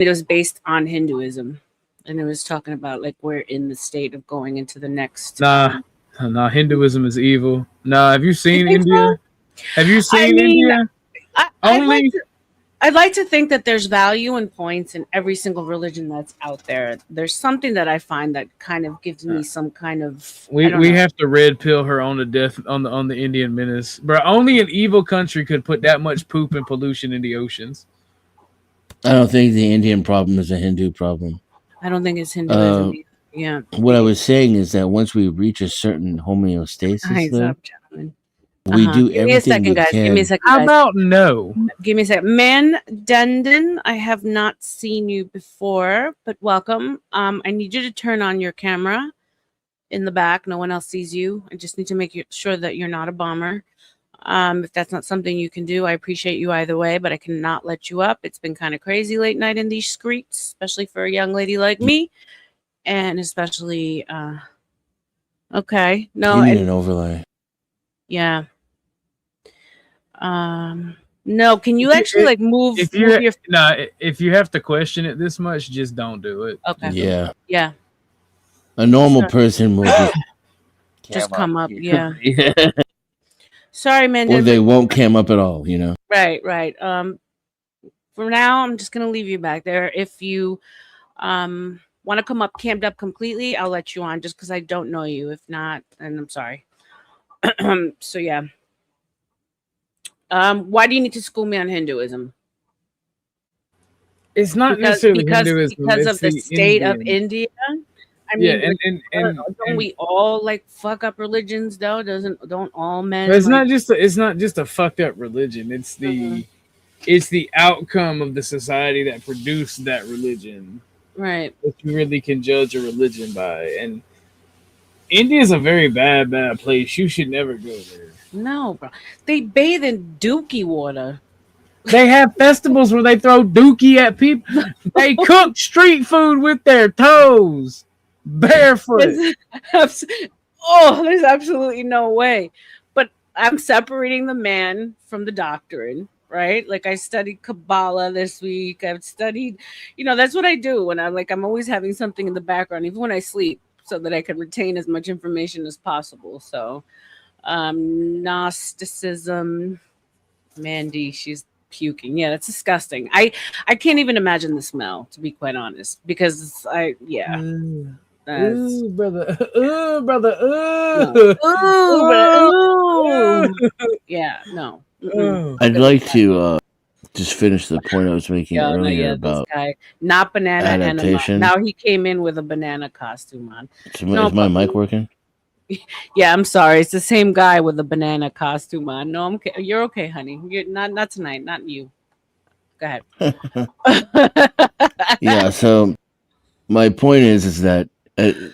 It was based on Hinduism, and it was talking about like we're in the state of going into the next. Nah, Hinduism is evil. Nah, have you You seen think so? India? Have you I seen mean, India? I'd like Only to. I'd like to think that there's value and points in every single religion that's out there. There's something that I find that kind of gives me some kind of I don't we know. have to red pill her on the death on the Indian menace, bro. Only an evil country could put that much poop and pollution in the oceans. I don't think the Indian problem is a Hindu problem. I don't think it's Hinduism Uh, either. Yeah. what I was saying is that once we reach a certain homeostasis, Eyes though, up, gentlemen. we do Give me a everything second, we guys. Give me a can. second, How guys. about no? Give me a second. Man Dundon, I have not seen you before, but welcome. I need you to turn on your camera in the back. No one else sees you. I just need to make sure that you're not a bomber. If that's not something you can do, I appreciate you either way, but I cannot let you up. It's been kind of crazy late night in these streets, especially for a young lady like me, and especially okay. No, You need and an overlay. yeah. No, can you actually like move If move your if you have to question it this much, just don't do it. okay. Yeah, Yeah. a normal Sorry. person will Just cam come up. Yeah. yeah. Sorry, man. Or they won't cam up at all. You know. Right, right. For now, I'm just gonna leave you back there. If you want to come up camped up completely, I'll let you on just because I don't know you. If not, and I'm sorry. So yeah. Why do you need to school me on Hinduism? It's not Because necessarily because Hinduism. because It's of the the state of Indian. India. I Yeah, mean, and don't we all like fuck up religions though? Don't all men it's like? not just a fucked up religion. Mhm. It's the outcome of the society that produced that religion Right. that you really can judge a religion by. And India is a very bad place. You should never go there. No, bro. They bathe in dookie water. They have festivals where they throw dookie at people. They cook street food with their toes, barefoot. There's absolutely no way. But I'm separating the man from the doctrine, right? Like I studied Kabbalah this week. I've studied, that's what I do when I'm always having something in the background, even when I sleep, so that I can retain as much information as possible. So, Gnosticism, Mandy, she's puking. Yeah, that's disgusting. I can't even imagine the smell, to be quite honest, because that's Ooh, brother. Ooh, brother. no. Ooh, yeah, no. I'd like to just finish the point I was making Yeah, no, earlier yeah, this about guy, not banana enema. adaptation. Now he came in with a banana costume on. Is my mic working? Yeah, I'm sorry. It's the same guy with the banana costume on. No, I'm okay. You're okay, honey. You're not tonight. Not you. Go ahead. Yeah. So my point is that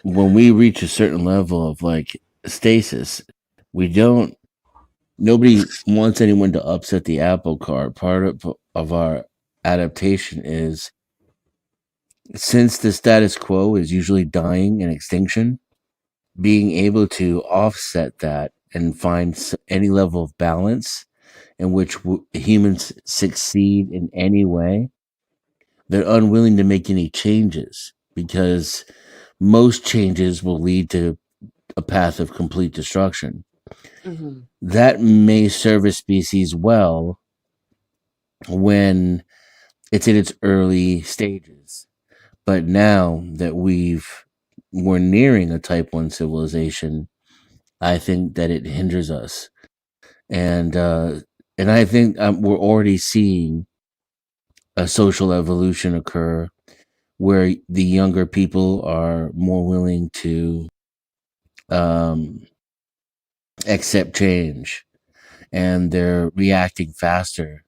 when we reach a certain level of like stasis, nobody wants anyone to upset the apple cart. Part of our adaptation is, since the status quo is usually dying and extinction, being able to offset that and find any level of balance in which humans succeed in any way. They're unwilling to make any changes because most changes will lead to a path of complete destruction. Mm-hmm. That may serve a species well when it's in its early stages. But now that we're nearing a type 1 civilization, I think that it hinders us. And I think we're already seeing a social evolution occur where the younger people are more willing to accept change, and they're reacting faster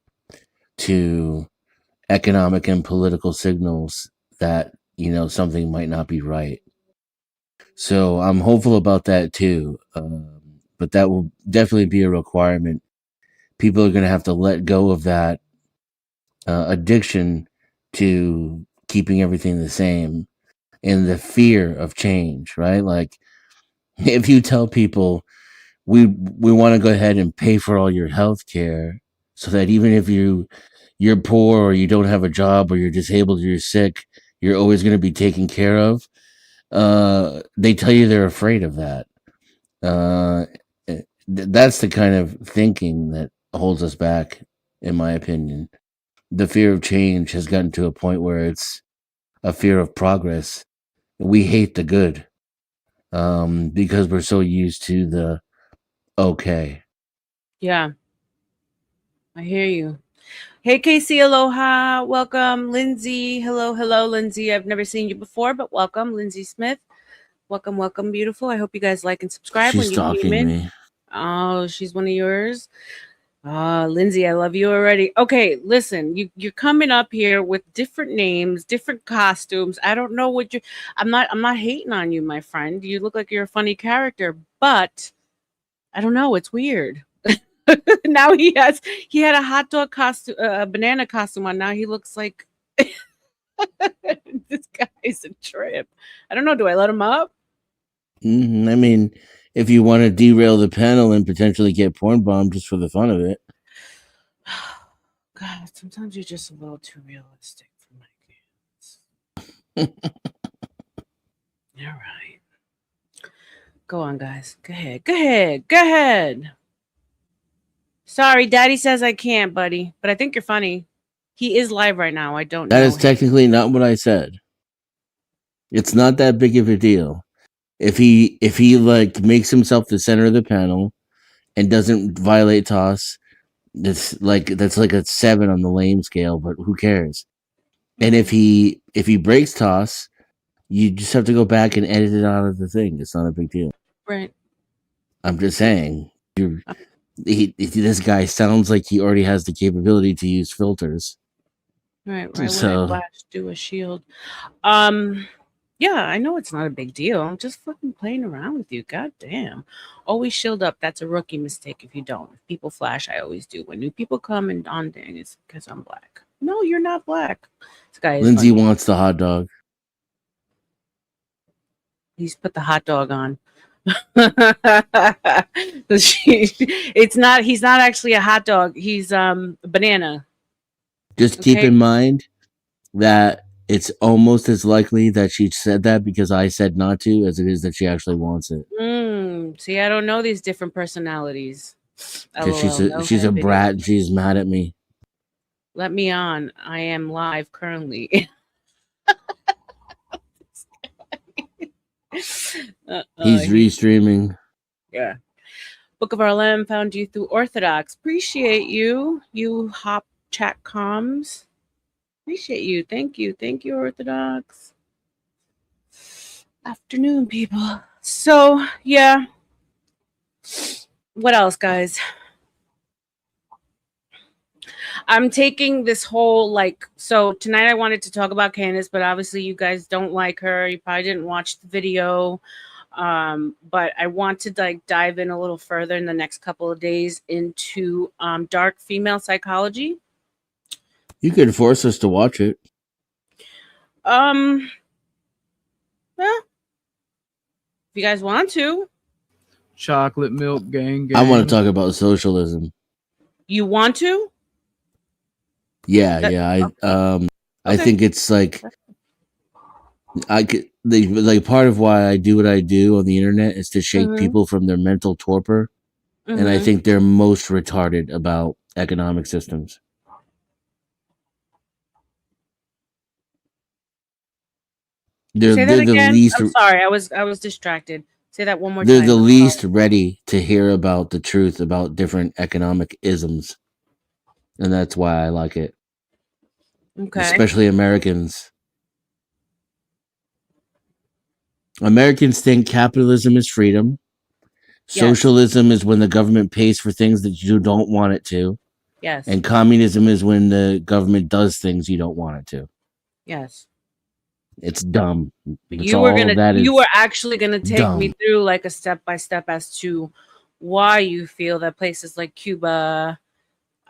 to economic and political signals that something might not be right. So I'm hopeful about that too, but that will definitely be a requirement. People are going to have to let go of that addiction to keeping everything the same and the fear of change, right? Like, if you tell people we want to go ahead and pay for all your health care so that even if you're poor or you don't have a job or you're disabled or you're sick, you're always going to be taken care of. They tell you they're afraid of that. That's the kind of thinking that holds us back, in my opinion. The fear of change has gotten to a point where it's a fear of progress. We hate the good because we're so used to the okay. Yeah, I hear you. Hey, Casey, aloha. Welcome. Lindsay, hello, hello, Lindsay. I've never seen you before, but welcome, Lindsay Smith. Welcome, welcome, beautiful. I hope you guys like and subscribe She's when you came stalking in. me. Oh, she's one of yours. Lindsay, I love you already. Okay, listen, you're coming up here with different names, different costumes. I don't know what you I'm not hating on you, my friend. You look like you're a funny character, but I don't know, it's weird. Now he had a hot dog costume, a banana costume on. Now he looks like this guy's a trip. I don't know, do I let him up? I mean, if you want to derail the panel and potentially get porn bombed just for the fun of it. God, sometimes you're just a little too realistic for my kids. All right. Go on, guys. Go ahead. Go ahead. Go ahead. Sorry, Daddy says I can't, buddy. But I think you're funny. He is live right now. I don't That know is him. technically not what I said. It's not that big of a deal. If he like makes himself the center of the panel and doesn't violate toss, that's like a 7 on the lame scale, but who cares? And if he breaks toss, you just have to go back and edit it out of the thing. It's not a big deal. Right. I'm just saying, this guy sounds like he already has the capability to use filters. Right. Why would So- I flash do a shield? Yeah, I know it's not a big deal. I'm just fucking playing around with you. God damn. Always shield up. That's a rookie mistake if you don't. If people flash, I always do. When new people come and on dang, it's because I'm black. No, you're not black. This guy is Lindsay funny. wants the hot dog. He's put the hot dog on. He's not actually a hot dog. He's a banana. Just keep Okay. in mind that it's almost as likely that she said that because I said not to as it is that she actually wants it. See, I don't know these different personalities. Because LOL, she's a brat and she's mad at me. Let me on. I am live currently. He's restreaming. Yeah. Book of RLM found you through Orthodox. Appreciate you. You hop chat comms. Appreciate you. Thank you. Thank you, Orthodox. Afternoon, people. So, yeah. What else, guys? I'm taking this whole so tonight I wanted to talk about Candace, but obviously you guys don't like her. You probably didn't watch the video. But I want to dive in a little further in the next couple of days into dark female psychology. You could force us to watch it. Yeah. If you guys want to. Chocolate milk gang. I want to talk about socialism. You want to? Yeah, That- yeah. I Okay. think it's like part of why I do what I do on the internet is to shake Mhm. people from their mental torpor, and I Mhm. think they're most retarded about economic systems. Say that They're the again. least. I'm sorry. I was distracted. Say that one more They're time. the least ready to hear about the truth about different economic isms, and that's why I like it. Okay. Especially Americans. Americans think capitalism is freedom. Yes. Socialism is when the government pays for things that you don't want it to. Yes. And communism is when the government does things you don't want it to. Yes. It's dumb. But That's you were all that is actually gonna take me dumb. through like a step by step as to why you feel that places like Cuba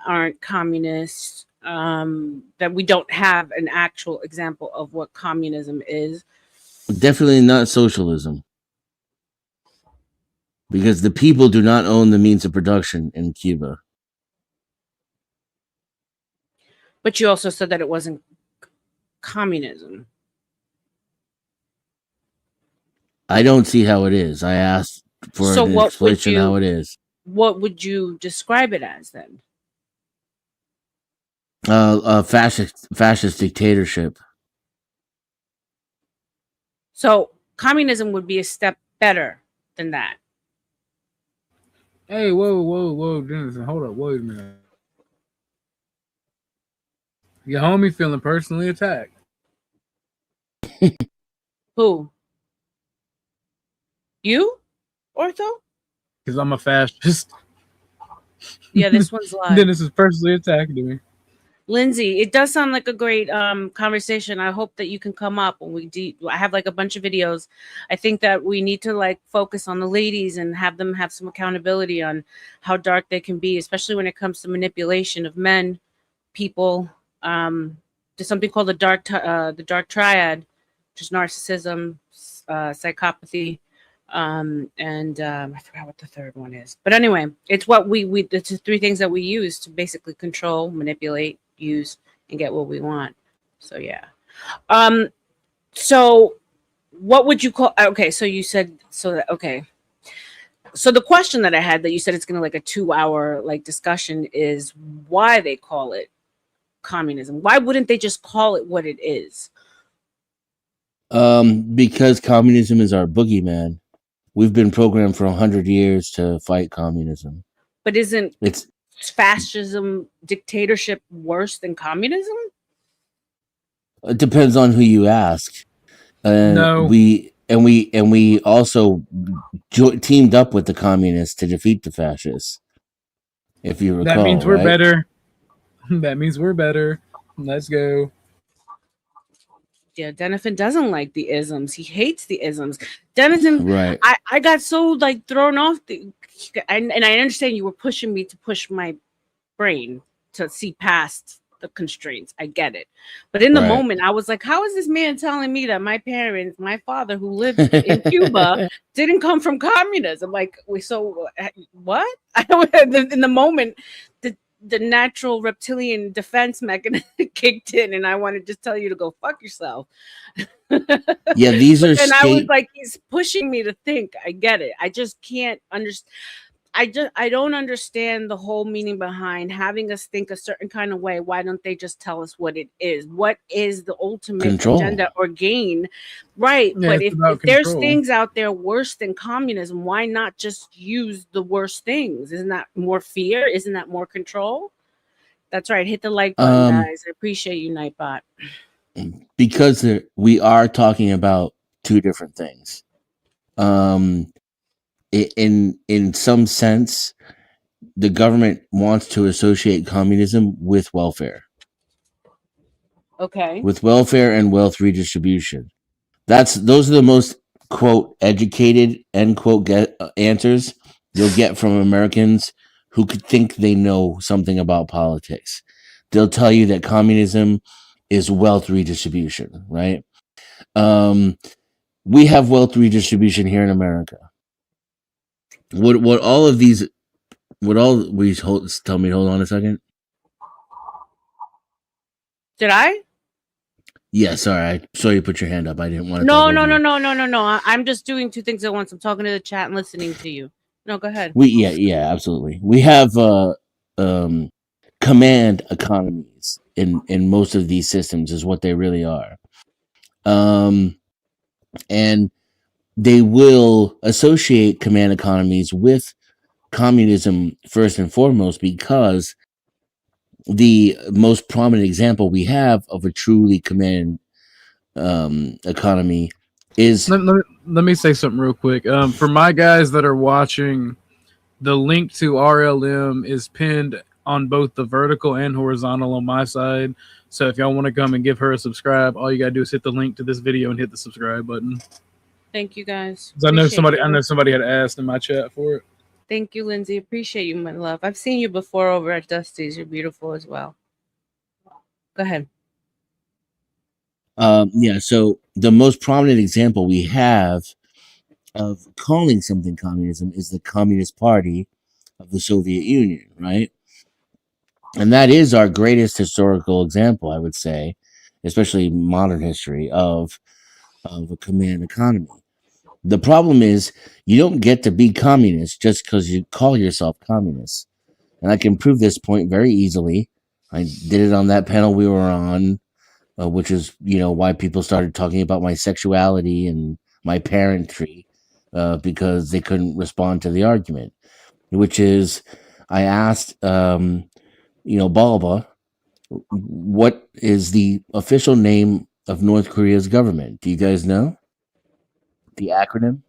aren't communist, that we don't have an actual example of what communism is. Definitely not socialism. Because the people do not own the means of production in Cuba. But you also said that it wasn't communism. I don't see how it is. I asked for So an what would explanation how it is. What would you describe it as then? A fascist dictatorship. So communism would be a step better than that. Hey, whoa, Dennis, hold up, wait a minute. Your homie feeling personally attacked. Who? You? Ortho? Because I'm a fascist. Yeah, this one's live. Dennis is personally attacking me. Lindsay, it does sound like a great conversation. I hope that you can come up when I have like a bunch of videos. I think that we need to like focus on the ladies and have them have some accountability on how dark they can be, especially when it comes to manipulation of men, people. There's something called the dark triad, which is narcissism, psychopathy, and I forgot what the third one is. But anyway, it's what it's the three things that we use to basically control, manipulate, use, and get what we want. So yeah. So what would you call? Okay, so you said so that okay. So the question that I had that you said it's gonna like a 2-hour like discussion is why they call it communism. Why wouldn't they just call it what it is? Because communism is our boogeyman. We've been programmed for 100 years to fight communism. But isn't It's fascism, dictatorship worse than communism? it depends on who you ask. No. We also teamed up with the communists to defeat the fascists. If you recall, That means we're right? better. That means we're better. Let's go. Yeah, Denison doesn't like the isms. He hates the isms. Denison, Right. I got so like thrown off and I understand you were pushing me to push my brain to see past the constraints. I get it. But in the Right. moment, I was like, how is this man telling me that my parents, my father who lived in Cuba, didn't come from communism? Like, what? I don't in the moment, the natural reptilian defense mechanism kicked in, and I want to just tell you to go fuck yourself. Yeah, these are And I was like, he's pushing me to think. I get it. I just can't understand. I don't understand the whole meaning behind having us think a certain kind of way. Why don't they just tell us what it is? What is the ultimate Control. agenda or gain? Right. Yeah, but it's if about there's control. things out there worse than communism, why not just use the worst things? Isn't that more fear? Isn't that more control? That's right. Hit the like button, guys. I appreciate you, Nightbot. Because we are talking about two different things. In some sense, the government wants to associate communism with welfare. Okay. With welfare and wealth redistribution. Those are the most quote educated end quote answers you'll get from Americans who could think they know something about politics. They'll tell you that communism is wealth redistribution, right? We have wealth redistribution here in America. What all of these? Tell me. Hold on a second. Did I? Yeah, sorry. I saw you put your hand up. I didn't want to. No. I'm just doing two things at once. I'm talking to the chat and listening to you. No, go ahead. Yeah, absolutely. We have command economies in most of these systems is what they really are. And they will associate command economies with communism first and foremost because the most prominent example we have of a truly command economy is. Let me say something real quick. For my guys that are watching, the link to RLM is pinned on both the vertical and horizontal on my side. So if y'all want to come and give her a subscribe, all you gotta do is hit the link to this video and hit the subscribe button. Thank you, guys. I know somebody had asked in my chat for it. Thank you, Lindsay. Appreciate you, my love. I've seen you before over at Dusty's. You're beautiful as well. Go ahead. Yeah, so the most prominent example we have of calling something communism is the Communist Party of the Soviet Union, right? And that is our greatest historical example, I would say, especially modern history, of a command economy. The problem is you don't get to be communist just because you call yourself communist. And I can prove this point very easily. I did it on that panel we were on, which is, why people started talking about my sexuality and my parentry, because they couldn't respond to the argument, which is I asked, Balba, what is the official name of North Korea's government? Do you guys know the acronym?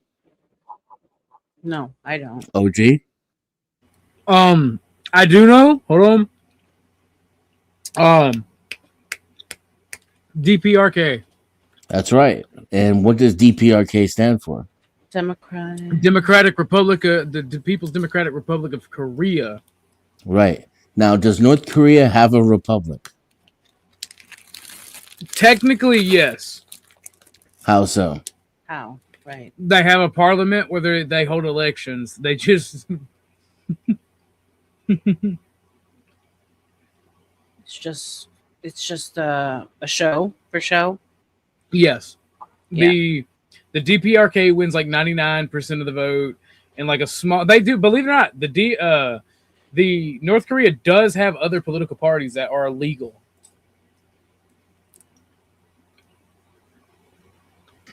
No, I don't. OG? I do know. Hold on. DPRK. That's right. And what does DPRK stand for? Democratic Republic, the People's Democratic Republic of Korea. Right. Now, does North Korea have a republic? Technically, yes. How so? How? Right. They have a parliament where they hold elections. They just It's just a show for show. yes. Yeah. The DPRK wins like 99% of the vote, and like a small. They do, believe it or not, the North Korea does have other political parties that are illegal.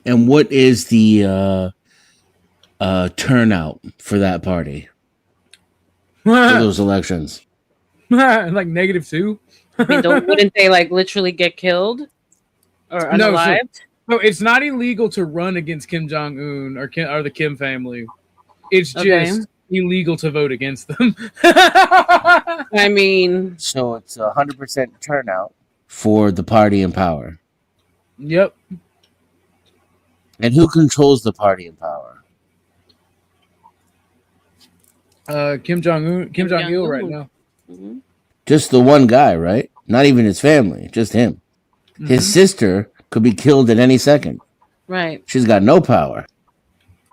And what is the turnout for that party for those elections? Like -2. I mean, wouldn't they like literally get killed or unalived? No, it's not illegal to run against Kim Jong Un or the Kim family. It's just illegal to vote against them. I mean, so it's 100% turnout for the party in power. Yep. And who controls the party in power? Kim Jong Un, Kim Jong Il, right now. Mm-hmm. Just the one guy, right? Not even his family, just him. Mm-hmm. His sister could be killed at any second. Right. She's got no power.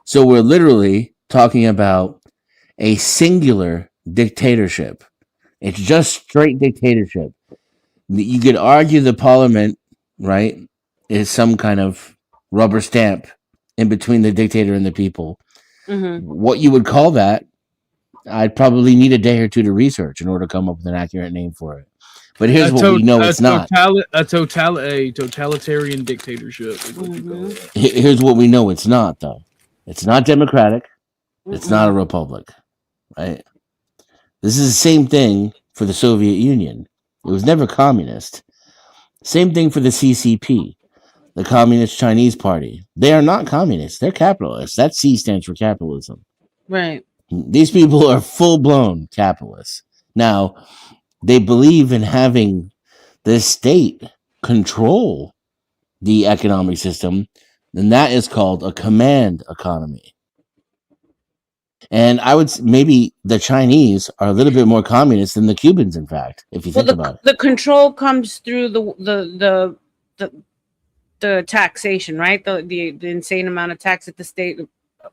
So we're literally talking about a singular dictatorship. It's just straight dictatorship. You could argue the parliament, right, is some kind of rubber stamp in between the dictator and the people. Mm-hmm. What you would call that, I'd probably need a day or two to research in order to come up with an accurate name for it. But here's what we know it's not. A totalitarian dictatorship. Mm-hmm. Here's what we know it's not, though. It's not democratic. Mm-mm. It's not a republic, right? This is the same thing for the Soviet Union. It was never communist. Same thing for the CCP, the Communist Chinese Party. They are not communists. They're capitalists. That C stands for capitalism. Right. These people are full-blown capitalists. Now, they believe in having the state control the economic system, and that is called a command economy. And I would maybe the Chinese are a little bit more communist than the Cubans, in fact, if you think about it. The control comes through the taxation, right? The insane amount of tax that the state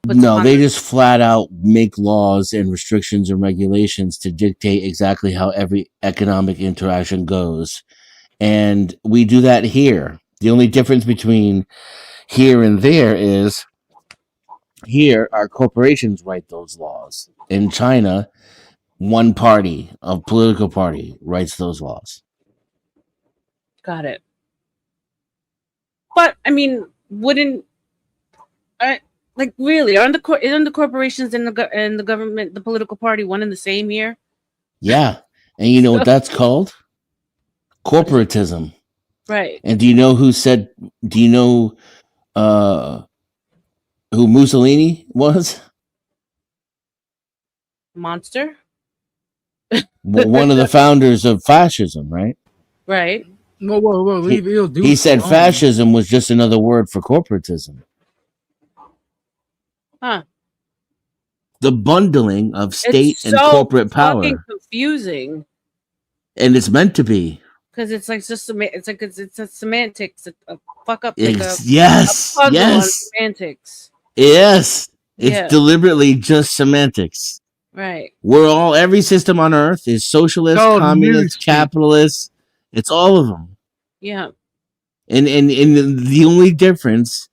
puts No, they just flat out make laws and restrictions and regulations to dictate exactly how every economic interaction goes. And we do that here. The only difference between here and there is here our corporations write those laws. In China, one party, a political party, writes those laws. Got it. But I mean, wouldn't like really aren't the corporations and the government, the political party, one and the same here? Yeah, and you know what that's called? Corporatism. Right. And do you know who said? Do you know who Mussolini was? Monster. One of the founders of fascism, right? Right. Whoa! Leave he said fascism was just another word for corporatism. Huh. The bundling of state and corporate power. It's confusing. And it's meant to be. Because it's like it's a semantics, a fuck up. Yes. On semantics. Yes. It's deliberately just semantics. Right. Every system on earth is socialist, Oh, communist, newspeak. capitalist. It's all of them. Yeah. And the only difference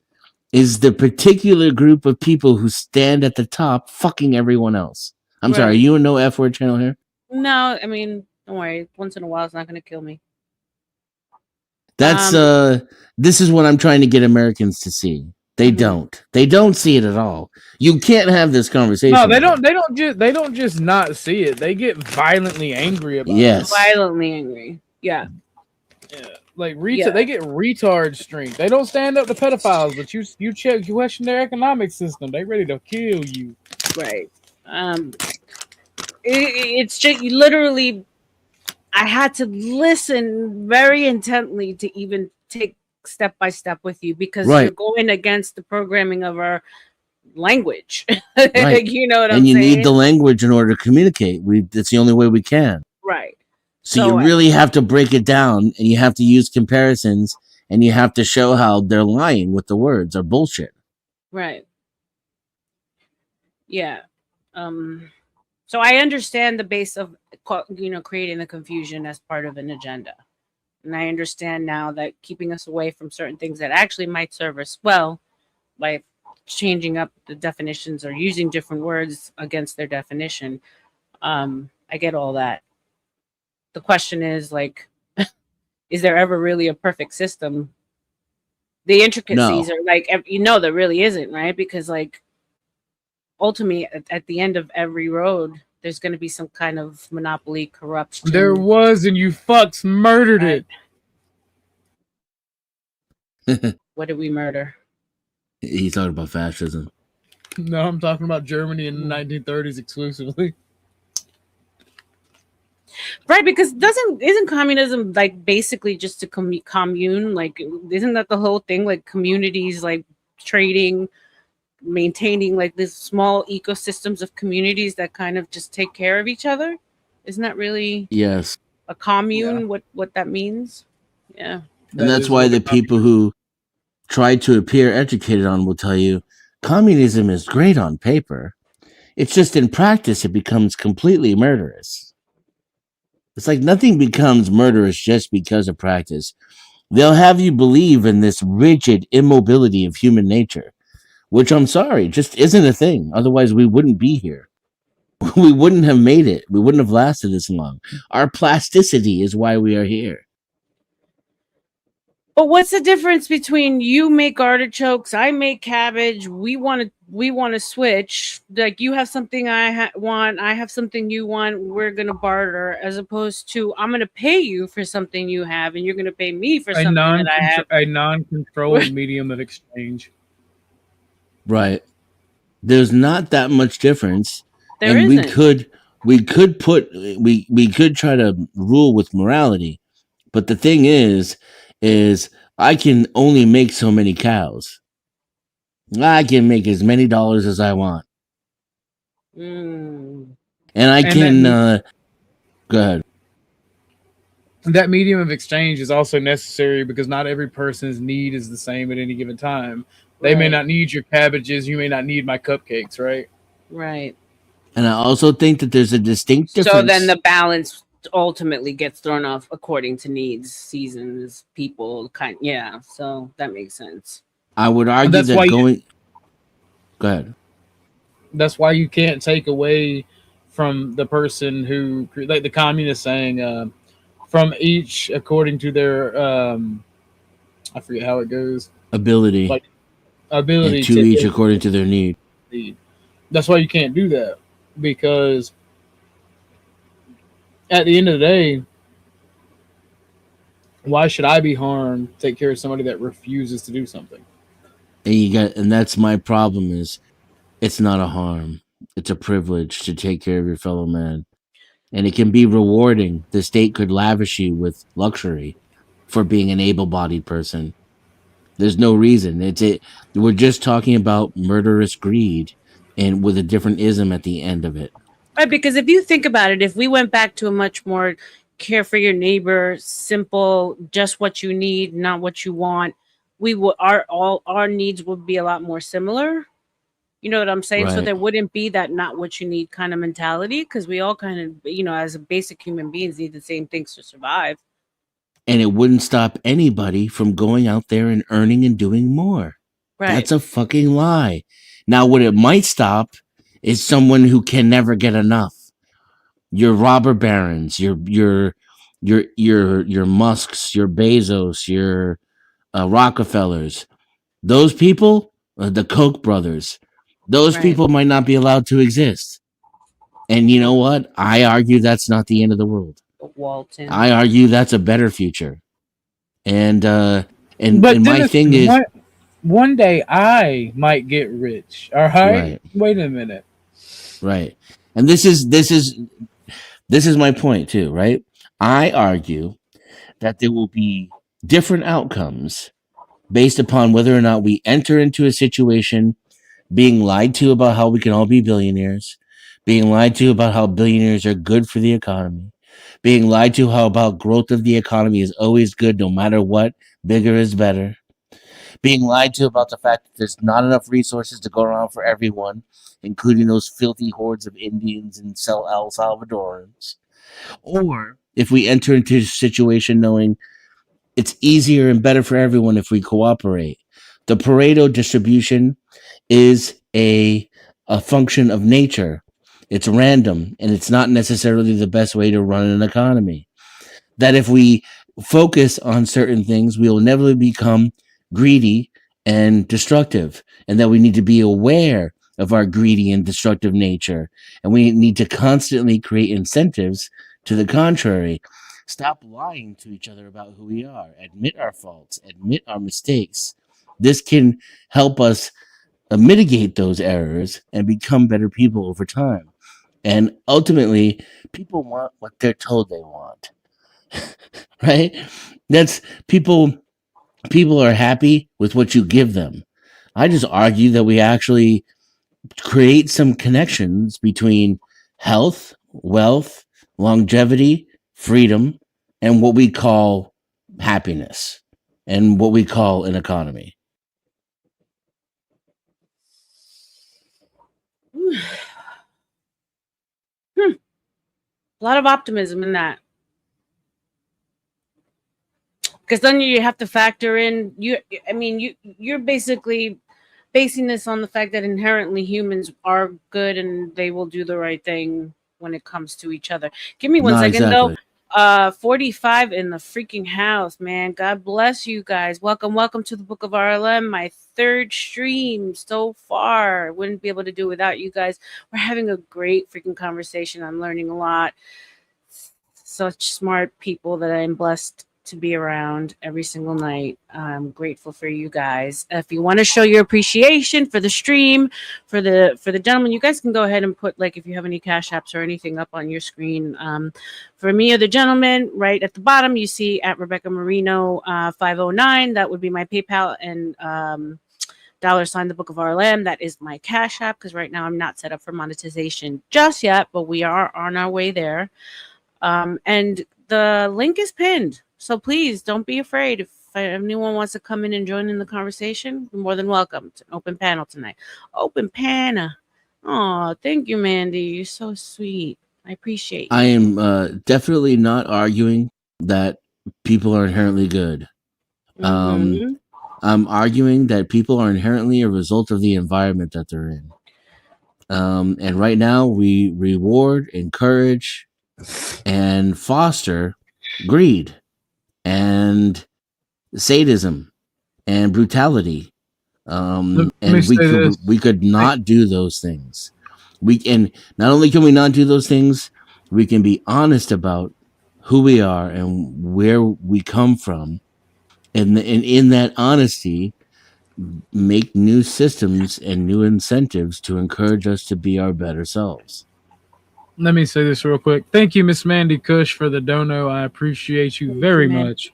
is the particular group of people who stand at the top fucking everyone else. I'm sorry, are Right. you a no F word channel here? No, I mean, don't worry. Once in a while, it's not going to kill me. That's Um, this is what I'm trying to get Americans to see. They Mhm. don't. They don't see it at all. You can't have this conversation. No, they with don't. them. They don't just not see it. They get violently angry about Yes. Violently angry. Yeah. it. Yeah. Like Yeah. they get retard strength. They don't stand up to pedophiles, but you question their economic system. They ready to kill you. Right. It's just literally. I had to listen very intently to even take step by step with you because Right. you're going against the programming of our language. Right. You know what And I'm you saying? need the language in order to communicate. It's the only way we can. Right. So you really have to break it down, and you have to use comparisons, and you have to show how they're lying with the words or bullshit. Right. Yeah. So I understand the base of creating the confusion as part of an agenda. And I understand now that keeping us away from certain things that actually might serve us well by changing up the definitions or using different words against their definition. I get all that. The question is like, is there ever really a perfect system? The intricacies are like, there really isn't, right? Because like ultimately at the end of every road, there's going to be some kind of monopoly corruption. There was, and you fucks murdered Right. it. What did we murder? He's talking about fascism. No, I'm talking about Germany in the 1930s exclusively. Right, because isn't communism like basically just a commune? Like, isn't that the whole thing? Like communities, like trading, maintaining like these small ecosystems of communities that kind of just take care of each other. Isn't that really Yes. a commune? Yeah. What that means? Yeah. And that's why the people who try to appear educated on will tell you communism is great on paper. It's just in practice it becomes completely murderous. It's like nothing becomes murderous just because of practice. They'll have you believe in this rigid immobility of human nature, which I'm sorry, just isn't a thing. Otherwise, we wouldn't be here. We wouldn't have made it. We wouldn't have lasted this long. Our plasticity is why we are here. But what's the difference between you make artichokes, I make cabbage, we want to switch, like you have something I want, I have something you want, we're going to barter, as opposed to I'm going to pay you for something you have and you're going to pay me for something that I have. A non-controlled medium of exchange. Right. There's not that much difference. There and isn't. we could try to rule with morality, but the thing is I can only make so many cows. I can make as many dollars as I want. Mm. And I can go ahead. That medium of exchange is also necessary because not every person's need is the same at any given time. They may not need your cabbages, you may not need my cupcakes, right? Right. And I also think that there's a distinct difference. So then the balance ultimately gets thrown off according to needs, seasons, people, yeah. So that makes sense. I would argue that's that why going. Go ahead. That's why you can't take away from the person who, like the communist saying, from each according to their, I forget how it goes. Ability. Like ability and to each according to their need. That's why you can't do that, because at the end of the day, why should I be harmed to take care of somebody that refuses to do something? And that's my problem is it's not a harm. It's a privilege to take care of your fellow man. And it can be rewarding. The state could lavish you with luxury for being an able-bodied person. There's no reason. We're just talking about murderous greed and with a different ism at the end of it. Right, because if you think about it, if we went back to a much more care for your neighbor, simple, just what you need, not what you want, we would all our needs would be a lot more similar. You know what I'm saying? So Right. there wouldn't be that not what you need kind of mentality, because we all kind of, as a basic human beings, need the same things to survive. And it wouldn't stop anybody from going out there and earning and doing more. Right. That's a fucking lie. Now, what it might stop is someone who can never get enough. Your robber barons, your Musks, your Bezos, your Rockefellers. Those people, the Koch brothers, those Right. people might not be allowed to exist. And you know what? I argue that's not the end of the world. Walton. I argue that's a better future. And But my Dennis, thing is, one day I might get rich. All right? Right. Wait a minute. Right. And this is my point too, right? I argue that there will be different outcomes based upon whether or not we enter into a situation being lied to about how we can all be billionaires, being lied to about how billionaires are good for the economy, being lied to how about growth of the economy is always good no matter what, bigger is better, being lied to about the fact that there's not enough resources to go around for everyone, including those filthy hordes of Indians and El Salvadorans. Or if we enter into a situation knowing it's easier and better for everyone if we cooperate. The Pareto distribution is a function of nature. It's random, and it's not necessarily the best way to run an economy. That if we focus on certain things, we will never become greedy and destructive, and that we need to be aware of our greedy and destructive nature, and we need to constantly create incentives to the contrary. Stop lying to each other about who we are. Admit our faults. Admit our mistakes. This can help us mitigate those errors and become better people over time. And ultimately, people want what they're told they want. Right? That's people are happy with what you give them. I just argue that we actually create some connections between health, wealth, longevity, freedom, and what we call happiness and what we call an economy. A lot of optimism in that. Because then you have to factor in you're basically basing this on the fact that inherently humans are good and they will do the right thing when it comes to each other. Give me one Not second exactly. though. 45 in the freaking house, man. God bless you guys. Welcome to the Book of RLM, my third stream so far. Wouldn't be able to do it without you guys. We're having a great freaking conversation. I'm learning a lot. Such smart people that I'm blessed to be around every single night. I'm grateful for you guys. If you want to show your appreciation for the stream, for the gentleman, you guys can go ahead and put, like, if you have any cash apps or anything up on your screen. For me or the gentleman, right at the bottom, you see at Rebecca Marino 509. That would be my PayPal, and $, the Book of RLM. That is my Cash App, because right now I'm not set up for monetization just yet, but we are on our way there. And the link is pinned. So please don't be afraid. If anyone wants to come in and join in the conversation, you're more than welcome. It's an open panel tonight. Open panel. Oh, thank you, Mandy. You're so sweet. I appreciate you. I am definitely not arguing that people are inherently good. I'm arguing that people are inherently a result of the environment that they're in. And right now, we reward, encourage, and foster greed and sadism and brutality. And we could not do those things. We can not only can we not do those things, we can be honest about who we are and where we come from, and in that honesty, make new systems and new incentives to encourage us to be our better selves. Let me say this real quick. Thank you, Miss Mandy Cush, for the dono. I appreciate you very much.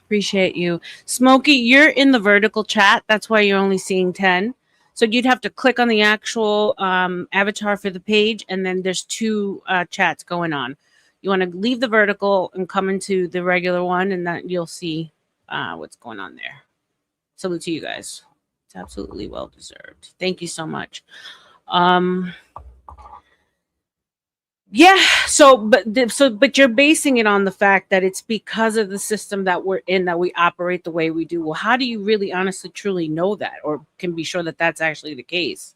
Appreciate you. Smokey, you're in the vertical chat. That's why you're only seeing 10. So you'd have to click on the actual avatar for the page, and then there's two chats going on. You want to leave the vertical and come into the regular one, and then you'll see what's going on there. Salute to you guys. It's absolutely well deserved. Thank you so much. Um, yeah. But you're basing it on the fact that it's because of the system that we're in that we operate the way we do. Well, how do you really, honestly, truly know that, or can be sure that that's actually the case?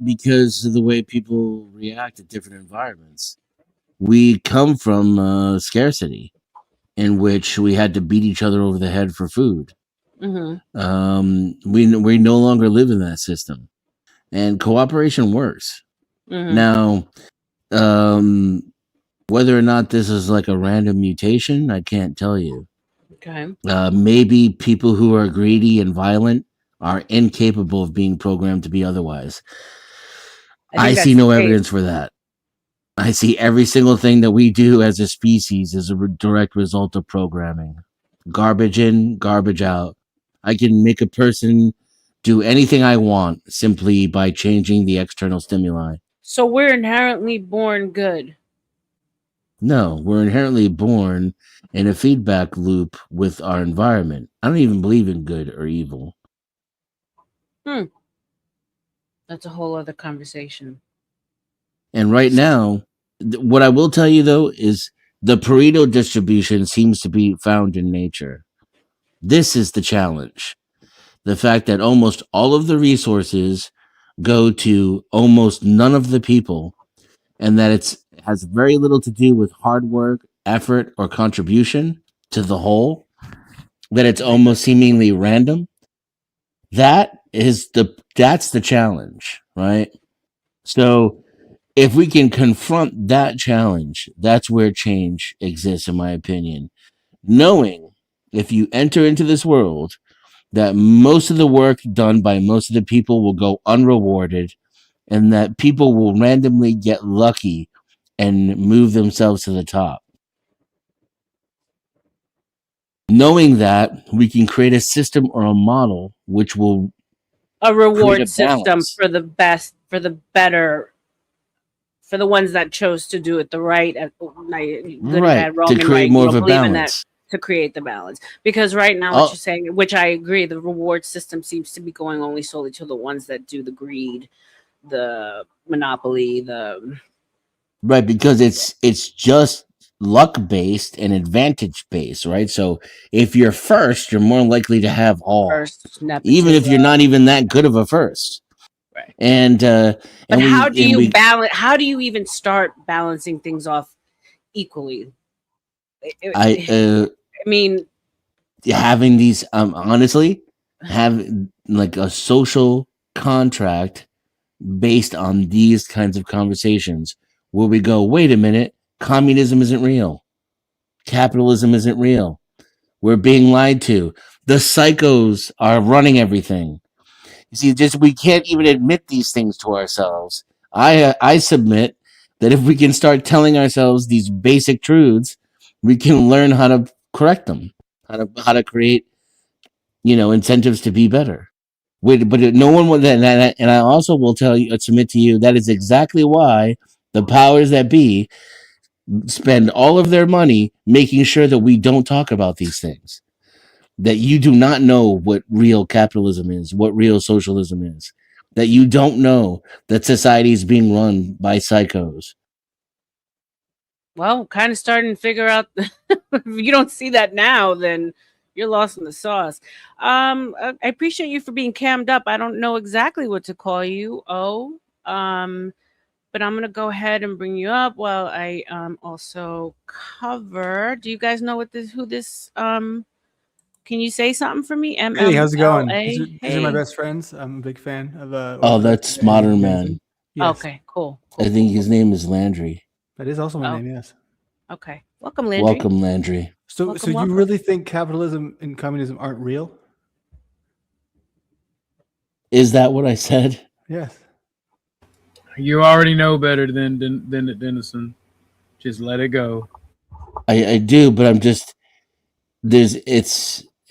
Because of the way people react at different environments. We come from scarcity, in which we had to beat each other over the head for food. We no longer live in that system, and cooperation works. Now, whether or not this is like a random mutation, I can't tell you. Okay. Maybe people who are greedy and violent are incapable of being programmed to be otherwise. I see no evidence for that. I see every single thing that we do as a species as a direct result of programming. Garbage in, garbage out. I can make a person do anything I want simply by changing the external stimuli. So we're inherently born good. No, we're inherently born in a feedback loop with our environment. I don't even believe in good or evil. That's a whole other conversation. And right now, what I will tell you though is the Pareto distribution seems to be found in nature. This is the challenge. The fact that almost all of the resources go to almost none of the people, and that it has very little to do with hard work, effort, or contribution to the whole, that it's almost seemingly random. That's the challenge, right? So if we can confront that challenge, that's where change exists, in my opinion. Knowing if you enter into this world that most of the work done by most of the people will go unrewarded, and that people will randomly get lucky and move themselves to the top. Knowing that, we can create a system or a model which will a reward create a system balance. for the best, for the better, for the ones that chose to do it the right, good and bad, wrong to and create right. more You of don't a believe in that, balance. to create the balance. Because right now, what you're saying, which I agree, the reward system seems to be going only solely to the ones that do the greed, the monopoly, the Right, because it's just luck based and advantage based, right? So if you're first, you're more likely to have all, first even if you're not even that good of a first. Right. And but and how do you balance? How do you even start balancing things off equally? I mean, having these honestly, have like a social contract based on these kinds of conversations where we go, wait a minute, communism isn't real, capitalism isn't real, we're being lied to, the psychos are running everything. You see, just we can't even admit these things to ourselves. I submit that if we can start telling ourselves these basic truths, we can learn how to correct them, how to create, incentives to be better. But no one will. And I also will tell you, submit to you, that is exactly why the powers that be spend all of their money making sure that we don't talk about these things. That you do not know what real capitalism is, what real socialism is. That you don't know that society is being run by psychos. Well, kind of starting to figure out. If you don't see that now, then you're lost in the sauce. I appreciate you for being cammed up. I don't know exactly what to call you. But I'm gonna go ahead and bring you up while I also cover. Do you guys know who this Can you say something for me? Hey, how's it going? These are my Hey. best friends. I'm a big fan of. Oh, that's Modern Man. Yes. Okay, cool. I think his name is Landry. That is also my name. Yes. Okay. Welcome, Landry. Welcome, Landry. So you really think capitalism and communism aren't real? Is that what I said? Yes. You already know better than Dennison. Just let it go. I do, but I'm just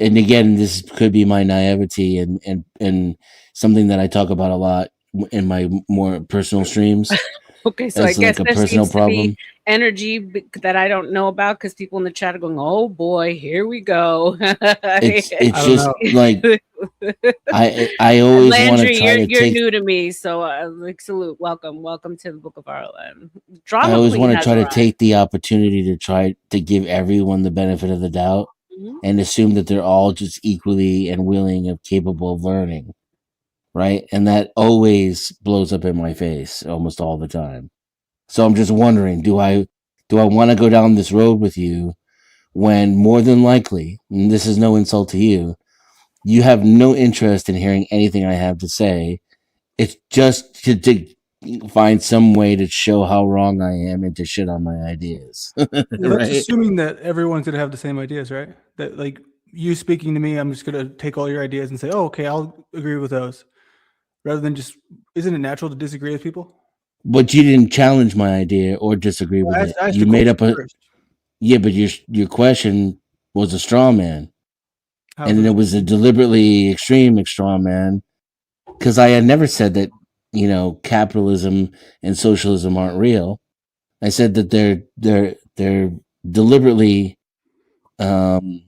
and again, this could be my naivety and something that I talk about a lot in my more personal streams. Okay, so I guess like a personal problem. energy that I don't know about because people in the chat are going, "Oh boy, here we go." It's I don't just know. like I always want to Landry, try to you're take new to me, so like salute, welcome to the Book of RLM. I Drama always Queen want to has try to arrived. take the opportunity to try to give everyone the benefit of the doubt Mhm. and assume that they're all just equally and willing and capable of learning, right? And that always blows up in my face almost all the time. So I'm just wondering, do I want to go down this road with you when more than likely, and this is no insult to you have no interest in hearing anything I have to say. It's just to find some way to show how wrong I am and to shit on my ideas. Well, that's Right? assuming that everyone's gonna have the same ideas, right? That like you speaking to me, I'm just gonna take all your ideas and say, "Oh, okay, I'll agree with those," rather than just. Isn't it natural to disagree with people? But you didn't challenge my idea or disagree with I it. asked You a made question up a first. yeah, but your question was a straw man, How's and it? it was a deliberately extreme straw man because I had never said that capitalism and socialism aren't real. I said that they're deliberately um,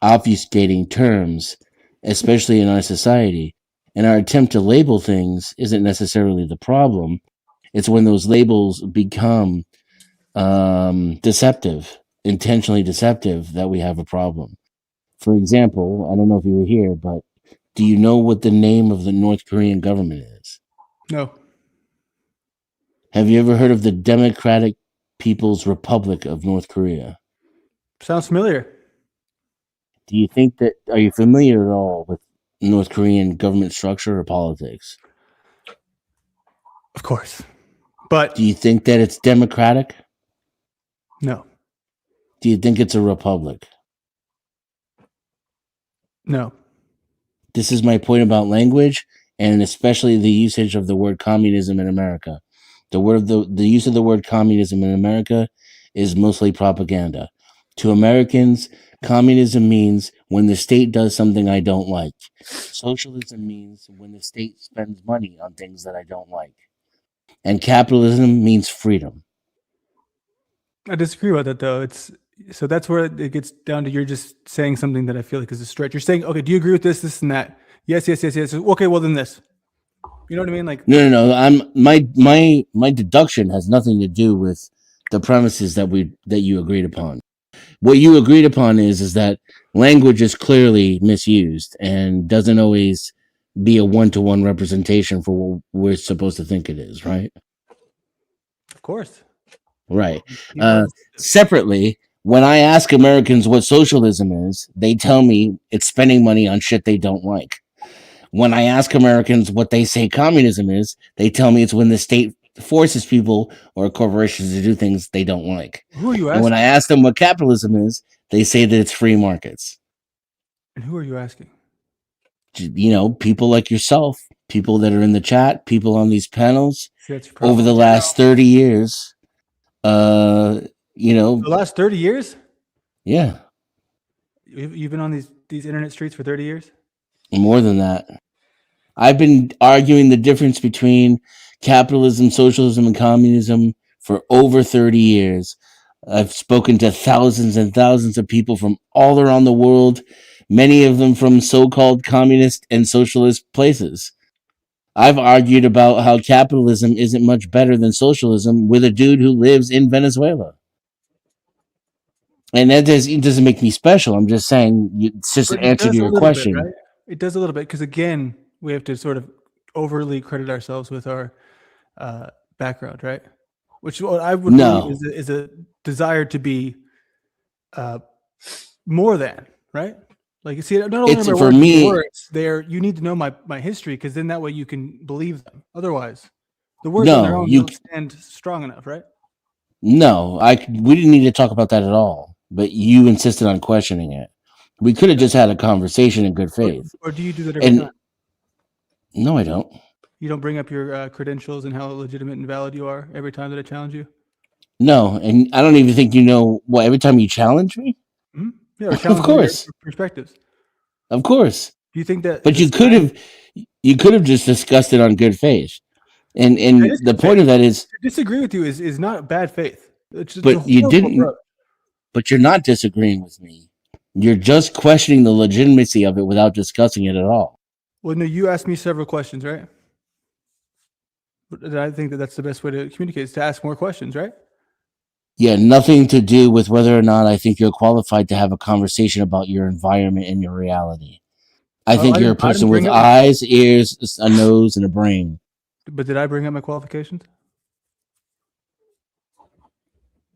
obfuscating terms, especially in our society. And our attempt to label things isn't necessarily the problem. It's when those labels become deceptive, intentionally deceptive, that we have a problem. For example, I don't know if you were here, but do you know what the name of the North Korean government is? No. Have you ever heard of the Democratic People's Republic of North Korea? Sounds familiar. Do you think that are you familiar at all with North Korean government structure or politics? Of course. But Do you think that it's democratic? no. Do you think it's a republic? No. This is my point about language and especially the usage of the word communism in America. The use of the word communism in America is mostly propaganda. To Americans, communism means when the state does something I don't like. Socialism means when the state spends money on things that I don't like. And capitalism means freedom. I disagree about that though. So that's where it gets down to you're just saying something that I feel like is a stretch. You're saying, okay, do you agree with this, and that? Yes, yes, yes, yes. Okay, well then this. You know what I mean? Like No. My deduction has nothing to do with the premises that you agreed upon. What you agreed upon is that language is clearly misused and doesn't always be a one-to-one representation for what we're supposed to think it is, right? of course. Right. You know, it's- Separately, when I ask Americans what socialism is, they tell me it's spending money on shit they don't like. When I ask Americans what they say communism is, they tell me it's when the state forces people or corporations to do things they don't like. who are you And when asking? I ask them what capitalism is, they say that it's free markets. And who are you asking? People like yourself, people that are in the chat, people on these panels See, that's your problem. over the last 30 years. The last 30 years? Yeah, You've been on these internet streets for 30 years? more than that. I've been arguing the difference between capitalism, socialism, and communism for over 30 years. I've spoken to thousands and thousands of people from all around the world, many of them from so-called communist and socialist places. I've argued about how capitalism isn't much better than socialism with a dude who lives in Venezuela. And it doesn't make me special. I'm just saying it's just an But it answer to does a your little bit, question. right? It does a little bit because again, we have to sort of overly credit ourselves with our background, right? Which what I would No. believe is a desire to be more than, right? Like you see, not only It's am I for working me. words, you need to know my history because then that way you can believe them. Otherwise, the words on their No, own you don't stand strong enough, right? no. We didn't need to talk about that at all. But you insisted on questioning it. We could have just had a conversation in good faith. Or do you do that every And time? no, I don't. You don't bring up your credentials and how legitimate and valid you are every time that I challenge you? No, and I don't even think you know what. Every time you challenge me, Hmm? Yeah, or challenge course. your perspectives. Of course. Do you think that? But you could have just discussed it on good faith. And That is the good point faith. of that is To disagree with you is not bad faith. It's a But you horrible didn't. approach. But you're not disagreeing with me. You're just questioning the legitimacy of it without discussing it at all. Well, no, you asked me several questions, right? But I think that that's the best way to communicate is to ask more questions, right? Yeah, nothing to do with whether or not I think you're qualified to have a conversation about your environment and your reality. I think you're a I didn't person with bring up, eyes, ears, a nose, and a brain. but did I bring up my qualifications?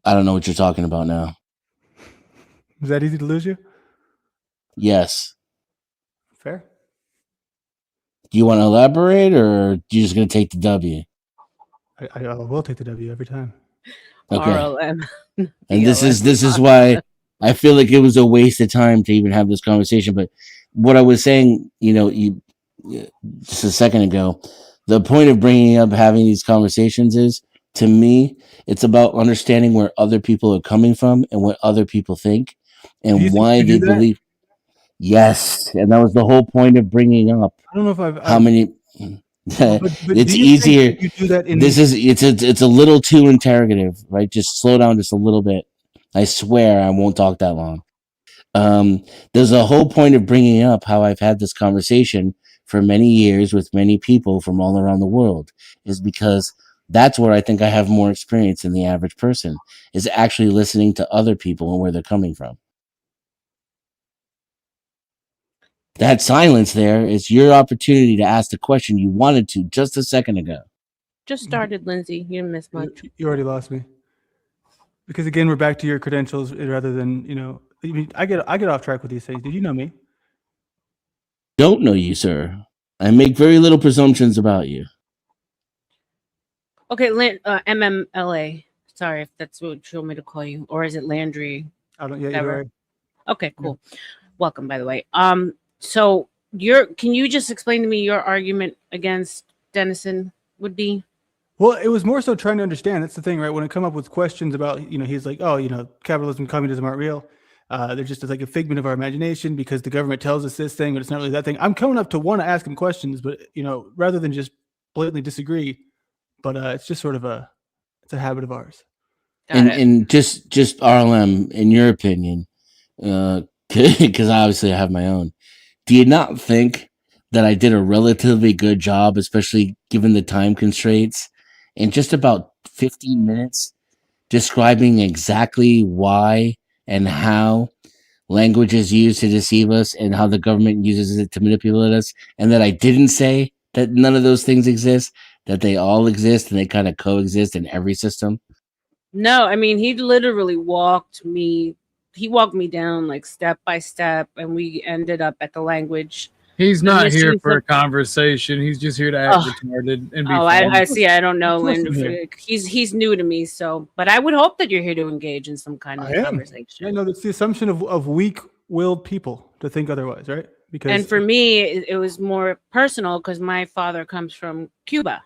I don't know what you're talking about now. Is that easy to lose you? Yes. Fair. Do you want to elaborate, or you just going to take the W? I will take the W every time. Okay. RLM. And this is why I feel like it was a waste of time to even have this conversation. But what I was saying, just a second ago, the point of bringing up having these conversations is, to me, it's about understanding where other people are coming from and what other people think Do you and think why you they do that? believe. Yes, and that was the whole point of bringing up I don't know if how many. but It's do you easier. think you do that in It's a little too interrogative, right? Just slow down just a little bit. I swear I won't talk that long. There's a whole point of bringing up how I've had this conversation for many years with many people from all around the world, is because that's where I think I have more experience than the average person, is actually listening to other people and where they're coming from. That silence there is your opportunity to ask the question you wanted to just a second ago. Just started, Lindsay. You didn't miss much. You already lost me. Because again, we're back to your credentials rather than, I mean, I get off track with these things. Did you know me? Don't know you, sir. I make very little presumptions about you. Okay, MMLA. Sorry if that's what you want me to call you, or is it Landry? I don't. Yeah, Whatever. you're right. Okay, cool. Welcome, by the way. So can you just explain to me your argument against Dennison would be? Well, it was more so trying to understand. That's the thing, right? When it come up with questions about, he's like, oh, capitalism, communism aren't real. They're just like a figment of our imagination because the government tells us this thing, but it's not really that thing. I'm coming up to want to ask him questions, but rather than just blatantly disagree, but it's just sort of it's a habit of ours. And just RLM, in your opinion, because obviously I have my own. Do you not think that I did a relatively good job, especially given the time constraints, in just about 15 minutes, describing exactly why and how language is used to deceive us and how the government uses it to manipulate us, and that I didn't say that none of those things exist, that they all exist and they kind of coexist in every system? No, I mean he literally walked me down like step by step, and we ended up at the language. He's not Yes, here you for a said- conversation. He's just here to act retarded and be Oh, funny. I see. I don't know, Of course I'm Landry. here. He's new to me, but I would hope that you're here to engage in some kind of I am. conversation. Yeah, no, that's the assumption of weak-willed people to think otherwise, right? Because And for me, it was more personal because my father comes from Cuba.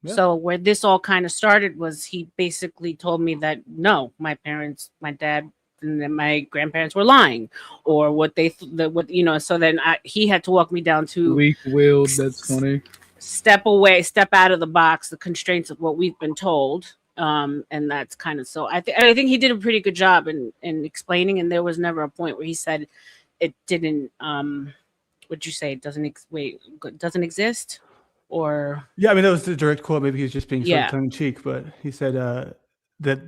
Yeah. So where this all kind of started was he basically told me that no, my parents, my dad, and then my grandparents were lying, or what So then he had to walk me down to Weak-willed. That's funny. step out of the box, the constraints of what we've been told. And that's kind of so. I think he did a pretty good job in explaining, and there was never a point where he said it didn't. What'd you say? It doesn't exist, or yeah, I mean that was the direct quote. Maybe he was just being sort Yeah. of tongue in cheek, but he said that.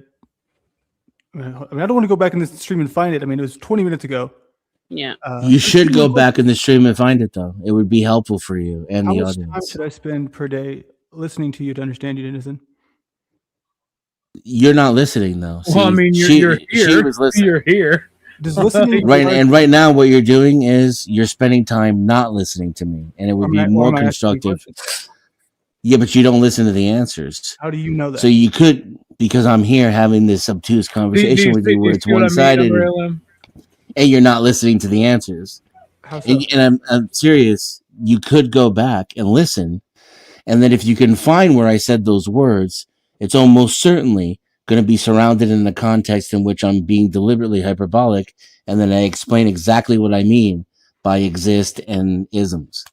I mean, I don't want to go back in this stream and find it. I mean, it was 20 minutes ago. yeah. You should go back in the stream and find it, though. It would be helpful for you and How the much time audience. should I spend per day listening to you to understand you, Dennison? You're not listening, though. Well, I See, mean, she you're here. was listening. You're here. Does listening Right, and right now, what you're doing is you're spending time not listening to me, and it would be more constructive. Yeah, but you don't listen to the answers. How do you know that? So you could, because I'm here having this obtuse conversation with you where it's one-sided, and you're not listening to the answers. How so? And I'm serious. You could go back and listen, and then if you can find where I said those words, it's almost certainly going to be surrounded in the context in which I'm being deliberately hyperbolic, and then I explain exactly what I mean by exist and isms,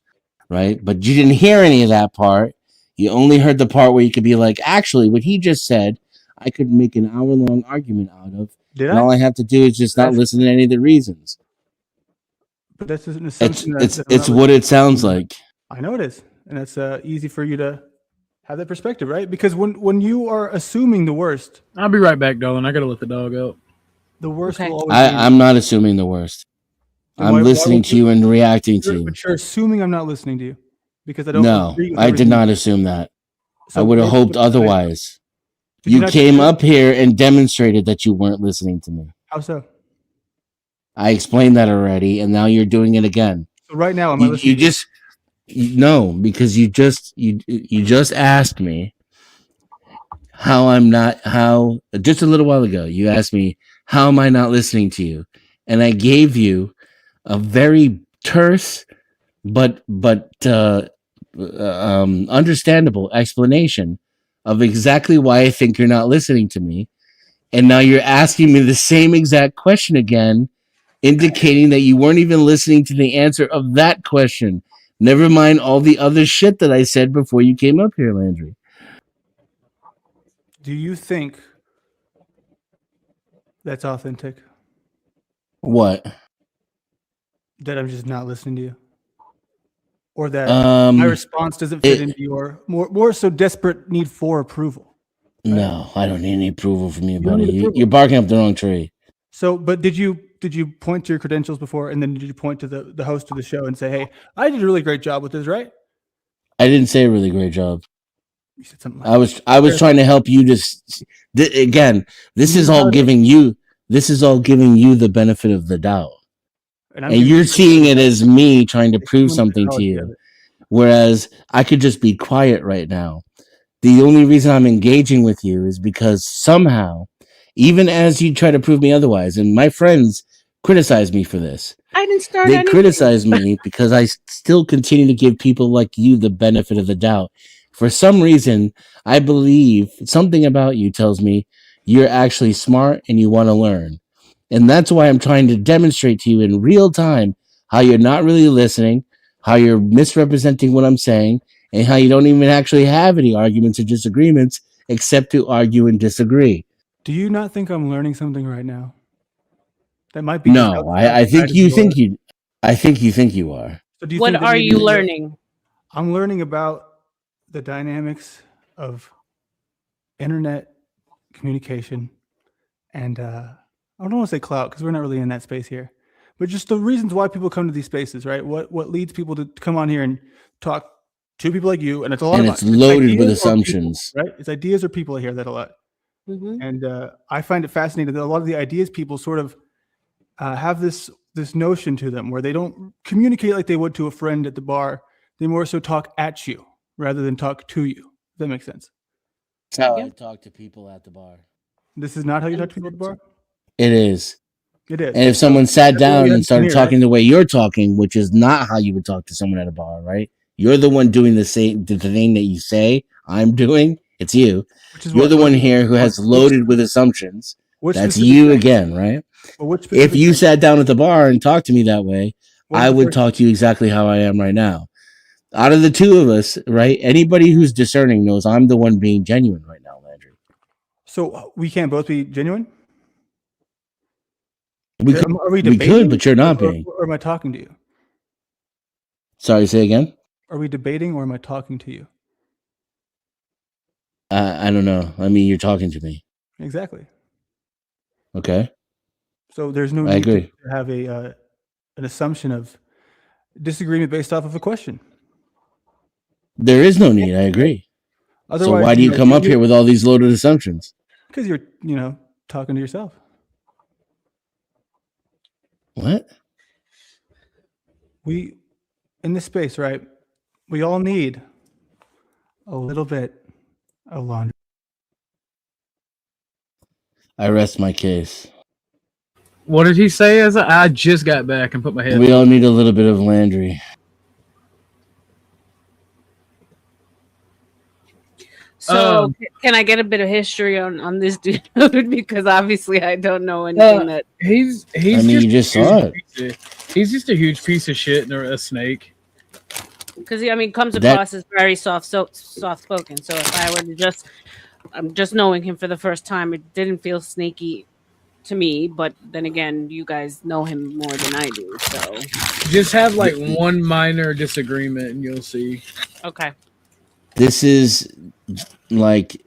right? But you didn't hear any of that part. You only heard the part where you could be like, actually, what he just said, I could make an hour-long argument out of. Did And all I? I have to do is just not listen to any of the reasons. But that's an assumption It's I'm not what it sounds listening. like. I know it is, and it's easy for you to have that perspective, right? Because when you are assuming the worst, I'll be right back, darling. I gotta let the dog out. the worst Okay. will always be. I'm not assuming the worst. Then I'm why listening would to you and reacting to you. But you're assuming I'm not listening to you because I don't No, agree with I did everything. not assume that. So I would have maybe- hoped otherwise. Did You not came do it? up here and demonstrated that you weren't listening to me. How so? I explained that already, and now you're doing it again. So right now, am I You listening? just no, because you just asked me how I'm not how just a little while ago you asked me how am I not listening to you, and I gave you a very terse but understandable explanation of exactly why I think you're not listening to me, and now you're asking me the same exact question again, indicating that you weren't even listening to the answer of that question. Never mind all the other shit that I said before you came up here, Landry. Do you think that's authentic? What? That I'm just not listening to you, or that my response doesn't fit into your more so desperate need for approval? No, I don't need any approval from you, don't buddy. need approval. You're barking up the wrong tree. So, but did you point to your credentials before, and then did you point to the host of the show and say, "Hey, I did a really great job with this," right? I didn't say a really great job. You said something like I was trying to help you. Again, this is all giving you the benefit of the doubt, and you're seeing it as me trying to prove something to you. Whereas I could just be quiet right now. The only reason I'm engaging with you is because somehow, even as you try to prove me otherwise, and my friends criticize me for this. I didn't start They anything. criticize me because I still continue to give people like you the benefit of the doubt. For some reason, I believe something about you tells me you're actually smart and you want to learn. And that's why I'm trying to demonstrate to you in real time how you're not really listening, how you're misrepresenting what I'm saying, and how you don't even actually have any arguments or disagreements except to argue and disagree. Do you not think I'm learning something right now? That might be No, I think you think you are. So do you What think that are maybe you learning? I'm learning about the dynamics of internet communication and I don't want to say clout because we're not really in that space here, but just the reasons why people come to these spaces, right? What leads people to come on here and talk to people like you? And it's a lot And of it's loaded with ideas or assumptions. people, right? It's ideas or people I hear that a lot. Mhm. And I find it fascinating that a lot of the ideas people sort of have this notion to them where they don't communicate like they would to a friend at the bar. They more so talk at you rather than talk to you. Does that make sense? That's how Yeah. I talk to people at the bar. This is not how you talk to people at the bar? It is. It is. And if someone sat that's what we down and understand started here, talking right? the way you're talking, which is not how you would talk to someone at a bar, right? You're the one doing the thing that you say I'm doing. It's you. Which is You're what? the one here who has loaded with assumptions. That's you again, right? Well, which If you specific sat down at the bar and talked to me that way, What was I the would first- talk to you exactly how I am right now. Out of the two of us, right? Anybody who's discerning knows I'm the one being genuine right now, Landry. So we can't both be genuine? We could, Are we we debating? could, but you're not being. Or am I talking to you? Sorry, say again. Are we debating or am I talking to you? I don't know. I mean, you're talking to me. Exactly. Okay. So there's no I need to agree. have an assumption of disagreement based off of a question. There is no need. I agree. So why do you come up here with all these loaded assumptions? Because you're, talking to yourself. What? We, in this space, right? We all need a little bit of laundry. I rest my case. What did he say? As I just got back and put my head. We all need a little bit of Landry. So can I get a bit of history on this dude? Because obviously I don't know anything that he's. I mean, you just saw it. He's just a huge piece of shit and a snake. Because comes across as very soft spoken. So if I were to just I'm just knowing him for the first time. It didn't feel snaky to me, but then again, you guys know him more than I do, so Just have like one minor disagreement, and you'll see. okay. This is like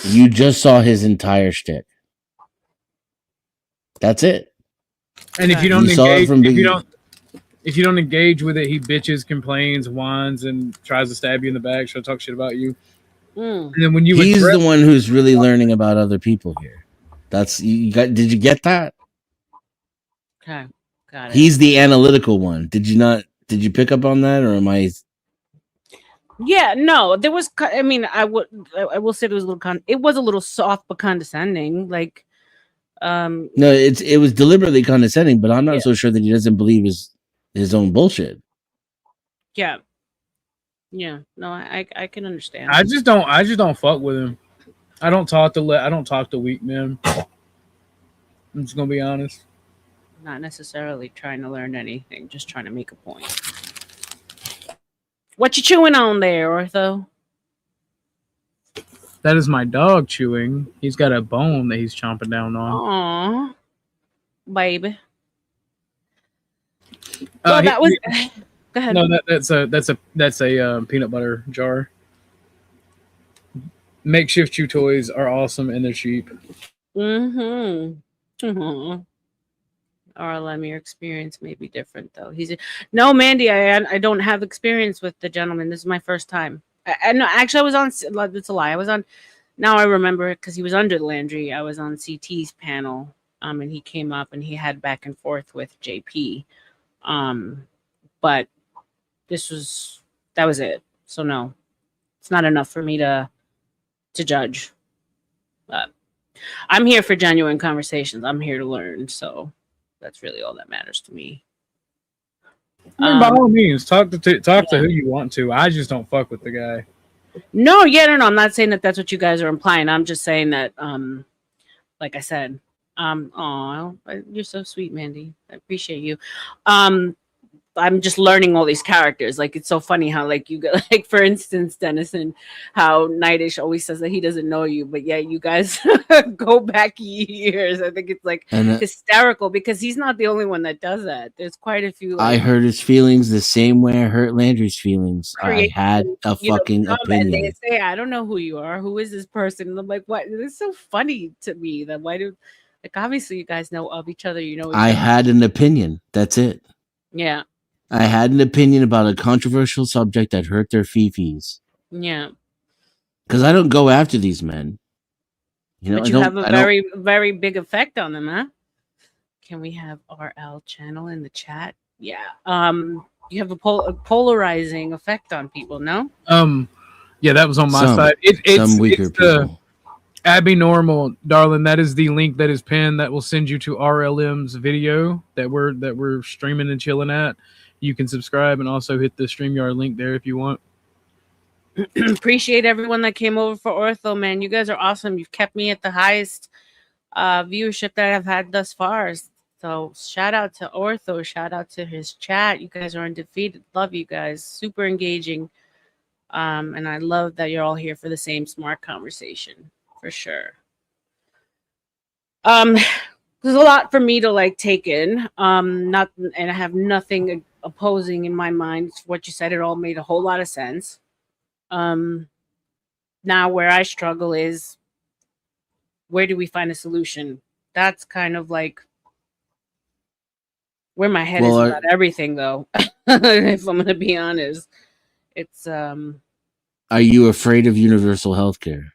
you just saw his entire shtick. That's it. And if Okay. you don't You saw it engage, from beginning. if you don't engage with it, he bitches, complains, whines, and tries to stab you in the back. Try to talk shit about you. Mm, And then when you He's address, the one who's really learning about other people here. That's you got. Did you get that? okay. Got it. He's the analytical one. Did you not? Did you pick up on that, or am I? Yeah, no, there was. I mean, I will say it was a little. It was a little soft but condescending. Like, No, it was deliberately condescending, but I'm not Yeah. so sure that he doesn't believe his own bullshit. yeah, yeah. No, I can understand. I just don't fuck with him. I don't talk to weak men. I'm just gonna be honest. Not necessarily trying to learn anything, just trying to make a point. What you chewing on there, Ortho? That is my dog chewing. He's got a bone that he's chomping down on. Aw, baby. Well, that was. Go ahead. No, that's a peanut butter jar. Makeshift chew toys are awesome and they're cheap. Mm-hmm. RLM, your experience may be different though. No, Mandy. I don't have experience with the gentleman. This is my first time. No, actually, I was on. That's a lie. I was on. Now I remember it because he was under Landry. I was on CT's panel, and he came up and he had back and forth with JP, but that was it. So no, it's not enough for me to judge. But I'm here for genuine conversations. I'm here to learn. So that's really all that matters to me. I mean, by all means, talk to who you want to. I just don't fuck with the guy. No, I'm not saying that that's what you guys are implying. I'm just saying that, like I said, you're so sweet, Mandy. I appreciate you. I'm just learning all these characters. Like, it's so funny how, like, you get, like, for instance, Dennison, how Nightish always says that he doesn't know you, but yeah, you guys go back years. I think it's like hysterical because he's not the only one that does that. There's quite a few. Like, I hurt his feelings the same way I hurt Landry's feelings. I had a fucking opinion. And they say, I don't know who you are. Who is this person? And I'm like, what? It's so funny to me that like, obviously you guys know of each other. You know, I had an opinion. That's it. Yeah. I had an opinion about a controversial subject that hurt their fifis. Yeah. Because I don't go after these men. You know, but you have a very, very big effect on them, huh? Can we have RL channel in the chat? Yeah. You have a polarizing effect on people, no? Yeah, that was on my side. It's some weaker people. Abby Normal, darling, that is the link that is pinned that will send you to RLM's video that we're streaming and chilling at. You can subscribe and also hit the StreamYard link there if you want. Appreciate everyone that came over for Ortho, man. You guys are awesome. You've kept me at the highest viewership that I've had thus far. So shout out to Ortho. Shout out to his chat. You guys are undefeated. Love you guys. Super engaging. And I love that you're all here for the same smart conversation. For sure. There's a lot for me to like take in. And I have nothing opposing in my mind. What you said, it all made a whole lot of sense. Now where I struggle is, where do we find a solution? That's kind of like where my head is about everything, though. If I'm gonna be honest, it's Are you afraid of universal health care?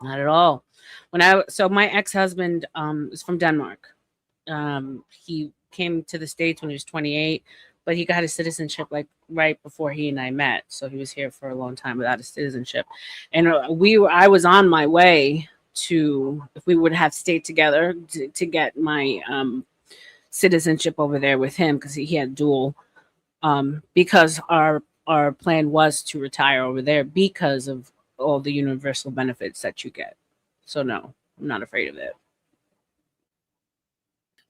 Not at all. So my ex-husband is from Denmark. He came to the States when he was 28, but he got his citizenship like right before he and I met. So he was here for a long time without a citizenship. And I was on my way to, if we would have stayed together to get my citizenship over there with him, because he had dual, because our plan was to retire over there because of all the universal benefits that you get. So no, I'm not afraid of it.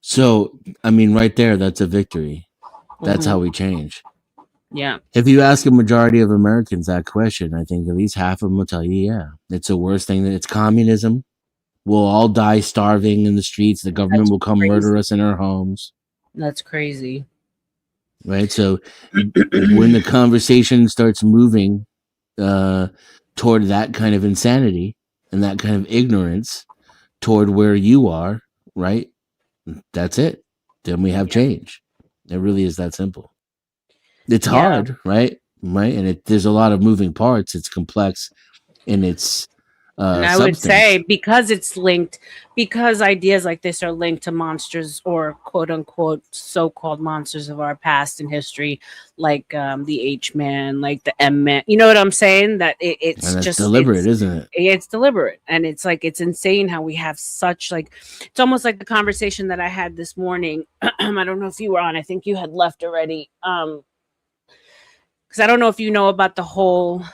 So, I mean, right there, that's a victory. That's how we change. Yeah. If you ask a majority of Americans that question, I think at least half of them will tell you, yeah, it's the worst thing. That it's communism. We'll all die starving in the streets. The government That's will come murder crazy. us in our homes. That's crazy. Right. So when the conversation starts moving toward that kind of insanity and that kind of ignorance toward where you are, right? That's it. Then we have change. It really is that simple. It's Yeah. hard, right? Right. And there's a lot of moving parts. It's complex in its And I would substance. say because it's linked, because ideas like this are linked to monsters or quote unquote so-called monsters of our past in history, like the H-man, like the M-man. You know what I'm saying? That it's And that's just deliberate, isn't it? it's deliberate, and it's like it's insane how we have such like it's almost like the conversation that I had this morning. I don't know if you were on. I think you had left already. Because I don't know if you know about the whole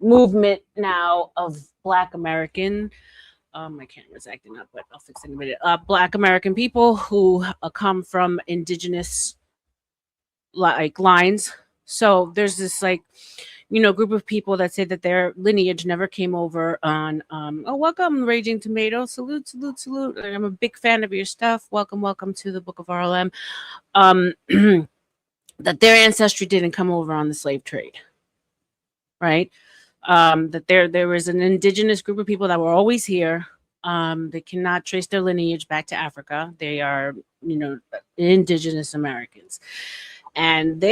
movement now of Black American. My camera's acting up, but I'll fix it in a minute. Black American people who come from indigenous like lines. So there's this like, group of people that say that their lineage never came over on. Oh, welcome, Raging Tomato. Salute, salute, salute. I'm a big fan of your stuff. Welcome, welcome to the Book of RLM. That their ancestry didn't come over on the slave trade, right? That there was an indigenous group of people that were always here. They cannot trace their lineage back to Africa. They are, indigenous Americans. And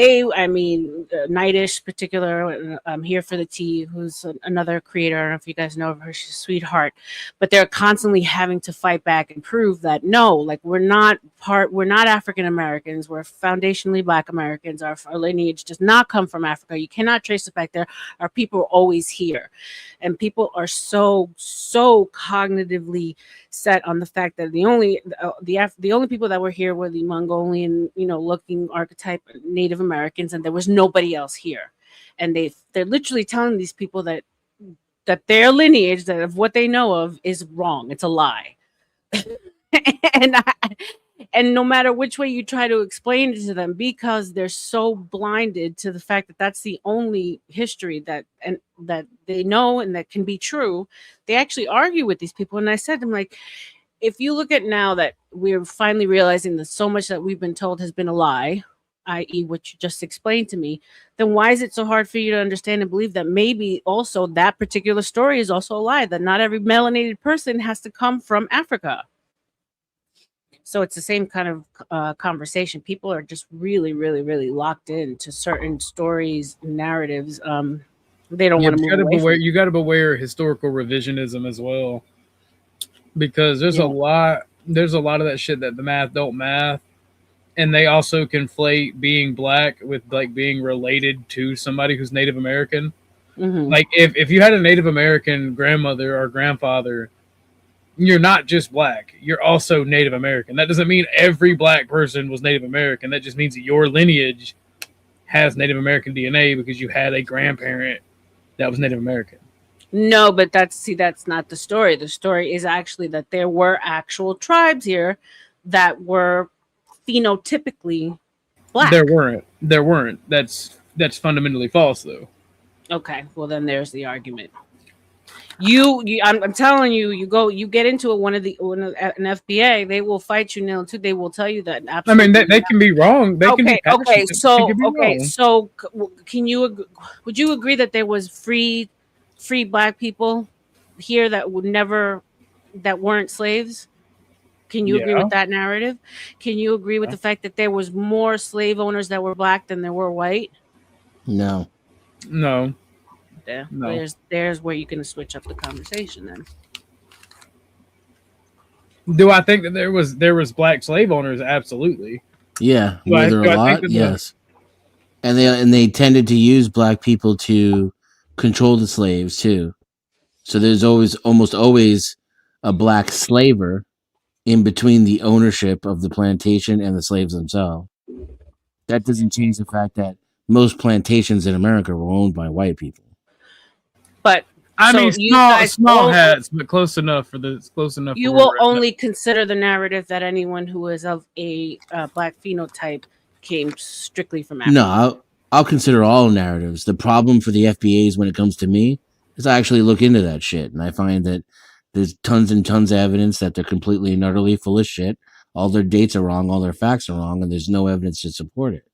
Nightish particular, Here for the Tea, who's another creator. I don't know if you guys know of her. She's a sweetheart. But they're constantly having to fight back and prove that no, like we're not African Americans. We're foundationally Black Americans. Our lineage does not come from Africa. You cannot trace it back there. Our people are always here. And people are so cognitively set on the fact that the only people that were here were the Mongolian, looking archetype Native Americans, and there was nobody else here. And they're literally telling these people that their lineage, that of what they know of, is wrong. It's a lie. and no matter which way you try to explain it to them, because they're so blinded to the fact that that's the only history that they know and that can be true, they actually argue with these people. And I said to them, like, if you look at now that we're finally realizing that so much that we've been told has been a lie, i.e. what you just explained to me, then why is it so hard for you to understand and believe that maybe also that particular story is also a lie, that not every melanated person has to come from Africa? So it's the same kind of conversation. People are just really, really, really locked into certain stories, narratives. They don't want to move away from it. You got to beware historical revisionism as well, because there's a lot of that shit that the math don't math, and they also conflate being Black with like being related to somebody who's Native American. Mm-hmm. Like if you had a Native American grandmother or grandfather, you're not just Black, you're also Native American. That doesn't mean every Black person was Native American. That just means that your lineage has Native American DNA because you had a grandparent that was Native American. No, but that's not the story. The story is actually that there were actual tribes here that were phenotypically Black. There weren't. That's fundamentally false, though. Okay, well then there's the argument. I'm telling you, you get into an FBA, they will fight you nail too. They will tell you that. Absolutely. I mean, they can be wrong. They can be okay. So wrong. Would you agree that there was free Black people here that weren't slaves? Can you agree with that narrative? Can you agree with the fact that there was more slave owners that were Black than there were white? No. Yeah. No. There's where you can switch up the conversation then. Do I think that there was Black slave owners? Absolutely. Yeah. Were there a lot? Yes. And they tended to use Black people to control the slaves too. So there's almost always a Black slaver in between the ownership of the plantation and the slaves themselves. That doesn't change the fact that most plantations in America were owned by white people. But I mean, small hats, but close enough. You will only consider the narrative that anyone who is of a Black phenotype came strictly from Africa. No, I'll consider all narratives. The problem for the FBAs when it comes to me is I actually look into that shit, and I find that there's tons and tons of evidence that they're completely and utterly full of shit. All their dates are wrong, all their facts are wrong, and there's no evidence to support it.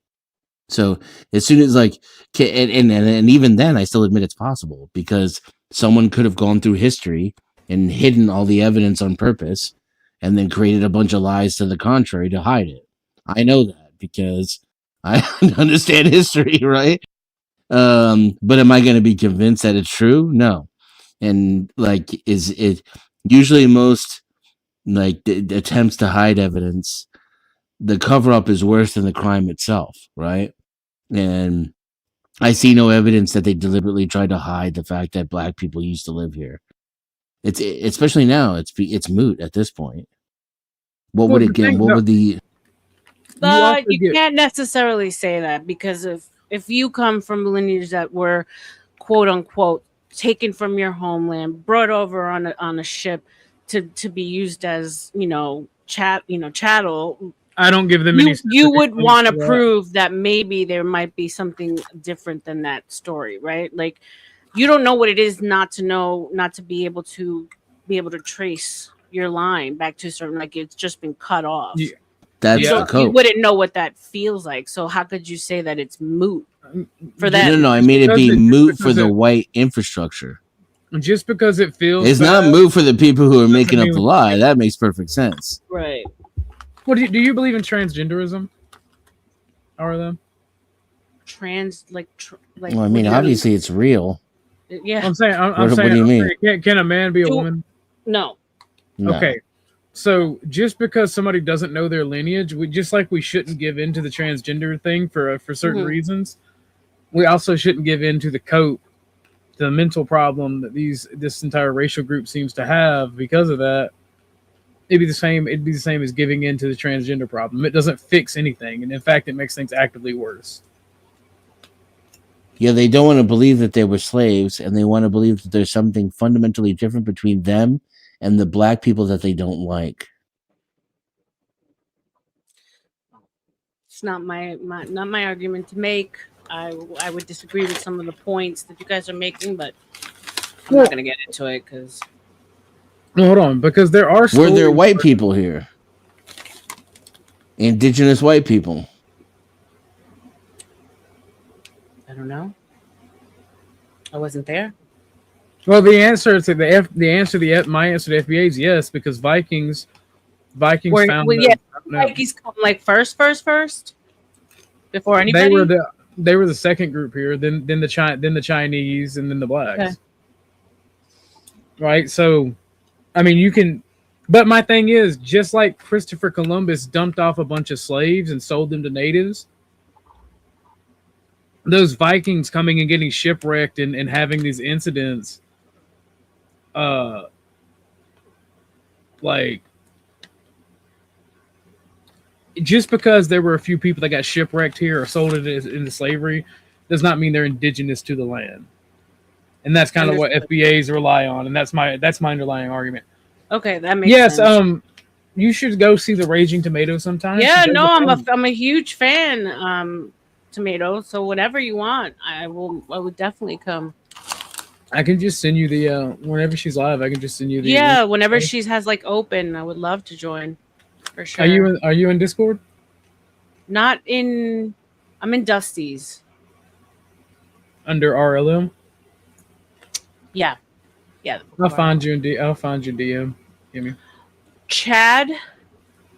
So as soon as like, and even then, I still admit it's possible because someone could have gone through history and hidden all the evidence on purpose, and then created a bunch of lies to the contrary to hide it. I know that because I understand history, right? But am I going to be convinced that it's true? No. And like, is it usually most like the attempts to hide evidence? The cover up is worse than the crime itself, right? And I see no evidence that they deliberately tried to hide the fact that black people used to live here. It's especially now. It's moot at this point. What Well, would it the get? thing, What though- would the? But also you get- can't necessarily say that because if you come from lineage that were quote unquote taken from your homeland, brought over on a ship to be used as chattel, I don't give them any. you would specific want to things for that. prove that maybe there might be something different than that story, right? Like you don't know what it is not to be able to trace your line back to a certain, like it's just been cut off. Yeah. That's Yeah. the You cope. wouldn't know what that feels like. So how could you say that it's moot for that? No, I made it be Because moot for because the it- white infrastructure. Just because it feels It's bad, not moot for the people who are doesn't making up mean the we- lie. That makes perfect sense. Right. What do you believe in transgenderism? RLM? Like Well, I mean, what do you obviously it's real. mean? Yeah. I'm saying. What do you mean? Can a man be a Do- woman? No. No. Okay. So just because somebody doesn't know their lineage, we shouldn't give in to the transgender thing for certain Mhm. reasons. We also shouldn't give in to the cope, the mental problem that this entire racial group seems to have because of that. It'd be the same as giving in to the transgender problem. It doesn't fix anything, and in fact, it makes things actively worse. Yeah, they don't want to believe that they were slaves, and they want to believe that there's something fundamentally different between them and the black people that they don't like. It's not my argument to make. I would disagree with some of the points that you guys are making, but I'm Well- not gonna get into it because No, hold on, because there are Were there stories white where- people here? Indigenous white people. I don't know. I wasn't there. Well, my answer to the FBA is yes, because Vikings found Yeah, no, Vikings come like first before anybody. they were the second group here, then the Chinese, and then the blacks. Okay. Right? So I mean you can, but my thing is, just like Christopher Columbus dumped off a bunch of slaves and sold them to natives, those Vikings coming and getting shipwrecked and having these incidents, like just because there were a few people that got shipwrecked here or sold into slavery does not mean they're indigenous to the land. And that's kind of what FBAs rely on, and that's my underlying argument. Okay, that makes Yes, sense. you should go see the Raging Tomato sometime. Yeah, She does no, a I'm a huge fan. Tomato. So whatever you want, I would definitely come. I can just send you the whenever she's live. I can just send you the. Yeah, whenever she has like open, I would love to join. For sure. Are you in Discord? Not in. I'm in Dusty's. Under RLM? Yeah. I'll find you in I'll find your DM. Give me. Chad,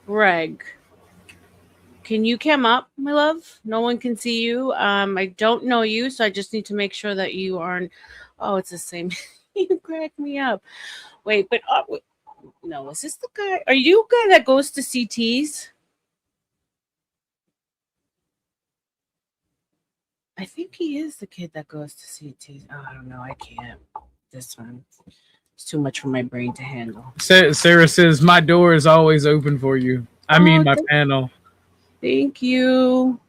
Greg. Can you come up, my love? No one can see you. I don't know you, so I just need to make sure that you aren't. Oh, it's the same. You crack me up. Wait, but no, is this the guy? Are you a guy that goes to CTs? I think he is the kid that goes to CTs. Oh, I don't know. I can't. This one. It's too much for my brain to handle. Sarah says my door is always open for you. I mean my panel. Thank you.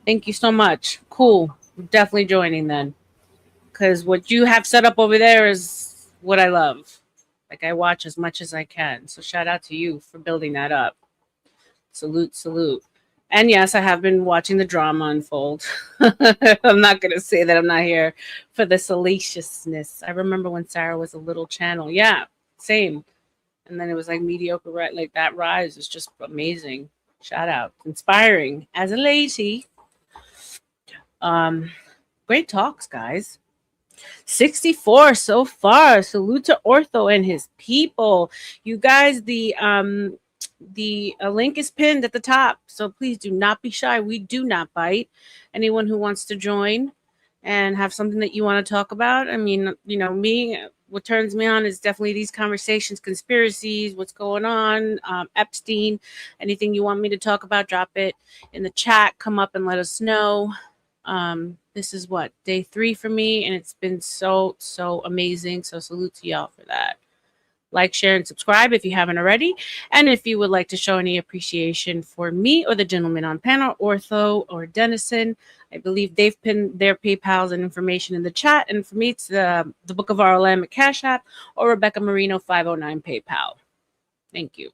Thank you so much. Cool. I'm definitely joining then. Because what you have set up over there is what I love. Like I watch as much as I can. So shout out to you for building that up. Salute. And yes, I have been watching the drama unfold. I'm not going to say that I'm not here for the salaciousness. I remember when Sarah was a little channel. Yeah, same. And then it was like mediocre, right? Like that rise is just amazing. Shout out. Inspiring as a lady. Great talks, guys. 64 so far. Salute to Ortho and his people. You guys, the link is pinned at the top, so please do not be shy. We do not bite. Anyone who wants to join and have something that you want to talk about, I mean, you know, me, what turns me on is definitely these conversations, conspiracies, what's going on, Epstein. Anything you want me to talk about, drop it in the chat. Come up and let us know. This is what, day 3 for me, and it's been so amazing. So salute to y'all for that. Like, share, and subscribe if you haven't already. And if you would like to show any appreciation for me or the gentleman on panel, Ortho or Dennison, I believe they've pinned their PayPals and information in the chat. And for me, it's the Book of RLM at Cash App or Rebecca Marino 509 PayPal. Thank you.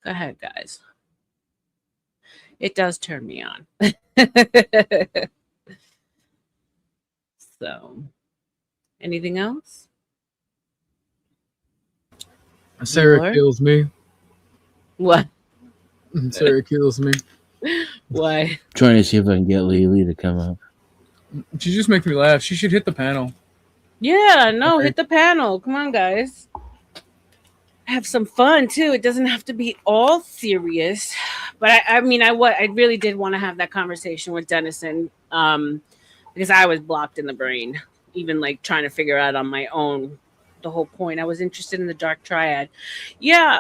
Go ahead, guys. It does turn me on. So, anything else? Sarah Lord? kills me. What? Sarah kills me. Why? Trying to see if I can get Lily to come up. She just makes me laugh. She should hit the panel. Yeah, no, Okay. hit the panel. Come on, guys. Have some fun too. It doesn't have to be all serious. But I really did want to have that conversation with Dennison, because I was blocked in the brain, even like trying to figure out on my own the whole point. I was interested in the dark triad. Yeah.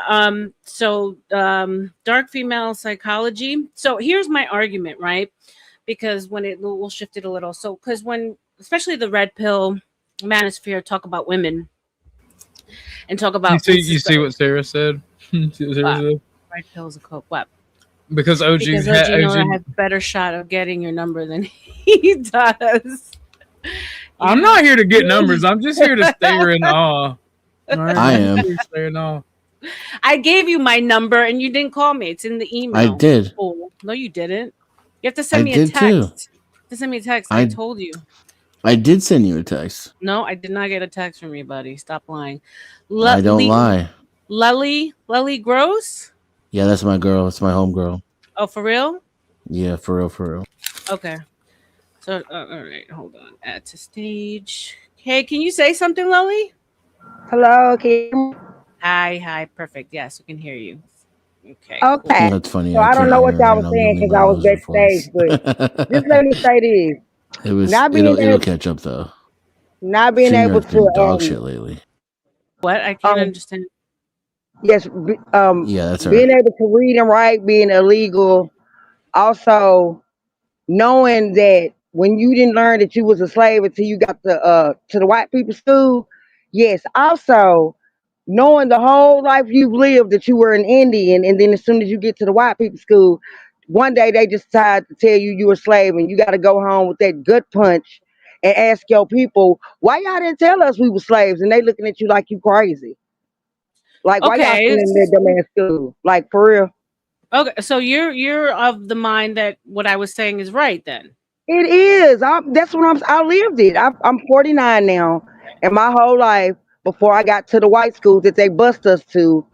Dark female psychology. So here's my argument, right? Because we'll shift it a little. So, because when, especially the red pill manosphere talk about women and talk about You see what Sarah said? See what Sarah said? red pills a coke. What? Because OG, Because OG knows I have better shot of getting your number than he does. I'm not here to get numbers. I'm just here to stare in awe. Right? I am. Stare in awe. I gave you my number and you didn't call me. It's in the email. I did. Oh, no, you didn't. You have to send me a did text. too. To send me a text. I told you. I did send you a text. No, I did not get a text from you, buddy. Stop lying. I don't lie. Lely Gross? Yeah, that's my girl. It's my home girl. Oh, for real? Yeah, for real. Okay. So, all right, hold on. Add to stage. Hey, can you say something, Lely? Hello, can you hear me? Hi, perfect. Yes, we can hear you. Okay. Okay. That's funny. So I don't can't know what hear her, y'all and was I'm saying using because I was my backstage, but voice. just let me say this: It was. not being It'll able, catch up though. not being able Streamyard's been to, dog shit lately. What? I can't um, understand. yes, Yeah, that's her. being able to read and write, being illegal, also knowing that when you didn't learn that you was a slave until you got to the white people school. Yes, also knowing the whole life you've lived that you were an Indian, and then as soon as you get to the white people school, one day they just decide to tell you you're a slave, and you got to go home with that gut punch and ask your people why y'all didn't tell us we were slaves, and they looking at you like you crazy. Like why y'all still Okay. in that dumbass school? Like for real. Okay. So you're of the mind that what I was saying is right then. It is. That's what I lived it. I'm 49 now, and my whole life before I got to the white schools that they bust us to,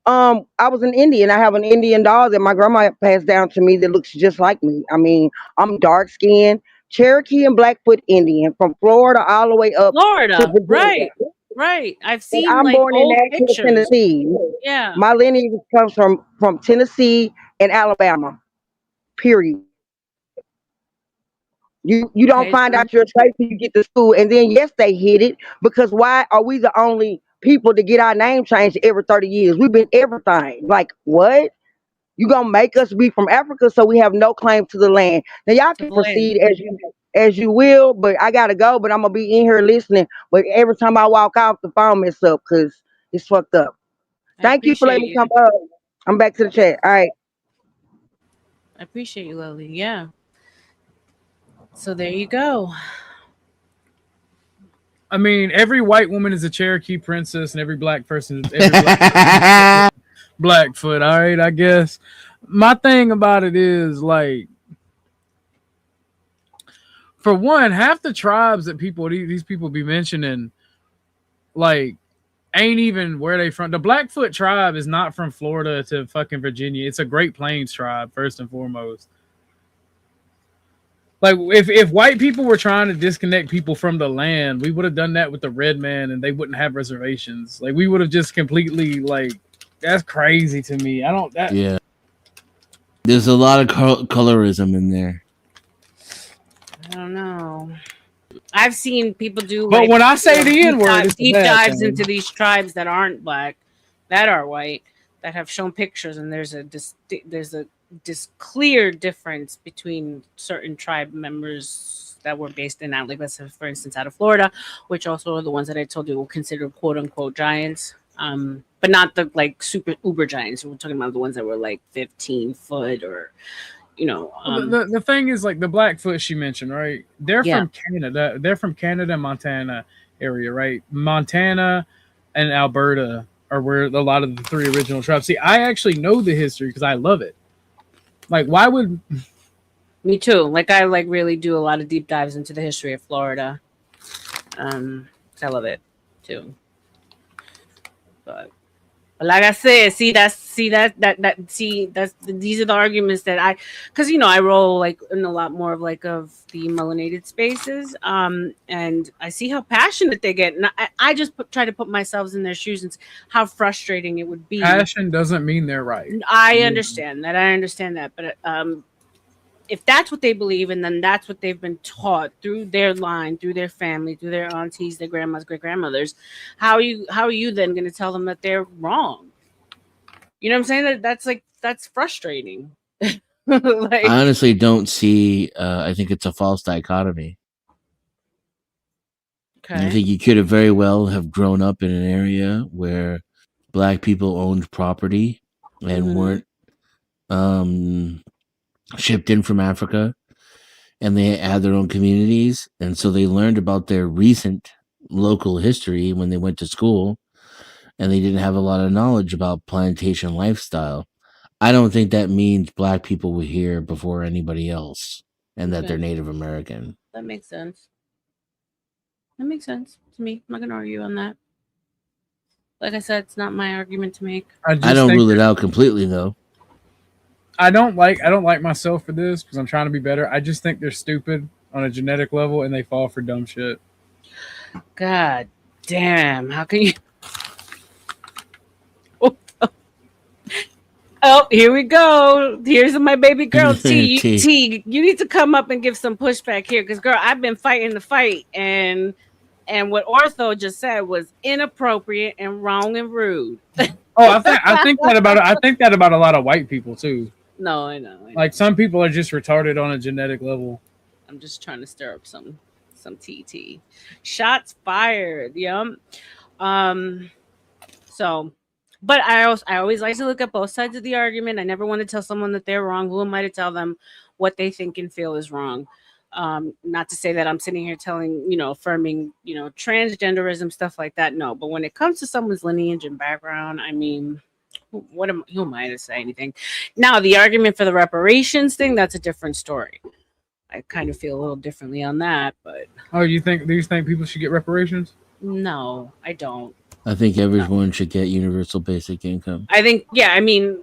I was an Indian. I have an Indian doll that my grandma passed down to me that looks just like me. I mean, I'm dark skinned, Cherokee and Blackfoot Indian from Florida all the way up to Florida. Virginia. Right. I've And seen I'm like born in old Nashville, pictures. Tennessee. Yeah. My lineage comes from Tennessee and Alabama. Period. You don't Okay. find out your slave till you get to school, and then yes, they hit it because why are we the only people to get our name changed every 30 years? We've been everything. Like what? You gonna make us be from Africa so we have no claim to the land? Now y'all To can the land. proceed as you will, but I gotta go. But I'm gonna be in here listening. But every time I walk out, the phone mess up because it's fucked up. I Thank you for appreciate letting me you. come up. I'm back to the chat. All right. I appreciate you, Lily. Yeah. So there you go. I mean, every white woman is a Cherokee princess, and every black person is Blackfoot. All right, I guess. my thing about it is like, for one, half the tribes that these people be mentioning, like, ain't even where they from. The Blackfoot tribe is not from Florida to fucking Virginia. It's a Great Plains tribe, first and foremost. Like, if white people were trying to disconnect people from the land, we would have done that with the red man, and they wouldn't have reservations. Like, we would have just completely, like, that's crazy to me. I don't. Yeah, there's a lot of colorism in there. I don't know. I've seen people do. But like, when I say the N word, deep dives into these tribes that aren't black, that are white, that have shown pictures, and there's this clear difference between certain tribe members that were based in, like, let's say, for instance, out of Florida, which also are the ones that I told you were considered quote unquote giants, but not the like super uber giants. We're talking about the ones that were like 15 foot or, you know. The thing is, like, the Blackfoot she mentioned, right? They're from Canada. They're from Canada, Montana area, right? Montana and Alberta are where a lot of the three original tribes. See, I actually know the history because I love it. Like, why would... Me too. Like, I like really do a lot of deep dives into the history of Florida. I love it too. But like I said, these are the arguments that because I roll like in a lot more of like of the melanated spaces, and I see how passionate they get, and I just try to put myself in their shoes and how frustrating it would be. Passion doesn't mean they're right. I understand that, but if that's what they believe, and then that's what they've been taught through their line, through their family, through their aunties, their grandmas, great grandmothers, how are you then going to tell them that they're wrong? You know what I'm saying? That's frustrating. I honestly don't see. I think it's a false dichotomy. Okay. I think you could have very well have grown up in an area where black people owned property and weren't shipped in from Africa, and they had their own communities, and so they learned about their recent local history when they went to school, and they didn't have a lot of knowledge about plantation lifestyle. I don't think that means black people were here before anybody else and that they're Native American. That makes sense. That makes sense to me. I'm not gonna argue on that. Like I said, it's not my argument to make. I don't rule it out completely, though. I don't like myself for this because I'm trying to be better. I just think they're stupid on a genetic level and they fall for dumb shit. God damn! How can you? Oh, here we go. Here's my baby girl T. T, you need to come up and give some pushback here, because girl, I've been fighting the fight, and what Ortho just said was inappropriate and wrong and rude. Oh, I think that about a lot of white people too. No, I know. Like, some people are just retarded on a genetic level. I'm just trying to stir up some TT. Shots fired. Yeah. So, but I always like to look at both sides of the argument. I never want to tell someone that they're wrong. Who am I to tell them what they think and feel is wrong? Not to say that I'm sitting here telling, affirming, transgenderism, stuff like that. No, but when it comes to someone's lineage and background, I mean, who am I to say anything? Now, the argument for the reparations thing, that's a different story. I kind of feel a little differently on that, but. Oh, do you think people should get reparations? No, I don't. I think everyone should get universal basic income. I think, yeah, I mean,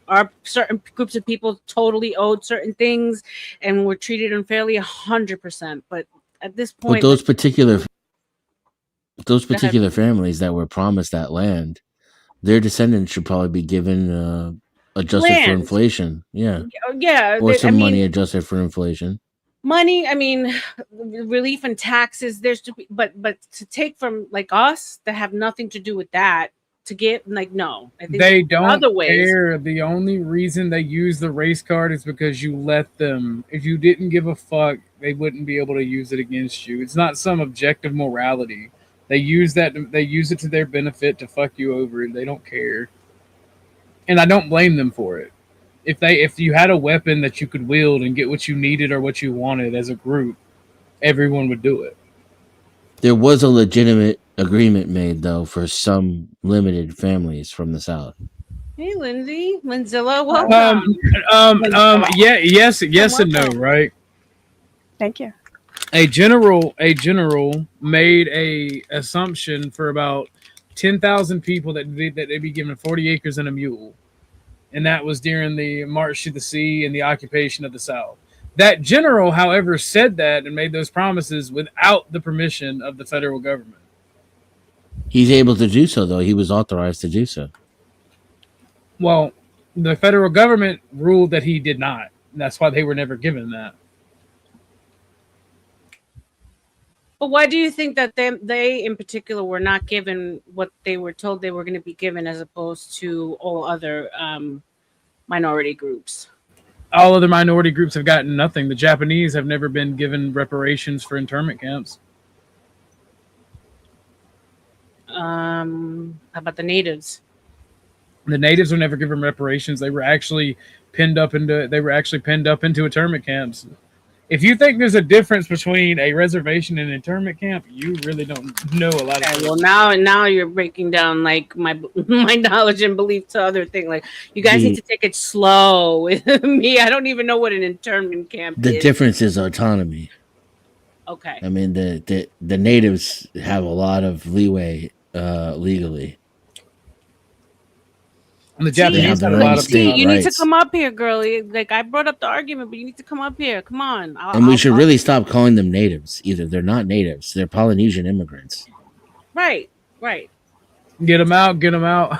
our certain groups of people totally owed certain things and were treated unfairly 100%. But at this point, those particular families that were promised that land, their descendants should probably be given adjusted for inflation. Yeah. Or money adjusted for inflation. Money, I mean, relief and taxes. But to take from like us that have nothing to do with that to get no. I think they don't other ways. care. The only reason they use the race card is because you let them. If you didn't give a fuck, they wouldn't be able to use it against you. It's not some objective morality. They use that. They use it to their benefit to fuck you over. They don't care, and I don't blame them for it. If you had a weapon that you could wield and get what you needed or what you wanted as a group, everyone would do it. There was a legitimate agreement made, though, for some limited families from the South. Hey, Lindsay. Linzilla, Um, welcome. yes and no, Welcome. right? Thank you. A general made a assumption for about 10,000 people that they'd be given 40 acres and a mule, and that was during the March to the Sea and the occupation of the South. That general, however, said that and made those promises without the permission of the federal government. He's able to do so, though. He was authorized to do so. Well, the federal government ruled that he did not. And that's why they were never given that. But why do you think that they in particular were not given what they were told they were going to be given, as opposed to all other minority groups? All other minority groups have gotten nothing. The Japanese have never been given reparations for internment camps. How about the natives? The natives were never given reparations. They were actually pinned up into internment camps. If you think there's a difference between a reservation and an internment camp, you really don't know a lot of Okay, things. well, now you're breaking down like my my knowledge and belief to other thing. Like, you guys need to take it slow with me. I don't even know what an internment camp The is. difference is autonomy. Okay. I mean, the natives have a lot of leeway legally. And the See, They Japanese have had their a own lot of state you need to rights. come up here, girlie. Like, I brought up the argument, but you need to come up here. Come on. And we should really stop calling them natives either. They're not natives. They're Polynesian immigrants. Right. Get them out. Get them out.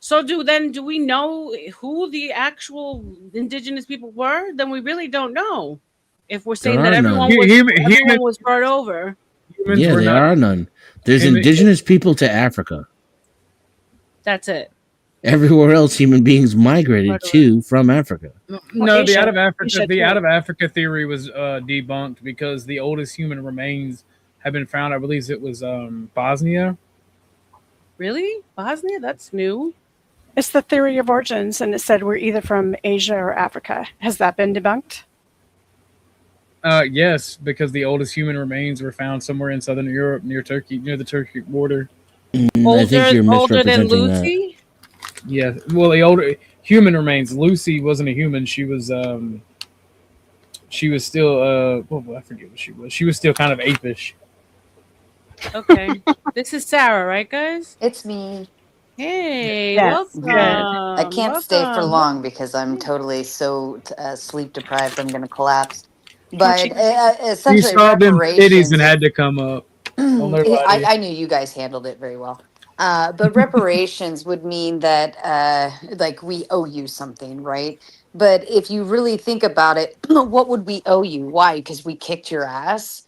So do we know who the actual indigenous people were? Then we really don't know. If we're saying that are everyone none. everyone was brought over. Humans Yeah, were there not. are none. There's Human- indigenous people to Africa. That's it. Everywhere else, human beings migrated Right to from Africa. No, the Asia- out of Africa, Asia the too. out of Africa theory was debunked because the oldest human remains have been found. I believe it was Bosnia. Really? Bosnia? That's new. It's the theory of origins, and it said we're either from Asia or Africa. Has that been debunked? Yes, because the oldest human remains were found somewhere in southern Europe, near Turkey, near the Turkey border. I think you're Older than misrepresenting that. Lucy? Yeah, well, the older human remains. Lucy wasn't a human. She was still I forget what she was. She was still kind of apish. Okay. This is Sarah, right, guys? It's me. Hey, Yes, welcome. good. I can't stay for Welcome. long because I'm totally so sleep deprived. I'm going to collapse. Aren't But you- You essentially, saw them titties reparations. and had to come up. Don't know about you. I knew you guys handled it very well. But reparations would mean that, like, we owe you something, right? But if you really think about it, what would we owe you? Why? Because we kicked your ass?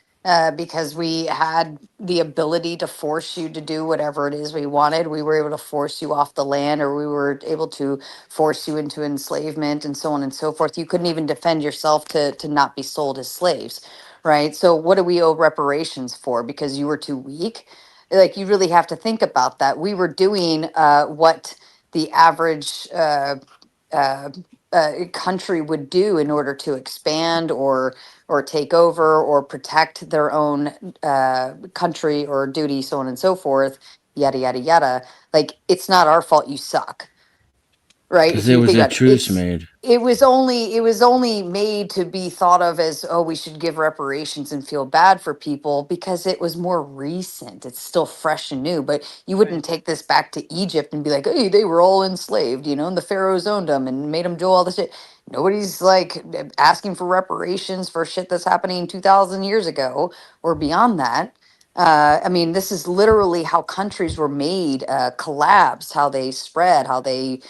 Because we had the ability to force you to do whatever it is we wanted. We were able to force you off the land, or we were able to force you into enslavement and so on and so forth. You couldn't even defend yourself to not be sold as slaves, right? So what do we owe reparations for? Because you were too weak? Like, you really have to think about that. We were doing what the average uh, country would do in order to expand or take over or protect their own country or duty, so on and so forth, yada yada yada. Like, it's not our fault you suck, right? Because If there you was think a about it, truce made. it was only made to be thought of as, oh, we should give reparations and feel bad for people because it was more recent. It's still fresh and new, but you wouldn't take this back to Egypt and be like, hey, they were all enslaved, and the pharaohs owned them and made them do all this shit. Nobody's like asking for reparations for shit that's happening 2,000 years ago or beyond that. I mean, this is literally how countries were made, collapsed, how they spread, how they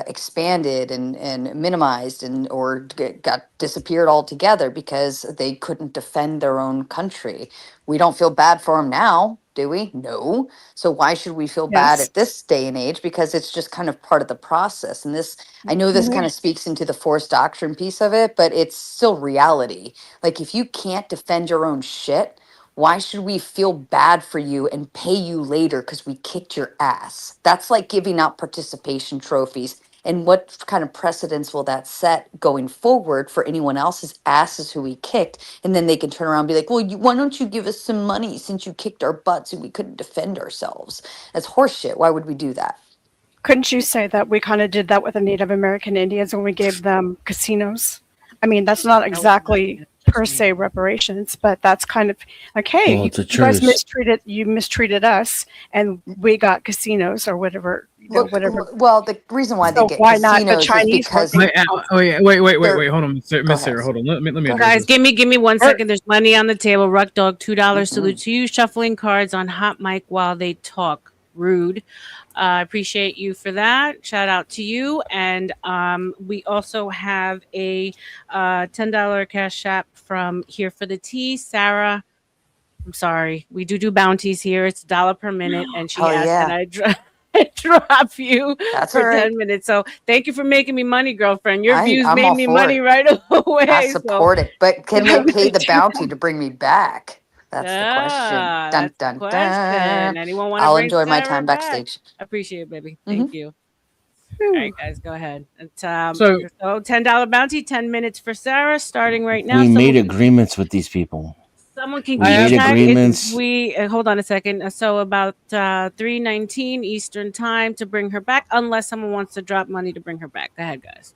expanded and minimized or got disappeared altogether because they couldn't defend their own country. We don't feel bad for them now, do we? No. So why should we feel bad Yes. at this day and age? Because it's just kind of part of the process. And this, I know this kind of speaks into the forced doctrine piece of it, but it's still reality. Like, if you can't defend your own shit, why should we feel bad for you and pay you later because we kicked your ass? That's like giving out participation trophies. And what kind of precedence will that set going forward for anyone else's asses who we kicked? And then they can turn around and be like, well, why don't you give us some money since you kicked our butts and we couldn't defend ourselves? That's horseshit. Why would we do that? Couldn't you say that we kind of did that with the Native American Indians when we gave them casinos? I mean, that's not exactly per se reparations, but that's kind of like, hey, Well, you it's a guys truce. mistreated us, and we got casinos or whatever, whatever. Well, the reason why they So get why not? The casinos is Chinese because weren't Wait, hold on, Miss ahead. Sarah, hold on. Let me Go address Guys, this. give me 1 second. There's money on the table. Ruck Dog, $2. Salute to you. Shuffling cards on hot mic while they talk. Rude. I appreciate you for that. Shout out to you. And we also have a $10 cash app from Here for the Tea. Sarah, I'm sorry. We do bounties here. It's $1 per minute. And she Hell asked yeah. that I drop you That's for all right. 10 minutes. So thank you for making me money, girlfriend. Your views I'm made all me for money it. right away. I So support it. But can they pay the bounty to bring me back? That's the question. Dun that's the dun question. dun. Anyone want to I'll bring enjoy my Sarah time back? backstage. Appreciate it, baby. Mhm. Thank you. All right, guys, go ahead. It's, So- so $10 bounty, 10 minutes for Sarah, starting right now. We made Someone, agreements with these people. someone can We keep made track. agreements. Hold on a second. So about 3:19 Eastern time to bring her back, unless someone wants to drop money to bring her back. Go ahead, guys.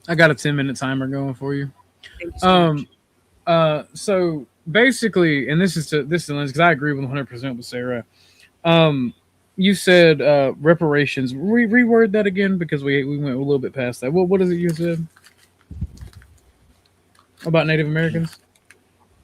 I got a 10-minute timer going for you. Thank you so much. So basically, and this is Lindsay, because I agree with 100% with Sarah. You said reparations. Reword that again, because we went a little bit past that. What is it you said about Native Americans?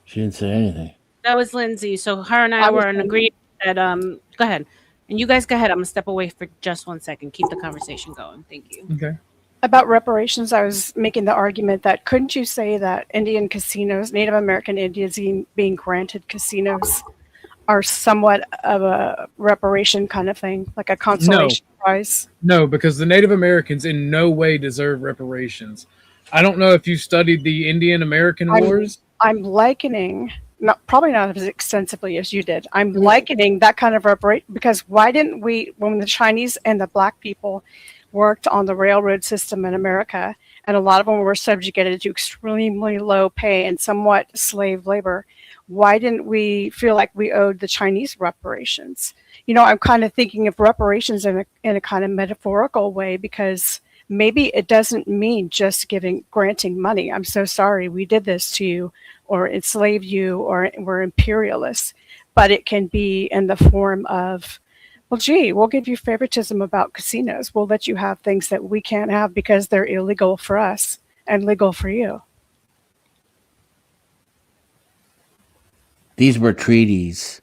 She didn't say anything. That was Lindsay. So her and I were in agreement that go ahead. And you guys go ahead. I'm gonna step away for just 1 second. Keep the conversation going. Thank you. Okay. About reparations, I was making the argument that couldn't you say that Indian casinos, Native American Indians being granted casinos, are somewhat of a reparation kind of thing, like a consolation prize? No, because the Native Americans in no way deserve reparations. I don't know if you studied the Indian American Wars. I'm likening, probably not as extensively as you did. I'm likening that kind of reparation because why didn't we, when the Chinese and the Black people worked on the railroad system in America, and a lot of them were subjugated to extremely low pay and somewhat slave labor, why didn't we feel like we owed the Chinese reparations? You know, I'm kind of thinking of reparations in a kind of metaphorical way because maybe it doesn't mean just granting money. I'm so sorry we did this to you or enslaved you or we're imperialists, but it can be in the form of, well, gee, we'll give you favoritism about casinos. We'll let you have things that we can't have because they're illegal for us and legal for you. These were treaties.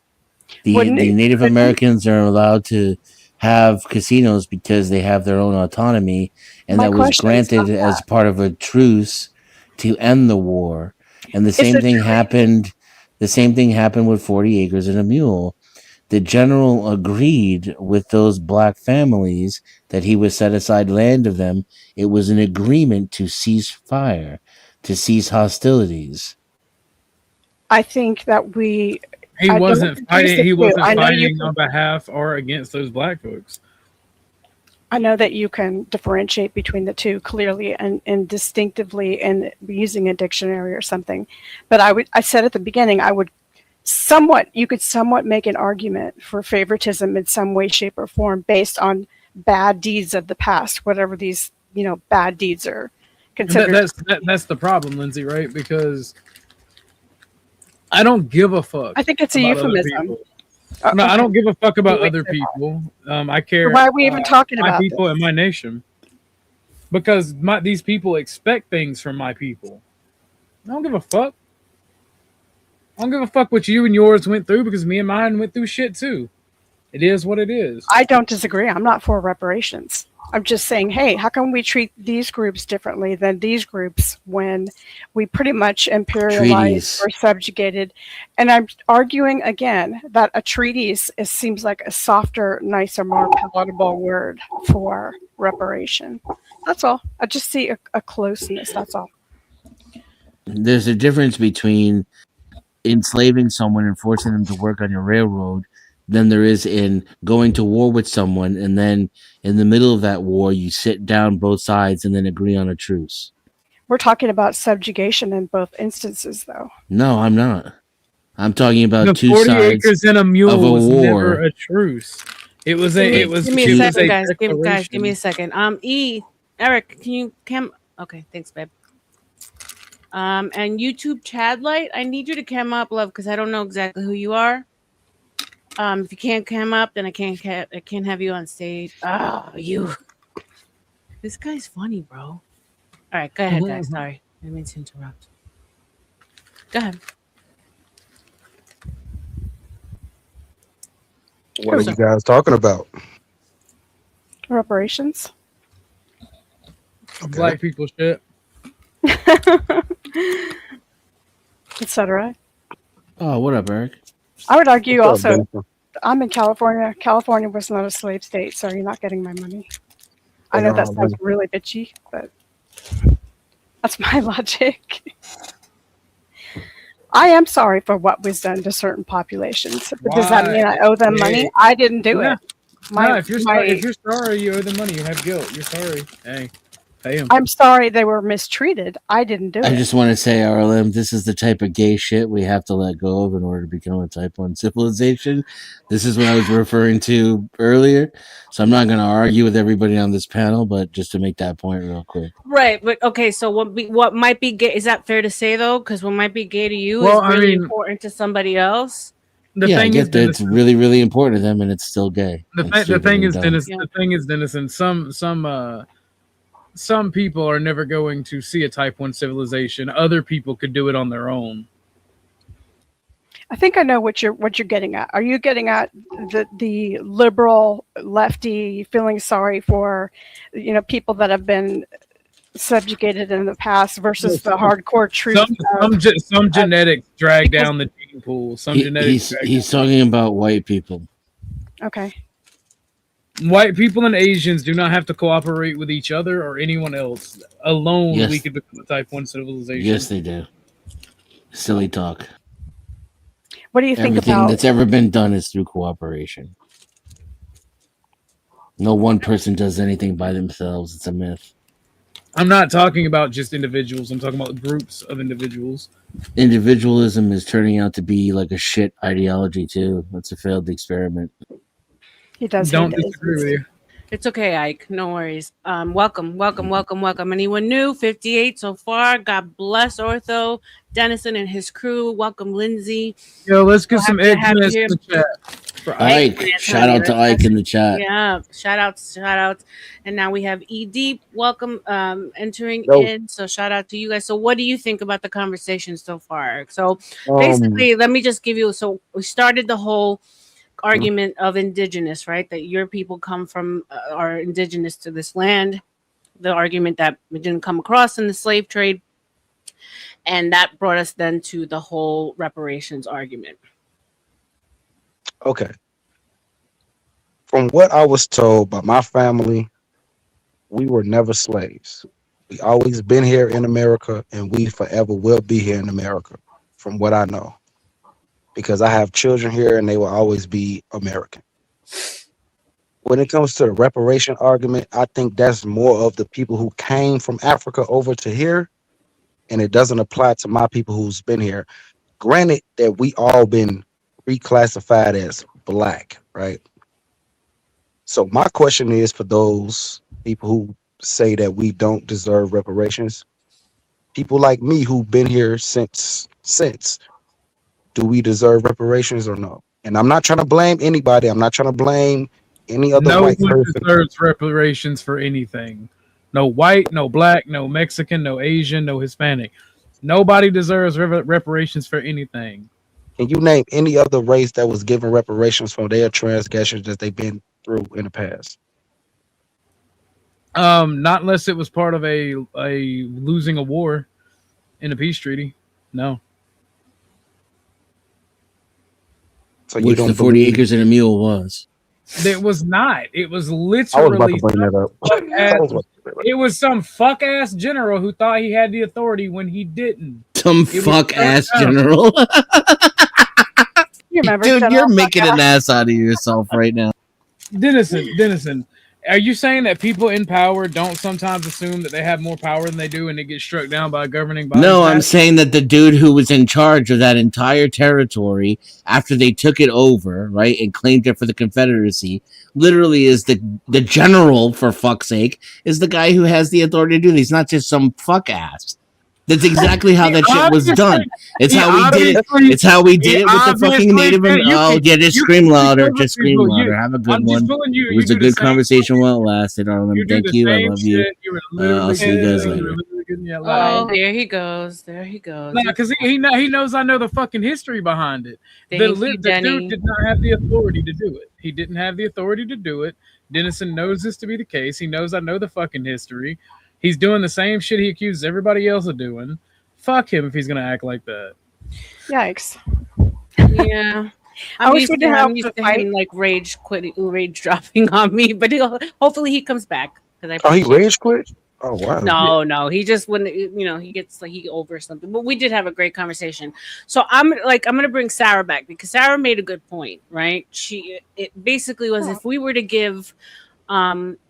The Native Americans are allowed to have casinos because they have their own autonomy, and that was granted as part of a truce to end the war. And the same thing happened. The same thing happened with 40 Acres and a Mule. The general agreed with those Black families that he would set aside land of them. It was an agreement to cease fire, to cease hostilities. I think that he wasn't fighting on behalf or against those Black folks. I know that you can differentiate between the two clearly and distinctively and using a dictionary or something. But I said at the beginning, you could somewhat make an argument for favoritism in some way, shape, or form based on bad deeds of the past, whatever these, bad deeds are considered. That's the problem, Lindsay, right? Because I don't give a fuck. I think it's a euphemism. No, I don't give a fuck about other people. I care. Why are we even talking about my people and my nation? Because these people expect things from my people. I don't give a fuck. I don't give a fuck what you and yours went through because me and mine went through shit too. It is what it is. I don't disagree. I'm not for reparations. I'm just saying, hey, how come we treat these groups differently than these groups when we pretty much imperialized or subjugated? And I'm arguing again that a treaties seems like a softer, nicer, more palatable word for reparation. That's all. I just see a closeness. That's all. There's a difference between enslaving someone and forcing them to work on your railroad than there is in going to war with someone, and then in the middle of that war, you sit down both sides and then agree on a truce. We're talking about subjugation in both instances, though. No, I'm not. I'm talking about The two 40 sides acres and a of mule a was war. never a truce. It was a. It was. Give me two- a It was second, a guys. Give me declaration. a second. Eric, can you cam? Okay, thanks, babe. And YouTube Chad Light, I need you to cam up, love, because I don't know exactly who you are. If you can't cam up, then I can't have you on stage. Oh, you. This guy's funny, bro. All right, go ahead, guys. Sorry, I didn't mean to interrupt. Go ahead. What are you guys talking about? Reparations. Black people shit. Etc. Oh, what up, Eric? I would argue What's up, also, Benson? I'm in California. California was not a slave state, so you're not getting my money. I know that sounds really bitchy, but that's my logic. I am sorry for what was done to certain populations. But does that mean I owe them money? I didn't do it. No, if you're sorry, you owe them money. You have guilt. You're sorry. Hey, pay them. I'm sorry they were mistreated. I didn't do it. I just want to say, RLM, this is the type of gay shit we have to let go of in order to become a type 1 civilization. This is what I was referring to earlier. So I'm not going to argue with everybody on this panel, but just to make that point real quick. Right, but okay. So what might be gay? Is that fair to say though? Because what might be gay to you Well, is really important to somebody else. Yeah, I get that it's really, really important to them, and it's still gay. The thing is, Dennis. The thing is, Dennis, and some people are never going to see a type 1 civilization. Other people could do it on their own. I think I know what you're getting at. Are you getting at the liberal lefty feeling sorry for, people that have been subjugated in the past versus the hardcore truth? Some genetics drag down the gene pool. He's talking about white people. Okay. White people and Asians do not have to cooperate with each other or anyone else. Alone, we could become a type 1 civilization. Yes, they do. Silly talk. What do you think Everything about that's ever been done is through cooperation. No one person does anything by themselves. It's a myth. I'm not talking about just individuals. I'm talking about groups of individuals. Individualism is turning out to be like a shit ideology too. It's a failed experiment. He does. Don't disagree with you. It's okay, Ike. No worries. Welcome. Anyone new? 58 so far. God bless Ortho, Dennison, and his crew. Welcome, Lindsay. Yo, let's get some eggs in the chat. For Ike. Shout out to Ike in the chat. Yeah, shout outs. And now we have E-Deep. Welcome, entering in. So shout out to you guys. So what do you think about the conversation so far? So basically, let me just give you. So we started the whole argument of indigenous, right? That your people come from, are indigenous to this land. The argument that we didn't come across in the slave trade. And that brought us then to the whole reparations argument. Okay. From what I was told by my family, we were never slaves. We always been here in America, and we forever will be here in America, from what I know. Because I have children here, and they will always be American. When it comes to the reparation argument, I think that's more of the people who came from Africa over to here, and it doesn't apply to my people who's been here. Granted that we all been reclassified as black, right? So my question is for those people who say that we don't deserve reparations, people like me who've been here since, do we deserve reparations or no? And I'm not trying to blame anybody. I'm not trying to blame any other white person. No one deserves reparations for anything. No white, no black, no Mexican, no Asian, no Hispanic. Nobody deserves reparations for anything. Can you name any other race that was given reparations for their transgressions that they've been through in the past? Not unless it was part of a losing a war in a peace treaty. No. So which the 40 acres and a mule was. It was not. It was literally. I was about to bring that up. It was some fuck ass general who thought he had the authority when he didn't. Some fuck ass general. You're members. Dude, General you're making Maka. an ass out of yourself right now. Dennison, are you saying that people in power don't sometimes assume that they have more power than they do and it gets struck down by governing bodies? No, I'm saying that the dude who was in charge of that entire territory after they took it over, right, and claimed it for the Confederacy, literally is the general, for fuck's sake, is the guy who has the authority to do this. He's not just some fuck ass. That's exactly how that shit was done. It's how we did it. It's how we did it with the fucking Native Americans. Oh, yeah, just scream louder. Just scream louder. Have a good one. It was a good conversation while it lasted, RLM. Thank you. I love you. I'll see you guys later. Oh, there he goes. There he goes. No, because he knows I know the fucking history behind it. The Thank you, dude Denny. did not have the authority to do it. He didn't have the authority to do it. Dennison knows this to be the case. He knows I know the fucking history. He's doing the same shit he accuses everybody else of doing. Fuck him if he's gonna act like that. Yikes. Yeah. I wish we didn't have I'm used to to fight. him like rage dropping on me, but hopefully he comes back. Oh, he rage quit? Oh, wow. No, he just when he gets like he over something. But we did have a great conversation. So I'm gonna bring Sarah back because Sarah made a good point, right? It basically was if we were to give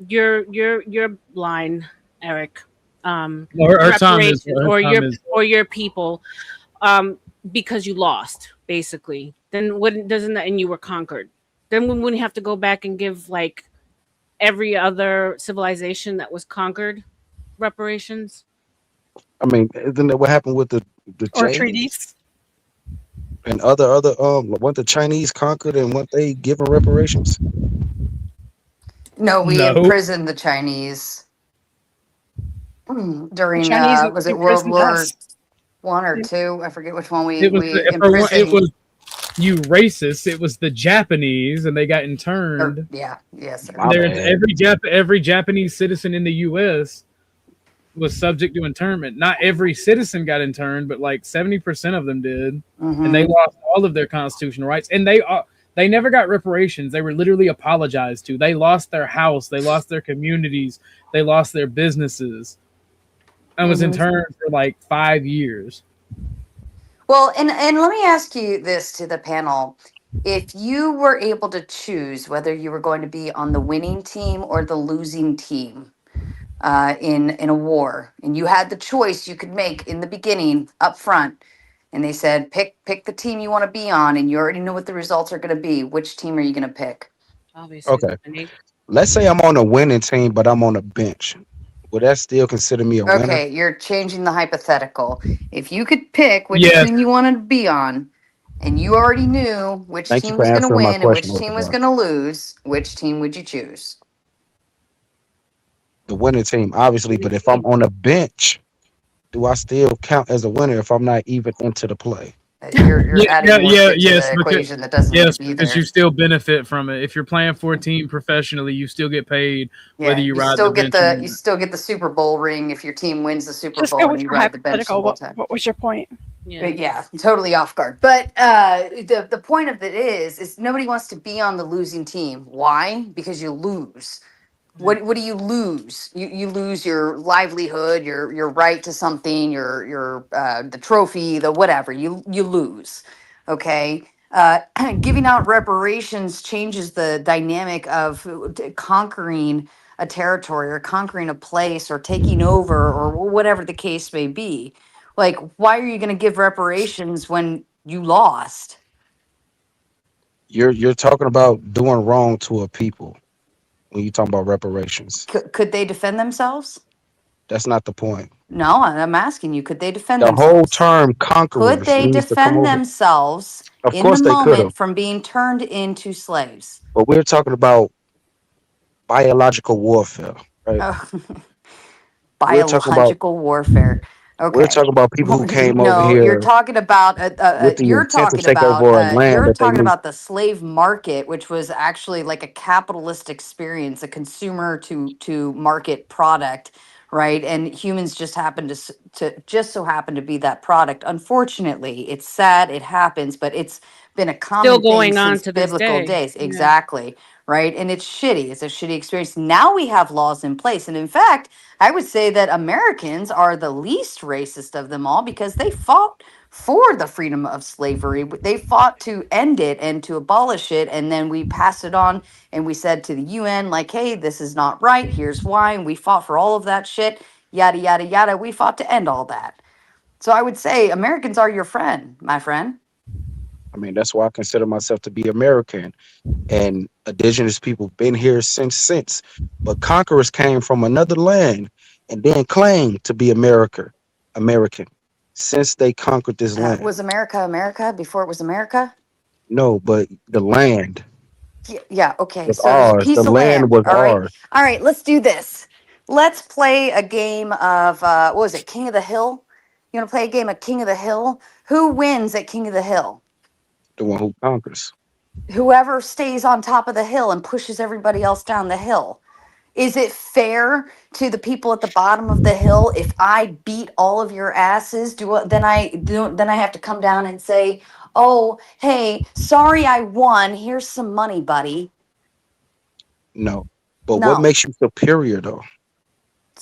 your line, Eric, Her time is, or your people, because you lost, basically, then doesn't that and you were conquered? Then we wouldn't have to go back and give like every other civilization that was conquered reparations. I mean, isn't that what happened with the Or Chinese treaties. and other weren't the Chinese conquered and weren't they given reparations? No, we No. imprisoned the Chinese during Chinese was it World imprisoned War us. One or two? I forget which one we it was imprisoned. it was you racist. It was the Japanese, and they got interned. Yeah, yes, sir. My bad. Every Japanese citizen in the U.S. was subject to internment. Not every citizen got interned, but like 70% of them did, Mhm. and they lost all of their constitutional rights. And they never got reparations. They were literally apologized to. They lost their house. They lost their communities. They lost their businesses. And was interned for like 5 years. Well, and let me ask you this to the panel. If you were able to choose whether you were going to be on the winning team or the losing team in a war, and you had the choice you could make in the beginning up front, and they said pick the team you want to be on, and you already know what the results are going to be, which team are you going to pick? Obviously. Okay. Let's say I'm on a winning team, but I'm on a bench. Would that still consider me a winner? Okay, you're changing the hypothetical. If you could pick which Yes. team you wanted to be on, and you already knew which Thank you team for was going to answering my win and which question, team was Mr. going to lose, which team would you choose? The winning team, obviously, but if I'm on a bench, do I still count as a winner if I'm not even into the play? You're adding more shit to yes, the because, equation that doesn't need yes, to be because there. you still benefit from it. If you're playing for a team professionally, you still get paid whether you ride still the get bench. you still get the Super Bowl ring if your team wins the Super Just Bowl go and with you your ride the bench the hypothetical. whole time. What was your point? But yeah, totally off guard. But the point of it is nobody wants to be on the losing team. Why? Because you lose. What do you lose? You lose your livelihood, your right to something, your the trophy, the whatever. You lose. Okay. Giving out reparations changes the dynamic of conquering a territory or conquering a place or taking over or whatever the case may be. Like, why are you going to give reparations when you lost? You're talking about doing wrong to a people when you talk about reparations. Could they defend themselves? That's not the point. No, I'm asking you, could they defend The whole themselves? term Could conquerors they means to come defend over. themselves Of in the course they could have, moment from being turned into slaves? but we're talking about biological warfare, right? Oh, We're talking about biological warfare. we're Okay. talking about people who came over No, you're here talking about with the intent to take over a land that they knew. the slave market, which was actually like a capitalist experience, a consumer to market product, right? And humans just happen to just so happen to be that product. Unfortunately, it's sad, it happens, but it's been a common thing going on since to this biblical day. days. Yeah. Exactly. right? And it's shitty. It's a shitty experience. Now we have laws in place. And in fact, I would say that Americans are the least racist of them all because they fought for the freedom of slavery. They fought to end it and to abolish it. And then we passed it on and we said to the UN, like, hey, this is not right. Here's why. And we fought for all of that shit, yada, yada, yada. We fought to end all that. So I would say Americans are your friend, my friend. I mean, that's why I consider myself to be American. And indigenous people been here since. But conquerors came from another land and then claimed to be American. Since they conquered this land. Was America America before it was America? No, but the land Yeah, okay. was So there's a ours. piece The of land land. was All right. ours. All right, let's do this. Let's play a game of what was it? King of the Hill? You want to play a game of King of the Hill? Who wins at King of the Hill? The one who conquers. Whoever stays on top of the hill and pushes everybody else down the hill. Is it fair to the people at the bottom of the hill if I beat all of your asses? Then I have to come down and say, "Oh, hey, sorry I won. Here's some money, buddy." No. But what No. makes you superior though?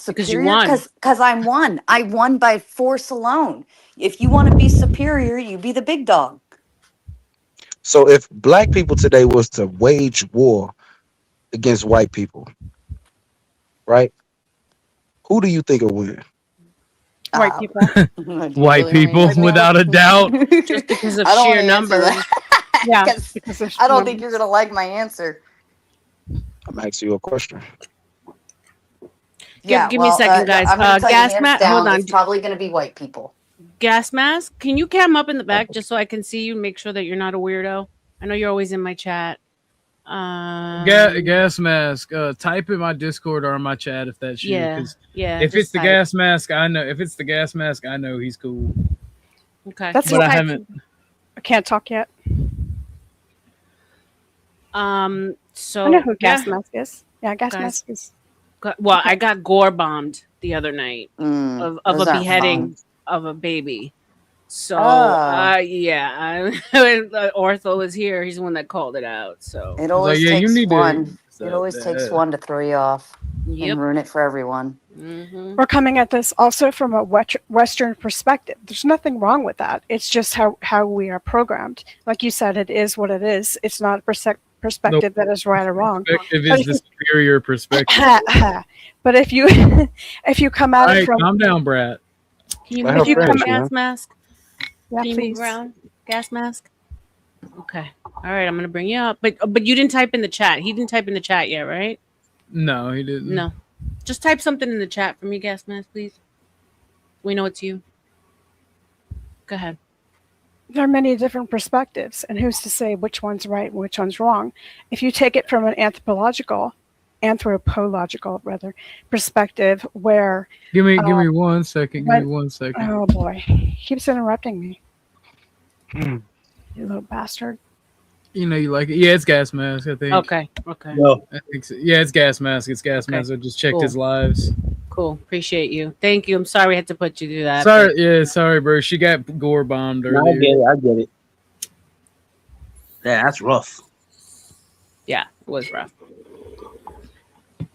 Because you Superior won. because I won. I won by force alone. If you want to be superior, you be the big dog. So if black people today was to wage war against white people, right? Who do you think will win? White people. Do you White really people, wanna know? without a doubt. Just because of I don't sheer wanna answer numbers. that. Yeah, 'Cause because of I don't think you're numbers. gonna like my answer. I'm asking you a question. Give me a second, guys. I'm gonna tell you Gas hands mask. down, Hold on. it's probably gonna be white people. Gas mask. Can you cam up in the back just so I can see you? Make sure that you're not a weirdo. I know you're always in my chat. Gas mask. Type in my Discord or in my chat if that's you. Yeah. 'Cause Yeah. if just it's the type. gas mask, I know. If it's the gas mask, I know he's cool. Okay. That's Just But I type- haven't. I can't talk yet. So I know who Gas yeah. Mask is. Yeah, Gas Guys. Mask is. Well, I got gore bombed the other night of a those aren't beheading fun. of a baby. So Oh. yeah, Ortho was here. He's the one that called it out. So It always yeah, you takes need one. to. It always takes one to throw you off yep. and ruin it for everyone. Mm-hmm. We're coming at this also from a Western perspective. There's nothing wrong with that. It's just how we are programmed. Like you said, it is what it is. It's not a perspective that is right or wrong. Perspective But is if the superior perspective. But if you if you come at All it right, from calm down, Brat. Can you Let move her around, finish, gas man. mask? yeah, Can you please. move around, gas mask? Okay. All right, I'm gonna bring you up. But you didn't type in the chat. He didn't type in the chat yet, right? No, he didn't. No. Just type something in the chat for me, gas mask, please. We know it's you. Go ahead. There are many different perspectives, and who's to say which one's right and which one's wrong? If you take it from an anthropological rather perspective, where Give me 1 second. Give but- me 1 second. oh boy, he keeps interrupting me, Hmm. you little bastard. You know you like it. Yeah, it's gas mask. I think. Okay. I think so. Yeah, it's gas mask. It's gas Okay. mask. I just checked Cool. his lives. Cool. Appreciate you. Thank you. I'm sorry I had to put you through that. Sorry, yeah, sorry, bro. She got gore bombed No, I earlier. get it. I get it. Yeah, that's rough. Yeah, it was rough.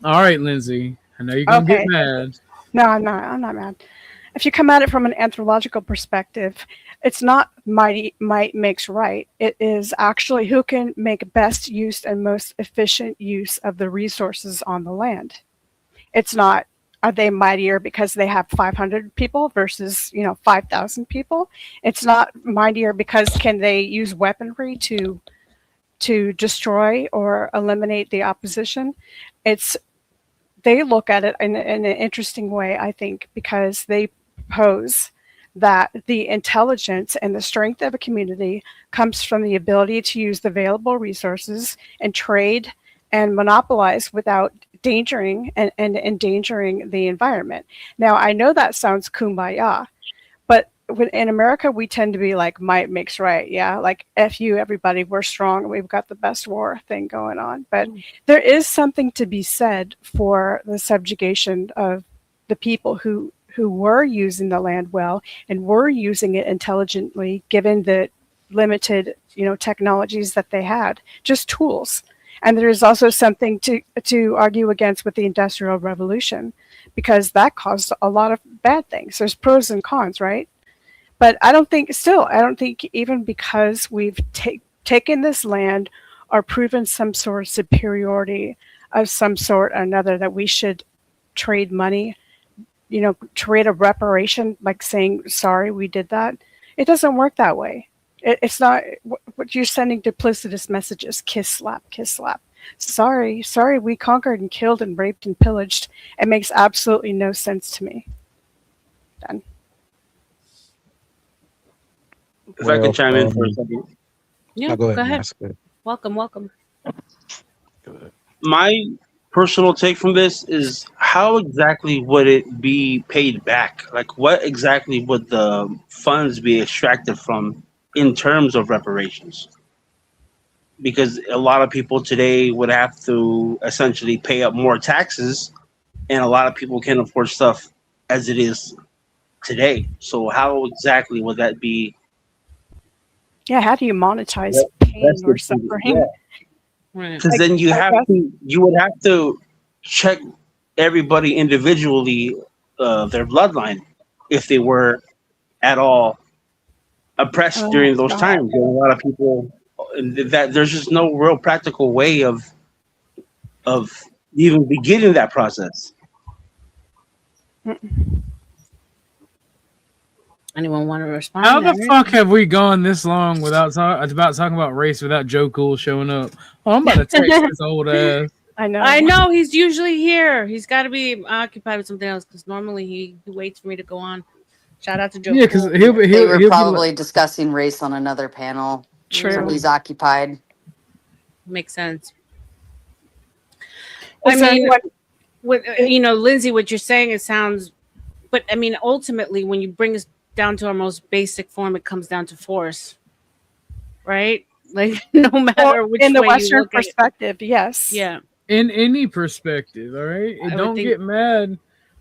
All right, Lindsay. I know you're gonna Okay. get mad. No, I'm not mad. If you come at it from an anthropological perspective, it's not might makes right. It is actually who can make best use and most efficient use of the resources on the land. It's not, are they mightier because they have 500 people versus 5,000 people? It's not mightier because can they use weaponry to destroy or eliminate the opposition? They look at it in an interesting way, I think, because they pose that the intelligence and the strength of a community comes from the ability to use the available resources and trade and monopolize without endangering the environment. Now, I know that sounds kumbaya, but in America, we tend to be like, might makes right. Yeah, like F you, everybody, we're strong and we've got the best war thing going on. But there is something to be said for the subjugation of the people who were using the land well and were using it intelligently, given the limited technologies that they had, just tools. And there is also something to argue against with the Industrial Revolution, because that caused a lot of bad things. There's pros and cons, right? But I don't think even because we've taken this land or proven some sort of superiority of some sort or another, that we should trade money, trade a reparation, like saying, sorry, we did that. It doesn't work that way. It's not what you're sending duplicitous messages, kiss slap, kiss slap. Sorry, we conquered and killed and raped and pillaged. It makes absolutely no sense to me. Done. If I could chime in for a second. Yeah, go go ahead. ahead. Max, go ahead. Welcome. My personal take from this is, how exactly would it be paid back? Like, what exactly would the funds be extracted from in terms of reparations? Because a lot of people today would have to essentially pay up more taxes, and a lot of people can't afford stuff as it is today. So how exactly would that be? Yeah, how do you monetize pain or suffering? Yeah. Right. Because then you would have to check everybody individually, their bloodline, if they were at all oppressed during those times. And a lot of people, that there's just no real practical way of even beginning that process. Anyone want to respond? How the fuck have we gone this long without talking about race without Joe Cool showing up? Oh, I'm about to text this old ass. I know he's usually here. He's got to be occupied with something else, because normally he waits for me to go on. Shout out to Joe. Yeah, because They were he'll probably discussing race on another panel. True. So he's occupied. Makes sense. Well, I mean, Lindsay, what you're saying, it sounds, but I mean, ultimately, when you bring us down to our most basic form, it comes down to force, right? Like, no matter which in the way Western you look perspective, yes. Yeah. In any perspective, all right? Don't get mad.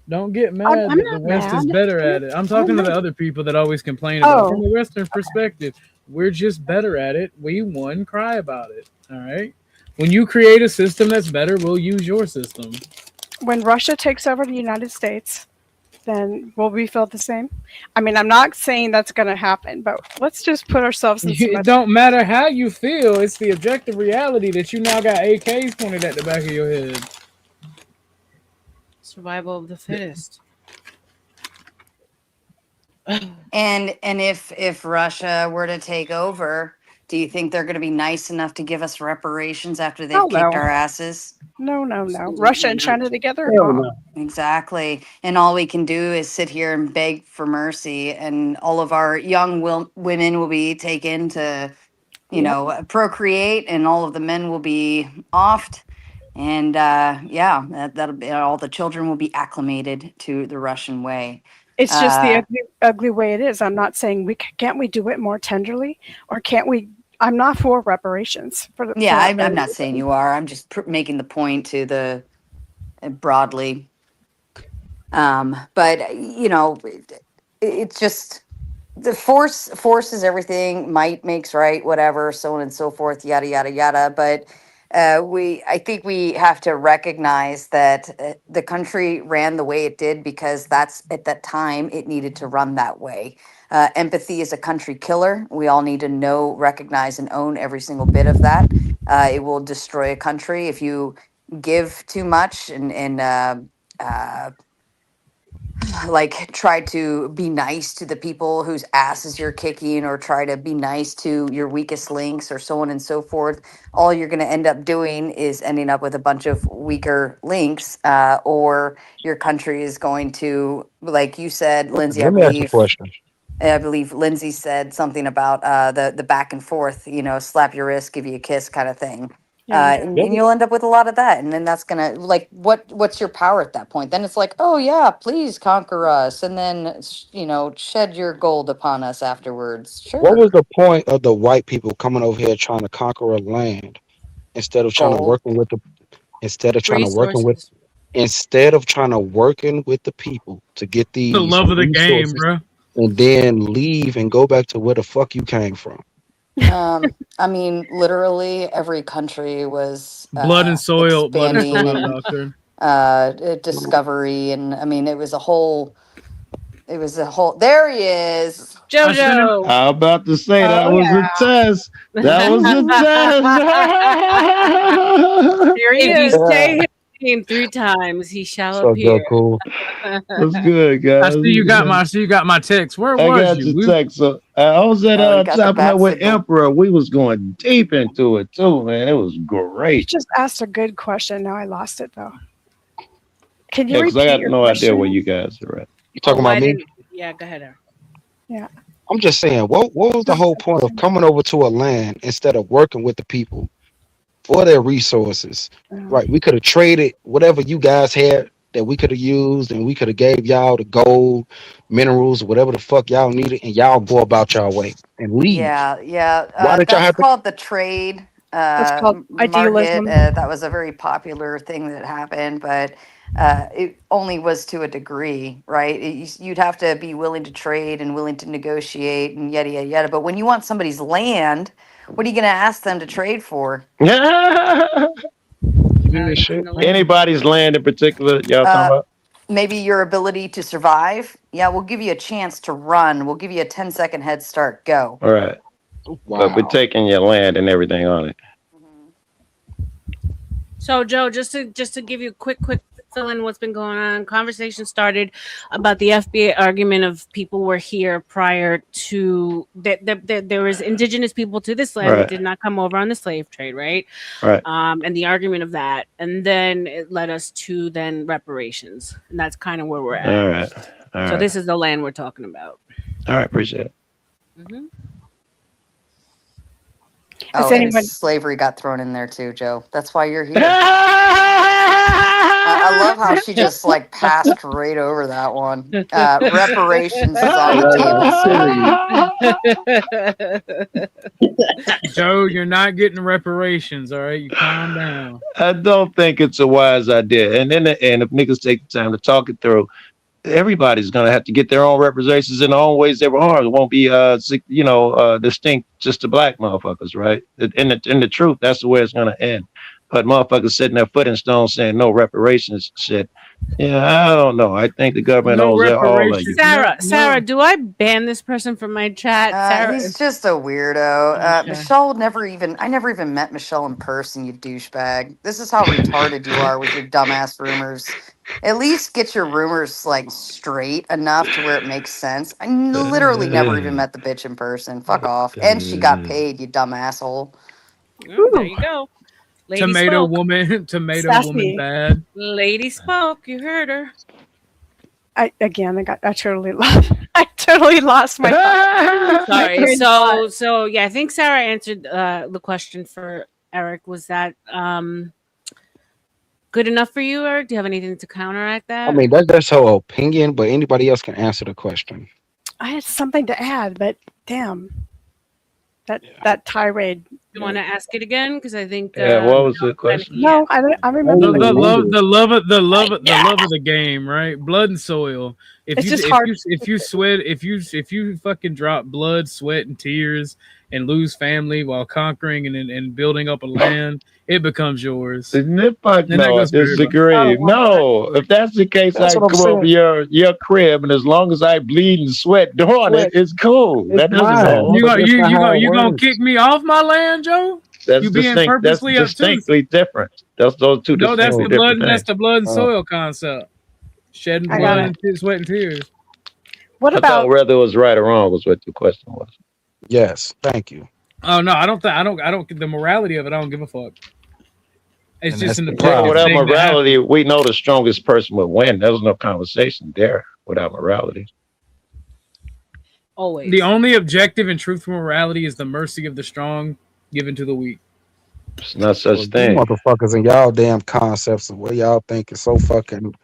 Don't get mad I'm that the West is mad. better at it. I'm talking to the other people that always complain about it. From a Western perspective, we're just better at it. We cry about it, all right? When you create a system that's better, we'll use your system. When Russia takes over the United States, then will we feel the same? I mean, I'm not saying that's going to happen, but let's just put ourselves in It don't matter how you feel. It's the objective reality that you now got AKs pointed at the back of your head. Survival of the fittest. And if Russia were to take over, do you think they're going to be nice enough to give us reparations after they've kicked our asses? No. Russia and China together? No. Exactly. And all we can do is sit here and beg for mercy, and all of our young women will be taken to, procreate, and all of the men will be offed. And that'll be, all the children will be acclimated to the Russian way. It's just the ugly way it is. I'm not saying can't we do it more tenderly, or can't we? I'm not for reparations. I'm not saying you are. I'm just making the point to the broadly. But it's just the force is everything. Might makes right, whatever, so on and so forth, yada yada yada. But I think we have to recognize that the country ran the way it did because that's at that time it needed to run that way. Empathy is a country killer. We all need to know, recognize, and own every single bit of that. It will destroy a country if you give too much and like try to be nice to the people whose asses you're kicking, or try to be nice to your weakest links, or so on and so forth. All you're going to end up doing is ending up with a bunch of weaker links, or your country is going to, like you said, Lindsay, Let me ask you a question. I believe Lindsay said something about the back and forth, slap your wrist, give you a kiss kind of thing. And you'll end up with a lot of that. And then that's going to, like, what's your power at that point? Then it's like, oh, yeah, please conquer us. And then, shed your gold upon us afterwards. Sure. What was the point of the white people coming over here trying to conquer a land instead of trying to working with the people to get these the love of the game, bro, and then leave and go back to where the fuck you came from? I mean, literally every country was Blood and soil, expanding and doctor. discovery, and I mean, it was a whole. It was a whole. There he is. I sent him. Jojo. I'm about to say that Oh was a yeah, test. That was a test. here he If you is. say his name 3 times, he shall So appear. cool. What's good, I guys? see you got my. I see you got my text. Where I was got you? your We, text. So I was at Oh, he got the chopping bat up with signal. Emperor. We was going deep into it too, man. It was You great. just asked a good question. Now I lost it though. Can you Yeah, because I repeat got your no idea where question? you guys are at. You talking why about me? didn't? Yeah, go ahead. Eric. I'm just saying, what was the whole point of coming over to a land instead of working with the people for their resources? Right. We could have traded whatever you guys had that we could have used, and we could have gave y'all the gold, minerals, whatever the fuck y'all needed, and y'all go about y'all way and leave. Yeah. Why did y'all That's have to? called the trade That's called market. idealism. That was a very popular thing that happened, but it only was to a degree, right? You'd have to be willing to trade and willing to negotiate and yada yada yada. But when you want somebody's land, what are you going to ask them to trade for? Give me this shit, man. Anybody's land in particular, y'all talking Uh, about? Maybe your ability to survive. Yeah, we'll give you a chance to run. We'll give you a 10-second head start. Go. All right. But we're Wow. taking your land and everything on it. So, Joe, just to give you a quick fill in what's been going on. Conversation started about the FBA argument of people were here prior to that. There was indigenous people to this land that Right. did not come over on the slave trade, right? Right. And the argument of that, and then it led us to then reparations, and that's kind of where we're at. All right. All So right. this is the land we're talking about. All right. Appreciate it. Mhm. Oh, Has and anyone- slavery got thrown in there too, Joe. That's why you're here. I love how she just like passed right over that one. Reparations is on the table, sir. Joe, you're not getting reparations. All right, you calm down. I don't think it's a wise idea. And in the end, if niggas take the time to talk it through, everybody's gonna have to get their own reparations in their own ways they were harmed. It won't be distinct just to black motherfuckers, right? In the truth, that's the way it's gonna end. But motherfuckers sitting their foot in stone saying no reparations shit. Yeah, I don't know. I think the government No owes all of reparations. you. Sarah, No. Sarah, do I ban this person from my chat? Sarah, He's just a weirdo. Okay. Michelle I never even met Michelle in person, you douchebag. This is how retarded you are with your dumbass rumors. At least get your rumors like straight enough to where it makes sense. I literally never even met the bitch in person. Fuck off. And she got paid, you dumb asshole. Oh, there you go. Lady Tomato spoke. woman, tomato Sassy. woman bad. Lady spoke. You heard her. I totally lost. I totally lost my thought. Sorry. train of So yeah, I think Sarah answered the question for Eric. Was that good enough for you, Eric? Do you have anything to counteract that? I mean, that's her opinion, but anybody else can answer the question. I had something to add, but damn, that tirade. you want to ask it again? Because I think Yeah, what was the question? No, I remember. The the love of the game, right? Blood and soil. If It's you just hard. if you fucking drop blood, sweat, and tears and lose family while conquering and building up a land, it becomes yours. Fuck And that no, I goes for everybody. disagree. No, if that's the case, That's I what can I'm come over your crib, and as long as I bleed and sweat doing it, it's cool. It's That doesn't mine. matter. You But gonna that's not how it you gonna works. kick me off my land, Joe? That's You being distinct. That's purposely obtuse. distinctly different. Those two No, that's distinctly the blood. different That's things. the blood and soil concept. Shedding I blood got and sweat and tears. What I thought about whether it was right or wrong was what the question was. Yes, thank you. Oh no, I don't. The morality of it, I don't give a fuck. It's And just that's an the objective Well, without thing that morality, we know the strongest person would win. There was no conversation there without morality. Always. The only objective and truthful morality is the mercy of the strong given to the weak. It's not such Well, you thing. motherfuckers and y'all damn concepts of what y'all think is so fucking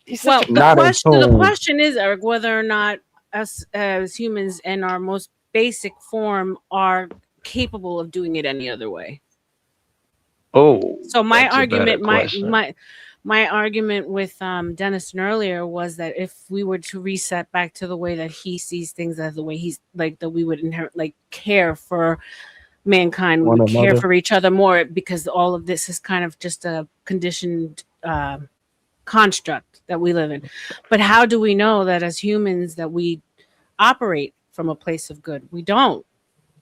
he's Well, such a, not in the tune. question is, Eric, whether or not us as humans in our most basic form are capable of doing it any other way. Oh, So my that's a better argument, question. My argument with Dennis earlier was that if we were to reset back to the way that he sees things, as the way he's like, that we would inherit, like, care for mankind, we One would care another. for each other more, because all of this is kind of just a conditioned construct that we live in. But how do we know that as humans that we operate from a place of good? We don't,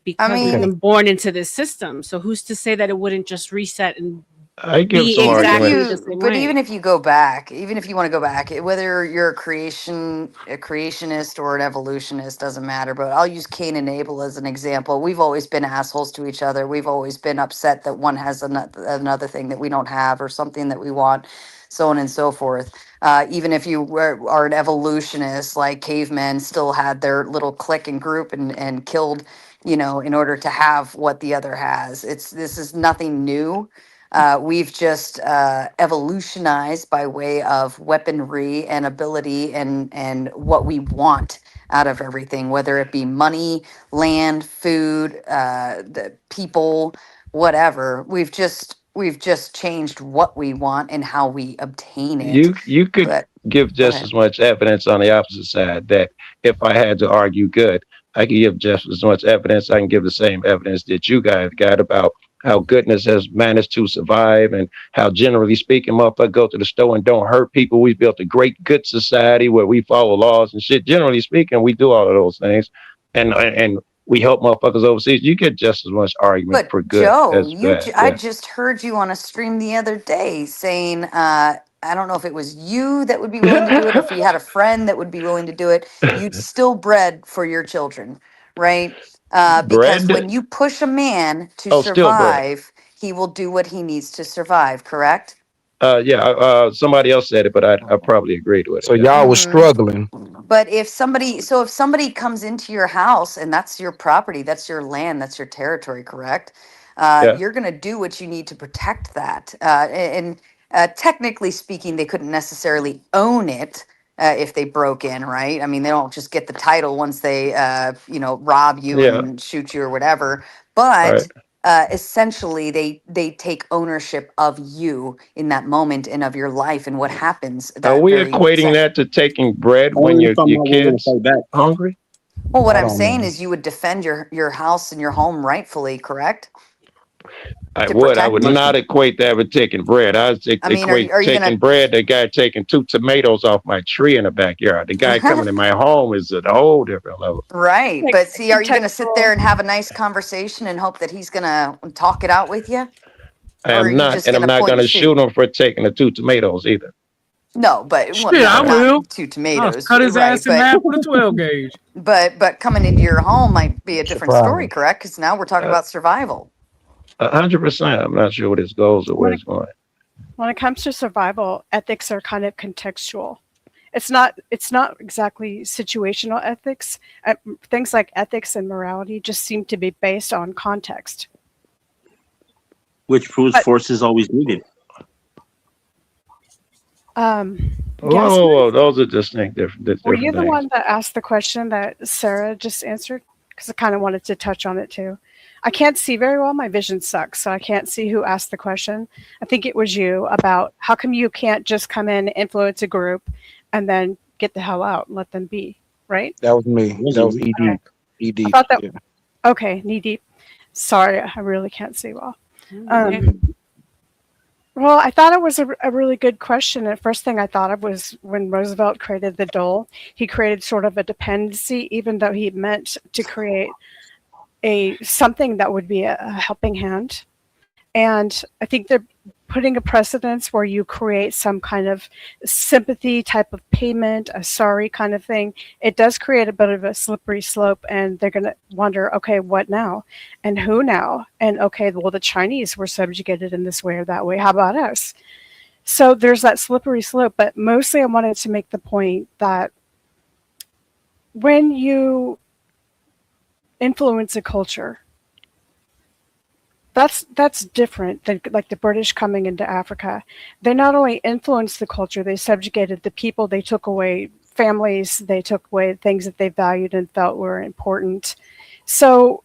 because we've mean, been born into this system. So who's to say that it wouldn't just reset and I give be some even if exactly argument. the you, same but way? even if you go back, even if you want to go back, whether you're a creationist or an evolutionist, doesn't matter. But I'll use Cain and Abel as an example. We've always been assholes to each other. We've always been upset that one has another thing that we don't have, or something that we want, so on and so forth. Even if you are an evolutionist, like cavemen still had their little clique and group and killed, in order to have what the other has. This is nothing new. We've just evolutionized by way of weaponry and ability and what we want out of everything, whether it be money, land, food, the people, whatever. We've just changed what we want and how we obtain it. You could But give go just ahead. as much evidence on the opposite side that if I had to argue good, I could give just as much evidence. I can give the same evidence that you guys got about how goodness has managed to survive, and how, generally speaking, motherfuckers go to the store and don't hurt people. We built a great good society where we follow laws and shit. Generally speaking, we do all of those things, and we help motherfuckers overseas. You get just as much argument But for good Joe, as bad. I Yeah. just heard you on a stream the other day saying, I don't know if it was you that would be willing to do it, or if you had a friend that would be willing to do it. You'd still bread for your children, right? Because Bread? when you push a man to Oh, still bread. survive, he will do what he needs to survive, correct? Yeah, somebody else said it, but I probably agreed with it. So Yeah. y'all was Hmm. struggling. But if somebody comes into your house and that's your property, that's your land, that's your territory, correct? Yeah. You're going to do what you need to protect that. And technically speaking, they couldn't necessarily own it if they broke in, right? I mean, they don't just get the title once they, rob you Yeah. and shoot you or whatever. All right. But essentially, they take ownership of you in that moment and of your life and what happens Are that we very equating second. that to taking bread when Only if I'm your not willing to kids fight back. hungry? Well, what I I'm don't saying know. is you would defend your house and your home rightfully, correct? I To would. I protect would it. not equate that with taking bread. I would I mean, equate are you taking gonna bread. The guy taking 2 tomatoes off my tree in the backyard. The guy coming in my home is at a whole different level. right? Like But see, are you gonna sit there contextual. and have a nice conversation and hope that he's gonna talk it out with you, I or are am you not, just and I'm gonna not point going and to shoot shoot? him for taking the 2 tomatoes either. No, but well, Shit, no, I not will. 2 I'll tomatoes, cut his right? ass in But half with a 12 gauge. but coming into your home might be a different story, Surprise. correct? Because now we're talking Uh, about survival. 100%. I'm not sure what his goals or where When it, it's going. when it comes to survival, ethics are kind of contextual. It's not exactly situational ethics. Things like ethics and morality just seem to be based on context. Which proves But force is always needed. um, Whoa, Gasman, whoa, whoa! Those are distinct, were you different the things. one that asked the question that Sarah just answered? Because I kind of wanted to touch on it too. I can't see very well. My vision sucks, so I can't see who asked the question. I think it was you about how come you can't just come in, influence a group, and then get the hell out and let them be, right? That was me. That was Wasn't E Okay. deep. E I deep. thought that, Yeah. okay, knee deep. Sorry, I really can't see well. Okay. Well, I thought it was a really good question. The first thing I thought of was when Roosevelt created the dole, he created sort of a dependency, even though he meant to create something that would be a helping hand. And I think they're putting a precedence where you create some kind of sympathy type of payment, a sorry kind of thing. It does create a bit of a slippery slope, and they're going to wonder, okay, what now? And who now? And okay, well, the Chinese were subjugated in this way or that way. How about us? So there's that slippery slope. But mostly I wanted to make the point that when you influence a culture, that's different than like the British coming into Africa. They not only influenced the culture, they subjugated the people, they took away families, they took away things that they valued and felt were important. So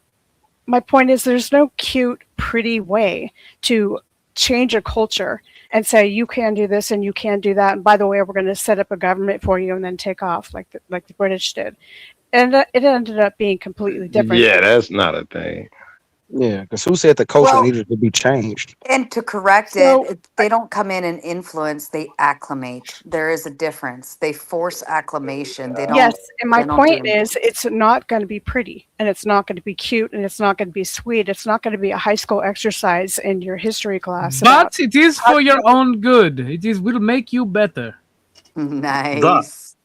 my point is there's no cute, pretty way to change a culture and say you can do this and you can do that. And by the way, we're going to set up a government for you and then take off like the British did. And it ended up being completely different. Yeah, that's not a thing. Yeah, because who said the culture Well, needed to be changed? and to correct So they don't come in and influence, they acclimate. There is a difference. They force acclimation. They yes, don't and my they don't point do is it's not going to be pretty and it's not going to be cute and it's not going to be sweet. It's not going to be a high school exercise in your history class. But it is for your own good. It is will make you better. nice.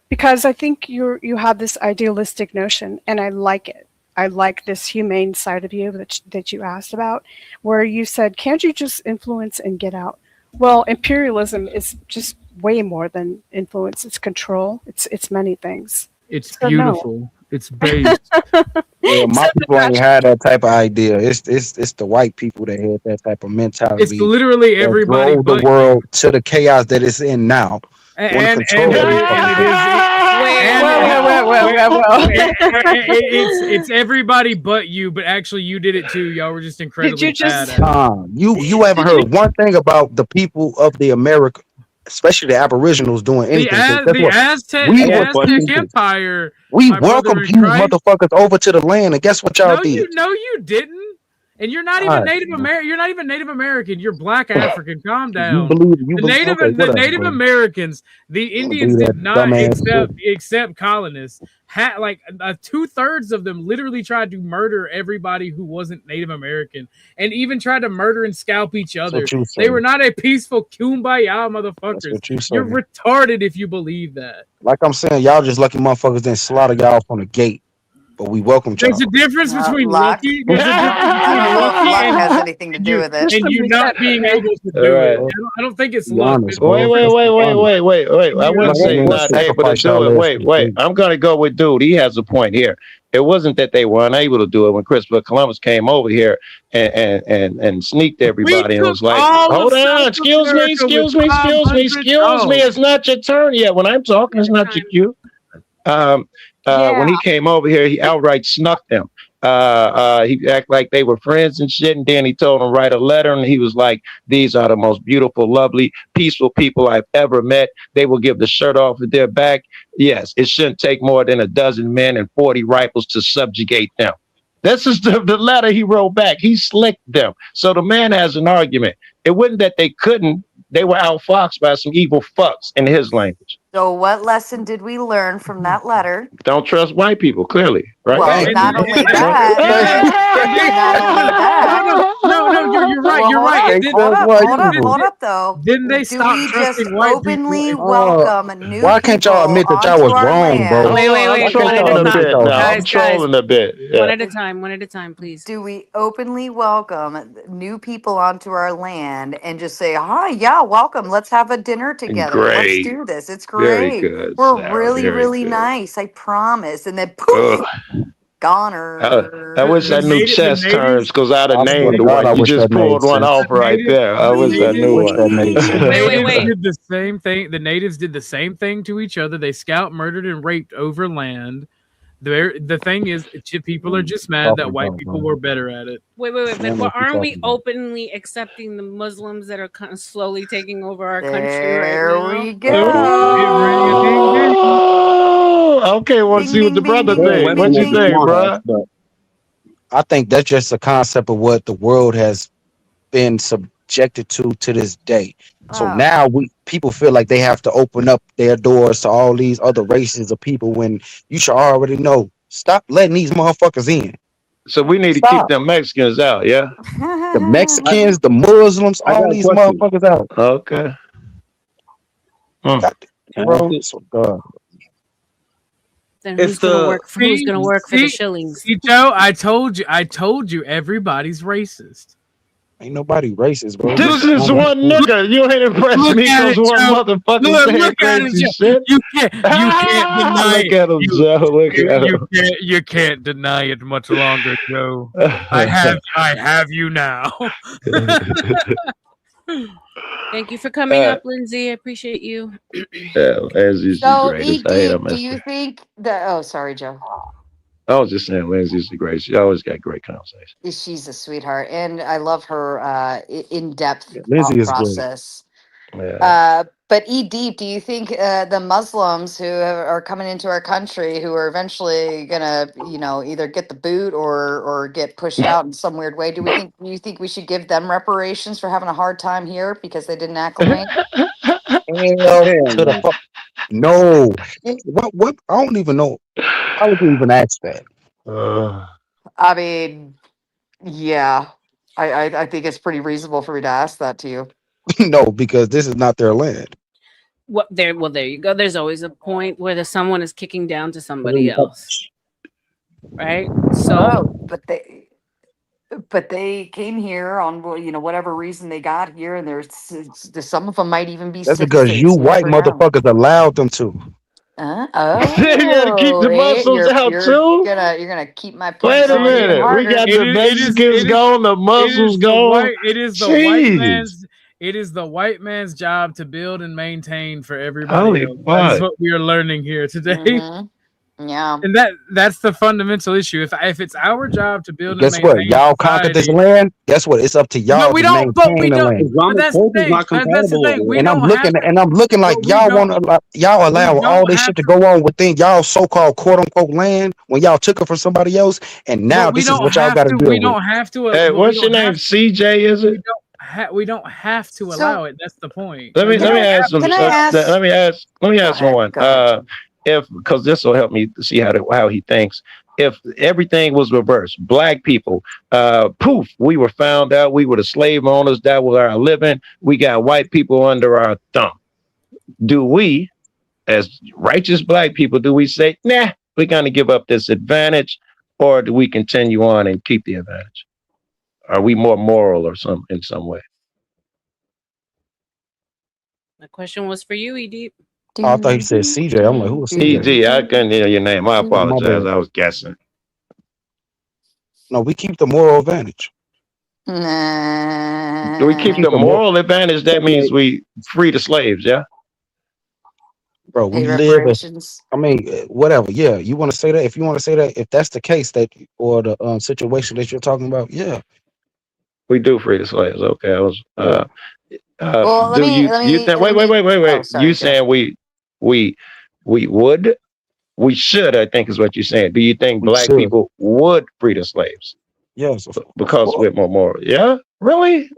Because I think you have this idealistic notion and I like it. I like this humane side of you that you asked about, where you said, can't you just influence and get out? Well, imperialism is just way more than influence. It's control. It's many things. It's So, no. beautiful. It's based. Yeah, my people ain't had that type of idea. It's the white people that had that type of mentality. It's literally that everybody drove but the world to the chaos that it's in now. and control it's everybody but you, but actually you did it too. Y'all were just incredibly bad at it. You haven't heard one thing about the people of the America, especially the Aboriginals, doing anything. The Aztec Empire. We my brother welcomed in you Christ. motherfuckers over to the land, and guess what y'all did? No, you didn't. And you're not even Native American. You're not even Native American. You're Black African. Calm down. The Native Americans, the Indians did not accept colonists. Like 2/3 of them literally tried to murder everybody who wasn't Native American, and even tried to murder and scalp each other. They were not a peaceful kumbaya motherfuckers. You're retarded if you believe that. Like I'm saying, y'all just lucky motherfuckers didn't slaughter y'all from the gate. But we welcome y'all. There's a difference between lucky. There's a difference between lucky and has anything to do with it. And you not being able to do it. I don't think it's luck. Wait. I wouldn't say not able to do it. Wait. I'm gonna go with dude. He has a point here. It wasn't that they were unable to do it when Christopher Columbus came over here and sneaked everybody and was like, hold on, excuse me. It's not your turn yet. When I'm talking, it's not your cue. When he came over here, he outright snuck them. He acted like they were friends and shit, and then he told them to write a letter, and he was like, these are the most beautiful, lovely, peaceful people I've ever met. They will give the shirt off of their back. Yes, it shouldn't take more than a dozen men and 40 rifles to subjugate them. This is the letter he wrote back. He slicked them. So the man has an argument. It wasn't that they couldn't. They were outfoxed by some evil fucks in his language. So what lesson did we learn from that letter? Don't trust white people, clearly, right? Well, not only that. No, you're right. You're right. Hold up, though. Didn't they stop trusting white people? Openly welcome new Why can't y'all admit that y'all was wrong, bro? Wait. I'm trolling a bit. Yeah. One at a time, please. Do we openly welcome new people onto our land and just say, hi, yeah, welcome. Let's have a dinner together. Great. Let's do this. It's great. Very good, We're Sarah, really, very really good. nice. I promise. And then poof, goner. I wish I knew chess terms because I'd have named one. You just pulled one off right there. I wish I knew one. Wait. Did the same thing. The natives did the same thing to each other. They scalped, murdered, and raped over land. The thing is, people are just mad that white people were better at it. Wait. But aren't we openly accepting the Muslims that are kind of slowly taking over our country There right now? we go. Okay, want to see what the brother think. What you think, bro? I think that's just a concept of what the world has been subjected to this day. So now people feel like they have to open up their doors to all these other races of people when you should already know. Stop letting these motherfuckers in. So we need to keep them Mexicans out, yeah? The Mexicans, the Muslims, all these motherfuckers out. Okay. Bro, Then who's gonna work for the shillings? See, Joe, I told you everybody's racist. Ain't nobody racist, bro. This is one nigga. You ain't impressed me because one motherfucker saying crazy shit. You can't deny Look at him, Joe. Look at him. You can't deny it much longer, Joe. I have you now. Thank you for coming up, Lindsay. I appreciate you. Yeah, as you So, greatest. I hate him. do you think that? Oh, sorry, Joe. I was just saying, Lindsay's the great. She always got great conversation. She's a sweetheart, and I love her in-depth Lindsay thought is great. process. Yeah. But Deep, do you think the Muslims who are coming into our country, who are eventually gonna, either get the boot or get pushed out in some weird way, do you think we should give them reparations for having a hard time here because they didn't acclimate? Hell Hell to the no. fuck. No. What? I don't even know. How would you even ask that? I mean, yeah, I think it's pretty reasonable for me to ask that to you. No, because this is not their land. Well, there you go. There's always a point where someone is kicking down to somebody else, right? So Oh, but they came here on whatever reason they got here, and there's some of them might even be That's because you citizens. You white never know. motherfuckers allowed them to. You gotta keep the Muslims out too. You're gonna keep my point Wait a going even minute. We harder. got the Mexicans gone, the Muslims gone. It is the white man's. It is the white man's job to build and maintain for everybody Holy else. That is fuck. what we are learning here today. Mhm. Yeah. And that's the fundamental issue. If it's our job to build and Guess what? maintain Y'all conquered this society, land. Guess what? It's up to y'all but we to don't. But maintain we the don't. land. But that's the Islamic thing. not That's the compatible thing. with We it. And I'm don't have. looking like but we y'all don't- want y'all allow don't all this have shit to go on within y'all so-called quote-unquote land when y'all took it from somebody else, and now But we this is don't what y'all have got to to. deal We with. don't have to. Hey, but we what's your don't name? have- CJ, is it? We don't have to So- allow it. That's the point. Let me Can I ask them. can I ask- Let me ask Go ahead, one. go ahead, Jim. Because this will help me see how he thinks. If everything was reversed, black people, poof, we were found out. We were the slave owners. That was our living. We got white people under our thumb. Do we, as righteous black people, do we say, nah, we're going to give up this advantage, or do we continue on and keep the advantage? Are we more moral or in some way? the question was for you, Edie. Oh, I thought he said CJ. I'm like, who was CJ? EG, I couldn't hear your name. I My apologize. bad. I was guessing. No, we keep the moral advantage. Nah. Do we keep the moral advantage? That means we free the slaves, yeah? Bro, we Pay live as, reparations? I mean, whatever. Yeah, you want to say that? If you want to say that, if that's the case that or the situation that you're talking about, yeah. We do free the slaves. Okay. I was Well, let me think wait. Oh, sorry, You go saying we would? We should, I think is what you're saying. Do you think We black should. people would free the slaves? Yes. Because we're more moral. Yeah? Really?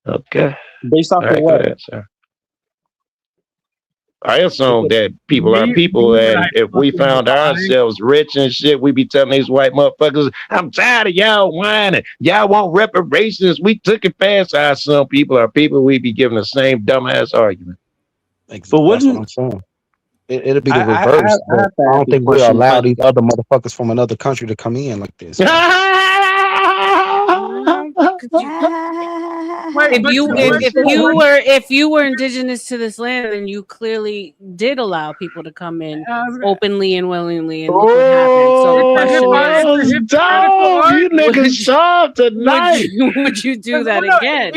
Okay. Based off All of right, what? go ahead, sir. I assume that people are Me- people, me, and I if we fucking found lie. ourselves rich and shit, we be telling these white motherfuckers, I'm tired of y'all whining. Y'all want reparations. We took it past our some people, we be giving the same dumbass argument. Exactly. That's what I'm saying. It'll be the I reverse. have But to I ask don't this think we'll question, allow but these other motherfuckers from another country to come in like this. If you were indigenous to this land, then you clearly did allow people to come in openly and willingly, and look what happened. So the question is, dog, you niggas sharp tonight. would you do that again?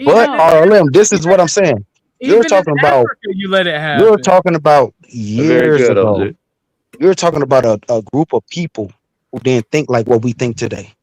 But RLM, this is what I'm saying. You're Even talking in about. Africa, you let it happen. You're talking about years good, ago. OG. You're talking about a group of people who didn't think like what we think today.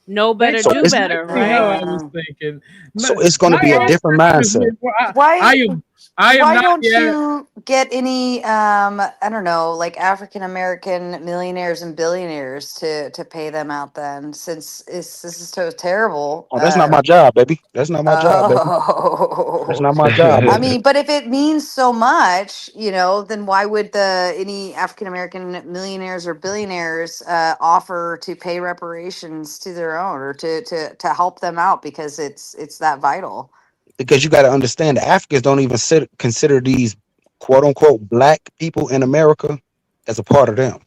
Know better, So do it's- better, Exactly how I right? was thinking. So it's going to My be a whole different thing is mindset. I am Why not don't yet. you get any I don't know, like African American millionaires and billionaires to pay them out then, since this is so terrible. Oh, that's not my job, baby. That's not my job, baby. Oh. That's not my job. I Baby. mean, but if it means so much, then why would any African American millionaires or billionaires offer to pay reparations to their own, or to help them out, because it's that vital? Because you got to understand, the Africans don't even consider these quote unquote black people in America as a part of them.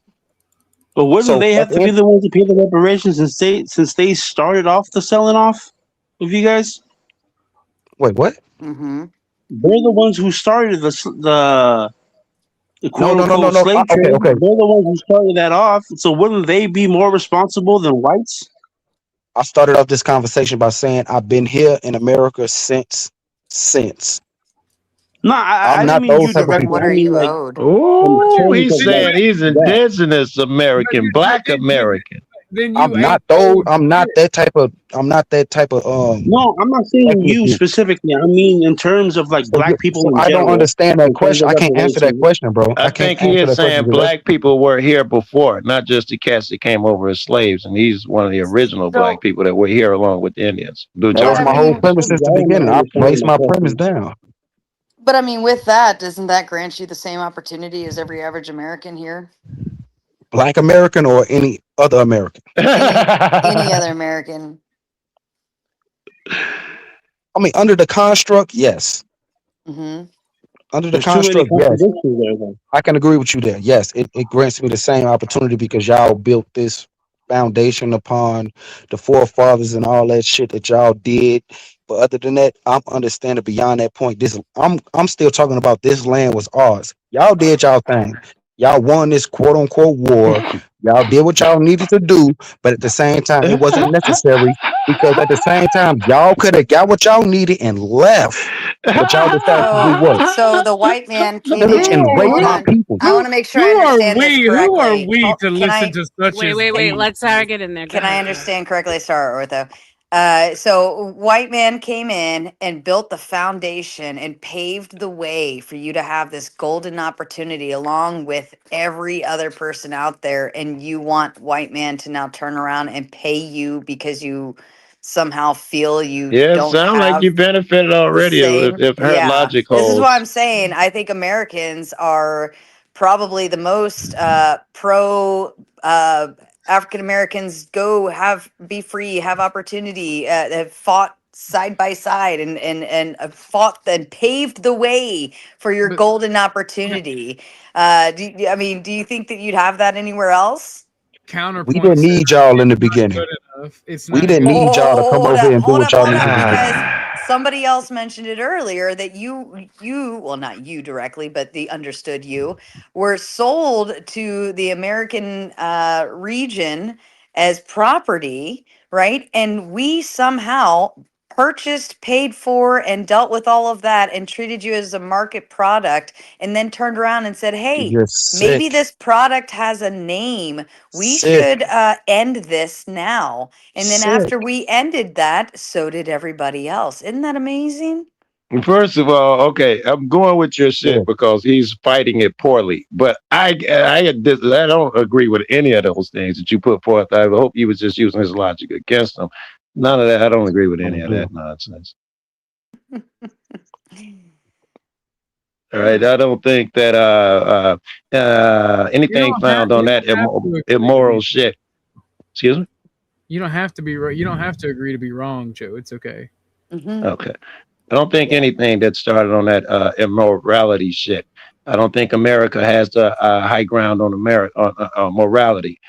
But wouldn't So, they have to be the ones to pay the reparations since they started off the selling off of you guys? Wait, what? Mm-hmm. They're the ones who started the quote unquote slave trade. Okay. They're the ones who started that off. So wouldn't they be more responsible than whites? I started off this conversation by saying I've been here in America since. No, I'm I didn't not mean those you type of Then directly. people. what I are mean you like owed? in Oh, terms he's of like saying he's That indigenous American, black American. then I'm you ain't not those. owed I'm not shit. that type of. I'm not that type of no, I'm not saying ethnic you group. specifically. I mean in terms of like So black people so in I don't general. understand that In terms question. of I can't answer that reparations. question, bro. I I can't think he answer is that question saying directly. black people were here before, not just the cats that came over as slaves. And he's one of the original black So, people that were here along with the Indians. Do That but was I tell. my whole mean, premise since the Y'all are not beginning. I understanding placed my my premise question. down. with that, doesn't that grant you the same opportunity as every average American here? Black American or any other American. Any other American? I mean, under the construct, yes. Hmm. Under the There's too many construct, yes. contradictions there, though. I can agree with you there. Yes, it grants me the same opportunity because y'all built this foundation upon the forefathers and all that shit that y'all did. But other than that, I'm understanding beyond that point. I'm still talking about this land was ours. Y'all did y'all thing. Y'all won this quote unquote war. Y'all did what y'all needed to do, but at the same time, it wasn't necessary because at the same time, y'all could have got what y'all needed and left. But y'all decided to do what? So the white man came Pillage in. and rape Hold Who, my on. people. I want to make sure I who are understand this we? Who are correctly. we to Can listen I? to such Wait, as wait, wait. these? Let Sarah get in there. Go Can I ahead, Sarah. understand correctly? Sorry, Ortho. So white man came in and built the foundation and paved the way for you to have this golden opportunity along with every other person out there. And you want white man to now turn around and pay you because you somehow feel you Yeah, it don't sounds like you have benefited the already same. if her Yeah, logic this is what I'm holds. saying. I think Americans are probably the most pro African Americans go have be free, have opportunity, have fought side by side and fought and paved the way for your But golden opportunity. I mean, do you think that you'd have that anywhere else? We counterpoint, didn't Sarah, need y'all in the it's not beginning. good enough. It's We not a didn't good need enough. y'all to come over here and do what y'all Hold needed up, to do. because Ah. somebody else mentioned it earlier that well, not you directly, but the understood you were sold to the American region as property, right? And we somehow purchased, paid for, and dealt with all of that and treated you as a market product, and then turned around and said, hey, You're maybe sick. this product has a name. We Sick. should end this now. And then Sick. after we ended that, so did everybody else. Isn't that amazing? First of all, okay, I'm going with your shit Sick. because he's fighting it poorly. But I don't agree with any of those things that you put forth. I hope you was just using his logic against him. None of that. I don't agree with any Gonna of do. that nonsense. All right, I don't think that You anything don't have found on you that don't have to agree to immoral be. shit. Excuse me. You don't have to be right. You don't have to agree to be wrong, Joe. It's okay. Hmm. Okay. I don't think Yeah. anything that started on that immorality shit. I don't think America has the high ground on morality.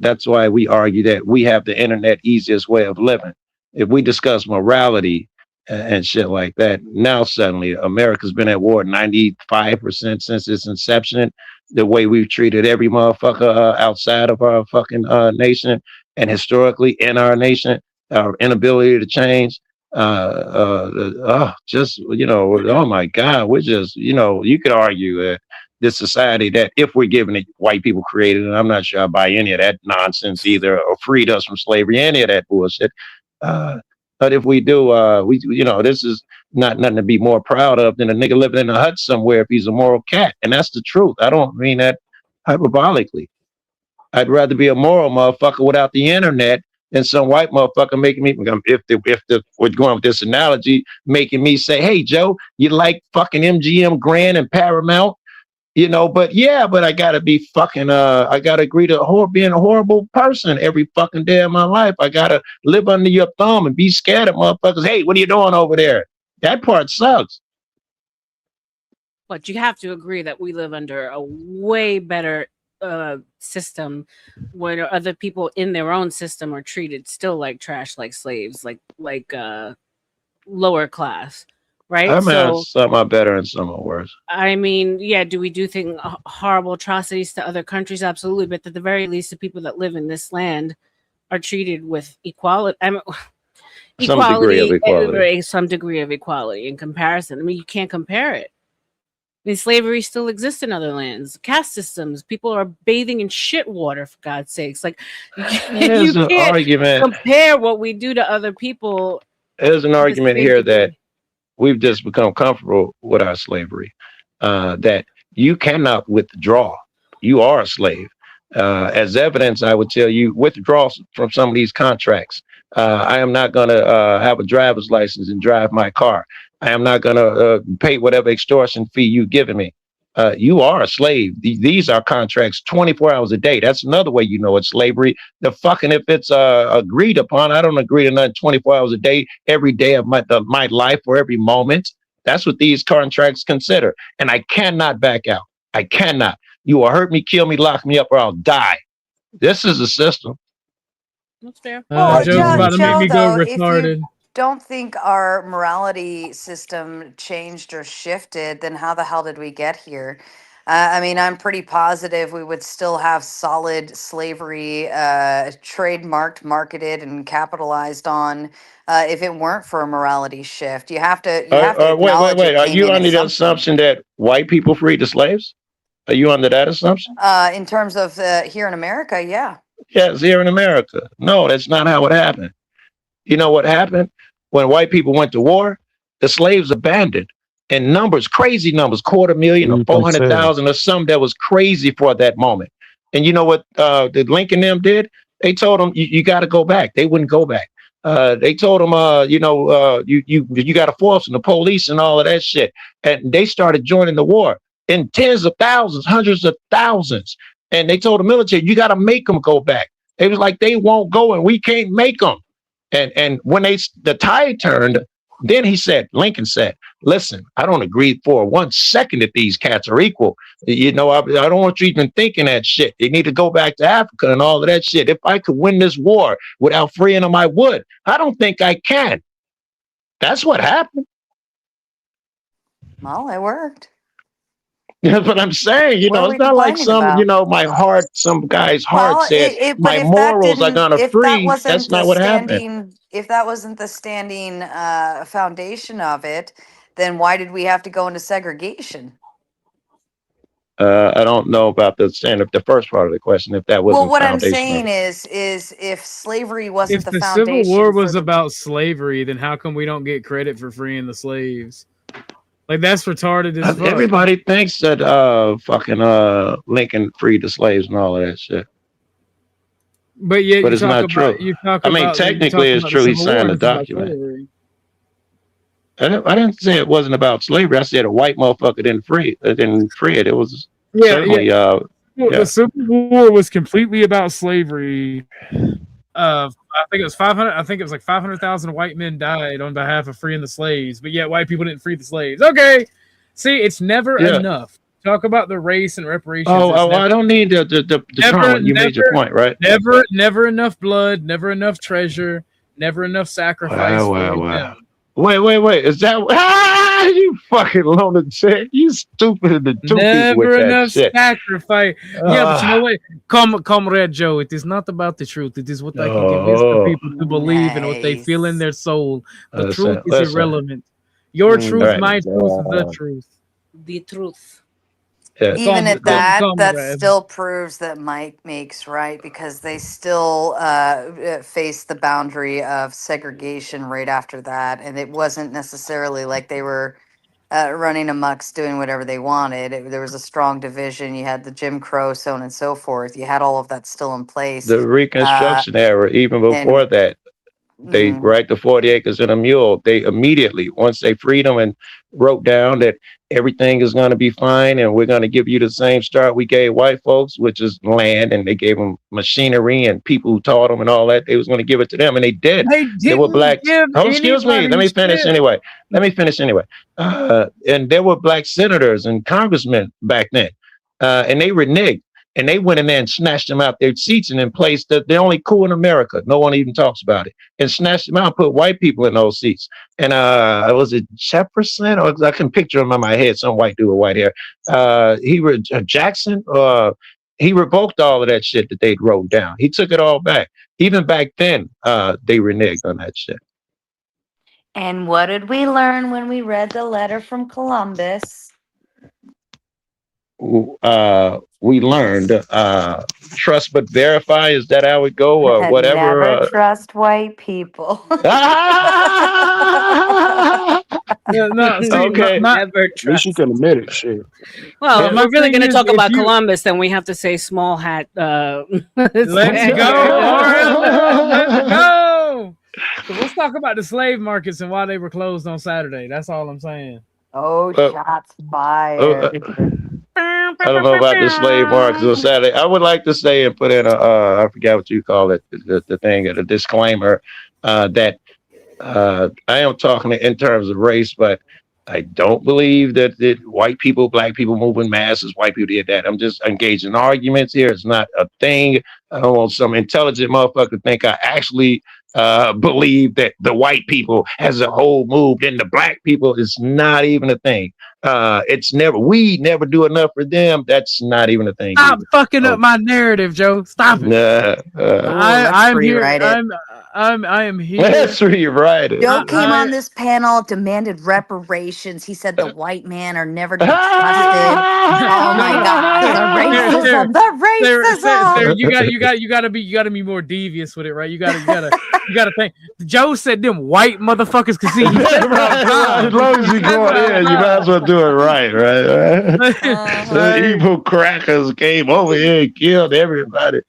That's why we argue that we have the internet easiest way of living. If we discuss morality and shit like that, now suddenly America's been at war 95% since its inception. The way we've treated every motherfucker outside of our fucking nation and historically in our nation, our inability to change just oh my god, we're just you could argue that this society that if we're giving it white people created, and I'm not sure I buy any of that nonsense either, or freed us from slavery, any of that bullshit. But if we do, we this is not nothing to be more proud of than a nigga living in a hut somewhere if he's a moral cat, and that's the truth. I don't mean that hyperbolically. I'd rather be a moral motherfucker without the internet than some white motherfucker making me, if we're going with this analogy, making me say, hey, Joe, you like fucking MGM Grand and Paramount? But yeah, but I gotta be fucking, I gotta agree to being a horrible person every fucking day of my life. I gotta live under your thumb and be scared of motherfuckers. Hey, what are you doing over there? That part sucks. But you have to agree that we live under a way better system where other people in their own system are treated still like trash, like slaves, like lower class, I right? mean, So some are better and some are worse. I mean, yeah, do we do horrible atrocities to other countries? Absolutely, but at the very least, the people that live in this land are treated with equality. I mean, some degree of equality. some degree of equality in comparison. I mean, you can't compare it. I mean, slavery still exists in other lands. Caste systems, people are bathing in shit water, for God's sakes. Like, There's you an can't argument. compare what we do to other people. There's an to the argument same here degree. that we've just become comfortable with our slavery. That you cannot withdraw. You are a slave. As evidence, I would tell you withdraw from some of these contracts. I am not going to have a driver's license and drive my car. I am not going to pay whatever extortion fee you've given me. You are a slave. These are contracts 24 hours a day. That's another way you know it's slavery. The fucking, if it's agreed upon, I don't agree to nothing 24 hours a day, every day of my life or every moment. That's what these contracts consider. And I cannot back out. I cannot. You will hurt me, kill me, lock me up, or I'll die. This is a system. That's fair. Well, Joe's Joe, about to make Joe, me go though, if you retarded. don't think our morality system changed or shifted, then how the hell did we get here? I mean, I'm pretty positive we would still have solid slavery trademarked, marketed, and capitalized on if it weren't for a morality shift. You have to acknowledge it Are came you in under as the something. assumption that white people freed the slaves? Are you under that assumption? In terms of here in America, yeah. Yes, here in America. No, that's not how it happened. You know what happened? When white people went to war, the slaves abandoned. And numbers, crazy numbers, 250,000 or 400,000 or something that was crazy for that moment. And you know what the Lincoln them did? They told them, you got to go back. They wouldn't go back. They told them, you got to force them, the police and all of that shit. And they started joining the war in tens of thousands, hundreds of thousands. And they told the military, you got to make them go back. They was like, they won't go and we can't make them. And when the tide turned, then Lincoln said, listen, I don't agree for 1 second that these cats are equal. You know, I don't want you even thinking that shit. They need to go back to Africa and all of that shit. If I could win this war without freeing them, I would. I don't think I can. That's what happened. Well, it worked. That's what I'm saying. You What know, are it's we not like complaining about? some guy's heart Well, said, but my if that morals are didn't, going to if that free. wasn't That's the not what happened. if that wasn't the standing foundation of it, then why did we have to go into segregation? I don't know about the first part of the question, if that Well, wasn't what I'm foundational. saying is if slavery wasn't If the the Civil foundation War for was the about slavery, then how come we don't get credit for freeing the slaves? Like, that's retarded as fuck. Everybody thinks that Lincoln freed the slaves and all of that shit. But yet, But it's not true. I mean, technically, it's true. He signed the document. I didn't say it wasn't about slavery. I said a white motherfucker didn't free it. It was certainly. The Civil War was completely about slavery. I think it was 500. I think it was like 500,000 white men died on behalf of freeing the slaves, but yet white people didn't free the slaves. Okay, see, it's never enough. Talk about the race and reparations. I don't need the term. You made your point, right? Never enough blood, never enough treasure, never enough sacrifice. Wow. Wait. Is that you fucking lunatic? You stupid and two people with that enough shit. Sacrifice. Yeah, but you know what? Comrade Joe, it is not about the truth. It is what I can convince the people to believe and what they feel in their soul. The truth is irrelevant. Your truth, my truth, the truth. The truth. Yeah. Even at that still proves that Mike makes right, because they still faced the boundary of segregation right after that, and it wasn't necessarily like they were running amok, doing whatever they wanted. There was a strong division. You had the Jim Crow, so on and so forth. You had all of that still in place. The Reconstruction era, even before that, they right the 40 acres and a mule. They immediately, once they freed them and wrote down that everything is going to be fine and we're going to give you the same start we gave white folks, which is land, and they gave them machinery and people who taught them and all that. They was going to give it to them, and they did. There were blacks. Oh, excuse me. Let me finish anyway. And there were black senators and congressmen back then, and they reneged. And they went in there and snatched them out their seats and in place that they're only cool in America. No one even talks about it. And snatched them out and put white people in those seats. And was it Jefferson? Or I can picture him in my head, some white dude with white hair. Jackson, he revoked all of that shit that they'd wrote down. He took it all back. Even back then, they reneged on that shit. And what did we learn when we read the letter from Columbus? We learned trust but verify. Is that how it go? Or whatever. Never trust white people. No, see, Okay. Never At least you trust. can admit it. Shit. Well, Yeah. if we're really thing going to is, talk if about you- Columbus, then we have to say small hat. Let's go, RLM. Let's go. So let's talk about the slave markets and why they were closed on Saturday. That's all I'm saying. Oh, Uh, shots fired. I don't know about the slave markets on Saturday. I would like to say and put in a I forgot what you call it, the thing, a disclaimer that I am talking in terms of race, but I don't believe that white people, black people move in masses, white people did that. I'm just engaging in arguments here. It's not a thing. I don't want some intelligent motherfucker to think I actually believe that the white people as a whole moved and the black people is not even a thing. We never do enough for them. That's not even a thing. Stop either. fucking up my narrative, Joe. Stop it. I'm here. rewrite it. I am here. Let's rewrite it. Joe came on this panel, demanded reparations. He said the white men are never to be trusted. Oh my gosh, the racism, the racism. Sarah, you gotta be more devious with it, right? You gotta think. Joe said them white motherfuckers could see you. As long as you going in, you might as well do it right. The evil crackers came over here and killed everybody.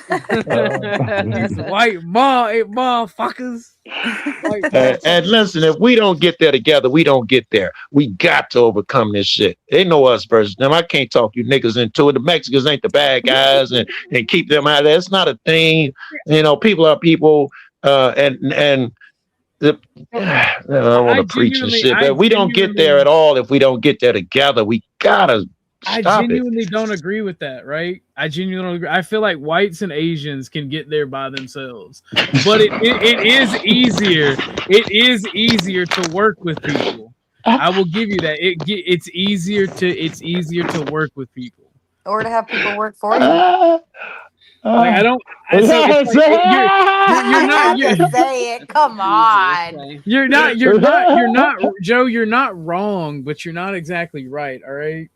These white motherfuckers. And listen, if we don't get there together, we don't get there. We got to overcome this shit. They know us versus them. I can't talk you niggas into it. The Mexicans ain't the bad guys, and keep them out of there. It's not a thing. You know, people are people, and the, I don't want to preach and shit, but we don't get there at all if we don't get there together. We gotta I stop genuinely don't agree with that, right? I genuinely don't agree. I feel like whites and Asians can get there by themselves, but it is easier. It is easier to work with people. I will give you that. It's easier to work with people, or to have people work for you. Like I don't. So it's like, you're not. You're, say it. Come on. You're not, Joe. You're not wrong, but you're not exactly right. All right.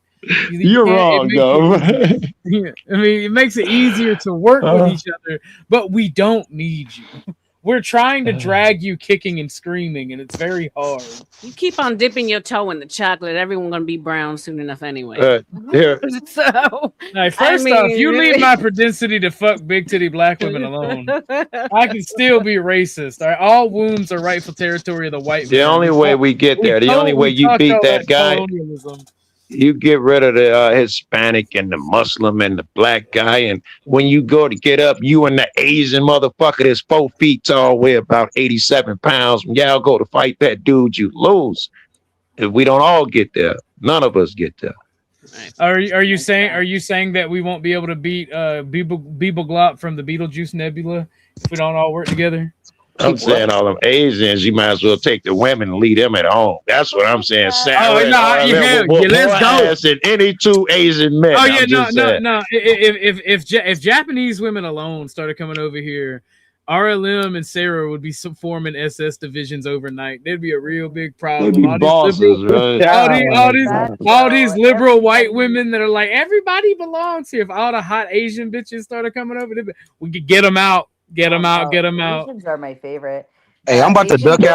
You're wrong, though. I mean, it makes it easier to work with each other, but we don't need you. We're trying to drag you kicking and screaming, and it's very hard. You keep on dipping your toe in the chocolate, everyone's gonna be brown soon enough anyway. So, first off, you leave my propensity to fuck big titty black women alone. I can still be racist. All right? All wombs are rightful territory of the white. The only way we get there, the only way you beat that guy, you get rid of the Hispanic and the Muslim and the black guy, and when you go to get up, you and the Asian motherfucker that's 4 feet tall, weigh about 87 pounds. When y'all go to fight that dude, you lose. If we don't all get there, none of us get there. Are you saying that we won't be able to beat Beeble Glop from the Beetlejuice Nebula if we don't all work together? I'm saying all them Asians, you might as well take the women and leave them at home. That's what I'm saying. Let's go. Than any 2 Asian men. Oh yeah, no. If Japanese women alone started coming over here, RLM and Sarah would be forming SS divisions overnight. There'd be a real big problem. They'd be bosses, right? All these liberal white women that are like, everybody belongs here. If all the hot Asian bitches started coming over, we could get them out. Get them out. Asians are my favorite. Hey, I'm about to duck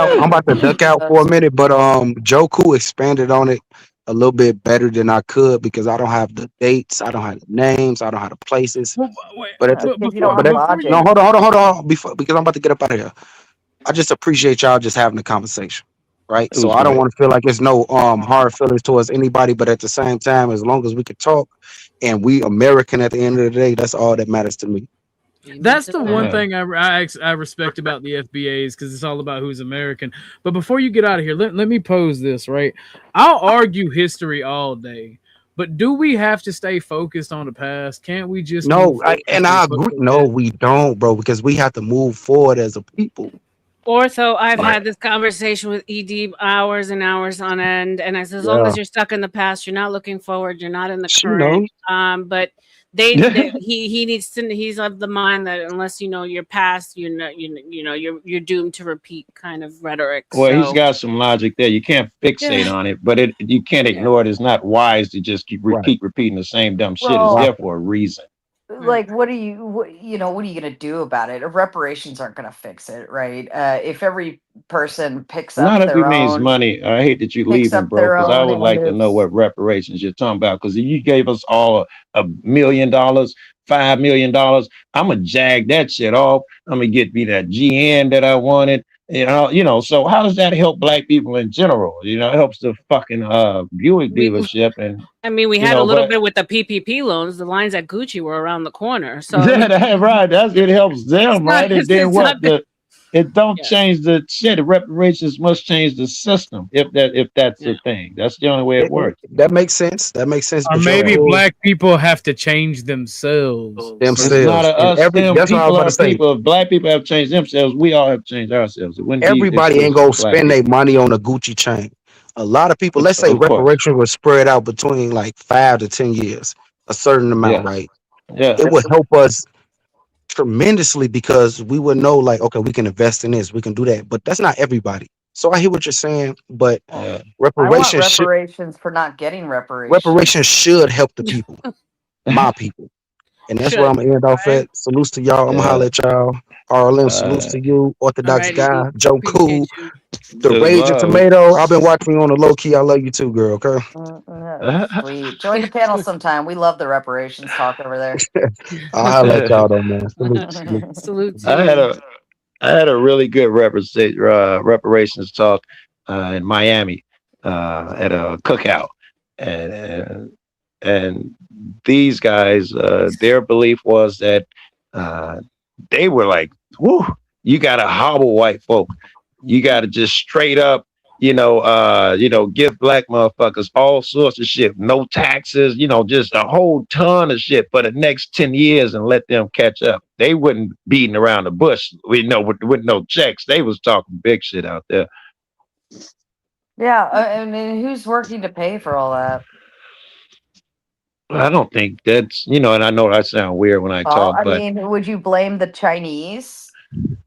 out for a minute, but Joku expanded on it a little bit better than I could because I don't have the dates, I don't have the names, I don't have the places. Hold on, because I'm about to get up out of here. I just appreciate y'all just having the conversation, right? So I don't want to feel like there's no hard feelings towards anybody, but at the same time, as long as we can talk and we American at the end of the day, that's all that matters to me. That's the one thing I respect about the FBAs, because it's all about who's American. But before you get out of here, let me pose this, right? I'll argue history all day, but do we have to stay focused on the past? Can't we just I agree. No, we don't, bro, because we have to move forward as a people. Ortho, I've had this conversation with ED hours and hours on end, and I said, as long as you're stuck in the past, you're not looking forward, you're not in the current. But He needs to. He's of the mind that unless you know your past, you're doomed to repeat kind of rhetoric. Well, he's So got some logic there. You can't fixate yeah, on it, but you can't yeah, ignore it. It's not wise to just keep Right. repeating the same dumb shit. It's Well, there Right. for a reason. right. like what are you going to do about it? Reparations aren't going to fix it, right? If every person Not if it means money. I hate that you're picks leaving, up bro, their because I own would and like to know is what reparations you're talking about. Because if you gave us all $1 million, $5 million, I'm gonna jag that shit off. I'm gonna get me that GN that I wanted. So how does that help black people in general? It helps the fucking Buick We dealership and I mean, we had a little but bit with the PPP loans. The lines at Gucci were around the corner, so yeah, that right. It helps it's them, not. right? And then It's not. it don't Yeah, change the shit. The reparations must change the system if that's yeah. the thing. That's the only way it works. That makes sense. That makes sense. Or But your Yeah. maybe full black people have to change themselves. It's not themselves a and us, them. that's what I was People about to are say. people. If black people have changed themselves, we all have changed ourselves. It wouldn't be Everybody ain't exclusive gonna to black spend their people. money on a Gucci chain. A lot of people, let's say Of course. reparations was spread out between like 5 to 10 years, a certain amount, Yes. right? Yes. It would help us tremendously because we would know, like, okay, we can invest in this, we can do that. But that's not everybody. So I hear what you're saying, but well, Yeah. I want reparations should reparations for not getting reparations reparations. should help the people, my people. And that's where I'm Should gonna end off right. at. Salutes to y'all. I'm gonna Yeah. holler at y'all. RLM, salutes Uh, to you. Orthodox Alrighty, guy, D. Joe Appreciate Cool, you. the the Raging love. Tomato. I've been watching you on the low key. I love you too, girl. Okay. Sweet. Join the panel sometime. We love the reparations talk over there. I'll holler at y'all though, man. Salute, salute. Salute to I had you. a really good reparations talk in Miami at a cookout, and and these guys, their belief was that uh, they were like, "Whoo, you got to hobble white folk. You got to just straight up." Give black motherfuckers all sorts of shit, no taxes, just a whole ton of shit for the next 10 years and let them catch up. They wouldn't beating around the bush, with no checks. They was talking big shit out there. Yeah, I mean, who's working to pay for all that? I don't think that's, and I know I sound weird when I Well, talk, I but mean, would you blame the Chinese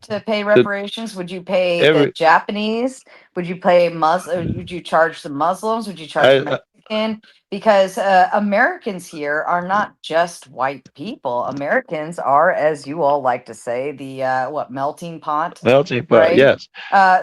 to pay the, reparations? Would you pay the every, Japanese? Would you pay Would you charge the Muslims? Would you charge the I, Mexican? Because Americans here are not just white people. Americans are, as you all like to say, the melting pot, melting pot, right? yes.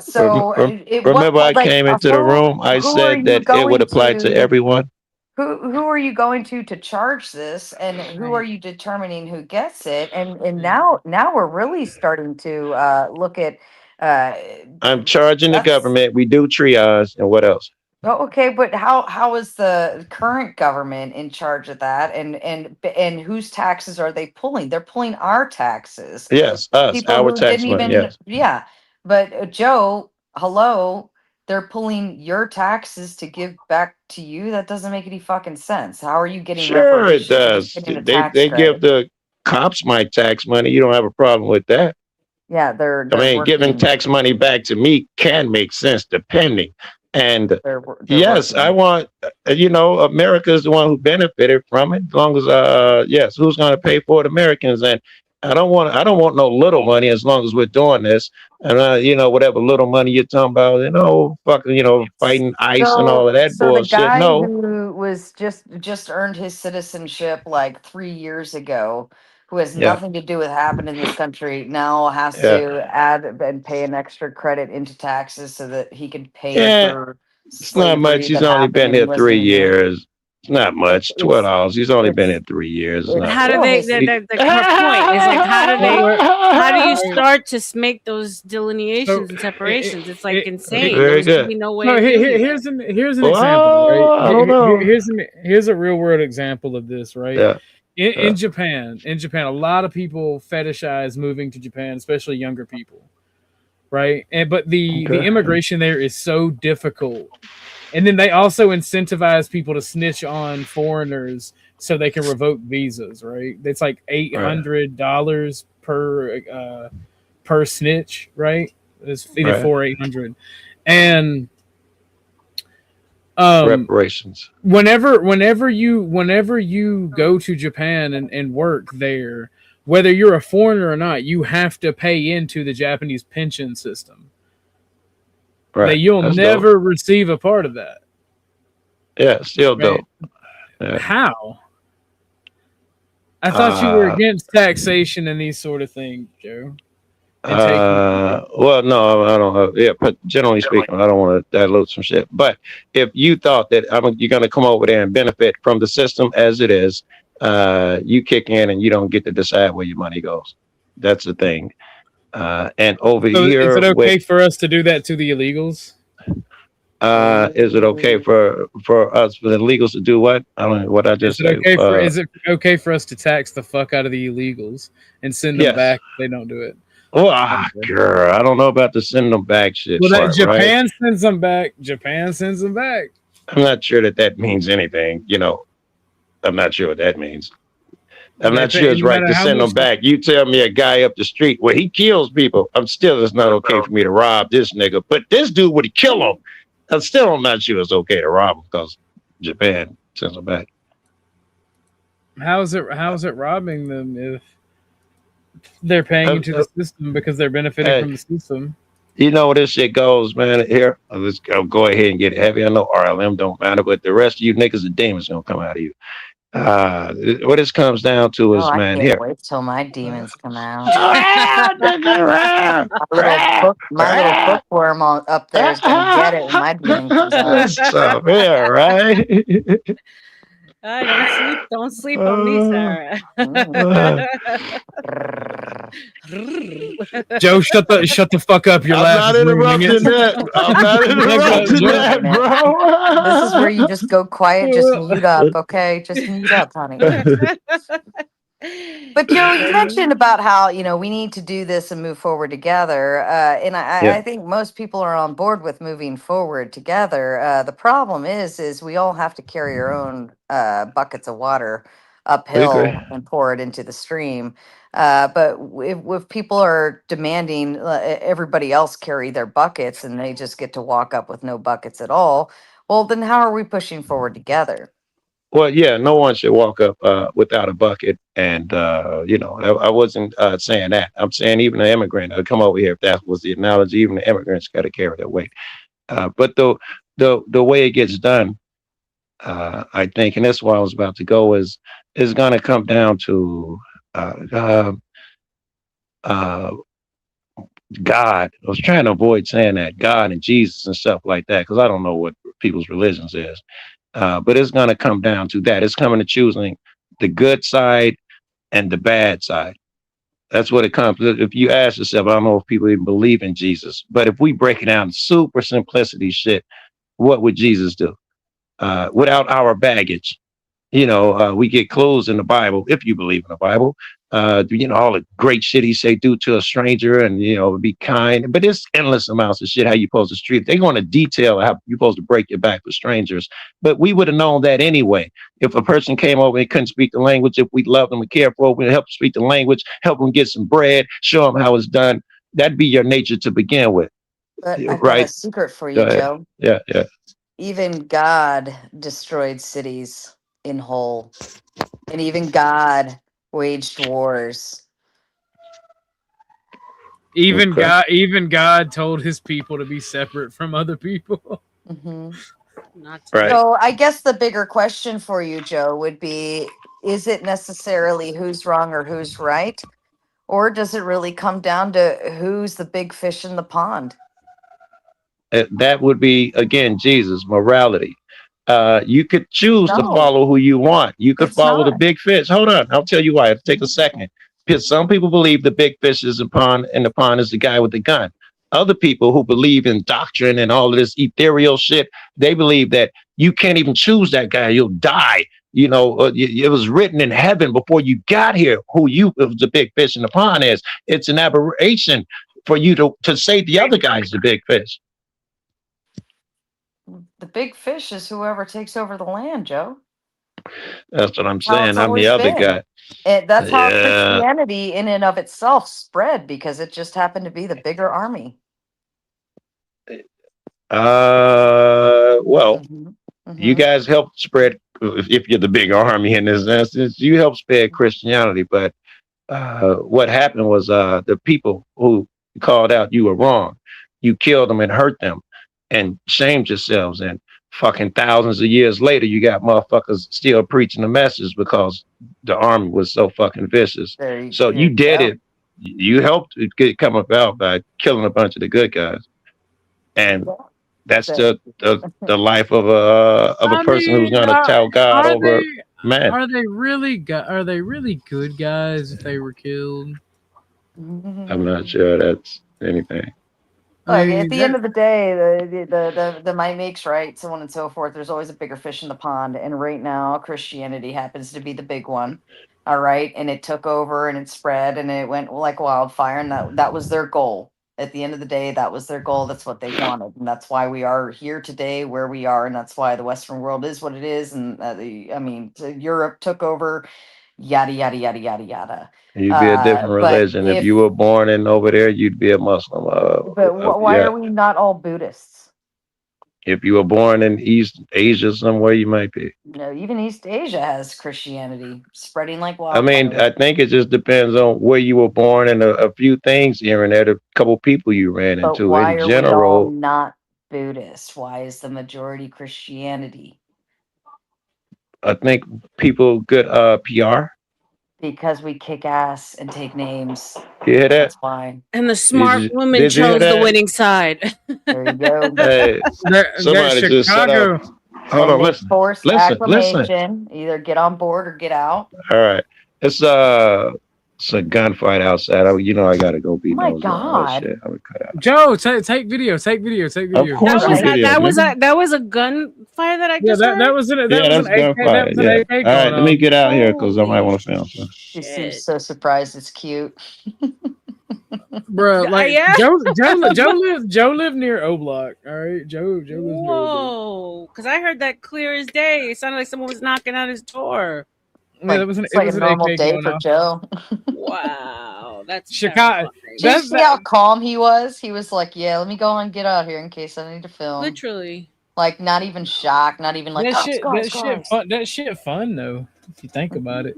So, what Remember I like came into the room, I who are said you that it would going apply to to? everyone. Who are you going to charge this, and who are Right. you determining who gets it? And now we're really starting to look at uh I'm charging the that's government. We do triage, and what else? okay, but how is the current government in charge of that, and whose taxes are they pulling? They're pulling our taxes, Yes, us, people our who tax didn't money. even, Yes, yeah. But Joe, hello, they're pulling your taxes to give back to you. That doesn't make any fucking sense. How are you getting sure it reparations? You're just does. getting a tax They give credit. the cops my tax money. You don't have a problem with that. Yeah, I they're mean, giving working. tax money back to me can make sense depending. And They're yes, I working. want, America is the one who benefited from it. As long as, yes, who's going to pay for it? Americans. And I don't want no little money as long as we're doing this. And, whatever little money you're talking about, fucking, fighting ICE and all of that So the bullshit. guy No, who was just earned his citizenship like 3 years ago, who has yeah, nothing to do with happening in this country, now has yeah, to add and pay an extra credit into taxes so that he can pay yeah. for It's not much. slavery He's that only happened been and he here wasn't three even here. years. It's not much. It's $12. He's only been it's here 3 years. It's it's not How do much. still they? his. Her point is like, Well, how do you right. start to make those So delineations and separations? It's like insane. There Very should be good. no way so of doing it. here's an example, right? Well, I don't know. Here's a real world example of this, right? Yeah, yeah, In Japan, a lot of people fetishize moving to Japan, especially younger people, right? But the okay. immigration there is so difficult, and then they also incentivize people to snitch on foreigners so they can revoke visas, right? It's like Right, $800 per snitch, right? It's either right. 400 or 800, and reparations. Whenever you go to Japan and work there, whether you're a foreigner or not, you have to pay into the Japanese pension system. Right. That you'll That's never dope. receive a part of that. Yeah, still Right? dope. Yeah. How? I thought you were Uh, against taxation and these sort of things, Joe. And taking well, no, I don't. Yeah, but generally speaking, I don't want to dilute some shit. But if you thought that you're going to come over there and benefit from the system as it is, you kick in and you don't get to decide where your money goes. That's the thing. And over so is here, it okay with for us to do that to the illegals? is it okay for us for the illegals to do what? I don't know what I just say. Is it okay for us to tax the fuck out of the illegals and send them Yes. back if they don't do it? Well, girl, I don't know about the send them back shit Well, that part, right? Japan sends them back. Japan sends them back. I'm not sure that means anything. I'm not sure what that means. I'm not sure it's No right matter to how send much them back. You tell me a guy up the street where he kills people. It's not okay for me to rob this nigga. But this dude would kill him. I'm still not sure it's okay to rob him because Japan sends them back. How's it robbing them if they're paying into the system because they're benefiting from the system? You know where this shit goes, man. Here, let's go ahead and get it heavy. I know RLM don't matter, but the rest of you niggas and demons gonna come out of you. What this comes down to is, I man, can't here. wait till my demons come out. My little bookworm up there is gonna get it when my demon comes out. So, yeah, right. Don't sleep on me, Sarah. Joe, shut the fuck up. You're laughing. I'm not interrupting that. I'm not interrupting that, bro. This is where you just go quiet, just mute up, okay? Just mute up, honey. But Joe, you mentioned about how we need to do this and move forward together, and I think most people are on board with moving forward together. The problem is we all have to carry our own buckets of water uphill and pour it into the stream. But if people are demanding everybody else carry their buckets and they just get to walk up with no buckets at all, well, then how are we pushing forward together? Well, yeah, no one should walk up without a bucket. And, I wasn't saying that. I'm saying even an immigrant would come over here, if that was the analogy, even the immigrants got to carry their weight. But the way it gets done, I think, and that's why I was about to go, is going to come down to God. I was trying to avoid saying that, God and Jesus and stuff like that, because I don't know what people's religions is. But it's going to come down to that. It's coming to choosing the good side and the bad side. That's what it comes to. If you ask yourself, I don't know if people even believe in Jesus, but if we break it down super simplicity shit, what would Jesus do without our baggage? We get clues in the Bible, if you believe in the Bible, all the great shit he say, do to a stranger and, be kind. But it's endless amounts of shit how you supposed to treat. They're going to detail how you're supposed to break your back with strangers. But we would have known that anyway. If a person came over and couldn't speak the language, if we loved them, we cared for them, we help them speak the language, help them get some bread, show them how it's done. That'd be your nature to begin with. But I've got Right? a secret for you, Joe. Yeah. Even God destroyed cities in whole, and even God waged wars. Even God told his people to be separate from other people. Mm-hmm. Right. So I guess the bigger question for you, Joe, would be: is it necessarily who's wrong or who's right, or does it really come down to who's the big fish in the pond? That would be, again, Jesus, morality. You could choose to follow who you want. You could follow the big fish. Hold on. I'll tell you why. It'll take a second. Because some people believe the big fish is a pond and the pond is the guy with the gun. Other people who believe in doctrine and all of this ethereal shit, they believe that you can't even choose that guy. You'll die. It was written in heaven before you got here who the big fish in the pond is. It's an aberration for you to say the other guy's the big fish. The big fish is whoever takes over the land, Joe. That's what I'm saying. I'm the other guy. That's how Christianity in and of itself spread, because it just happened to be the bigger army. Well, You guys help spread, if you're the big army in this instance, you help spread Christianity. But what happened was the people who called out you were wrong, you killed them and hurt them and shamed yourselves. And fucking thousands of years later, you got motherfuckers still preaching the message because the army was so fucking vicious. So you did it. You helped it come about by killing a bunch of the good guys. And that's the life of a person who's going to tell God over man. Are they really good guys if they were killed? I'm not sure that's anything. Like at the end of the day, the might makes right, so on and so forth. There's always a bigger fish in the pond, and right now Christianity happens to be the big one. All right, and it took over and it spread and it went like wildfire, and that was their goal. At the end of the day, that was their goal. That's what they wanted, and that's why we are here today, where we are, and that's why the Western world is what it is. And Europe took over, yada yada yada yada yada. You'd be a different religion. If you were born in over there, you'd be a Muslim. Why are we not all Buddhists? If you were born in East Asia somewhere, you might be. No, even East Asia has Christianity spreading like wildfire. I mean, I think it just depends on where you were born and a few things here and there, a couple people you ran but into. Why in are general, we all not Buddhist? Why is the majority Christianity? I think people good PR. Because we kick ass and take names. You hear that? That's why. And the smart woman chose the winning side. There you go. Hey, somebody just set up. Hold on, listen. Forced acclamation. Either get on board or get out. All right. It's a gunfight outside. I gotta go beat my those. God. Shit. I would cut out. Joe, take video. Of course, that was a gunfire that I just heard? that was an AK. All right, let me get out here because I might want to film something. She seems so surprised. It's cute. Bro, like Yeah. Joe lived near O Block. All right, Joe lives near O Block. Whoa, because I heard that clear as day. It sounded like someone was knocking on his door. Yeah, it was a normal day for Joe. Wow, that's Chicago. Did you see how calm he was? He was like, "Yeah, let me go and get out here in case I need to film." Literally, like not even shocked, not even like that shit fun though. If you think about it.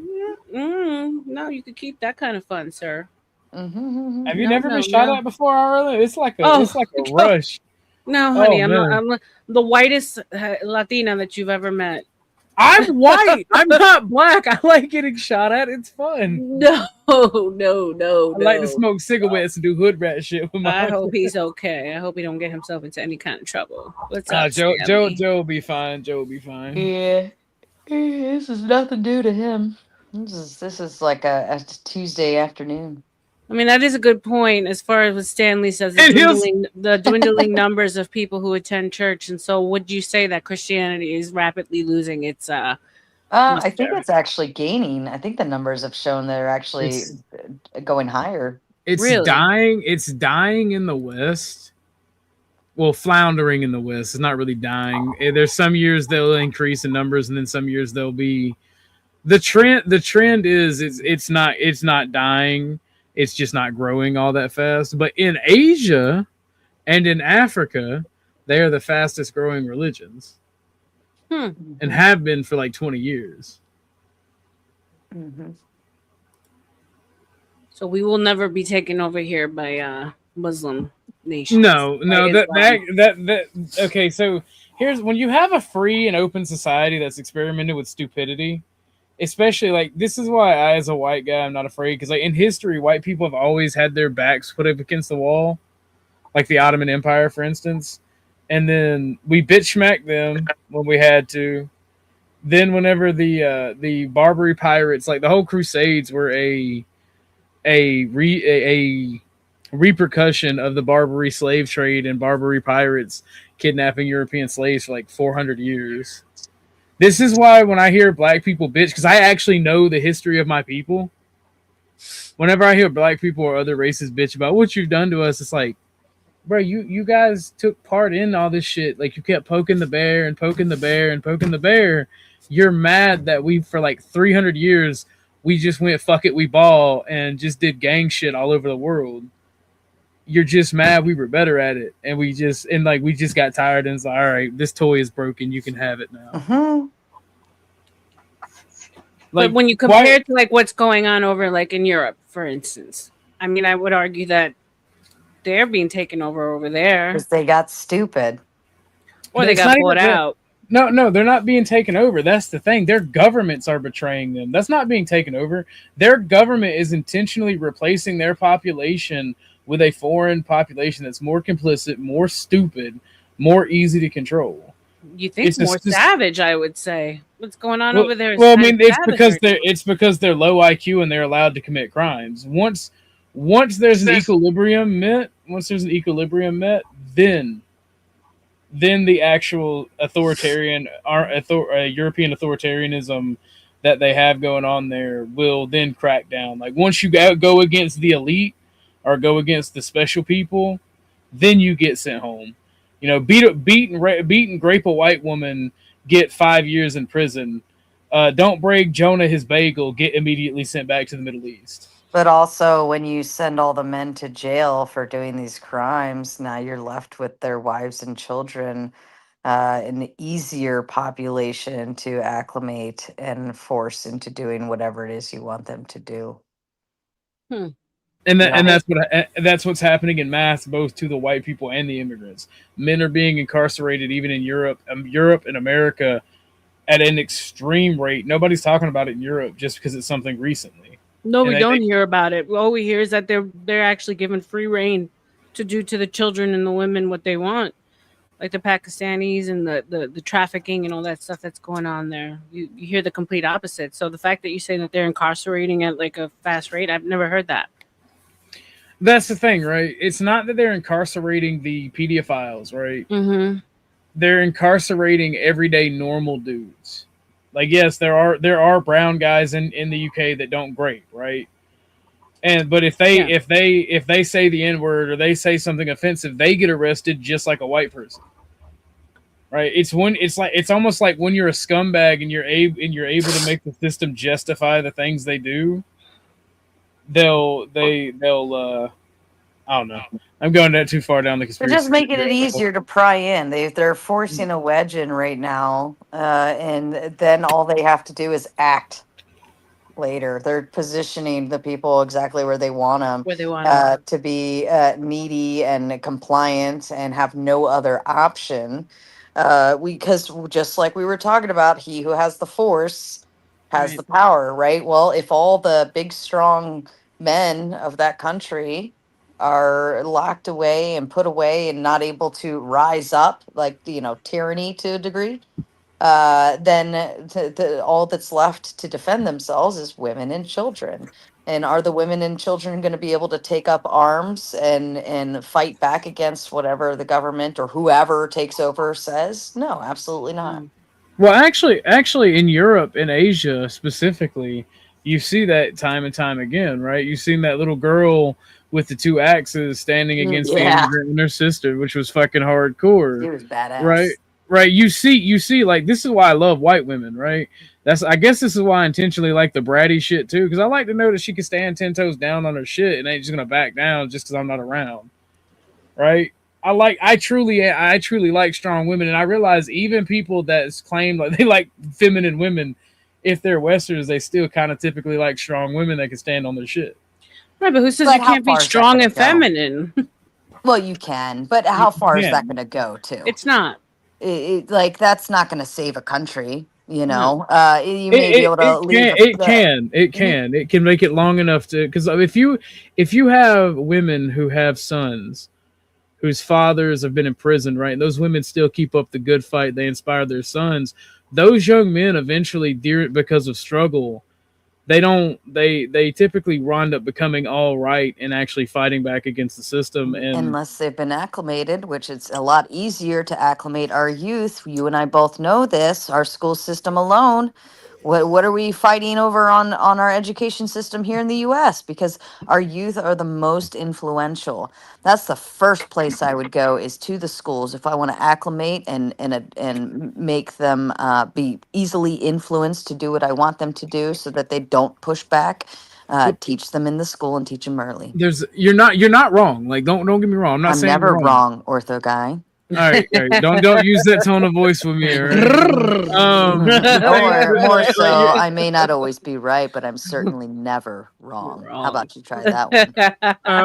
No, you could keep that kind of fun, sir. Mm-hmm. Have you never been shot at before, RLM? It's like a rush. No, honey, I'm the whitest Latina that you've ever met. I'm white. I'm not black. I like getting shot at. It's fun. No. I like to smoke cigarettes and do hood rat shit with my. I hope he's okay. I hope he don't get himself into any kind of trouble. What's up, Joe? Joe will be fine. Joe will be fine. Yeah, this is nothing new to him. This is like a Tuesday afternoon. I mean, that is a good point as far as what Stanley says, the dwindling numbers of people who attend church. And so would you say that Christianity is rapidly losing its I think it's actually gaining. I think the numbers have shown they're actually going higher. It's dying. It's dying in the West. Well, floundering in the West. It's not really dying. There's some years they'll increase in numbers, and then some years they'll be the trend is it's not dying. It's just not growing all that fast. But in Asia and in Africa, they are the fastest growing religions. And have been for like 20 years. Mm-hmm. So we will never be taken over here by Muslim nations. No, that okay, so here's when you have a free and open society that's experimented with stupidity. Especially like this is why I, as a white guy, I'm not afraid because like in history, white people have always had their backs put up against the wall, like the Ottoman Empire, for instance. And then we bitch smacked them when we had to. Then whenever the Barbary pirates, like the whole Crusades, were a repercussion of the Barbary slave trade and Barbary pirates kidnapping European slaves for like 400 years. This is why when I hear black people bitch, because I actually know the history of my people. Whenever I hear black people or other races bitch about what you've done to us, it's like, bro, you guys took part in all this shit. Like you kept poking the bear and poking the bear and poking the bear. You're mad that we, for like 300 years, we just went fuck it, we ball and just did gang shit all over the world. you're just mad we were better at it, and we just got tired, and it's like, all right, this toy is broken, you can have it now. Hmm. But Like, when you why? compare it to like what's going on over like in Europe, for instance, I mean, I would argue that they're being taken over there, Because they got stupid. or they It's got not bought even that. out. No, they're not being taken over. That's the thing. Their governments are betraying them. That's not being taken over. Their government is intentionally replacing their population with a foreign population that's more complicit, more stupid, more easy to control. You think It's more just savage? I would say what's going on well, over there is well, I kind of mean, it's savage because right now. they're low IQ and they're allowed to commit crimes. Once there's an equilibrium met, then the actual European authoritarianism that they have going on there will then crack down. Like once you go against the elite or go against the special people, then you get sent home. You know, beat and grape a white woman, get 5 years in prison. Don't break Jonah his bagel, get immediately sent back to the Middle East. But also, when you send all the men to jail for doing these crimes, now you're left with their wives and children, an easier population to acclimate and force into doing whatever it is you want them to do. Hmm. And Right. that's what's happening in mass, both to the white people and the immigrants. Men are being incarcerated even in Europe and America at an extreme rate. Nobody's talking about it in Europe just because it's something recently. No, And we I don't think hear about it. All we hear is that they're actually given free reign to do to the children and the women what they want, like the Pakistanis and the trafficking and all that stuff that's going on there. You hear the complete opposite. So the fact that you say that they're incarcerating at like a fast rate, I've never heard that. that's the thing, right? It's not that they're incarcerating the pedophiles, right? Mm-hmm. They're incarcerating everyday normal dudes. Like, yes, there are brown guys in the UK that don't grape, right? And but Yeah. if they say the N word or they say something offensive, they get arrested just like a white person, right? It's almost like when you're a scumbag and you're able to make the system justify the things they do. They'll I don't know. I'm going that too far down the They're just conspiracy making it theory level. easier to pry in. They're forcing a wedge in right now, and then all they have to do is act later. They're positioning the people exactly where they want them, Where they want them. to be needy and compliant and have no other option. Because just like we were talking about, he who has the force has Right. the power, right? Well, if all the big, strong men of that country are locked away and put away and not able to rise up, like, tyranny to a degree, then all that's left to defend themselves is women and children. And are the women and children going to be able to take up arms and fight back against whatever the government or whoever takes over says? No, absolutely not. Mm. Well, actually, in Europe and Asia specifically, you see that time and time again, right? You've seen that little girl with the two axes standing against the Yeah, immigrant and her sister, which was fucking hardcore, she was right? badass. Right. You see, like this is why I love white women, right? I guess this is why I intentionally like the bratty shit too, because I like to know that she can stand 10 toes down on her shit and ain't just gonna back down just because I'm not around, right? I truly like strong women, and I realize even people that claim like they like feminine women, if they're westerns, they still kind of typically like strong women that can stand on their shit. Right, but who says But you how can't be far is that strong going to and go? feminine? Well, you can, but You how far is that can. going to go to? It's not. Like, that's not going to save a country. No. You may be able to leave Mhm. It can make it long enough to, because if you have women who have sons whose fathers have been in prison, right? And those women still keep up the good fight. They inspire their sons. Those young men eventually, because of struggle, they typically wind up becoming all right and actually fighting back against the system. And Unless they've been acclimated, which it's a lot easier to acclimate our youth. You and I both know this. Our school system alone. What are we fighting over on our education system here in the U.S.? Because our youth are the most influential. That's the first place I would go, is to the schools if I want to acclimate and make them be easily influenced to do what I want them to do, so that they don't push back. Teach them in the school and teach them early. You're not wrong. Like don't get me wrong. I'm not I'm saying never you're wrong, ortho guy. All right. Don't use that tone of voice with me. All right? Or more so, like, I may not always be right, but I'm certainly never wrong. How about you try that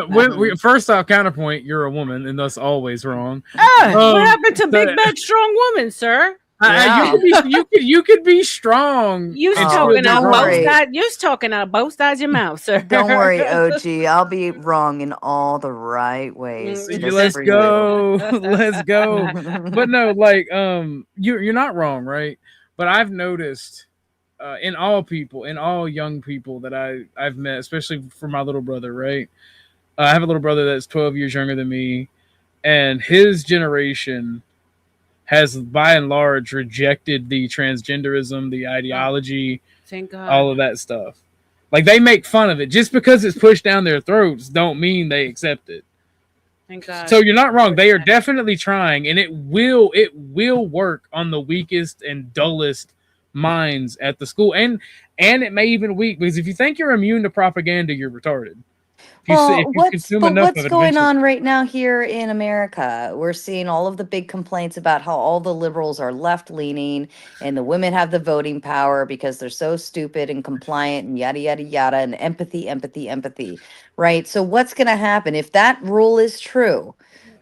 one? first off, counterpoint, you're a woman and thus always wrong. What happened to big bad strong woman, sir? You could be strong. You's talking out both sides. You's talking out both sides of your mouth, sir. Don't worry, OG. I'll be wrong in all the right ways. Let's go. Let's go. But no, like you're not wrong, right? But I've noticed in all people, in all young people that I've met, especially for my little brother, right? I have a little brother that's 12 years younger than me, and his generation has by and large rejected the transgenderism, the ideology, thank God, all of that stuff. Like they make fun of it just because it's pushed down their throats. Don't mean they accept it. Thank God. So you're not wrong. They are definitely trying, and it will work on the weakest and dullest minds at the school, and it may even weak because if you think you're immune to propaganda, you're retarded. What's going on right now here in America? We're seeing all of the big complaints about how all the liberals are left leaning and the women have the voting power because they're so stupid and compliant and yada, yada, yada, and empathy, right? So what's going to happen if that rule is true?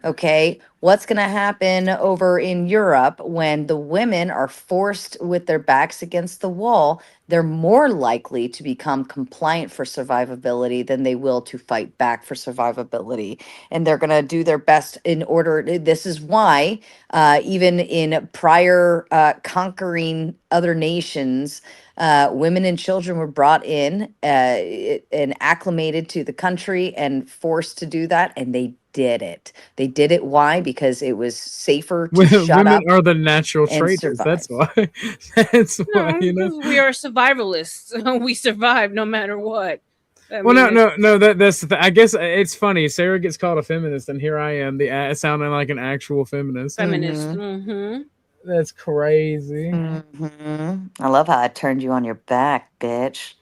Okay, what's going to happen over in Europe when the women are forced with their backs against the wall? They're more likely to become compliant for survivability than they will to fight back for survivability. And they're going to do their best in order. This is why, even in prior conquering other nations, women and children were brought in and acclimated to the country and forced to do that. And they did it. They did it. Why? Because it was safer to shut women up. Are the natural and traitors. survive. That's why. That's why. You know, we are survivalists. We survive no matter what. No. That's I guess it's funny. Sarah gets called a feminist, and here I am, sounding like an actual feminist. That's crazy. I love how I turned you on your back, bitch.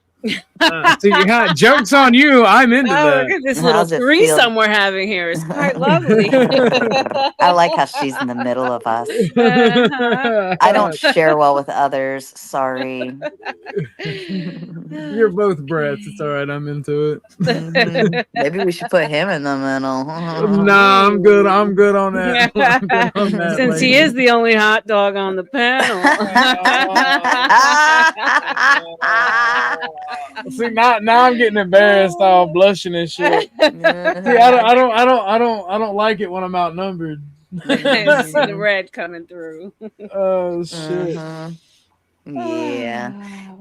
Joke's on you. I'm into that. Look at this little threesome we're having here. It's quite lovely. I like how she's in the middle of us. I don't share well with others. Sorry. You're both breaths. It's all right. I'm into it. Maybe we should put him in the middle. Nah, I'm good. I'm good on that. I'm good on that Since he is the only hot dog on the panel. See, now I'm getting embarrassed, all blushing and shit. See, I don't like it when I'm outnumbered. See the red coming through. Oh shit. Yeah.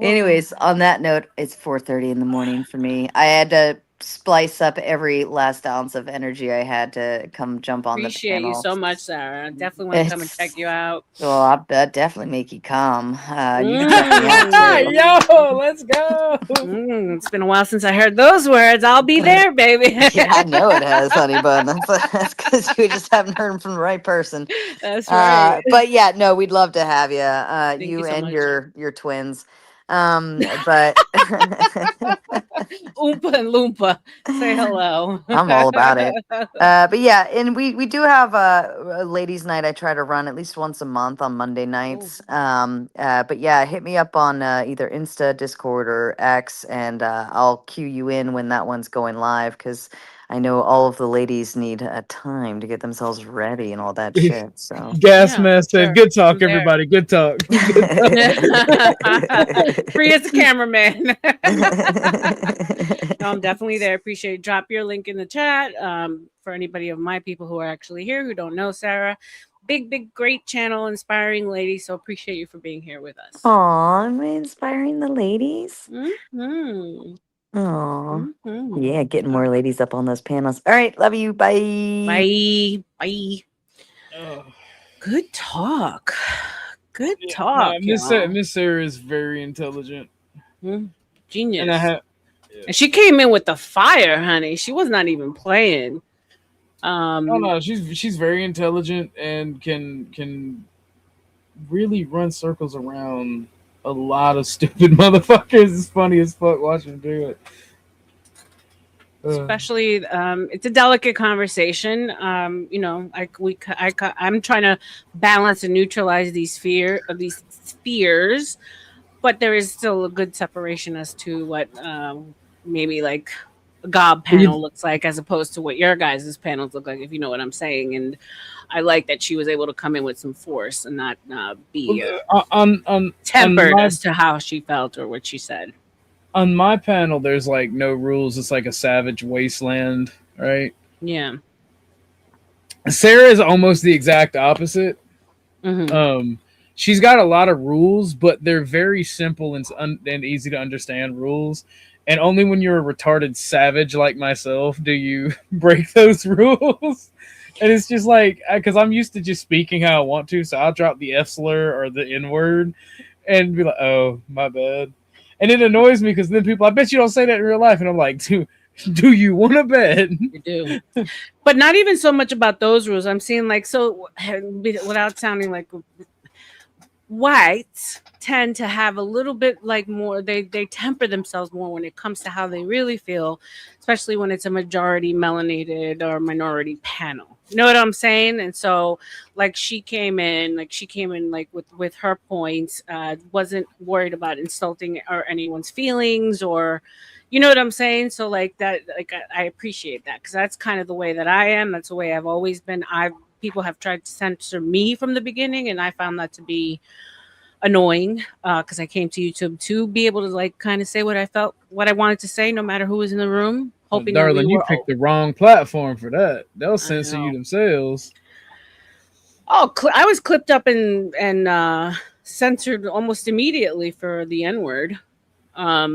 Anyways, on that note, it's 4:30 in the morning for me. I had to splice up every last ounce of energy I had to come jump on the Appreciate panel. you so much, Sarah. I definitely want to come and check you out. Well, I'll definitely make you come. You can check me out too. Yo, let's go. It's been a while since I heard those words. I'll be there, baby. Yeah, I know it has, honey bun. That's because you just haven't heard them from the right person. That's right. But yeah, no, we'd love to have you. You so and much. your twins. But Oompa and Loompa, say hello. I'm all about it. But yeah, and we do have a ladies' night. I try to run at least once a month on Monday nights. But yeah, hit me up on either Insta, Discord, or X, and I'll cue you in when that one's going live because I know all of the ladies need time to get themselves ready and all that shit. So gas mask said, "Good talk, everybody. Good talk." Free as a cameraman. No, I'm definitely there. Appreciate it. Drop your link in the chat for anybody of my people who are actually here who don't know Sarah. Big, great channel, inspiring lady. So appreciate you for being here with us. Aw, am I inspiring the ladies? Mm-hmm. Oh, yeah, getting more ladies up on those panels. All right, love you. Bye. Bye. Good talk. Good talk. Miss Sarah is very intelligent. Genius. And she came in with the fire, honey. She was not even playing. No, she's very intelligent and can really run circles around a lot of stupid motherfuckers. It's funny as fuck watching her do it. especially it's a delicate conversation. You know, I'm trying to balance and neutralize these fears, but there is still a good separation as to what maybe like a gob panel looks like as opposed to what your guys' panels look like, if you know what I'm saying. And I like that she was able to come in with some force and not be tempered my, as to how she felt or what she said. on my panel, there's like no rules. It's like a savage wasteland, right? Yeah. Sarah is almost the exact opposite. She's got a lot of rules, but they're very simple and easy to understand rules. And only when you're a retarded savage like myself do you break those rules. And it's just like, because I'm used to just speaking how I want to, so I'll drop the F slur or the N word and be like, oh, my bad. And it annoys me because then people, I bet you don't say that in real life. And I'm like, do you want to bet? You do. But not even so much about those rules. I'm seeing like, so without sounding like whites tend to have a little bit like more, they temper themselves more when it comes to how they really feel, especially when it's a majority melanated or minority panel. You know what I'm saying? And so like she came in like with her points, wasn't worried about insulting or anyone's feelings, or you know what I'm saying? So like that, like I appreciate that, because that's kind of the way that I am. That's the way I've always been. People have tried to censor me from the beginning, and I found that to be annoying, because I came to YouTube to be able to like kind of say what I felt, what I wanted to say, no matter who was in the room. Hoping darling, that you picked the wrong platform for that. They'll censor you themselves. Oh, I was clipped up and censored almost immediately for the N-word. I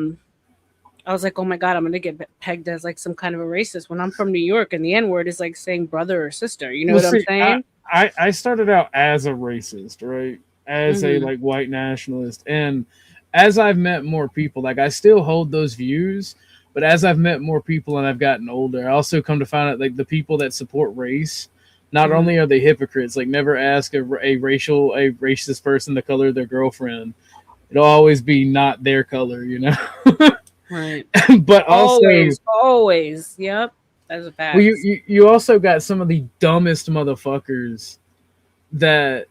was like, oh my God, I'm going to get pegged as like some kind of a racist when I'm from New York and the N-word is like saying brother or sister. You know what I'm saying? I started out as a racist, right? As a like white nationalist. And as I've met more people, like I still hold those views, but as I've met more people and I've gotten older, I also come to find out like the people that support race, not only are they hypocrites, like never ask a racist person the color of their girlfriend. It'll always be not their color, you know? Right. But also always. Yep. That's a fact. Well, you also got some of the dumbest motherfuckers that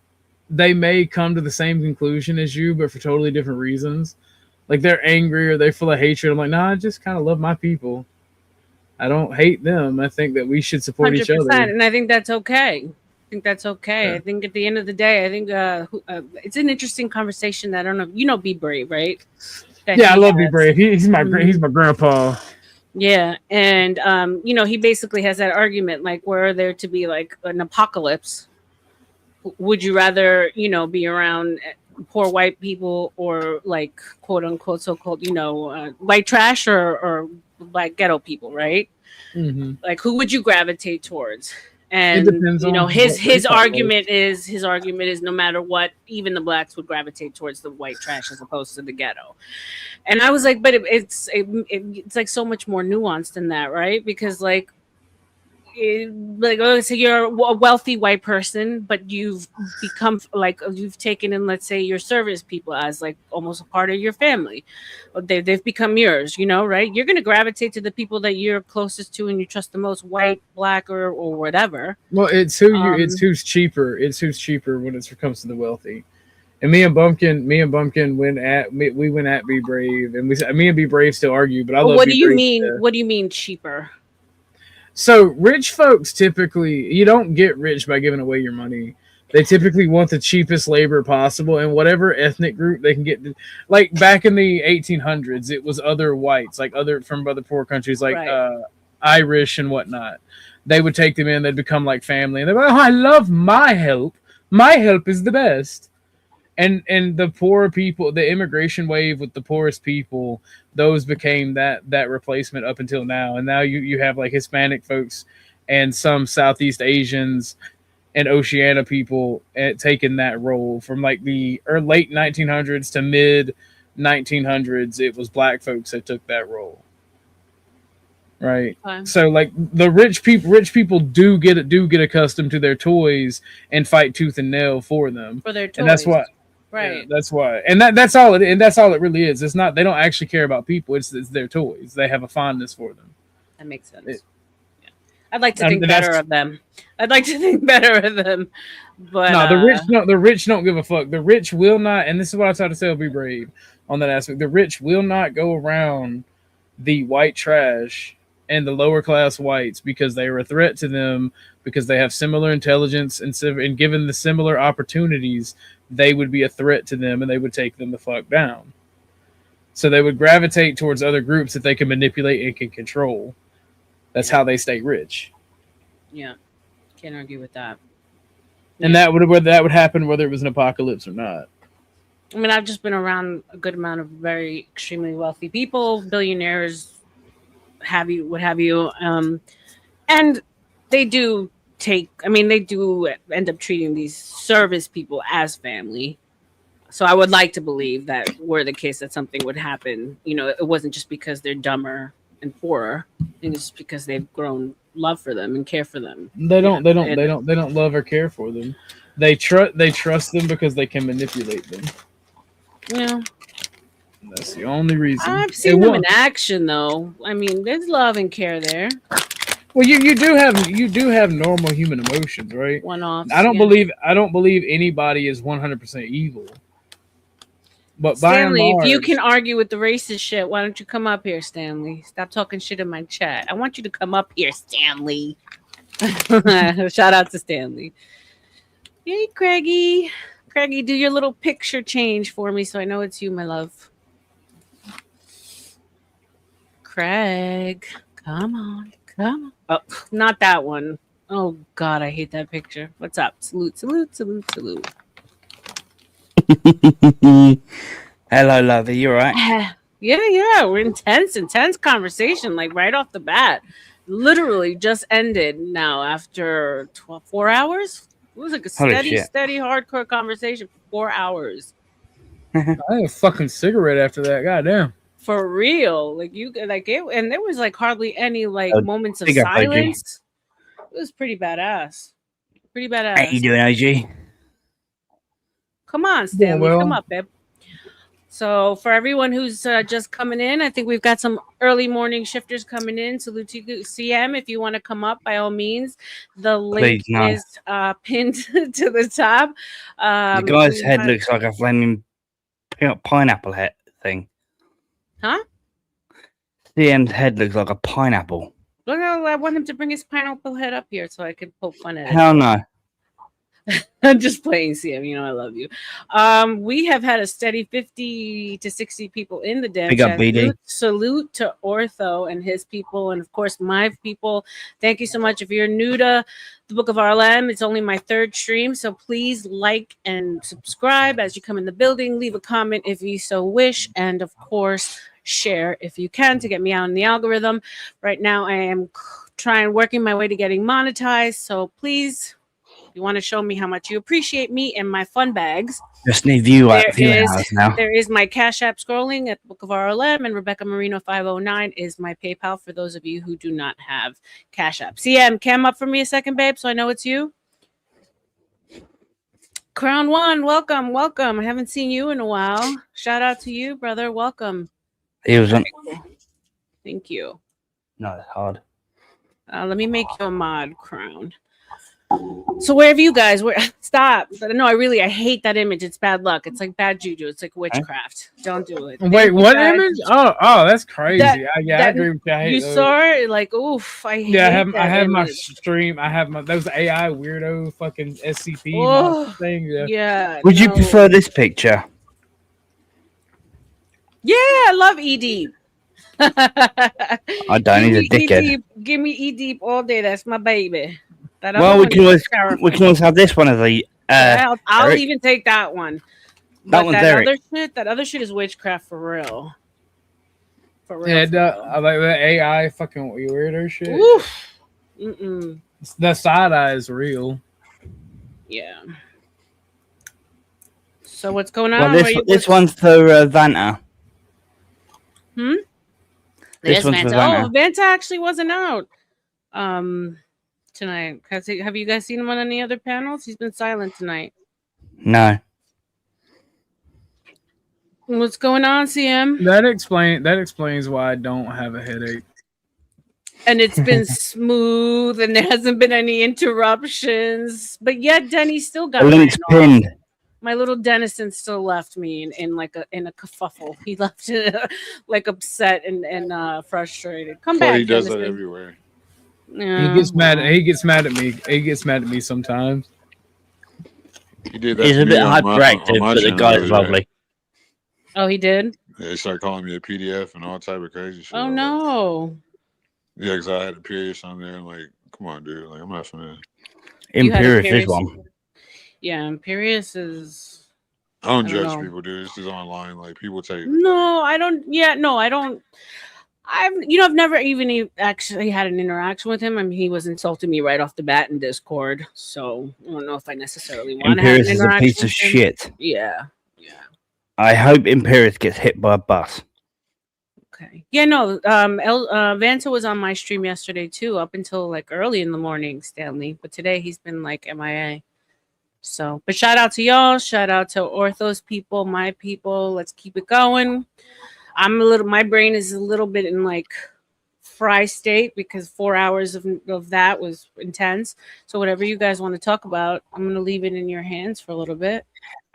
they may come to the same conclusion as you, but for totally different reasons. Like they're angry or they're full of hatred. I'm like, nah, I just kind of love my people. I don't hate them. I think that we should support each other. And I think that's okay. Yeah. I think at the end of the day, I think it's an interesting conversation. I don't know. You know, Be Brave, right? I love Be Brave. He's my grandpa. Yeah, and you know, he basically has that argument like, were there to be like an apocalypse, would you rather, you know, be around poor white people or like quote unquote so-called, you know, white trash or black ghetto people, right? Like who would you gravitate towards? And you know, his argument is no matter what, even the blacks would gravitate towards the white trash as opposed to the ghetto. And I was like, but it's like so much more nuanced than that, right? Because like let's say you're a wealthy white person, but you've become like, you've taken in, let's say, your service people as like almost a part of your family. They've become yours, you know, right? You're going to gravitate to the people that you're closest to and you trust the most, white, black, or whatever. Well, it's who's cheaper. It's who's cheaper when it comes to the wealthy. And me and Bumpkin went at Be Brave, and me and Be Brave still argue. But I love. What do you mean? What do you mean cheaper? So rich folks typically, you don't get rich by giving away your money. They typically want the cheapest labor possible, and whatever ethnic group they can get. Like back in the 1800s, it was other whites, like from other poor countries, like Irish and whatnot. They would take them in. They'd become like family, and they're like, "Oh, I love my help. My help is the best." And the poor people, the immigration wave with the poorest people, those became that replacement up until now. And now you have like Hispanic folks and some Southeast Asians and Oceania people taking that role from like the late 1900s to mid 1900s. It was black folks that took that role. Right. So like the rich people do get accustomed to their toys and fight tooth and nail for them. For their toys. And that's why. Right. Yeah, that's why. And that's all it really is. It's not, they don't actually care about people. It's their toys. They have a fondness for them. That makes sense. It- Yeah. I'd like to And think that's- better of them. I'd like to think better of them. But No, the rich don't give a fuck. The rich will not, and this is what I try to say. Be brave on that aspect. The rich will not go around the white trash and the lower class whites because they are a threat to them, because they have similar intelligence and given the similar opportunities, they would be a threat to them and they would take them the fuck down. So they would gravitate towards other groups that they can manipulate and can control. That's how they stay rich. yeah, can't argue with that. And that would happen whether it was an apocalypse or not. I mean, I've just been around a good amount of very extremely wealthy people, billionaires, what have you, and they do they do end up treating these service people as family. So I would like to believe that were the case that something would happen, it wasn't just because they're dumber and poorer. It's just because they've grown love for them and care for them. They don't love or care for them. They trust them because they can manipulate them. Yeah. That's the only reason. I've seen them in action, though. I mean, there's love and care there. Well, you do have normal human emotions, right? One-offs. I don't believe anybody is 100% evil. But Stanley, by and large, if you can argue with the racist shit, why don't you come up here, Stanley? Stop talking shit in my chat. I want you to come up here, Stanley. Shout out to Stanley. Yay, Craigie. Craigie, do your little picture change for me so I know it's you, my love. Craig, come on. Oh, not that one. Oh, God, I hate that picture. What's up? Salute. Hello, lovey. You all right? Yeah. We're intense conversation, like right off the bat. Literally just ended now after 4 hours. It was like a steady, hardcore conversation for 4 hours. I had a fucking cigarette after that. Goddamn. For real. And there was like hardly any moments of silence. It was pretty badass. How you doing, OG? Come on, Stanley. Come up, babe. So for everyone who's just coming in, I think we've got some early morning shifters coming in. Salute to you, CM. If you want to come up, by all means, the link is pinned to the top. The guy's head looks like a flaming pineapple head thing. Huh? CM's head looks like a pineapple. Look, I want him to bring his pineapple head up here so I could poke fun at it. Hell no. I'm just playing, CM. You know I love you. We have had a steady 50 to 60 people in the damn chat. Salute to Ortho and his people, and of course my people. Thank you so much. If you're new to the Book of RLM, it's only my third stream, so please like and subscribe as you come in the building. Leave a comment if you so wish, and of course share if you can to get me out in the algorithm. Right now I am working my way to getting monetized, so please, you want to show me how much you appreciate me and my fun bags. Just need view hours now. There is my Cash App scrolling at the Book of RLM, and Rebecca Marino 509 is my PayPal for those of you who do not have Cash App. CM, cam up for me a second, babe, so I know it's you. Crown One, welcome. I haven't seen you in a while. Shout out to you, brother. Welcome. He wasn't. Thank you. No, it's hard. Let me make you a mod, Crown. So where have you guys? Stop. No, I hate that image. It's bad luck. It's like bad juju. It's like witchcraft. Don't do it. Wait, what image? Oh, that's crazy. I agree with you. You saw it? Like, oof. I have my stream. I have those AI weirdo fucking SCP thing. Yeah. Would you prefer this picture? Yeah, I love E-Deep. I don't need a dickhead. Give me E-Deep all day. That's my baby. Well, we can always have this one of the. I'll even take that one. That one's That other shit is witchcraft for real. For real. Yeah, I like that AI fucking weirdo shit. Oof. Mm-mm. The side eye is real. Yeah. So what's going on? Well, this one's for Vanta. This one's for Vanta. Oh, Vanta actually wasn't out. Tonight. Have you guys seen him on any other panels? He's been silent tonight. No. What's going on, CM? That explains why I don't have a headache. and it's been smooth, and there hasn't been any interruptions. But yet, Denny still got The link's ran off. pinned. My little Dennison still left me in like a kerfuffle. He left like upset and frustrated. Come Clay, back, he does that Dennison. everywhere. He Yeah, gets mad. well. He gets mad at me. He gets mad at me sometimes. He did that He's to a me bit on hyperactive, my but the channel the guy's other day. lovely. Oh, he did. Yeah, they started calling me a PDF and all type of crazy shit. Oh no. Yeah, because I had a period on there. I'm like, come on, dude. Like, I'm not finna. You had a Imperious is Imperious. one. Yeah, Imperious is. I don't I don't judge know. people, dude. This is online. Like, people take. No, I don't. Yeah, no, I don't. I've never even actually had an interaction with him. I mean, he was insulting me right off the bat in Discord, so I don't know if I necessarily want to have an Imperious is a interaction piece of with him. shit. Yeah. I hope Imperious gets hit by a bus. Okay. Yeah, no. Vanta was on my stream yesterday too, up until like early in the morning, Stanley. But today he's been like MIA. So, but shout out to y'all. Shout out to Orthos people, my people. Let's keep it going. My brain is a little bit in like fry state because 4 hours of that was intense. So whatever you guys want to talk about, I'm going to leave it in your hands for a little bit.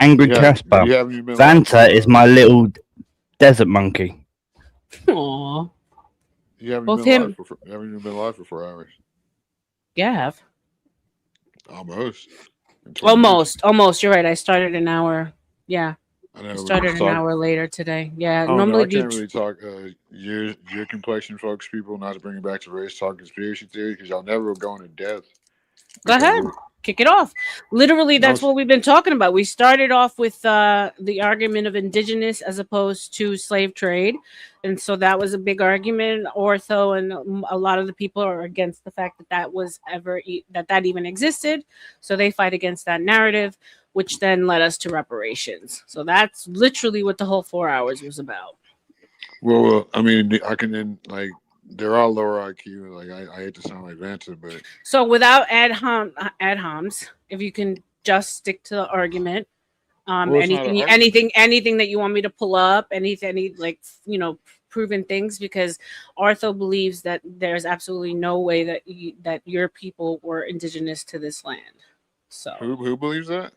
Angry Casper. You haven't even been live Vanta is my little desert monkey. Aww. You haven't Both been him. even been live for 4 hours. Yeah, I have. Almost. Almost. You're right. I started an hour. Yeah. I started an hour later today. Yeah. Normally I can't really talk your complexion folks, people, not to bring it back to race talk conspiracy theory, because y'all never will go into depth. Go ahead. Kick it off. Literally, that's what we've been talking about. We started off with the argument of indigenous as opposed to slave trade. And so that was a big argument. Ortho and a lot of the people are against the fact that was that even existed. So they fight against that narrative, which then led us to reparations. So that's literally what the whole 4 hours was about. Well, I mean, I can then like they're all lower IQ. Like I hate to sound like Vanta, but so without ad homs, if you can just stick to the argument, anything that you want me to pull up, any like proven things, because Artho believes that there's absolutely no way that your people were indigenous to this land. So who believes that?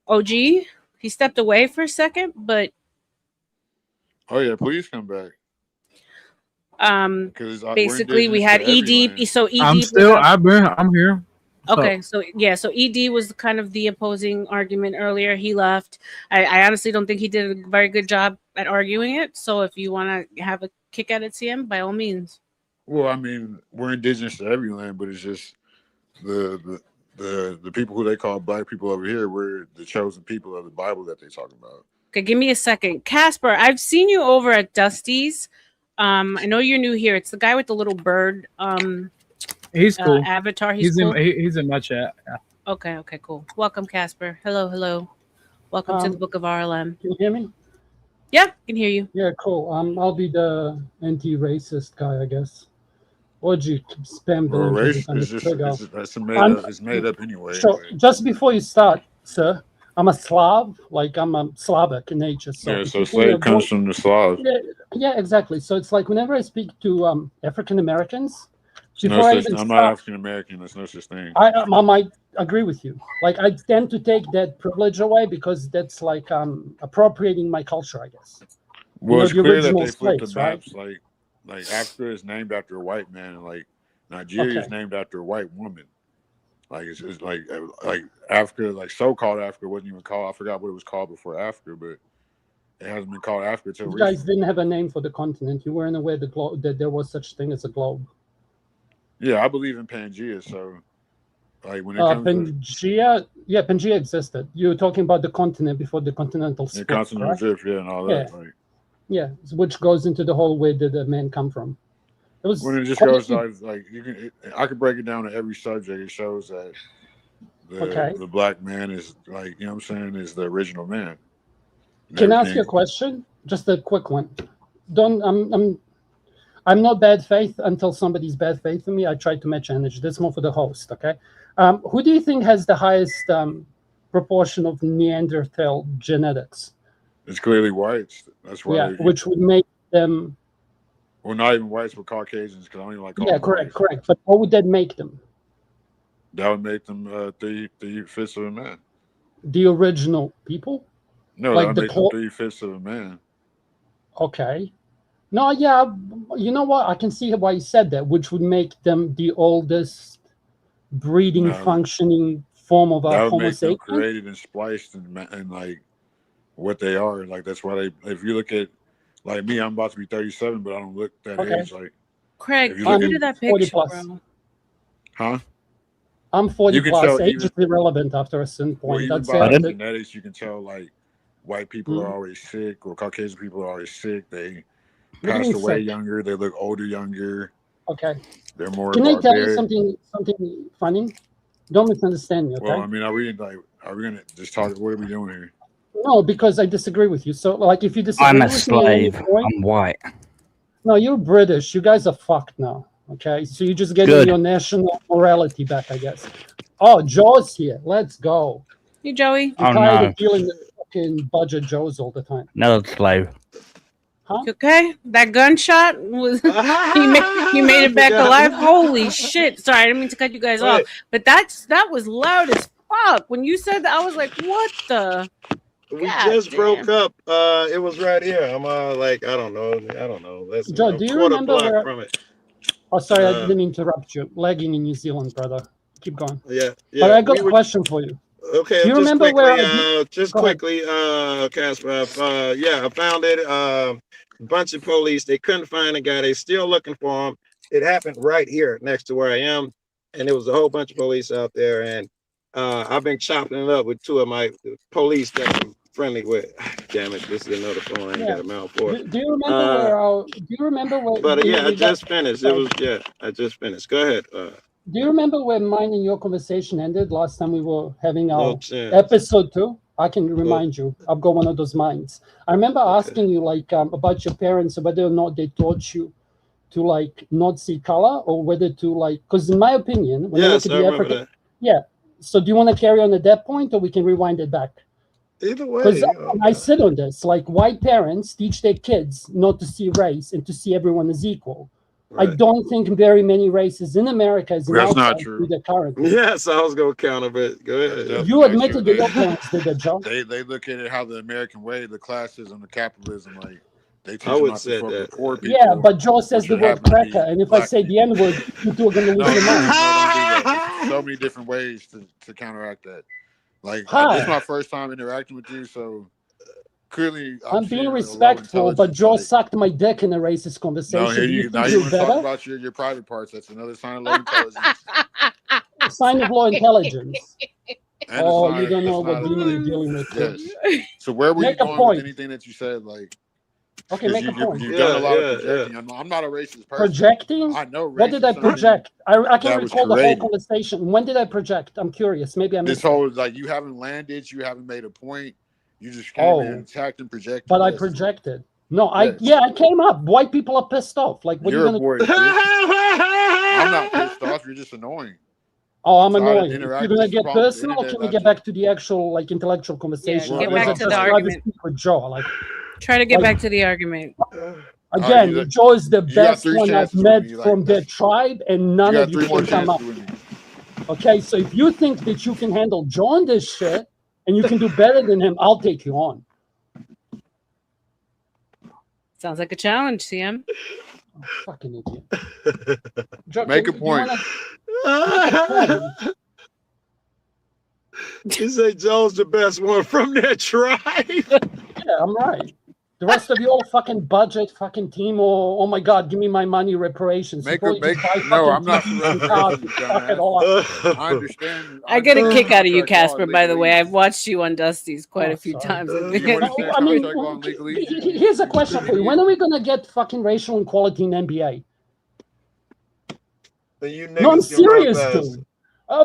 OG, he stepped away for a second, but oh yeah, please come back. Basically we had ED. So ED. I'm here. Okay, so ED was kind of the opposing argument earlier. He left. I honestly don't think he did a very good job at arguing it. So if you want to have a kick at it, CM, by all means. Well, I mean, we're indigenous to every land, but it's just the people who they call black people over here, we're the chosen people of the Bible that they talk about. Okay, give me a second. Casper, I've seen you over at Dusty's. I know you're new here. It's the guy with the little bird. He's cool. Avatar. He's cool. He's in my chat. Yeah. Okay, cool. Welcome, Casper. Hello. Welcome to the Book of RLM. Can you hear me? Yeah, I can hear you. Yeah, cool. I'll be the anti-racist guy, I guess. OG spam it's made up anyway. So just before you start, sir, I'm a Slav, like I'm a Slavic in nature. So slave comes from the Slav. Yeah, exactly. So it's like whenever I speak to African Americans, I'm not African American. There's no such thing. I might agree with you. Like I tend to take that privilege away because that's like appropriating my culture, I guess. Well, it's clear that they flipped the maps. Right? Like Africa is named after a white man, and like Nigeria is named after a white woman. Like it's like Africa, like so-called Africa wasn't even called. I forgot what it was called before Africa, but it hasn't been called Africa till recently. You guys didn't have a name for the continent. You weren't aware that there was such thing as a globe. Yeah, I believe in Pangea. So, like when it comes Pangea, Pangea existed. You're talking about the continent before the continental split, the continental drift, and all that. Yeah, which goes into the whole way that the men come from. When it just goes like you can, I could break it down to every subject. It shows that the black man is like, you know what I'm saying, is the original man. Can I ask you a question? Just a quick one. I'm not bad faith until somebody's bad faith in me. I try to match energy. That's more for the host, okay? Who do you think has the highest proportion of Neanderthal genetics? It's clearly whites. That's why. Yeah, which would make them Well, not even whites, but Caucasians, because I don't even like calling Yeah, them correct, whites. correct. But what would that make them? That would make them 3/5 of a man. The original people? No, that Like would the make them 3/5 of a man. Okay. No, yeah, you know what? I can see why you said that, which would make them the oldest breeding, No, functioning form of that would Homo make them sapien. created and spliced and like what they are. Like that's why they. If you look at like me, I'm about to be 37, but I don't look that Okay. age. Like Craig, if you get look rid at, of that 40 picture, plus. bro. huh? I'm 40 You can plus. tell Age even is irrelevant after a certain well, point. even That's by it. like genetics, you can tell like white people are Mhm. always sick or Caucasian people are always sick. They What do you pass mean away sick? younger. They look older younger. Okay. They're more Can I tell you barbaric. something funny? Don't misunderstand me, Well, okay? I mean, are we gonna just talk? What are we doing here? No, because I disagree with you. So, like, if you disagree I'm a with me at any slave. point, I'm white. no, you're British. You guys are fucked now. Okay, so you're just getting Good. your national morality back, I guess. Oh, Joe's here. Let's go. Hey, Joey. I'm Oh tired no, of dealing with fucking budget Joes all the time. another slave. Huh? You okay? That gunshot was he made it back alive. Holy shit! Sorry, I didn't mean to cut you guys off, but that was loud as fuck. When you said that, I was like, "What the?" We God just broke damn. up. It was right here. I'm like, I don't know. Less than Joe, a do you quarter remember block where? from it. Oh, sorry, I didn't mean to interrupt you. Lagging in New Zealand, brother. Keep going. Yeah, But yeah. I got We a were question for you. okay. Do you Just remember quickly, where? Go ahead. Casper. Yeah, I found it. A bunch of police. They couldn't find the guy. They still looking for him. It happened right here next to where I am, and there was a whole bunch of police out there. And I've been chopping it up with two of my police that I'm friendly with. Damn it, this is another phone. I ain't Yeah. got a mouth for. Do you remember where? Do you remember where? But yeah, I we got- just finished. It sorry. was I just finished. Go ahead. Do you remember where mine and your conversation ended last time we were having our No chance. episode 2? I can remind you. I've got one of those minds. I remember asking you like about your parents, whether or not they taught you to like not see color, or whether to like, because in my opinion, when I look Yes, at I the remember African, that. yeah. So do you want to carry on at that point, or we can rewind it back? Either Because way. I sit on this, like white parents teach their kids not to see race and to see everyone as equal. I Right. don't think very many races in America as an That's not outside true. do that currently. Yes, I was gonna counter, but go That's ahead. definitely You not admitted true. that your parents did that, Joe. They look at it how the American way, the classism, the capitalism, like they teach I them would not to say fuck that. with poor people. Yeah, but Joe says which the would word happen to be cracker, and if I black say the N word, you two are going to lose No, your mind. no, don't do that. There's so many different ways to counteract that. Like this is my first time interacting with you, so clearly I'm seeing being a low respectful, but intelligence, Joe like, sucked my dick in a racist conversation. no, here Do you you now think you you're want to talk better? about your private parts. That's another sign of low intelligence. A sign of low intelligence. And Oh, a sign you don't of, know it's what not demon a, you're dealing with. yes. So where were Make you a going with point. anything that you said? Like, Okay, make a point. you've done a lot of projecting. I'm not a racist person. Projecting? I know What did I racism project? I can that was recall the whole created. conversation. When did I project? I'm curious. Maybe I This missed it. whole like you haven't landed, you haven't made a point. You just came in and attacked and projected. But I Yes. projected. No, Yes. I came up. White people are pissed off. Like, what You're are you a gonna boy. I'm not pissed off. You're just annoying. Oh, I'm So I annoying. interact- If you're gonna this is the get problem with the personal, or internet, can we not get you. back to the actual like intellectual conversation? get Otherwise, back I'd to the just rather argument. speak with Joe. Like, Try to get like, back to the argument. again, you got- Joe is the you got best 3 one I've chances with met me, like, from their tribe, and none You of got you 3 more can come chances up. with me. Okay, so if you think that you can handle Joe on this shit and you can do better than him, I'll take you on. Sounds like a challenge, CM. Oh, fucking idiot. Joe, Make a do you point. Make a point. You say Joe's the best one from that tribe. Yeah, I'm right. The rest of you all fucking budget, fucking team, or oh my god, give me my money, reparations. You probably just buy No, fucking I'm not for TVs and cars reparations, and fuck it dumbass. all up. I understand. I get a kick out of you, contract law Casper. and By the way, legalese. I've watched you on Dusty's quite Oh, a few sorry. times. Do you understand I mean, contract law and legalese? here's a question for you. When are we gonna get fucking racial equality in NBA? You No, I'm niggas can rap serious, ass. dude.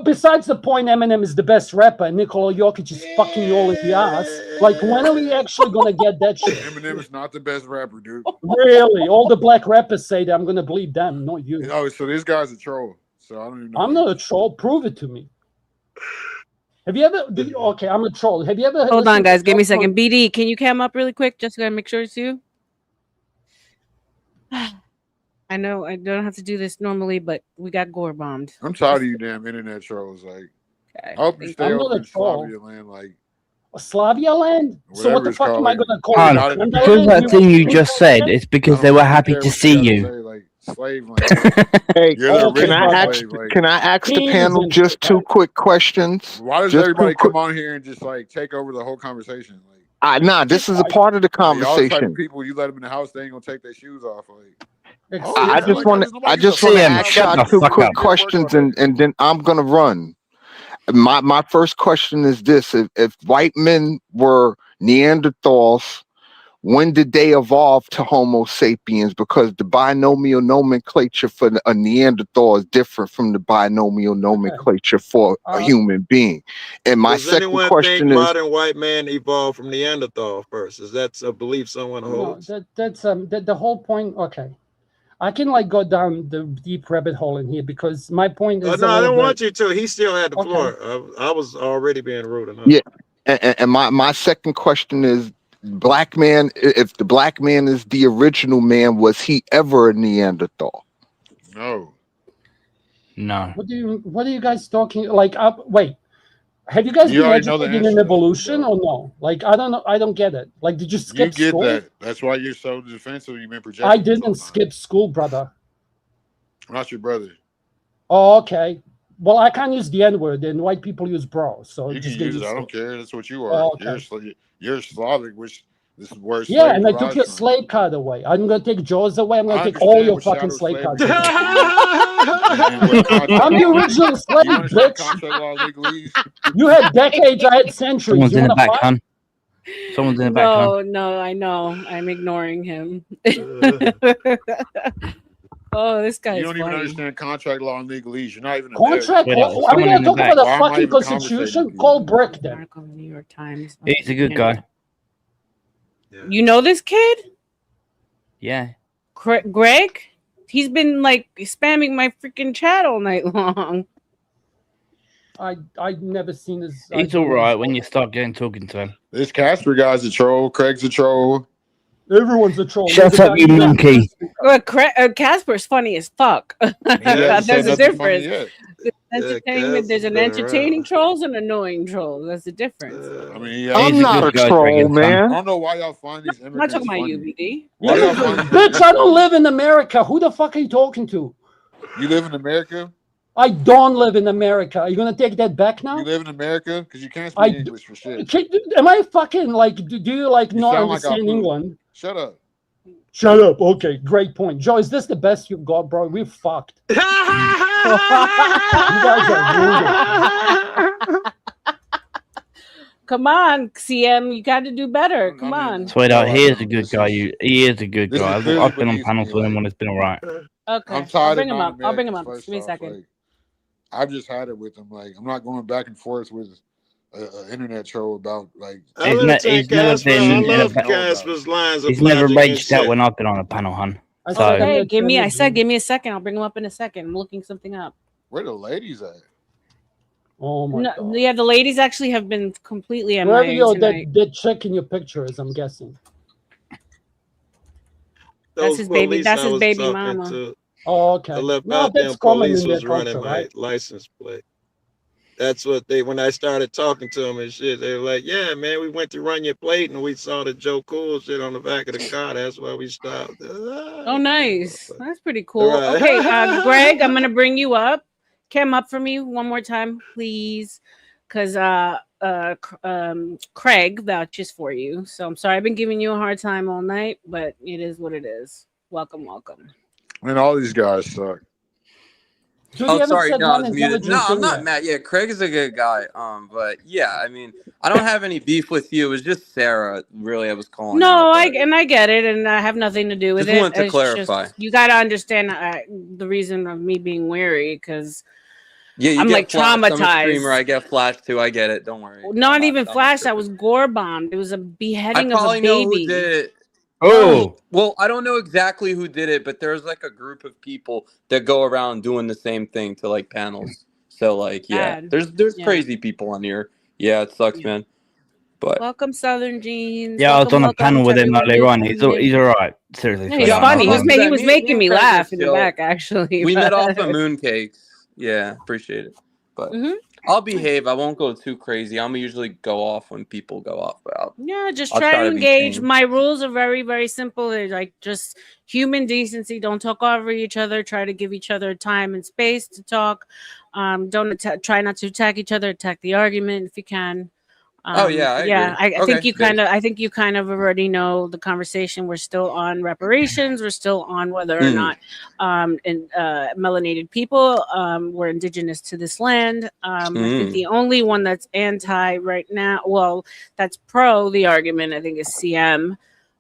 Besides the point, Eminem is the best rapper, and Nikola Jokic is fucking you all in the ass. Like, when are we actually gonna get that shit? Eminem is not the best rapper, dude. Really? All the black rappers say that. I'm gonna believe them, not you. Oh, so this guy's a troll. So I don't even know. I'm not a troll. Prove it to me. Have you ever? Okay, I'm a troll. Have you ever? Hold on, listened to guys. Give me a Joe second. BD, can you cam up really quick? Just to make sure it's you. I know I don't have to do this normally, but we got gore bombed. I'm tired of you damn internet trolls. Like, Okay. I hope you stay I'm not over a in troll. Slavia land, like Slavia land? So what whatever the it's fuck called. am I Like, gonna call Han, it? not in Wakanda because land? that You thing want you me to just call it said, that? it's I because don't they were fucking happy care to what you see gotta you. say. Like, slave land. Hey, You're the Okay, can I original brother. ask? slave. Like, Can I ask the King is panel just two important. quick questions? why does Just two everybody quick. come on here and just like take over the whole conversation? Like, This is a part of the y'all the type of conversation. people you let them in the house, they ain't gonna take their shoes off. Like, I man, just like, want there's to. nobody I gives a just want fuck to CM, about ask shut y'all the two fuck quick up. did work all questions, day. and then I'm gonna run. My first question is this: if white men were Neanderthals, when did they evolve to Homo sapiens? Because the binomial nomenclature for a Neanderthal is different from the binomial nomenclature for a human being. And my Does second anyone think question is, modern white man evolved from Neanderthal first? Is that a belief someone No, holds? that's the whole point. Okay, I can like go down the deep rabbit hole in here because my point is No, a I little don't bit. want you to. He still had the Okay. floor. I was already being rude enough. yeah. And my second question is, black man, if the black man is the original man, was he ever a Neanderthal? No. No. What are you guys talking like? Wait, have you guys You been already know the educated in answer to that, evolution bro. or no? Like I don't know. I don't get it. Like, did you You skip get school? that. That's why you're so defensive. You've been I projecting this whole didn't time. skip school, brother. I'm not your brother. Oh, okay. Well, I can't use the N word, and white people use bro. So You can just get use it. used I to don't it. care. That's what you are. Oh, okay. You're Slavic, which this is where Yeah, slave and I took derives your from. slave card away. I'm gonna take Jaws away. I'm I gonna take all understand your what fucking shadow slave slavery cards away. is and what contract I'm the law. original slave, Do you understand bitch. contract law legalese? You had decades, I had centuries. Someone's You in the want to back, fight? Han. Someone's in the back, Han. No, I know. I'm ignoring him. Oh, this guy You is don't even funny. understand contract law and legalese. You're not even Contract? Wait, American. there's Are we someone gonna in the talk back. about the Why am I fucking even conversating constitution? with you? Call Brick then. Article in the New York Times. He's a good guy. You know this kid, Yeah. Greg? He's been like spamming my freaking chat all night long. I've never seen this. He's all right when you start talking to him. This Casper guy's a troll. Craig's a troll. Everyone's a troll. Shut up, you monkey. Casper's funny as fuck. He hasn't said There's a nothing funny difference. yet. Entertainment. There's an entertaining trolls and annoying trolls. That's the difference. I mean, I'm not a I troll, man. don't know why y'all find these I'm not immigrants talking about you, funny. BD. Why y'all find these Bitch, immigrants I don't funny? live in America. Who the fuck are you talking to? You live in America? I don't live in America. Are you gonna take that back now? You live in America? Because you can't speak English for shit. Am I fucking like? Do you like You not sound like understand Apu. England? Shut up. Shut up. Okay, great point, Joe. Is this the best you've got, bro? We're fucked. You guys are rude. Come on, CM. You got to do better. Come on. Sweetheart, he is a good guy. He is a good this is guy. clearly I've been on beneath panels me, with him like- when it's been all right. Okay. I'm tired of I'll bring him up. non-Americans, Give me a first second. off. Like, I've just had it with them. Like, I'm not going back and forth with an internet troll about like. He's never been. I love Casper's lines of He's never logic and raged out shit. when I've been on a panel, hun. So Okay, give me a second. I'll bring him up in a second. I'm looking something up. Where the ladies at? Oh my god. Yeah, the ladies actually have been completely Wherever MIA you're, tonight. that chick in your picture is, I'm guessing. That's his baby. police That's I his was baby talking mama. to, Oh, okay. I left No, out there that's and common police in their was running culture, my right? license plate. That's what when I started talking to them and shit, they were like, yeah, man, we went to run your plate and we saw the Joe Cool shit on the back of the car. That's why we stopped. Oh, nice. That's pretty cool. Right. Okay, Greg, I'm gonna bring you up. Come up for me one more time, please, because Craig vouches for you. So I'm sorry I've been giving you a hard time all night, but it is what it is. Welcome. Man, all these guys suck. Dude, Oh, you haven't sorry. said No, I one was muted. intelligent No, I'm thing not yet. mad. Yeah, Craig is a good guy. But yeah, I mean, I don't have any beef with you. It was just Sarah, really, I was calling No, out. I get it, and I have nothing to do with Just it. wanted to It's clarify. just you got to understand the reason of me being wary because Yeah, you I'm get like flashed. I'm a streamer. I traumatized. get flashed too. I get it. Don't worry. Not even flash. I was gore bombed. It was a I beheading of a probably know who baby. did it. Oh, Well, I don't know exactly who did it, but there's like a group of people that go around doing the same thing to like panels. So like, yeah, Bad. there's Yeah. crazy people on here. Yeah, it sucks, man. But Welcome, Southern Jeans. Yeah, I was welcome, on a welcome panel to with him everyone earlier who's on. coming He's in. all right. Seriously, No, he's for funny. that. He was making and me Craig laugh are in the chill. back, actually. We met off of but- mooncakes. Yeah, appreciate it. But Mhm. I'll behave. I won't go too crazy. I'm usually go off when people go off, but Yeah, just I'll try to be engage. sane. My rules are very, very simple. They're like just human decency. Don't talk over each other. Try to give each other time and space to talk. Don't try not to attack each other. Attack the argument if you can. Oh yeah, I agree. I think Okay, you kind of. I think you kind of already know the conversation. We're still on reparations. We're still on whether or not melanated people were indigenous to this land. I think the only one that's anti right now, well, that's pro the argument, I think is CM.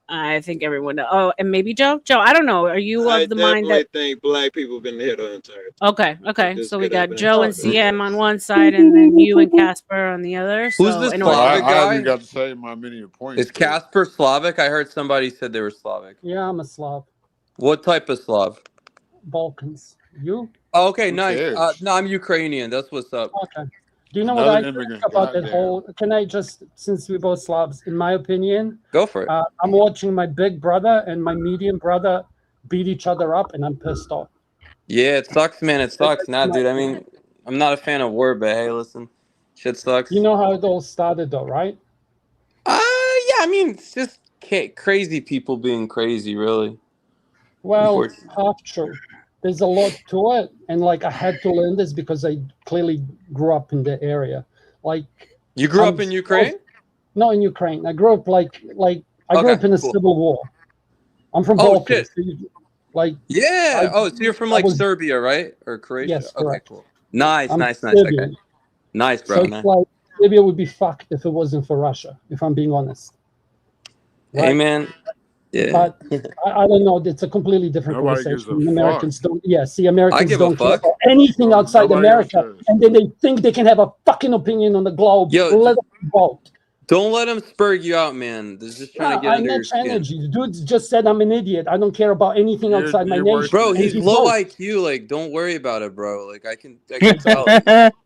I think everyone. Oh, and maybe Joe. Joe, I don't know. Are you of the mind that? I think black people been here the entire Okay. This So we could have got been Joe and started. CM on one side, and then you and Casper on the other. Who's So this anyway, Slavic I guy? haven't got to say my many points. Is Casper Slavic? I heard somebody said they were Slavic. Yeah, I'm a Slav. What type of Slav? Balkans. You? Oh, okay, Who nice. cares? No, I'm Ukrainian. That's what's up. Okay. Do you know what Another I think immigrant. about that Goddamn. whole? Can I just, since we're both Slavs, in my opinion, Go for it. I'm watching my big brother and my medium brother beat each other up, and I'm pissed off. Yeah, it sucks, man. It sucks. Nah, dude. I mean, I'm not a fan of war, but hey, listen, shit sucks. You know how it all started, though, right? Yeah. I mean, it's just crazy people being crazy, really. Well, half true. There's a lot to it, and like I had to learn this because I clearly grew up in the area. Like you grew up in Ukraine? No, in Ukraine. I grew up like I grew up in a civil war. I'm from Balkans. Like yeah. So you're from like Serbia, right? Or Croatia? Yes, correct. Okay, cool. Nice. I'm Okay. Serbian. Nice, bro. So it's like Serbia would be fucked if it wasn't for Russia, if I'm being honest. Right? Hey, man. Yeah. But I don't know. It's a completely different conversation. Americans don't. Yeah, see, Americans don't care about anything outside America, and then they think they can have a fucking opinion on the globe. Let them vote. Don't let them spur you out, man. They're just trying to get under your skin. Energy. The dude just said I'm an idiot. I don't care about anything outside my nation. Bro, he's low IQ. Like, don't worry about it, bro. Like, I can tell.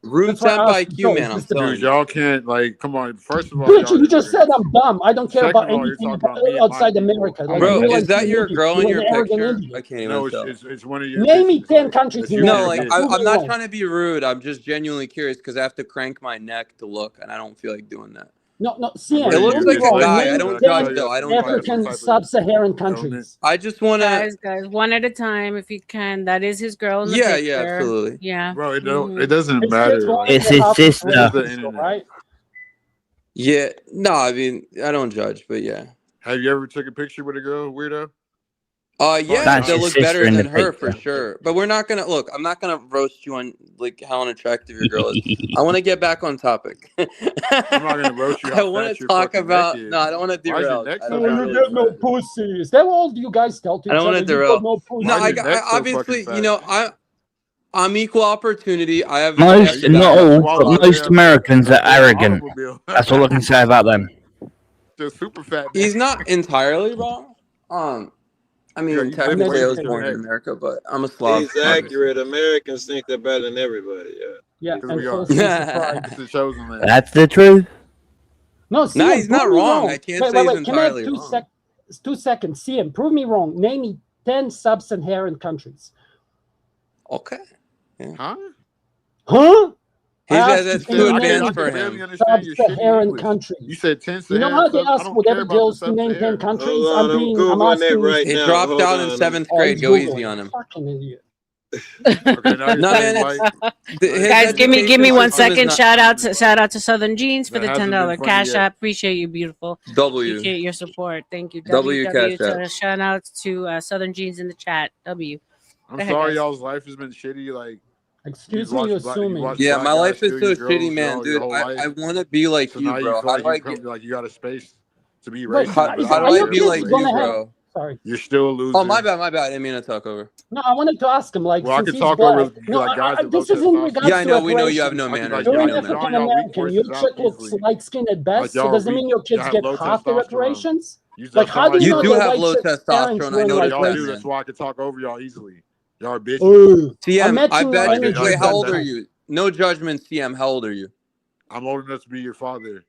Room temp IQ, man. I'm telling you. Y'all can't, like, come on. First of all, bitch, you just said I'm dumb. I don't care about anything outside America. Like, bro, is that your girl in your picture? I can't even tell. It's one of your. Name me 10 countries. No, like, I'm not trying to be rude. I'm just genuinely curious because I have to crank my neck to look, and I don't feel like doing that. No, CM. It looks like a guy. I don't judge though. I don't judge. African sub-Saharan countries. I just want to guys, one at a time if you can. That is his girl in the picture. Yeah, absolutely. Yeah, bro. It doesn't matter. It's his sister, right? Yeah. No, I mean I don't judge, but yeah. Have you ever took a picture with a girl, weirdo? Yeah, they'll look better than her for sure. But we're not gonna look. I'm not gonna roast you on like how unattractive your girl is. I want to get back on topic. I'm not gonna roast you. I want to talk about. No, I don't want to derail. You get no pussy. Is that all you guys tell to each other? I don't want to derail. No, I obviously, you know, I'm equal opportunity. I have most, not all, but most Americans are arrogant. That's all I can say about them. They're super fat. He's not entirely wrong. I mean, technically I was born in America, but I'm a Slav. He's accurate. Americans think they're better than everybody. Yeah. That's the truth. No, he's not wrong. I can't say he's entirely wrong. 2 seconds. See him. Prove me wrong. Name me 10 sub-Saharan countries. Okay. Huh? Huh? That's too advanced for him. Sub-Saharan countries. You said 10 You know how they ask whatever girls to name 10 countries? I'm asking right He now. dropped out in 7th grade. Go easy on him. Fucking idiot. No, man, guys, give me 1 second. Shout out to Southern Jeans for the $10 cash app. Appreciate you, beautiful. Appreciate your support. Thank you. Shout out to Southern Jeans in the chat. W. I'm sorry, y'all's life has been shitty. Like, excuse me, assuming. Yeah, my life is so shitty, man, dude. I want to be like you, bro. How do I get like you got a space to be racist? How do I be like you, bro? Sorry. You're still a loser. Oh, my bad. I didn't mean to talk over. No, I wanted to ask him, like, well, I can talk over like guys. This is in regards I know. We know you have no manners. You're an African American. Your chick looks light-skinned at best, so does it mean your kids get half the reparations? Like, how do you know do have low testosterone? I know that. That's why I can talk over y'all easily. Y'all are bitches. CM, I bet you. Wait, how old are you? No judgment, CM. How old are you? I'm old enough to be your father.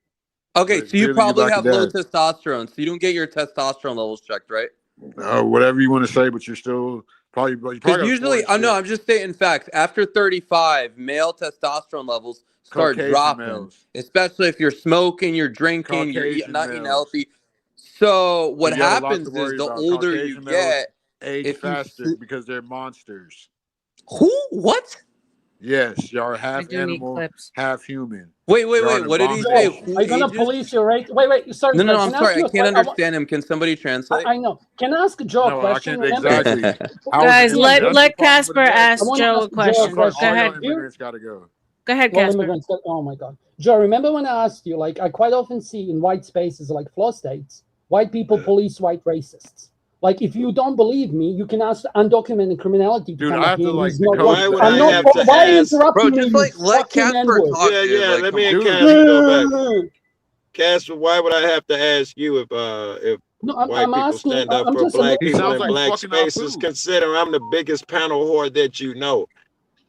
Okay, but so you clearly you probably lack a have low dad. testosterone, so you don't get your testosterone levels checked, right? Whatever you want to say, but you're still probably you Because got a usually, foreign no, shit. I'm just stating facts. After 35, male testosterone levels start Caucasian dropping, males, especially if you're smoking, you're drinking, you're Caucasian not eating males. healthy. So So what you have a lot to happens is worry the about. older you Caucasian males get, age if you faster because they're monsters. who what? Yes, y'all are I half do need animal, clips. half human. Wait, Y'all an what did he say? Joe, abomination. Who are you gonna ages? police your rate? Wait. Sorry, No, Greg. I'm Can I ask sorry, I you a can't question? understand him. Can somebody translate? I know. Can I ask Joe a No, I question? can Remember, exactly. How is Guys, it? yeah, That's the let problem with Casper I ask Americans. want to Joe ask a Joe a I question. feel like Go all question. y'all ahead. immigrants got to go. Go ahead, Well, Casper. immigrants. Oh my God, Joe. Remember when I asked you? Like, I quite often see in white spaces, like floor states, white people police white racists. Like, if you don't believe me, you can ask undocumented criminality to Dude, come I up have here to and like he's not. decode Why would that. I'm I not. have to Why are you ask? Bro, interrupting me? just You like let fucking Casper N-word. talk, Yeah, dude. yeah. Like, Let come me on. and Dude, Casper go back. Casper, why would I have to ask you if No, white I'm people asking. stand up I'm for just black he people sounds in like listen, black fucking spaces? Apu. Consider I'm the biggest panel whore that you know.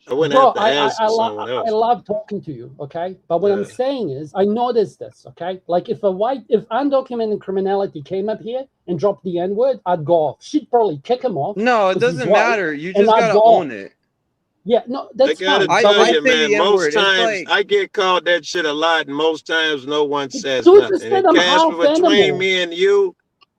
I wouldn't bro. have to ask someone I else. love talking to you. Okay, but what I'm Yeah. saying is, I noticed this. Okay, like if undocumented criminality came up here and dropped the N-word, I'd go off. She'd probably kick him off No, it because he's doesn't white, matter. You and just I'd gotta go off. own it. Yeah, no, I that's gotta fine. tell I you, say man, the N most word. It's times like, I get called that shit a lot, and most times no one says Dude nothing. just said And I'm Casper, half between animal. me and you,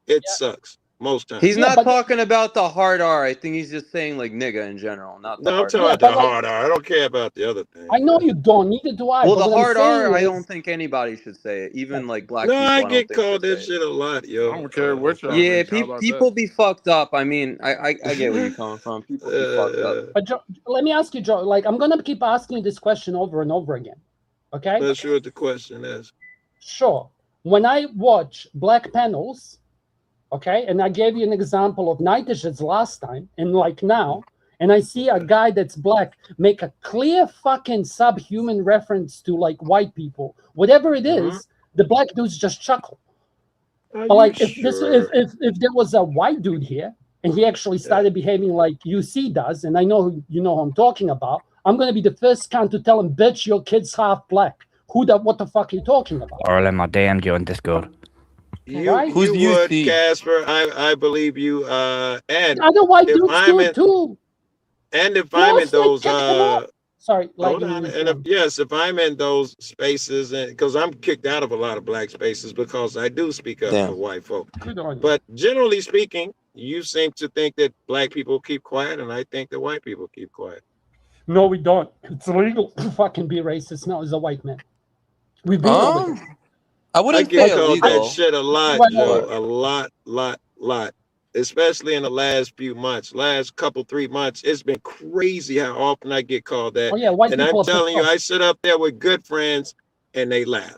it sucks most times. he's Yeah, not but talking about the hard R. I think he's just saying like nigga in general, not the No, I'm hard talking R. about the hard R. I don't care about the other I thing. know you don't. Neither do I. Well, But the what I'm hard R, saying I is, don't think anybody should say it. Even like black No, I people, I don't get think called should that say it. shit a lot, I yo. don't care what y'all Yeah, think. How about people that? be fucked up. I mean, I get where you're coming from. People be fucked up. but Joe, let me ask you, Joe. Like, I'm gonna keep asking you this question over and over again. Okay? Not sure what the question is. Sure. When I watch black panels, okay, and I gave you an example of Nightishes last time, and like now, and I see a guy that's black make a clear fucking subhuman reference to like white people, whatever it is, the black dudes just chuckle. Are But you like sure? if there was a white dude here and he actually started behaving like UC does, and I know you know who I'm talking about, I'm gonna be the first cunt to tell him, bitch, your kid's half black. What the fuck are you talking about? RLM, I DM'd you on Discord. You would, Casper. I believe you. And Other white if dudes I'm do it in, too. and if They I'm all in straight those kick them off. Sorry, hold lagging on. you. And if I'm in those spaces, and because I'm kicked out of a lot of black spaces because I do speak up for white folk. Good on you. But generally speaking, you seem to think that black people keep quiet, and I think that white people keep quiet. No, we don't. It's illegal to fucking be racist now as a white man. We've been over this. I I wouldn't get say called that illegal. shit a lot, Right, Joe. right. A lot. Especially in the last few months, last couple, 3 months. It's been crazy how often I get called that. Oh yeah, white And people I'm are telling you, pissed off. I sit up there with good friends and they laugh.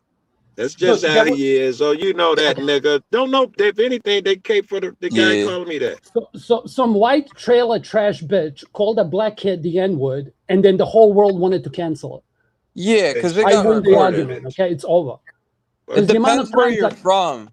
That's Look, just how he is. Oh, you know that nigga. Don't know if anything, they cape for the guy calling me that. So some white trailer trash bitch called a black kid the N-word, and then the whole world wanted to cancel it. Yeah, because it I got win the recorded. argument. Okay, it's over. It The amount depends of where times you're that from.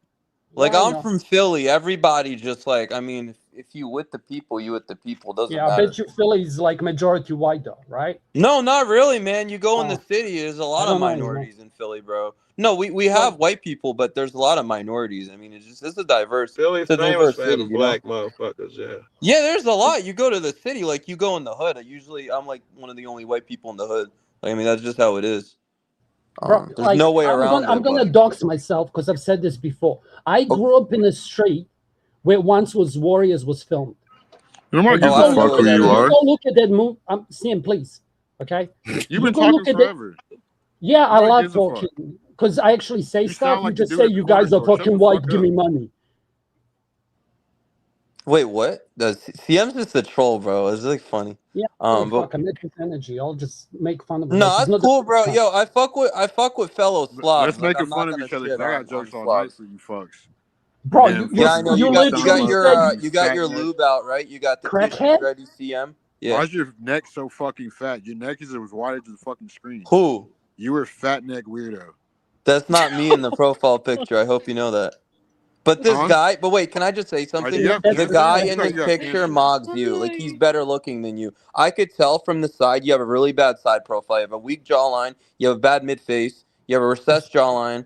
Like, I I'm know. from Philly. Everybody just like, I mean, if you with the people, you with the people. Doesn't Yeah, I matter. bet you Philly's like majority white though, right? No, not really, man. You go in the Oh, city, there's a I lot of don't know anymore. minorities in Philly, bro. No, we have white people, but there's a lot of minorities. I mean, it's a diverse, Philly it's a famous diverse for city, having you know? black motherfuckers, yeah. Yeah, there's a lot. You go to the city, like you go in the hood. I'm like one of the only white people in the hood. Like, I mean, that's just how it is. Bro, There's like no way around I'm it. gonna But dox myself because I've said this before. I grew up in a street where once was Warriors was filmed. Nobody You gives go a fuck look who at you you are. go look at that movie. Sam, please. Okay. You've been go look talking at it. forever. Yeah, I Nobody love gives a fuck. talking because I actually say You stuff. sound You like the just dude say at the you corner guys are store. Shut fucking the white. fuck Give up. me money. wait, what? The CM's just a troll, bro. It's like funny. Yeah. But Fuck. I'm with energy. I'll just make fun of him. no, Like he's that's not the cool, bro. first time. Yo, I fuck with fellow slobs. Let's Like, making I'm not fun of gonna each other shit because I got on jokes all night slobs. for you fucks. Bro, Damn Yeah, I know. you fucking You got literally your said fat neck. lube out, right? You got the crackhead? tissues ready, CM. Yeah. Why is your neck so fucking fat? Your neck is as wide as the fucking screen. Who? You were fat neck weirdo. That's not me in the profile picture. I hope you know that. But this guy, but wait, can I just say something? Do you have The cancer? guy You in look this like you have picture cancer. mogs you. Like, he's better looking than you. I could tell from the side you have a really bad side profile. You have a weak jawline. You have a bad mid face. You have a recessed jawline.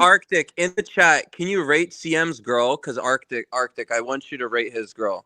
Arctic, in the chat, can you rate CM's girl? Because Arctic, I want you to rate his girl.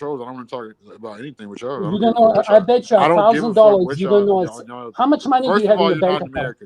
trolls. I don't want to talk about anything with y'all. I You don't don't know. I bet you I don't give a fuck $1,000. what You don't know. y'all. How much money do First you of have in all, the you're bank not in account? America.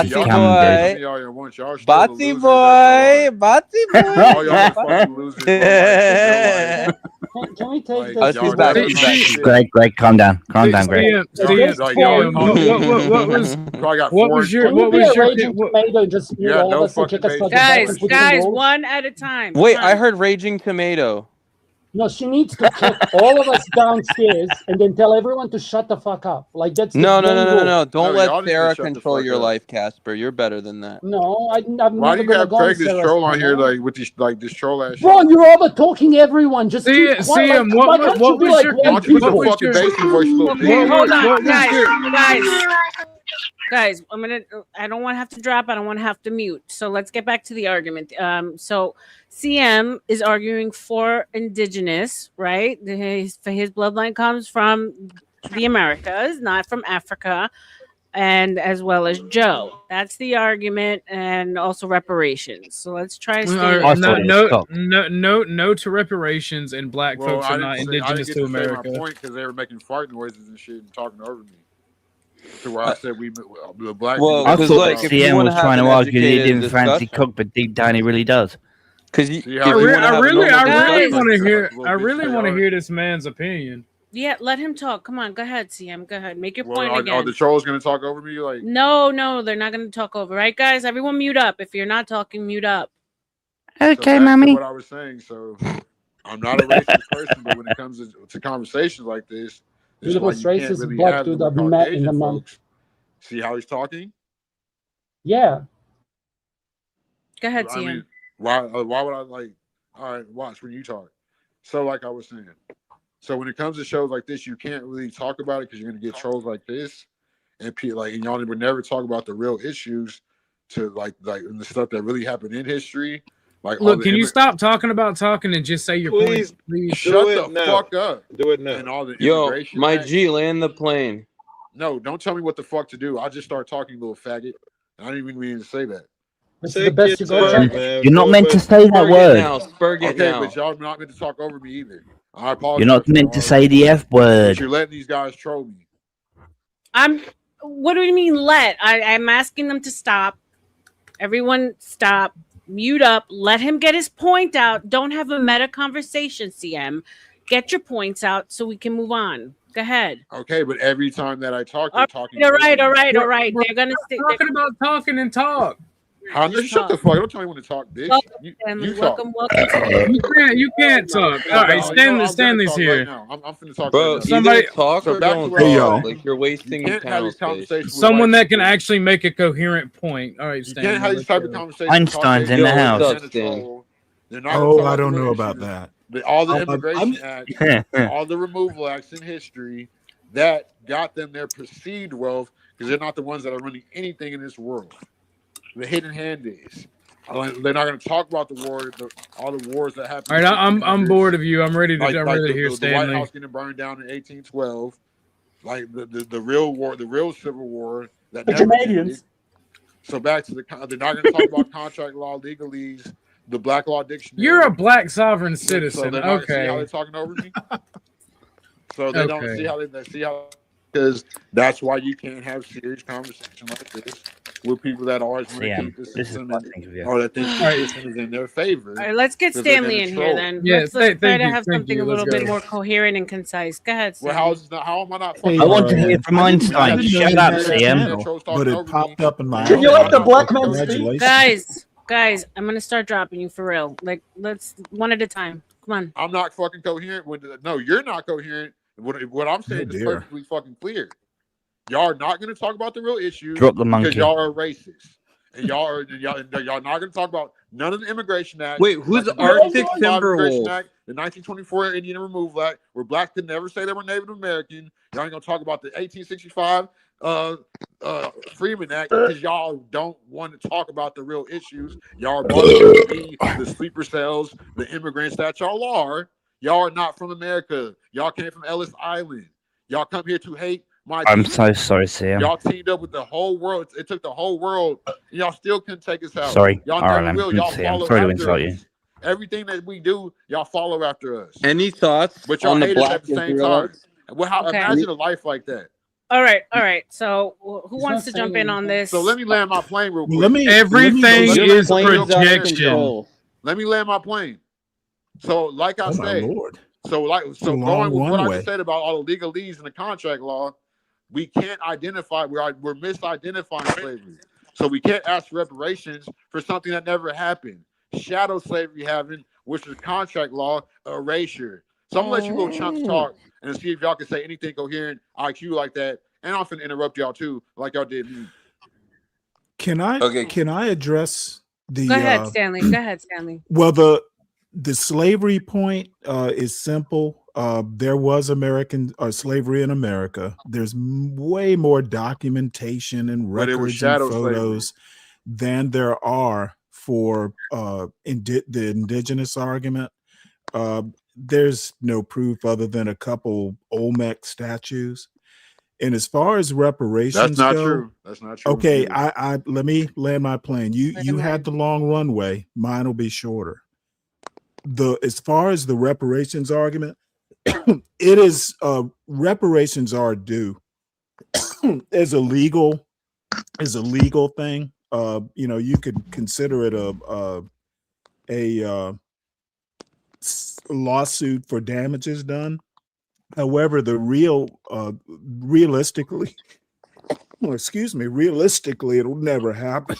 Botsy She's coming, boy. dude. Some of y'all at once. Y'all still the Botsy losers boy. Botsy all y'all boy. fucking losers, bro. Like, Can we take like, this? Oh, she's y'all back. don't She's know back. shit. Greg, calm down. Calm down, Greg. This Like, quote- what was probably got what four was your Can you what be was a your raging tomato and just You mute got all no of us and fucking kick us out the patience. back Guys, and put you in guys, roles? one at a time. Wait, Come I on. heard raging tomato. No, she needs to kick all of us downstairs and then tell everyone to shut the fuck up. Like that's No, the no, no, main no, no, rule. no. Don't No, let y'all need to Sarah shut the control fuck your up. life, Casper. You're better than that. No, I'm Why never do you gonna have go on Craig this Sarah's troll on here panel. like with this troll ass shit? Bro, you're over talking everyone. Just See, keep quiet. Like, CM, why can't you be was like your Why white don't you put what the was people? fucking your bass in your voice a little Okay, bit? hold on, what was your guys. I don't want to have to drop. I don't want to have to mute. So let's get back to the argument. So CM is arguing for indigenous, right? His bloodline comes from the Americas, not from Africa, and as well as Joe. That's the argument, and also reparations. So let's try to stay I in. thought it was cock. no to reparations, and black Well, folks are not I indigenous didn't to get to say my America. point because they were making fart noises and shit and talking over me. To where I said the black Well, people. I because thought like if you CM want to was have trying an to argue that he educated didn't fancy discussion, cock, but deep down he really does. because See if how you they- want to have a I normal really discussion, want to hear. little I bitch really they want to are. hear this man's opinion. Yeah, let him talk. Come on, go ahead, CM. Go ahead, make your Well, point are again. the trolls gonna talk over me? Like, No, they're not going to talk over, right, guys? Everyone, mute up. If you're not talking, mute up. so Okay, back to mommy. what I was saying. So I'm not a racist person, but when it comes to conversations like this, it's You're the like most you can't racist really black have them dude with I've met in a Caucasian month. folks. See how he's talking? Yeah. Go ahead, I CM. mean, why would I like? All right, watch when you talk. So like I was saying, so when it comes to shows like this, you can't really talk about it because you're gonna get trolls like this, and and y'all would never talk about the real issues to like the stuff that really happened in history. Like all Look, the can you stop talking about talking and just say your Please point, please? shut do the it now. fuck up. Do it now. And all the yo, immigration my acts. G, land the plane. No, don't tell me what the fuck to do. I'll just start talking, little faggot. I didn't even mean to say that. This is the best you got, time, Jack. man. You're not Do it meant to with- say that Spurg it word. now. Spurg it Okay, now. but y'all not meant to talk over me either. I apologize. You're not meant to say the F But word. you're letting these guys troll me. What do you mean let? I'm asking them to stop. Everyone stop. Mute up. Let him get his point out. Don't have a meta conversation, CM. Get your points out so we can move on. Go ahead. Okay, but every time that I talk, they're talking. All right. over me. They're gonna stay. Talking about talking and talk. Shut the fuck! Don't tell me when to talk, bitch. You talk. Welcome. You can't talk. All right, Stanley's here. Right now. I'm finna talk Bro, right now. either talk So or back to don't where I talk. was. Like you're wasting You can't have panel these space. conversations with Someone white that can people. actually make a coherent point. All right, You Stanley. can't have these type of conversations. Einstein's in the Yo, house. what's up, Stan? They're not gonna talk I about don't the know real about issues. that. All the immigration acts, I'm- all the removal acts in history that got them their perceived wealth because they're not the ones that are running anything in this world. The hidden hand is. They're not going to talk about the war, all the wars that happened. All right, I'm bored of you. I'm ready to. I'm ready to hear the Stanley. White House getting burned down in 1812, like the real war, the real Civil War that The never Canadians. ended. So back to they're not going to talk about contract law, legalese, the Black Law Dictionary. You're a black sovereign So citizen. they're not, Okay. See how they're talking over me? So they don't Okay. see how because that's why you can't have serious conversation like this with people that always want to CM, keep the this is system what I think of you. or that think the system is in their favor. All right, let's get 'cause they're Stanley gonna in here troll. then. Yeah, Let's try thank to you, have thank something you. a little Let's bit go. more coherent and concise. Go ahead, Well, Stanley. how am I not Hey, fucking? I want to RLM. hear from I Einstein. didn't know Shut you up, had a CM. channel, but it popped up in my. Can you let the black man speak? Congratulations. Guys, I'm gonna start dropping you for real. Like, let's one at a time. Come on. I'm not fucking coherent. No, you're not coherent. What I'm saying is dear. perfectly fucking clear. Y'all are not going to talk about the real issues Drop the because monkey. y'all are racist, and y'all not going to talk about none of the Immigration Act. Wait, who's like the Arctic 1925 Immigration Timberwolf? Act, the 1924 Indian Removal Act, where blacks could never say they were Native American. Y'all ain't going to talk about the 1865 Freeman Act because y'all don't want to talk about the real issues. Y'all are bought to be the sleeper cells, the immigrants that y'all are. Y'all are not from America. Y'all came from Ellis Island. Y'all come here to hate my I'm people. so sorry, CM. Y'all teamed up with the whole world. It took the whole world. And y'all still couldn't take us out. Sorry, Y'all never RLM. will. Y'all CM. follow Sorry to after insult us. you. Everything that we do, y'all follow after us. Any thoughts But y'all on the hate us black at the same Israelites? time. Imagine a life like that. All right. So, who wants to jump in on this? So let me land my plane real quick. Everything is projection. Let me land my plane. So, like I Oh my said, Lord. so a long going with what I runway. just said about all the legalese and the contract law, we can't identify. We're misidentifying slavery. So we can't ask reparations for something that never happened. Shadow slavery happened. which is contract law erasure. So I'm gonna let you little chunks talk and see if y'all can say anything coherent IQ like that. And I'm finna interrupt y'all too, like y'all did me. Can I address the Go ahead, Stanley. Go ahead, Stanley. well, the slavery point is simple. There was American slavery in America. There's way more documentation and But it was records and shadow photos than there are for the indigenous argument. There's no proof other than a couple Olmec statues. And as far as reparations That's not go, true. That's not true. okay, either. I let me land my plane. You had land. the long runway. Mine will be shorter. As far as the reparations argument, it is reparations are due as a legal thing. You could consider it a lawsuit for damages done. However, the realistically, realistically, it'll never happen.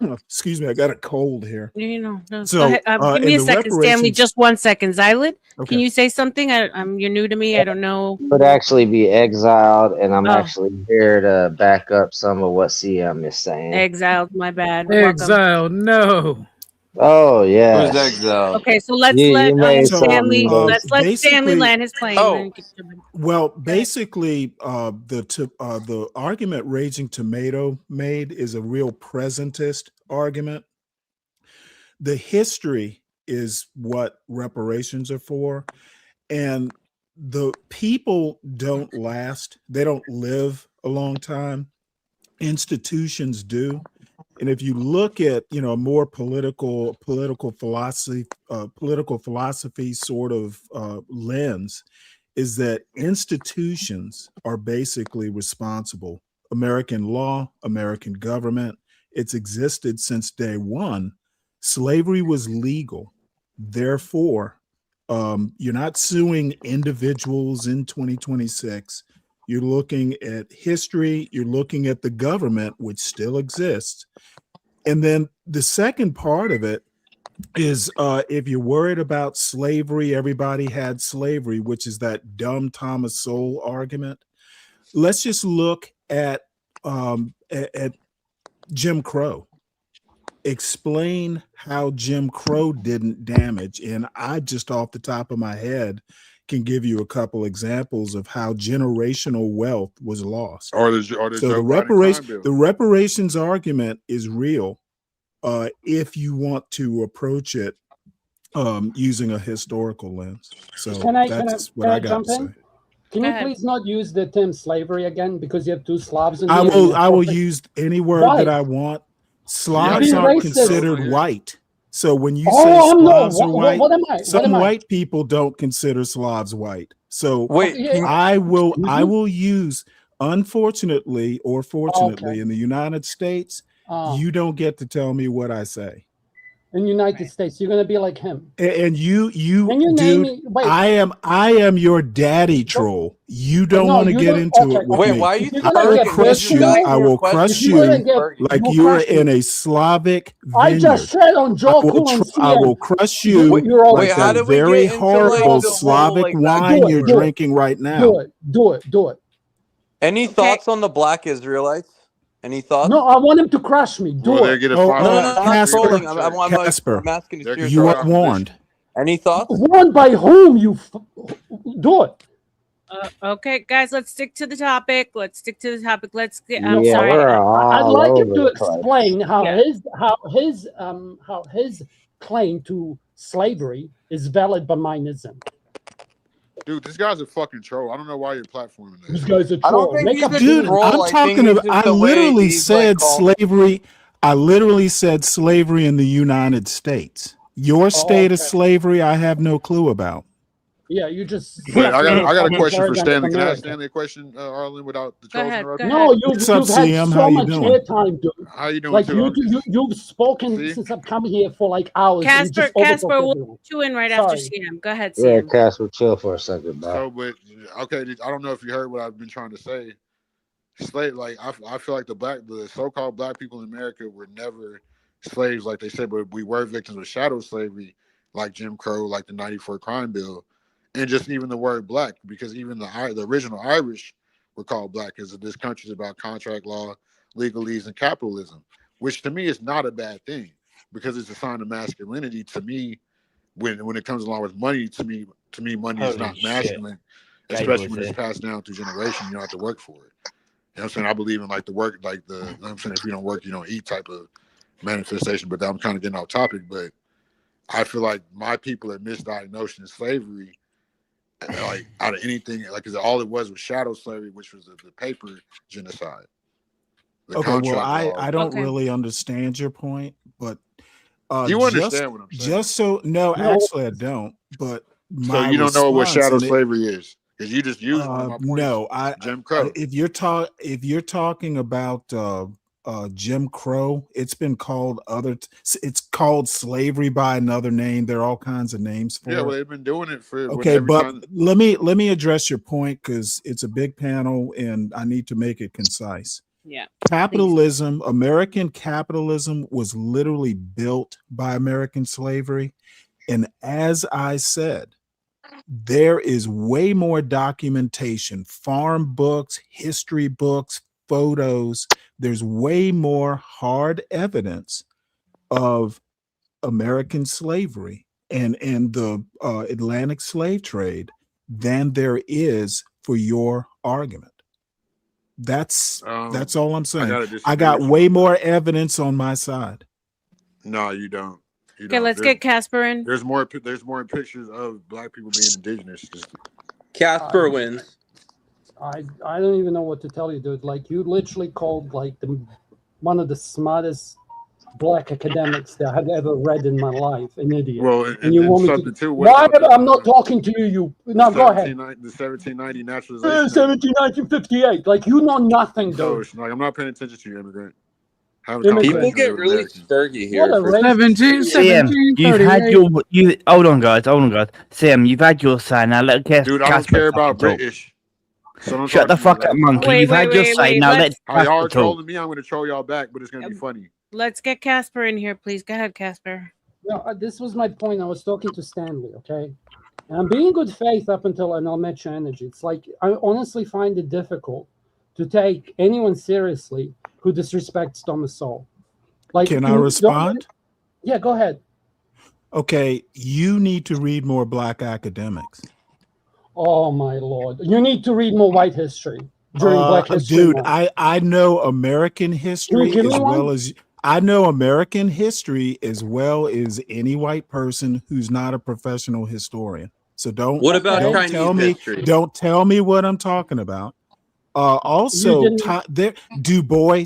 Excuse me, I got a cold here. No. So, Go ahead. Give me in a the second, Stanley. reparations- Just 1 second. Xylit, Okay. can you say something? You're new to me. I don't know. Would actually be exiled, and I'm Oh. actually here to back up some of what CM is saying. Exiled. My bad. Welcome. Exile, no. Oh yeah. Who's exiled? Okay, so let's You let made Stanley. some- Let's let Stanley land his plane. Oh. Then you can- Well, basically, the argument Raging Tomato made is a real presentist argument. The history is what reparations are for, and the people don't last. They don't live a long time. Institutions do. And if you look at a more political philosophy sort of lens, is that institutions are basically responsible. American law, American government, it's existed since day one. Slavery was legal. Therefore, you're not suing individuals in 2026. You're looking at history, you're looking at the government, which still exists. And then the second part of it is if you're worried about slavery, everybody had slavery, which is that dumb Thomas Sowell argument. Let's just look at Jim Crow. Explain how Jim Crow didn't damage. And I just off the top of my head can give you a couple examples of how generational wealth was lost. Or the So Joe Biden crime bill. the reparations argument is real if you want to approach it using a historical lens. So that's what I got jump to in? say. Can you please not use the term slavery again, because you have two Slavs in I here. will use any word Why? that I want. Slavs You're aren't racist. considered white. So when you Oh, say I'm not. Slavs are white, What am I? some What am I? white people don't consider Slavs white. So Wait, I will use, unfortunately or fortunately, Okay. in the United States, you don't get to tell me what I say. In the United States, you're gonna be like him. And you Can you name dude, me? Wait. I am your daddy troll. You don't No, want to you get don't- into okay, it with Wait, me. why are you I will Turkish? crush You're you. asking I your will question, crush you're you Turkish. like you'll you are crush me. in a Slavic I vineyard. just said on Joe Cool and I will CM. crush you You're all like Wait, how that did we very get into like horrible the whole Slavic like wine back you're and forth? drinking right now. Do it. Any thoughts on the black Israelites? Any thoughts? No, I want him to crush me. Do Well, they it. get a Oh, $5 No, I'm not Casper, trolling. I'm Casper, asking a They serious you are question. warned. Any thoughts? Warned by whom? Do it. Okay, guys, let's stick to the topic. Let's get. Yeah, Sorry. we're I'd all like him over to the place. explain how his claim to slavery is valid by Minism. Dude, this guy's a fucking troll. I don't know why you're platforming This this. guy's a I don't troll. think Make he's up a Dude, troll. I'm I think talking he's about, just I the way literally he's like said called. slavery. I literally said slavery in the United States. Your state of okay. slavery, I have no clue about. Yeah, you just. Wait, I got a Slavery question for paradigm of Stanley. Can I ask America. Stanley a question, Arlen, without the Go trolls ahead. interrupting? No, What's up, you've had CM? so How you much doing? airtime, dude. How you doing Like too? you've spoken See? since I've come here for like hours. And you Casper, just overtalk we'll everyone. put you in right Sorry. after CM. Go ahead, Yeah, CM. Casper, chill for a second, bro. So, but okay, I don't know if you heard what I've been trying to say. Slave, like I feel like the so-called black people in America were never slaves, like they said, but we were victims of shadow slavery, like Jim Crow, like the '94 crime bill, and just even the word black, because even the original Irish were called black, because this country is about contract law, legalese, and capitalism, which to me is not a bad thing, because it's a sign of masculinity to me. When it comes along with money, to me money is Holy not shit. masculine, Gay especially boys when it's here. passed down through generation. You don't have to work for it. You know what I'm saying? I believe in like the work, like the, you know what I'm saying, if you don't work, you don't eat type of manifestation. But I'm kind of getting off topic. But I feel like my people are misdiagnosed in slavery, like out of anything, like, because all it was shadow slavery, which was the paper genocide. The Okay, well, contract law. I don't really understand your point, but You just understand what I'm saying? so no, actually I don't. But So my you don't know what response, shadow and it, slavery is, because you just used one of my points. no, Jim Crow. if you're talking about Jim Crow, it's been called it's called slavery by another name. There are all kinds of names for Yeah, well, it. they've been doing it for Okay, every but time. let me address your point, because it's a big panel and I need to make it concise. Yeah. Capitalism, American capitalism was literally built by American slavery. And as I said, there is way more documentation, farm books, history books, photos. There's way more hard evidence of American slavery and the Atlantic slave trade than there is for your argument. That's all I'm saying. I got way more evidence on my side. No, you don't. Okay, let's get Casper in. There's more pictures of black people being indigenous. Casper wins. I don't even know what to tell you, dude. Like, you literally called like one of the smartest black academics that I have ever read in my life an idiot. Well, and you want me to? Why? I'm not talking to you. No, go ahead. The 1790 naturalization. 1958. Like, you know nothing, dude. No, it's like, I'm not paying attention to you, immigrant. People get really spurgy here. What a racist. Sam, hold on, guys. Sam, you've had your say. Now let Casper. Dude, I don't care about British. So don't Shut the talk fuck to up, me monkey. Wait, You've had your say. Now let How y'all Casper are talk. trolling me, I'm going to troll y'all back, but it's going to be funny. Let's get Casper in here, please. Go ahead, Casper. No, this was my point. I was talking to Stanley, okay? And I'm being good faith up until I'll match your energy. It's like, I honestly find it difficult to take anyone seriously who disrespects Thomas Sowell. Like, can I respond? Yeah, go ahead. Okay, you need to read more black academics. Oh my Lord. You need to read more white history during Black History Dude, Month. I know American history give me as well one? as I know American history as well as any white person who's not a professional historian. So don't What about don't Chinese tell me history? don't tell me what I'm talking about. Also, Du Bois,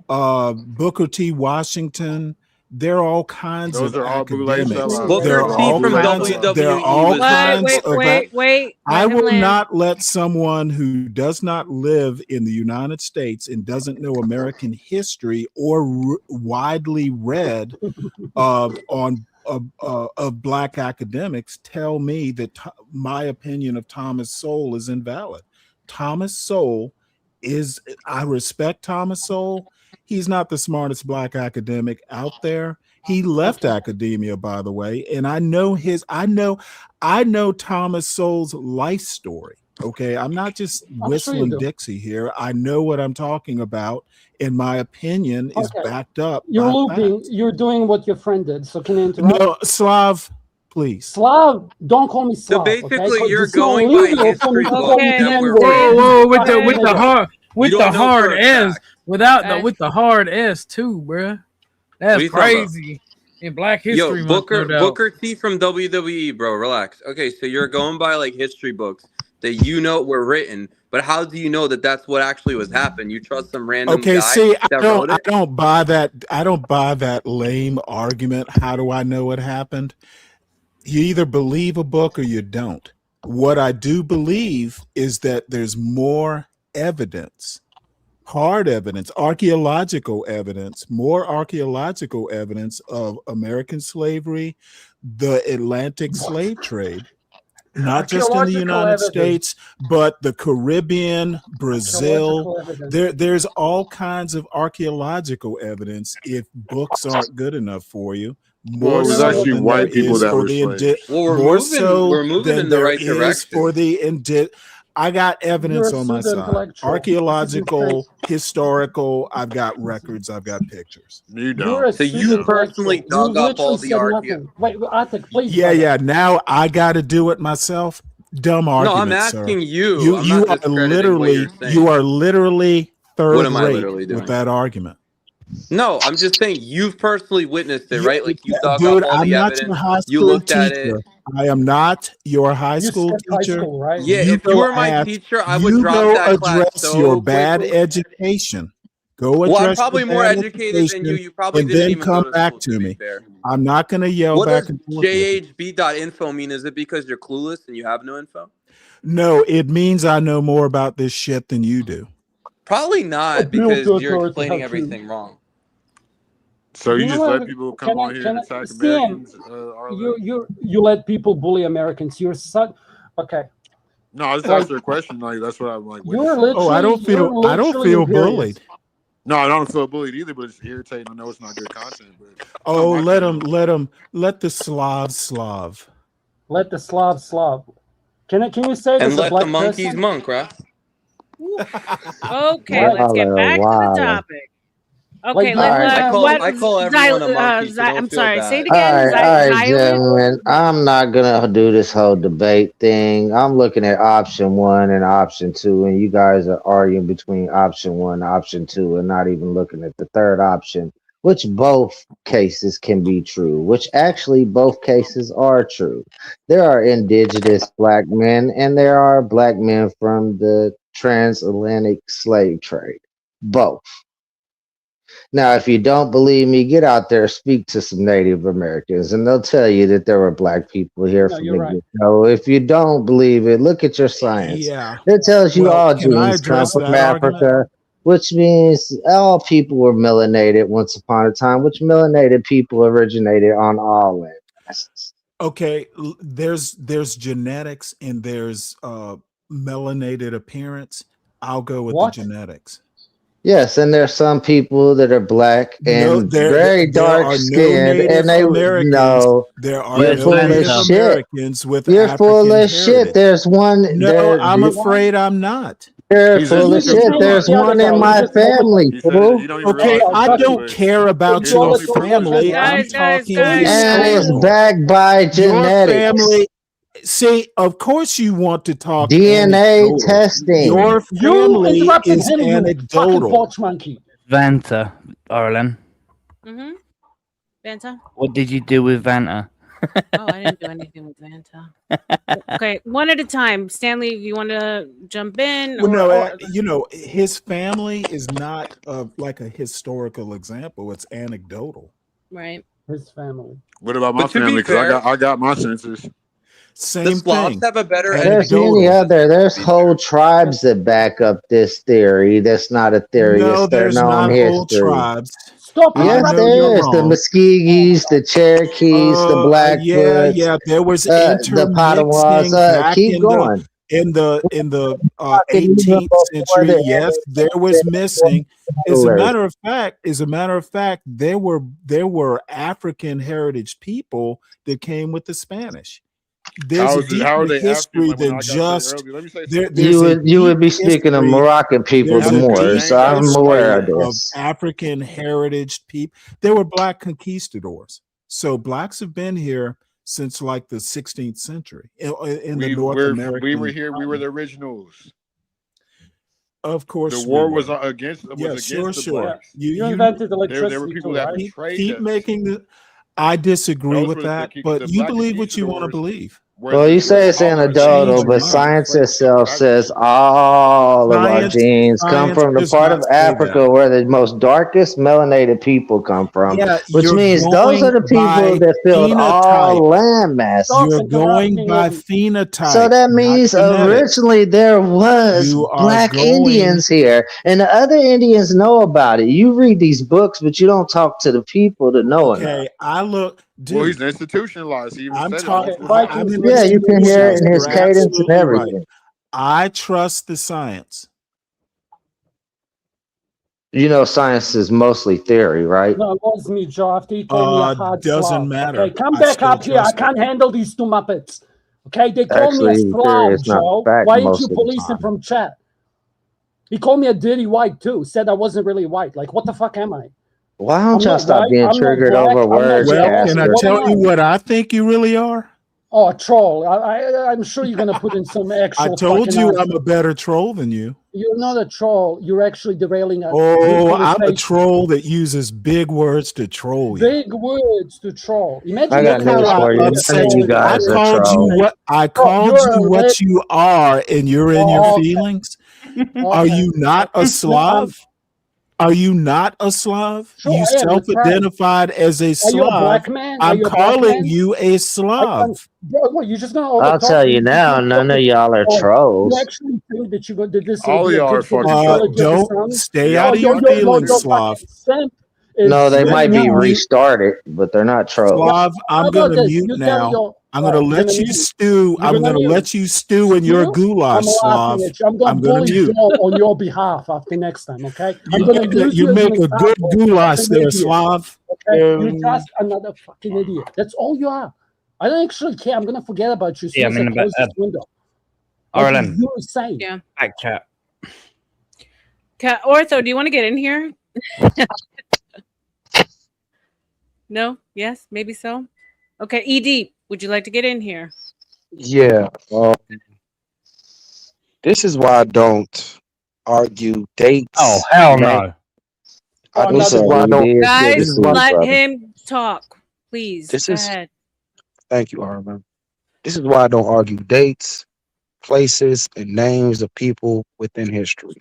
Booker T. Washington, there are all kinds Those of are all bootleg academics. sellouts. There are Booker T all from kinds WWE there are all was kinds of wait. I Let him will land. not let someone who does not live in the United States and doesn't know American history or widely read of black academics tell me that my opinion of Thomas Sowell is invalid. Thomas Sowell I respect Thomas Sowell. He's not the smartest black academic out there. He left academia, by the way, and I know Thomas Sowell's life story. Okay, I'm not just whistling Dixie here. I know what I'm talking about, and my opinion is backed up. You're by looping. facts. You're doing what your friend did. So can I interrupt? No, Slav, please. Slav, don't call me Slav. So basically, okay? you're It's not going by legal for me history to books call you that the were N-word. Whoa, with Okay. the hard with You the don't know hard for a S fact. with the hard S too, bruh. That's What are you talking about? crazy. In Black History Yo, Month, no doubt. Booker T from WWE, bro. Relax. Okay, so you're going by like history books that you know were written, but how do you know that that's what actually was happening? You trust some random Okay, guy see, that wrote I it? don't buy that. I don't buy that lame argument. How do I know what happened? You either believe a book or you don't. What I do believe is that there's more evidence, hard evidence, archaeological evidence, more archaeological evidence of American slavery, the Atlantic slave trade, not just in the United Archaeological evidence. States, but the Caribbean, Brazil. Archaeological evidence. There's all kinds of archaeological evidence if books aren't good enough for you. Well, More it was so actually than there white people is that for were the slaves. Well, more so we're moving than in the there right is direction. for the I got You're evidence a on my pseudo side. intellectual. Archaeological, historical, I've got records, I've got pictures. You You're a So you pseudo personally intellectual. You dug up all literally the said archaeo. nothing. Wait, Atik, please. Yeah, brother. yeah. Now I got to do it myself. Dumb No, I'm argument, sir. asking you. I'm You not are discrediting what you're saying. you are literally What third am I rate literally with doing? that argument. No, I'm just saying you've personally witnessed it, Yeah, right? Like you dug dude, up all I'm the not your evidence. high You school looked at it. teacher. I am not your high You school skipped high teacher. school, right? Yeah, You if you go were my ask, teacher, I would you drop go that class address your so bad quickly. education. Go Well, I'm address your probably more bad educated than you. education You probably and didn't then even come go to back school, to to be me. fair. I'm not going to yell What back does and forth with you. jhb.info mean? Is it because you're clueless and you have no info? No, it means I know more about this shit than you do. Probably A not, bill because to you're authority, explaining how everything wrong. So you You know just let what? people come on here and attack CM, Americans? RLM? you let people bully Americans. You're such okay. No, I just Like asked her a question. Like that's what I'm like. you're Witnessing. Oh, I don't feel bullied. imperious. No, I don't feel bullied either, but it's irritating. I know it's not good content, but Oh, my let the Slav Slav. Let the Slav Slav. Can you say And this a let black the monkeys person? monk, right? Okay, let's get back to the topic. Okay, Like, let's. I call everyone a monkey, so don't I'm feel sorry. Say bad. it All again. right, gentlemen. I'm not gonna do this whole debate thing. I'm looking at option 1 and option 2, and you guys are arguing between option 1 and option 2, and not even looking at the third option, which both cases can be true. Which actually both cases are true. There are indigenous black men, and there are black men from the transatlantic slave trade. Both. Now, if you don't believe me, get out there, speak to some Native Americans, and they'll tell you that there were black people here No, from you're the right. get-go. If you don't believe it, look at your science. Yeah. It tells you Well, all can I genes come address from that argument? Africa, which means all people were melanated once upon a time, which melanated people originated on all land masses. Okay, there's genetics and there's melanated appearance. I'll go with What? the genetics. Yes, and there's some people that are black No, and very there dark are no skinned, Native and they Americans. no. There are You're no full of Native shit. Americans with You're full African of shit. heritage. There's one. No, I'm afraid I'm not. You're He's full of just shit. There's the other one guy. in You my just called family, He said fool. you don't even Okay, realize he I said it, don't but care about his your only purpose family. is I'm Guys, talking And it's historical. backed by Your genetics. family. See, of course you want to talk DNA anecdotal. testing. Your You family interrupted is him, you fucking anecdotal. porch monkey. Vanta, RLM. Mm-hmm. Vanta? What did you do with Vanta? Oh, I didn't do anything with Vanta. Okay, one at a time. Stanley, you want to jump in? Well, no, or you know, his family is not like a historical example. It's anecdotal. right. His family. what about my But to be family? Because fair, I got my census. the Same Slavs thing. have a better There's education many Anecdotal. system, there's to be whole fair. tribes that back up this theory. That's not a theory. No, It's their there's known not whole history. tribes. Stop I Yes, know interrupting you're there is. him. The wrong. Muschegees, the Cherokees, the Yeah, Blackfoots, yeah. There was the Potawatoms. intermixing back Keep in going. the Talking even 18th before century. the Yes, there was missing. As a matter of fact, there were African heritage people that came with the Spanish. There's a How are deeper they African? history Like when than I got there just earlier, let me say there. something. There's a You would deep be speaking of history. Moroccan people, There's the a Moors. deep I'm aware history of of this. African heritage people. There were black conquistadors. So blacks have been here since like the 16th century in the North American. We were here. We were the originals. Of course, The war we was were. against Yeah, the sure. blacks. You invented There electricity were people too, that right? betrayed keep us. making the. I disagree Those with were that, the but you black believe what you want to conquistadors. believe. Well, you say it's anecdotal, Change but your mind. science itself says all of our genes come from the does part of not say that. Africa where the most darkest melanated people come from, Yeah, which you're means those are going the people by that filled all phenotype. land masses. You're going by phenotype. So that not means genetics. originally there was You are black going. Indians here, and the other Indians know about it. You read these books, but you don't talk to the people that know enough. Okay, I look. Well, he's Dude, institutionalized. He even I'm said it talking. multiple I'm times. Yeah, you can hear it institutionalized. in his You're cadence and absolutely right. everything. I trust the science. You know, science is mostly theory, right? No, it was me, Joe. After he called me a hard Doesn't Slav. matter. Okay, come I back still up here. I trust it. can't handle these two Muppets. Okay, they call me a Actually, theory Slav, is not Joe. fact Why didn't you most of the police him time. from chat? He called me a dirty white too. Said I wasn't really white. Like, what the fuck am I? Why I'm don't y'all not stop white. being I'm not triggered black. over I'm not words, Well, yellow. can I Casper? What am tell you I? what I think you really are? Oh, a troll. I'm sure you're gonna put in some I actual told fucking you answer. I'm a better troll than you. You're not a troll. You're actually derailing a good Oh, I'm a conversation. troll that uses big words to troll you. Big words to troll. Imagine I got Look how news for you. upset None of you you. I guys are called you trolls. what I Bro, called you're you a what you are, and you're in your okay. feelings. Are Okay. you not a No, Slav? Are you not a Slav? sure You I am. You're proud. self-identified as a Are you a black Slav. man? Are I'm you a black calling man? you a Slav. Bro, what, you're just gonna I'll overtalk tell me? you now, none of y'all are You trolls. actually think that that this will All of be a y'all are good for the fucking trolls. ability of the Don't sun? stay Y'all out be of your fucking feelings, too. Slav. Fucking simp is No, they Let might sitting me be on. mute. restarted, but they're not trolls. Slav, How I'm about gonna this? mute You tell now. your I'm all gonna right, you're let gonna you mute. stew. You're I'm gonna gonna mute. let you stew in your Stew? goulash, I'm laughing Slav. at you. I'm gonna I'm gonna bully mute. Joe on your behalf after next time, okay? I'm You gonna make use you you as an make a good example goulash of an there, idiot. Slav. Okay? You're just another fucking idiot. That's all you are. I don't actually care. I'm gonna forget about you as soon Yeah, as I'm I in the close this window. Like RLM. you're insane. Yeah. Back chat. Ortho, do you want to get in here? No? Yes? Maybe so? Okay. ED, would you like to get in here? Yeah. This is why I don't argue dates. Oh, hell name- no. Oh, This is another why I ED, don't. it's good to Guys, see you, let brother. him talk. Please. This Go is. ahead. Thank you, RLM. This is why I don't argue dates, places, and names of people within history.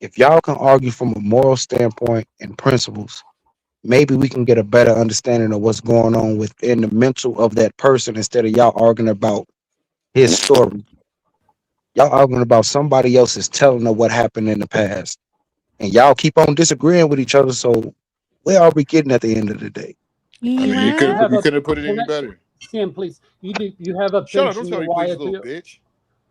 If y'all can argue from a moral standpoint and principles, maybe we can get a better understanding of what's going on within the mental of that person instead of y'all arguing about his story. Y'all arguing about somebody else's telling of what happened in the past. And y'all keep on disagreeing with each other. So where are we getting at the end of the day? I mean, you couldn't put it any better. Sam, please. You have a Shut up! pinch Don't in tell your me, please, wire you to little you. bitch.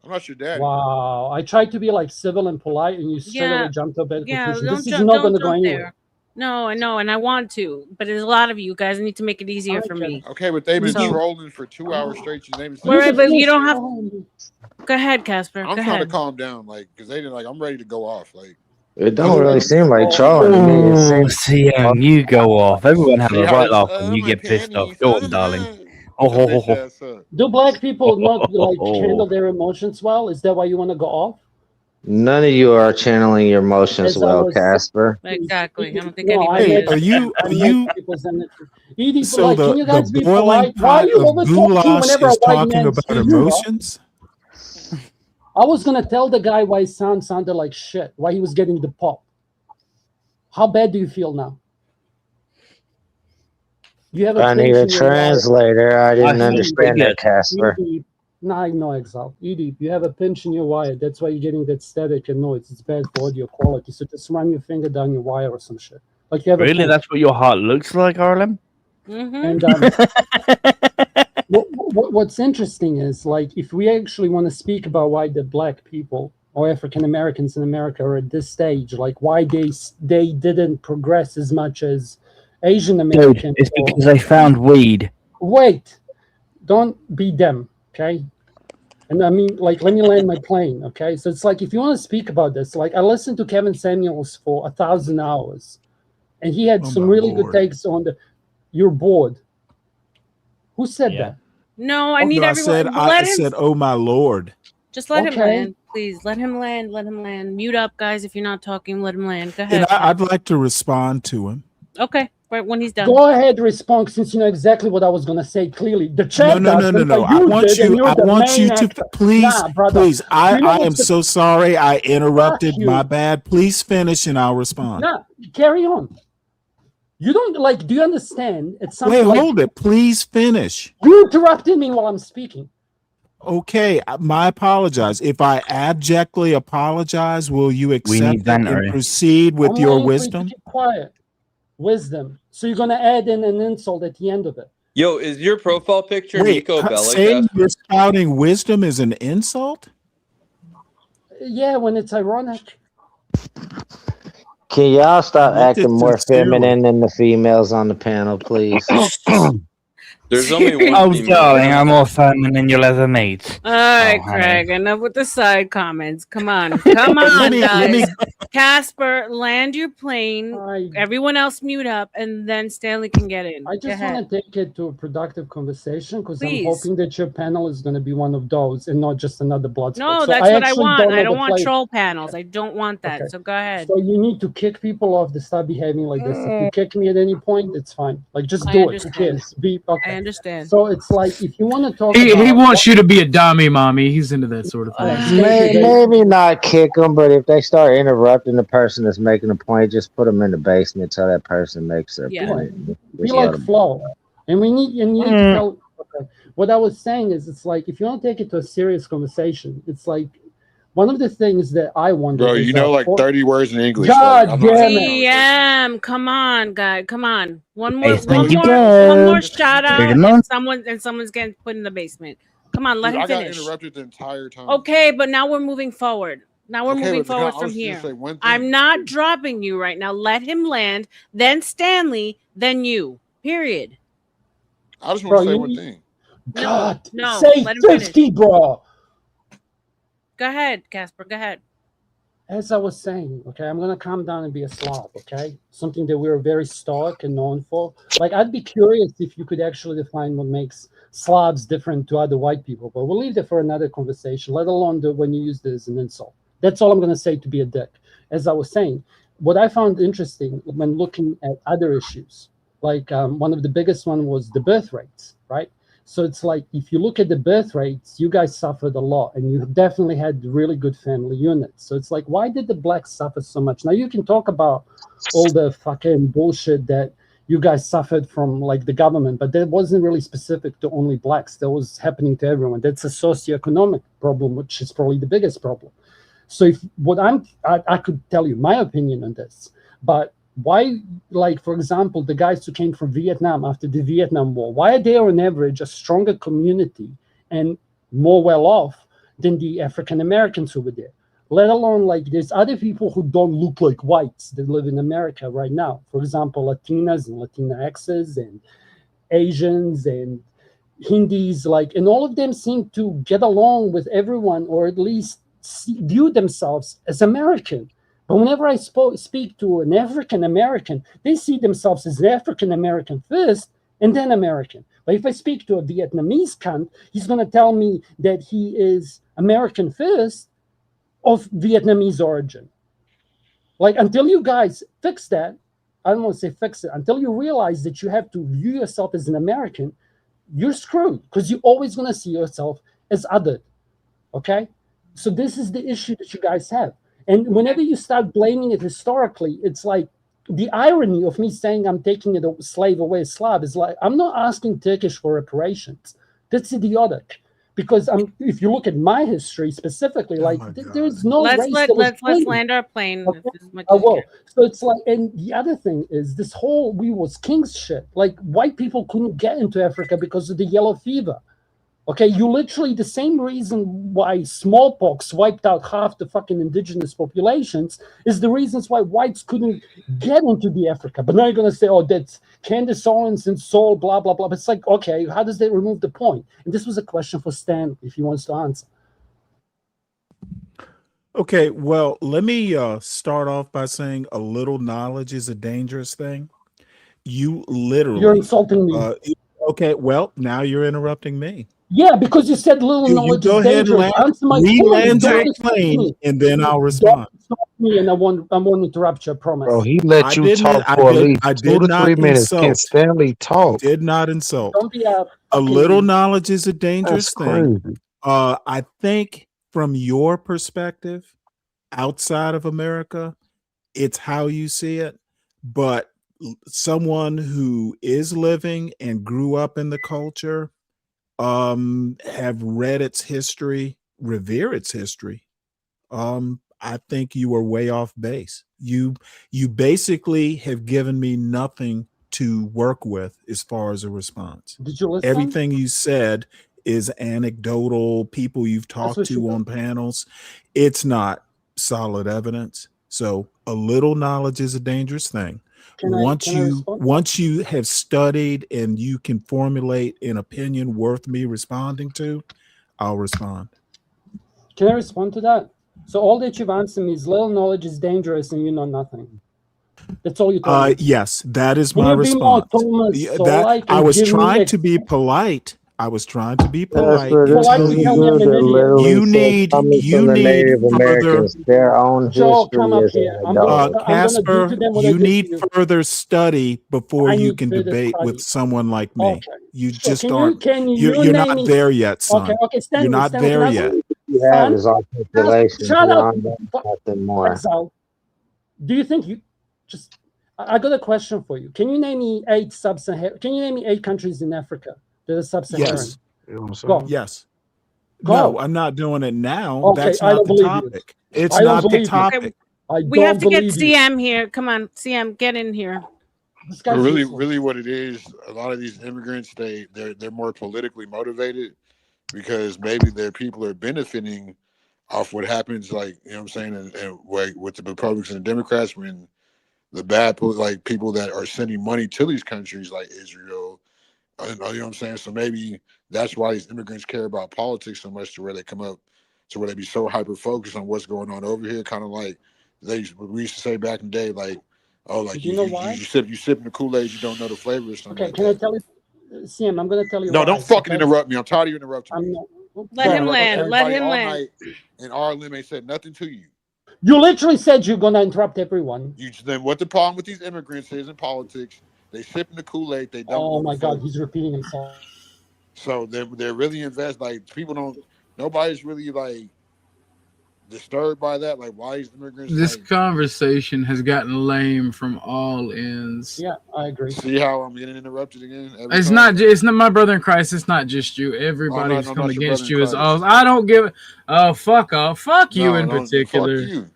I'm not your daddy. Bro. Wow. I tried to be like civil and polite, and you straight Yeah. away jumped to a bad Yeah. conclusion. Don't This is jump. not going Don't to go jump anywhere. there. No, I know, and I want to, but there's a lot of you guys need to make it easier for me. Okay, but they've been So- trolling for 2 hours straight. Your name is. Wait, but you don't have. Go ahead, Casper. I'm Go trying ahead. to calm down, like, because they didn't like. I'm ready to go off, like. It don't really seem like trolling to me. It Oh, seems CM, you go off. Everyone have See a how right it's, laugh when you my get pissed off. panties. Go on, darling. Oh, Shut ho, your ho, bitch ho. ass up. Do black people not like handle their emotions well? Is that why you want to go off? none of you are channeling your emotions As I well, was Casper. Exactly. I don't think No, anybody I Hey, is. are you? people's energy. Edie, So like, can you the guys be boiling polite? Why are pot you of over talking goulash whenever a is white talking man about speaks, bro? emotions? I was gonna tell the guy why his sound sounded like shit, why he was getting the pop. How bad do you feel now? You have a I need pinch a in your wire. translator. I didn't feel understand pretty that, Casper. Edie, no, I know, Exile. Edie, you have a pinch in your wire. That's why you're getting that static and noise. It's bad for audio quality. So just run your finger down your wire or some shit. Like you have a Really? pinch. That's what your heart looks like, RLM? And what's interesting is, like, if we actually want to speak about why the black people or African Americans in America are at this stage, like why they didn't progress as much as Asian Dude, Americans. it's because they found weed. Wait, don't be them, okay? And I mean, like, let me land my plane, okay? So it's like, if you want to speak about this, like, I listened to Kevin Samuels for 1,000 hours, and he had some really good takes on the. You're bored. Who said that? No, I need No, everyone. I Let him. said, oh my Lord. Just let him Okay. land, please. Let him land. Let him land. Mute up, guys. If you're not talking, let him land. Go ahead. And I'd like to respond to him. Okay, right when he's done. Go ahead, respond, since you know exactly what I was going to say clearly. The chat No. I want you to please, please. I am so sorry. I interrupted. My bad. Please finish and I'll respond. Nah, carry on. You don't like. Do you understand? It's something. Wait, like, hold it. Please finish. You interrupted me while I'm speaking. Okay, my apologize. If I abjectly apologize, will you accept it and proceed with I'm your waiting for you to wisdom? keep quiet. Wisdom. So you're going to add in an insult at the end of it. Yo, is your profile picture Wait, Nico Bellic? saying you're spouting wisdom is an insult? Yeah, when it's ironic. Can y'all stop Meant it acting more sincerely. feminine than the females on the panel, please? There's only one Oh, female. darling, I'm more feminine than you'll ever meet. All right, honey. Craig, enough with the side comments. Come on. Come on, guys. Casper, land your plane. Everyone else mute up, and then Stanley can get in. I Go just ahead. want to take it to a productive conversation because I'm Please. hoping that your panel is going to be one of those and not just another blood No, sport. that's what I want. I don't want play. troll panels. I don't want that. Okay. So go ahead. So you need to kick people off to start behaving like this. If you kick me at any point, it's fine. Like just I do it. Who understand. cares? Be okay. I understand. So it's like if you want to talk He about wants you to be a dummy, mommy. He's into that sort of thing. Maybe not kick them, but if they start interrupting the person that's making a point, just put them in the basement till that person makes their point. Be Just like let 'em- Flo. And we need to tell what I was saying is it's like if you want to take it to a serious conversation, it's like one of the things that I wonder Bro, is you know like 30 words in English. God like, I'm not damn having it. TM, come on, guy. Come on. One more Basement you one go. more shout out Pretty and much. someone's getting put in the basement. Come on, let Dude, him I got finish. interrupted the entire time. Okay, but now we're moving forward. Now we're Okay, moving but can I- forward I from was just here. gonna say one thing. I'm not dropping you right now. Let him land, then Stanley, then you. Period. I just want Bro, to say you- one thing. God, No, say let him finish. 50, bro. Go ahead, Casper. Go ahead. As I was saying, okay, I'm gonna calm down and be a Slav, okay? Something that we're very stoic and known for. Like, I'd be curious if you could actually define what makes Slavs different to other white people, but we'll leave that for another conversation, let alone when you use this as an insult. That's all I'm gonna say to be a dick. As I was saying, what I found interesting when looking at other issues, like one of the biggest one was the birth rates, right? So it's like if you look at the birth rates, you guys suffered a lot, and you definitely had really good family units. So it's like, why did the blacks suffer so much? Now you can talk about all the fucking bullshit that you guys suffered from, like the government, but that wasn't really specific to only blacks. That was happening to everyone. That's a socioeconomic problem, which is probably the biggest problem. So if what I could tell you my opinion on this, but why, like, for example, the guys who came from Vietnam after the Vietnam War, why are they on average a stronger community and more well off than the African Americans who were there? Let alone, like, there's other people who don't look like whites that live in America right now. For example, Latinas and Latinxes and Asians and Hindis, like, and all of them seem to get along with everyone, or at least view themselves as American. But whenever I speak to an African American, they see themselves as African American first and then American. But if I speak to a Vietnamese cunt, he's going to tell me that he is American first of Vietnamese origin. Like, until you guys fix that, I don't want to say fix it, until you realize that you have to view yourself as an American, you're screwed because you're always going to see yourself as other. Okay? So this is the issue that you guys have. And whenever you start blaming it historically, it's like the irony of me saying I'm taking a slave away Slav is like, I'm not asking Turkish for reparations. That's idiotic. Because if you look at my history specifically, like there's no race that was let's land our plane. Okay. As much I as you will. can. So it's like, and the other thing is this whole we was kings shit. Like white people couldn't get into Africa because of the yellow fever. Okay, you literally, the same reason why smallpox wiped out half the fucking indigenous populations is the reasons why whites couldn't get into the Africa. But now you're going to say, oh, that's Candace Owens and Saul, blah, blah, blah. But it's like, okay, how does that remove the point? And this was a question for Stan, if he wants to answer. Okay, well, let me start off by saying a little knowledge is a dangerous thing. You literally... You're insulting me. Okay, well, now you're interrupting me. Yeah, because you said little knowledge you go is ahead dangerous. and Answer my land question. your plane, and then I'll respond. Don't stop me, and I won't interrupt you, I promise. Bro, he let you talk for at least 2 to 3 minutes. Can Stanley talk? Did not insult. Don't be a little knowledge is a dangerous thing. Crazy. I think from your perspective, outside of America, it's how you see it. But someone who is living and grew up in the culture, have read its history, revere its history, I think you are way off base. You basically have given me nothing to work with as far as a response. Did you listen? Everything you said is anecdotal, people you've That's talked what you to got. on panels. It's not solid evidence. So a little knowledge is a dangerous thing. Can I respond? Once you have studied and you can formulate an opinion worth me responding to, I'll respond. Can I respond to that? So all that you've answered me is little knowledge is dangerous and you know nothing. That's all you told me. Yes, that is Can my you be more response. Thomas Yeah, so that like I and was give me trying to be polite. I was trying to be That's polite what and this polite tell to is tell me you I'm an that idiot? literally you said coming from the need Native further Americans, their own Joe, history come up is here. I'm gonna do Casper, to them what I you did to need you. further study before I you need can further debate study. with someone like me. Okay. You So just aren't can you you're name not me? there yet, Okay, son. okay, You're Stanley, not Stanley, can there I yet. you have son? is articulation Shut up. beyond that, nothing more. Exile. Do you think you just I got a question for you. Can you name me 8 sub-Saharan? Can you name me 8 countries in Africa that are sub-Saharan? Yes. Go. Yes. Go. No, I'm not doing it now. Okay, That's I not don't the believe you. topic. It's I don't not the believe you. topic. I We have don't to get believe you. CM here. Come on, CM, get in here. This But guy's really, useless. really, what it is, a lot of these immigrants, they're more politically motivated because maybe their people are benefiting off what happens, like, you know what I'm saying, and with the Republicans and Democrats, when the bad, like, people that are sending money to these countries like Israel, you know what I'm saying? So maybe that's why these immigrants care about politics so much, to where they come up, to where they be so hyper focused on what's going on over here. Kind of like we used to say back in the day, like, oh, like Do you know why? you sipping the Kool-Aid, you don't know the flavor or something Okay, like can that. I tell you, CM? I'm gonna tell you No, why. don't fucking Okay? interrupt me. I'm tired of you interrupting me. I'm not. Let him land. Everybody Let him all land. night, and RLM ain't said nothing to you. You literally said you're gonna interrupt everyone. Then what the problem with these immigrants is in politics? They sipping the Kool-Aid. They don't Oh know my the God, flavor. he's repeating himself. So they're really invest. Like, people don't. Nobody's really like disturbed by that. Like, why these immigrants This like? conversation has gotten lame from all ends. Yeah, I agree. See how I'm getting interrupted again? Every It's time? not. It's not my brother in Christ. It's not just you. I'm Everybody not, who's I'm come not your brother against in you is Christ. all. I don't give. Oh, fuck off. Fuck you No, in don't fuck particular. you.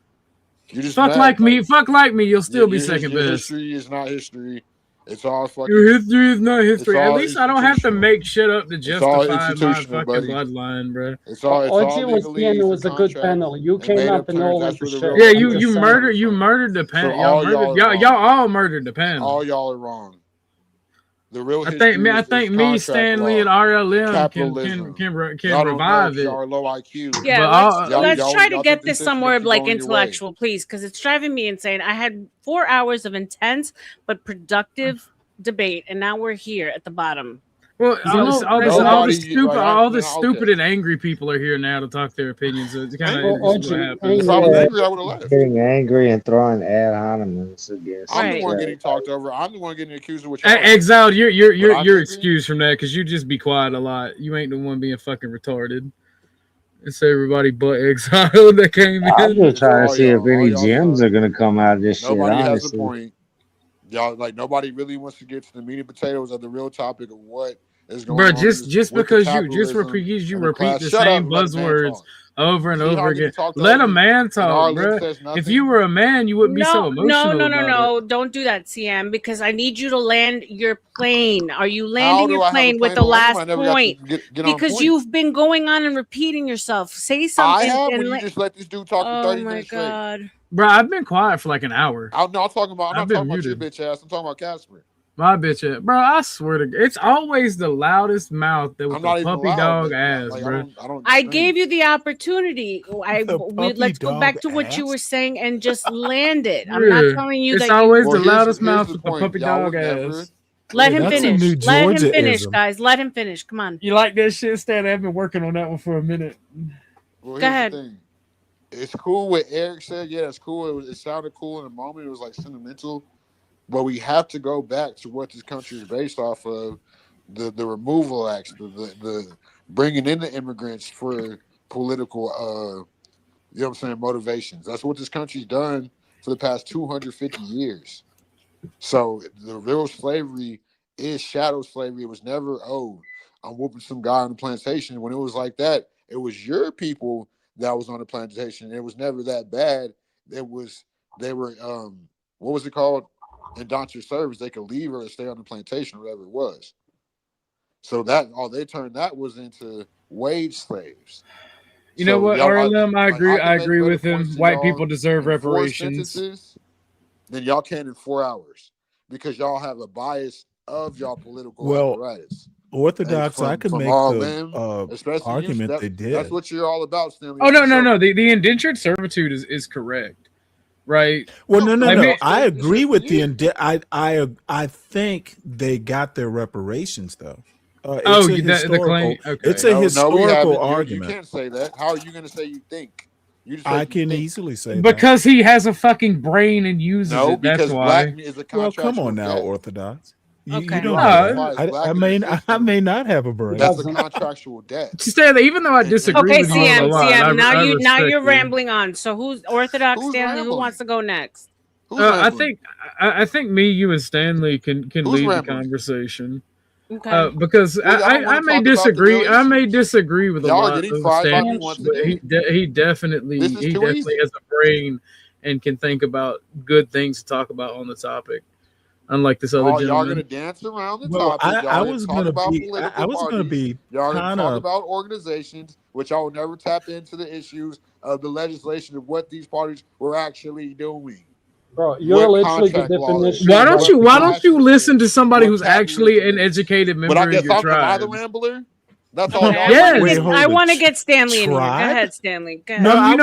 You just Fuck mad. like me. Fuck like me. You'll still be Your second best. history is not history. It's all fucking. Your history is not It's history. At all least I don't have to institutional. make shit up to It's all justify my institutional, fucking buddy. bloodline, bro. It's all OG was legalese it and was a good contracts panel. You and came made up up and terms. all That's went to where the shit. real Yeah, money you is murdered the So panel. all y'all are Y'all wrong. all murdered the panel. All y'all are wrong. The real I history think is me, contract Stanley, law, and RLM capitalism. can Y'all don't know revive because it. y'all are low IQ. Yeah, But let's try to Y'all get think this this system somewhere make you like go in your way. intellectual, please, because it's driving me insane. I had 4 hours of intense but productive debate, and now we're here at the bottom. well, So all the okay. stupid and angry people are here now to talk their opinions. So it's kind of what happens. If I was angry, I would have left. Getting angry and throwing ad hominems against I'm the each one other. getting talked over. I'm the one getting accused of what y'all. Exiled, you're I'm angry. excused from that because you just be quiet a lot. You ain't the one being fucking retarded. It's everybody but Exiled that came I'm in. just trying to see if All any y'all gems suck. are gonna come out of this shit. Nobody has a Honestly, point. Y'all, like, nobody really wants to get to the meat and potatoes of the real topic of what is going Bro, on just with the because you capitalism and the repeat class. the Shut up same and let a man buzzwords talk. over and See how over I'm getting again. talked Let over a man and talk, RLM bro. says If nothing? you were a man, you wouldn't be so emotional about it. No, don't do that, CM, because I need you to land your plane. Are you How landing do your I have a plane with plane the on land when last I never got to point? get on Because point? you've been going on and repeating yourself. Say I something have and when you just let this dude talk for oh 30 my minutes straight. God. Bro, I've been quiet for like an hour. I'm not talking about your muted. bitch ass. I'm talking about Casper. My bitch, bro. I swear to God, it's always the loudest mouth that with I'm the not even puppy loud. dog Like, ass, like, bro. I gave you the opportunity. Let's go back to what ass? you were saying and just land it. I'm not Yeah. telling you It's that always you. the loudest here's mouth the with the point. puppy Y'all dog would ass. never. Let him That's a finish. New Let him finish, Georgia-ism. guys. Let him finish. Come on. You like that shit, Stan? I've been working on that one for a minute. Well, Go here's ahead. the thing. It's cool what Eric said. Yeah, it's cool. It sounded cool in the moment. It was like sentimental. But we have to go back to what this country is based off of. The removal acts, the bringing in the immigrants for political, you know what I'm saying, motivations. That's what this country's done for the past 250 years. So the real slavery is shadow slavery. It was never, I'm whooping some guy on the plantation. When it was like that, it was your people that was on the plantation. It was never that bad. They were, what was it called? indentured service, they could leave or stay on the plantation, whatever it was. So that they turned that was into wage slaves. You know what, RLM? I agree. I agree with him. White people deserve in 4 reparations. sentences, then y'all can in 4 hours because y'all have a bias of y'all political apparatus. Orthodox, I could make the especially argument they did. That's what you're all about, Stanley. Oh no. The indentured servitude is correct, right? Well, no. I agree with the I think they got their reparations though. The claim. Okay. It's a historical you argument. can't say that. How are you going to say you think? I can easily say that because he has a fucking brain and uses it. That's why. Black is a well, come on now, debt. Orthodox. You don't. No, I may not have a brain. That's a contractual debt. Stanley, even though I disagree with you on a lot, CM, now you're you. rambling on. So who's Orthodox Stanley? Who wants to go next? I think me, you, and Stanley can lead the conversation. Okay. Because I may disagree. I may disagree with a lot of Stanley, but he definitely has a brain and can think about good things to talk about on the topic. Unlike this other gentleman. Y'all gonna dance around the topic. I was gonna be y'all gonna talk about organizations, which y'all will never tap into the issues of the legislation of what these parties were actually doing. Bro, you're literally the definition. Why don't you listen to somebody who's actually an educated member of your tribe? Am I the rambler? That's all. I want to get Stanley in here. Go ahead, Stanley. Go ahead. No, I'm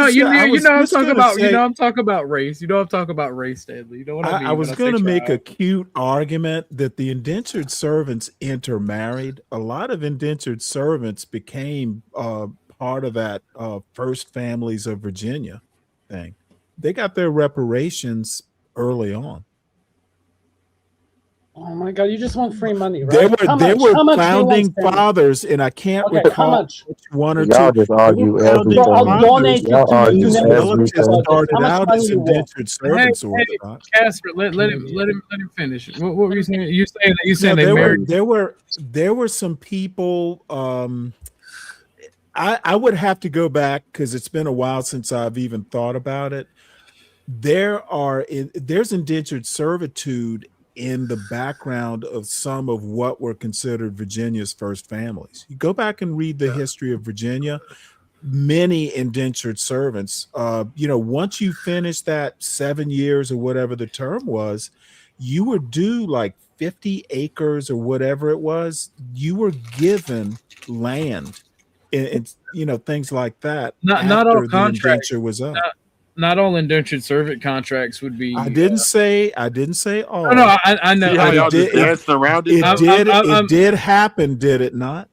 talking about. I'm talking about race. I'm talking about race, Stanley. You know what I mean? I was going to make a cute argument that the indentured servants intermarried. A lot of indentured servants became part of that First Families of Virginia thing. They got their reparations early on. Oh my God! You just want free money, right? They were founding fathers, and I can't recall which one or two. Y'all just argue everything. I'll donate it to you. Started out as indentured servants. Casper, let him finish. What were you saying? You saying they married? There were some people. I would have to go back because it's been a while since I've even thought about it. There's indentured servitude in the background of some of what were considered Virginia's first families. You go back and read the history of Virginia, many indentured servants, once you finish that 7 years or whatever the term was, you were due like 50 acres or whatever it was. You were given land and things like that. Not all the contracts indenture was up. Not all indentured servant contracts would be. I didn't say all. No, I know. It did happen, did it not?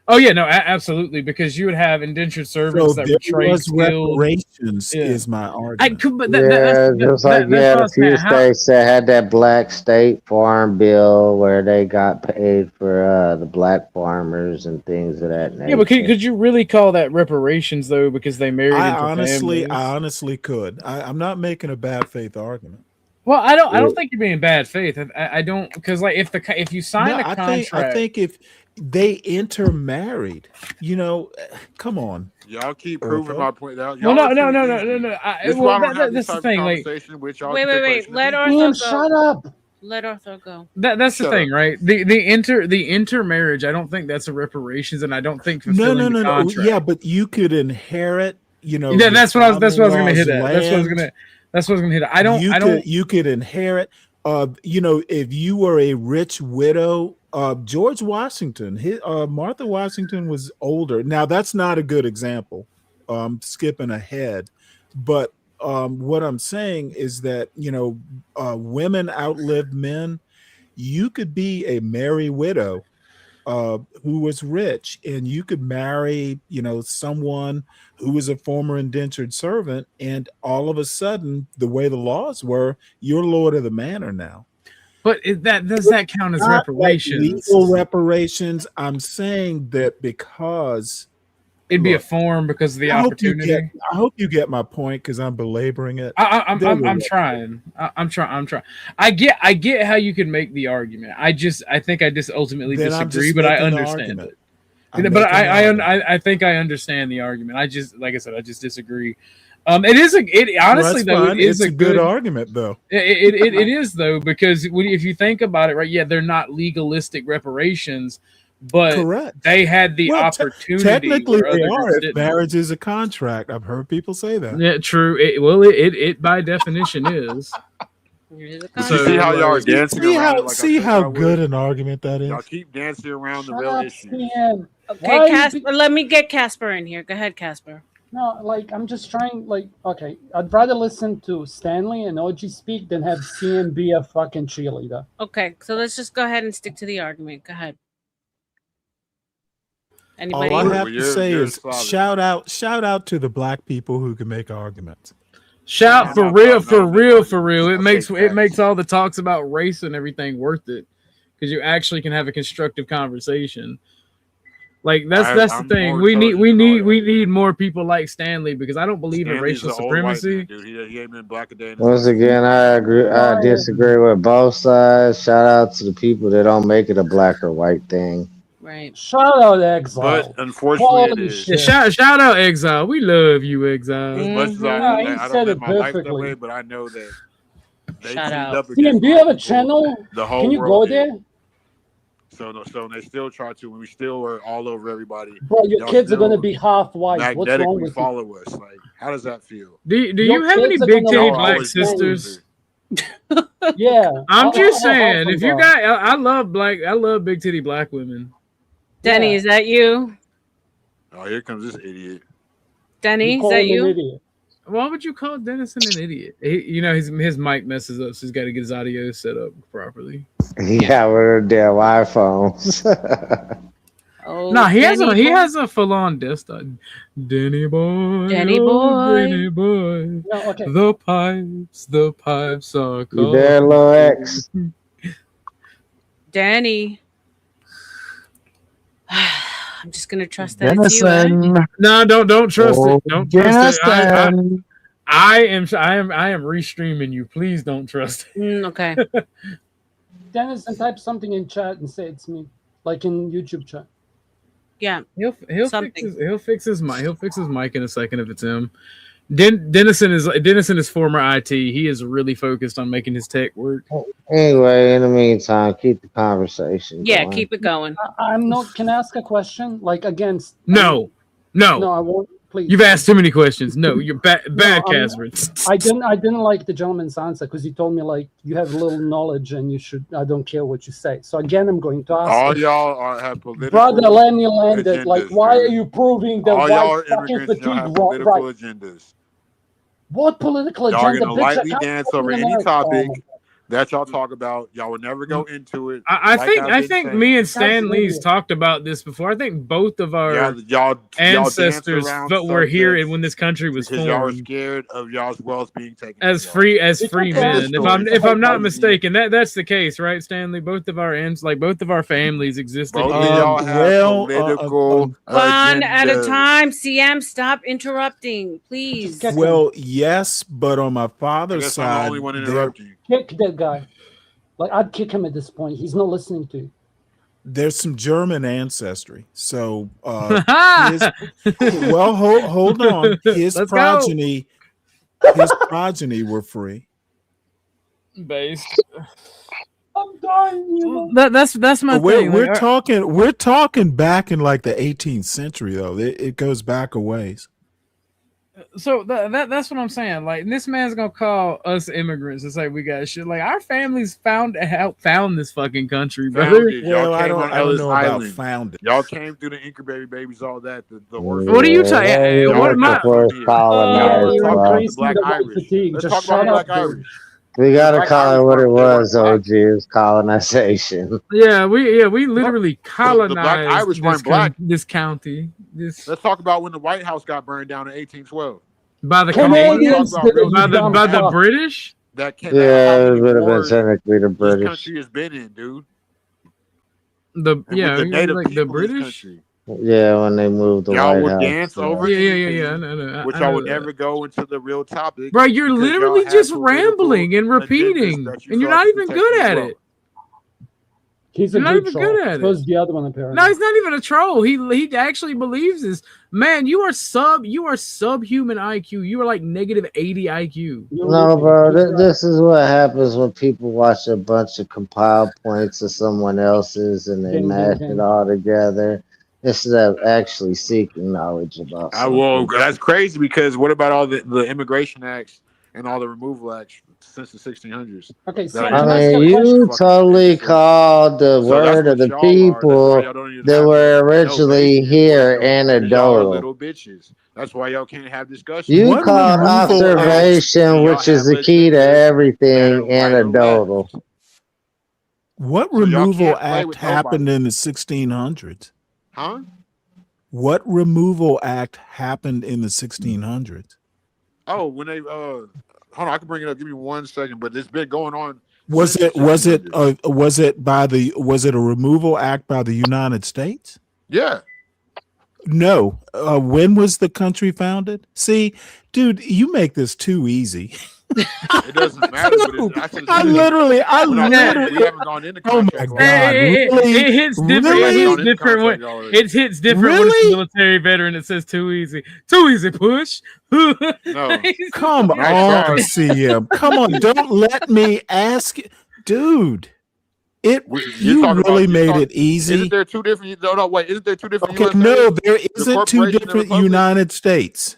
Oh yeah, no, absolutely, because you would have indentured servants that were trade skilled. Reparations is my argument. A few states that had that black state farm bill where they got paid for the black farmers and things of that nature. Yeah, but could you really call that reparations though? Because they married into families? I honestly could. I'm not making a bad faith argument. Well, I don't think you're being bad faith. I don't, because like if you sign a contract, I think if they intermarried, come on. Y'all keep proving my point out. No. That's the thing. Like, wait. Let Arthur go. Shut up. Let Arthur go. That's the thing, right? The intermarriage. I don't think that's a reparations, and I don't think fulfilling the contract. Yeah, but you could inherit. Yeah, that's what I was going to hit at. That's what I was going to hit at. You could inherit. If you were a rich widow. George Washington, Martha Washington was older. Now that's not a good example. Skipping ahead, but what I'm saying is that women outlived men. You could be a merry widow who was rich, and you could marry someone who was a former indentured servant, and all of a sudden, the way the laws were, you're lord of the manor now. But does that count as reparations? Legal reparations. I'm saying that because it'd be a form because of the opportunity. I hope you get my point because I'm belaboring it. I'm trying. I'm trying. I get how you could make the argument. I think I just ultimately disagree, but I understand it. But I think I understand the argument. Like I said, I just disagree. It is honestly that's though fine. it is It's a good good argument though. It is though, because if you think about it, right? Yeah, they're not legalistic reparations, but Correct. they had the Well, opportunity technically where they other are groups if didn't. marriage is a contract. I've heard people say that. Yeah, true. It by definition is. But you see how y'all are dancing around it like I see said how y'all good would? an argument that Y'all is. keep dancing around the Shut real up, issues. CM. Okay, Casper. Let me get Casper in here. Go ahead, Casper. No, like I'm just trying. Like, okay, I'd rather listen to Stanley and OG speak than have CM be a fucking cheerleader. Okay, so let's just go ahead and stick to the argument. Go ahead. Anybody? All I have to say is shout out to the black people who can make arguments. Shout for real. It makes all the talks about race and everything worth it, because you actually can have a constructive conversation. Like that's the thing. We need more people like Stanley, because I don't believe in racial supremacy. Dude, he ain't been black a day. Once again, I agree. I disagree with both sides. Shout out to the people that don't make it a black or white thing. Right. Shout out Exile. But unfortunately, it is. Yeah, shout out Exile. We love you, Exile. As much as I don't live my life that way, but I know that they Shout teamed out. up CM, against do you have a channel? the whole Can you world go there? So they still try to. We still are all over everybody. Bro, your Y'all kids are still gonna be half white. What's wrong magnetically with you? follow us. Like, how does that feel? Do Your you have any kids are big gonna titty love black always sisters? Yeah, I'm just I'll help saying, them, if you bro. got, I love big titty black women. Denny, Yeah. is that you? Oh, here comes this idiot. Denny, is call that him an you? idiot. Why would you call Dennison an idiot? His mic messes up, so he's got to get his audio set up properly. Yeah, with their iPhones. Oh, Nah, he Denny has a full on desktop. Denny boy, Denny oh, boy. Denny boy. No, okay. The pipes are You cold. there, Lil X? Danny. I'm just gonna trust that it's you. Eh? No, don't trust it. Don't trust it. Denison. I am restreaming you. Please don't trust it. Okay. Dennis, and type something in chat and say it's me, like in YouTube chat. Yeah. He'll fix his mic. He'll fix his mic in a second if it's him. Dennison is former IT. He is really focused on making his tech work. Anyway, in the meantime, keep the conversation Yeah, going. keep it going. I'm not. Can I ask a question? Like against? No. No, I won't. Please. You've asked too many questions. No, you're bad, I'm- Casper. I didn't like the gentleman's answer because he told me like you have little knowledge and you should. I don't care what you say. So again, I'm going to ask. All y'all have political Brother, let me land it. Like, agendas, why dude. are you proving that All y'all white are fucking immigrants. Y'all have fatigue? political Right. agendas. What political Y'all are agenda? gonna Bitch, I lightly can't dance fucking over any America. topic that y'all talk about. Y'all will never go into it. I like think I've I been think saying. me and Stan Lee's talked about this before. I think both of our y'all ancestors dance around were here subjects when this country was because y'all are formed. scared of y'all's wealth being taken As from y'all. free End of men. story. If I'm not mistaken, that's the case, right, Stanley? Both of our families existed. Both of y'all have political One at a agendas. time. CM, stop interrupting, please. Well, yes, but on my father's guess I'm the side, only one there- interrupting. Kick that guy. Like I'd kick him at this point. He's not listening to you. there's some German ancestry. So, hold on. His Let's progeny were free. Based. I'm dying. You know? That's my thing. We're talking back in like the 18th century though. It goes back a ways. So that's what I'm saying. Like, this man's gonna call us immigrants and say we got shit. Like, our families found this fucking country, brother. Founded. Y'all Well, I came don't- on I don't Ellis know about Island. founded. Y'all came through the incubator babies, all that. The orphans. What are you talking? Yeah, What am I? Let's talk you're about the increasing Black the white Irish. fatigue. Let's Just talk about shut the Black up, dude. Irish. We gotta Black call it Irish what it weren't- they weren't was, black. OG. It was colonization. Yeah, we literally colonized Irish weren't black. this county. Let's talk about when the White House got burned down in 1812. By the Canadians Talk about did it, real you dumb by the fuck. British. That can Yeah, how it many would have been wars technically the this British. country has been in, dude. The And with the native like the people in this British. country. Yeah, when they moved the Y'all White will House. dance over anything, Yeah. No. which I y'all know will that. never go into the real topic. Bro, you're because y'all literally have just political rambling and agendas repeating, that you and you're feel not like even protect good your at wealth. it. He's a You're not good even troll. good at So it. is the other one apparently. No, he's not even a troll. He actually believes this. Man, you are subhuman IQ. You are like negative 80 IQ. No, bro. This is what happens when people watch a bunch of compiled points of someone else's and they Ding, ding, mash ding. it all together instead of actually seeking knowledge about Well, something. that's crazy because what about all the immigration acts and all the removal acts since the 1600s? Okay, that I are mean, implemented you fucking totally imbeciles? called the So that's word of what the y'all are. That's why people y'all don't even that have were no originally basic here intellectual, because y'all are anecdotal. little bitches. That's why y'all can't have discussions. You What called Y'all have removal act? adults observation, and y'all which is have the key to lieutenants that are everything, right or left. anecdotal. What So y'all removal can't play act with happened nobody. in the 1600s? Huh? What removal act happened in the 1600s? Oh, when they hold on, I can bring it up. Give me 1 second, but it's been going on Was since the it was it 1600s. was it a removal act by the United States? Yeah. No. When was the country founded? See, dude, you make this too easy. It doesn't matter, but I should I have said literally, we haven't gone into oh my contract God, already. really? It hits different. We It haven't hits gone into different when contract already. it hits different when it's a military veteran. It says too easy. Too easy, push. No. Come Nice on, try. CM. Come on, don't let me ask you, dude. You're You talking really about made it Isn't easy. there two different? No, wait. Isn't there two different Okay, USAs? no, there The isn't two corporation and different republic. United States.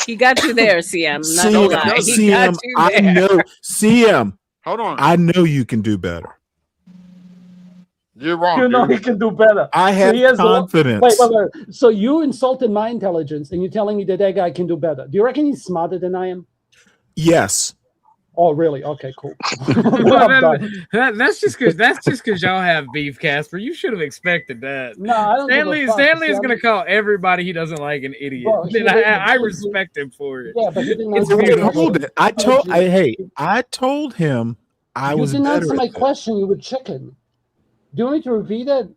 He got you there, CM. Not CM, gonna lie. He CM, got you I there. know, CM. Hold on. I know you can do better. You're wrong. You know dude. he can do better. I So have he has confidence. wait. So you insulted my intelligence, and you're telling me that that guy can do better. Do you reckon he's smarter than I am? Yes. Oh, really? Okay, cool. Well, that's just because y'all have beef, Casper. You should have expected that. No, I don't give a fuck. Stanley See, is I'm- going to call everybody he doesn't like an idiot. Bro, he And didn't- I he- respect him for it. Yeah, but he didn't It's answer my beautiful. Hold question. it. I told him I You was didn't better answer at my that. question. You were chicken. Do you want me to repeat it?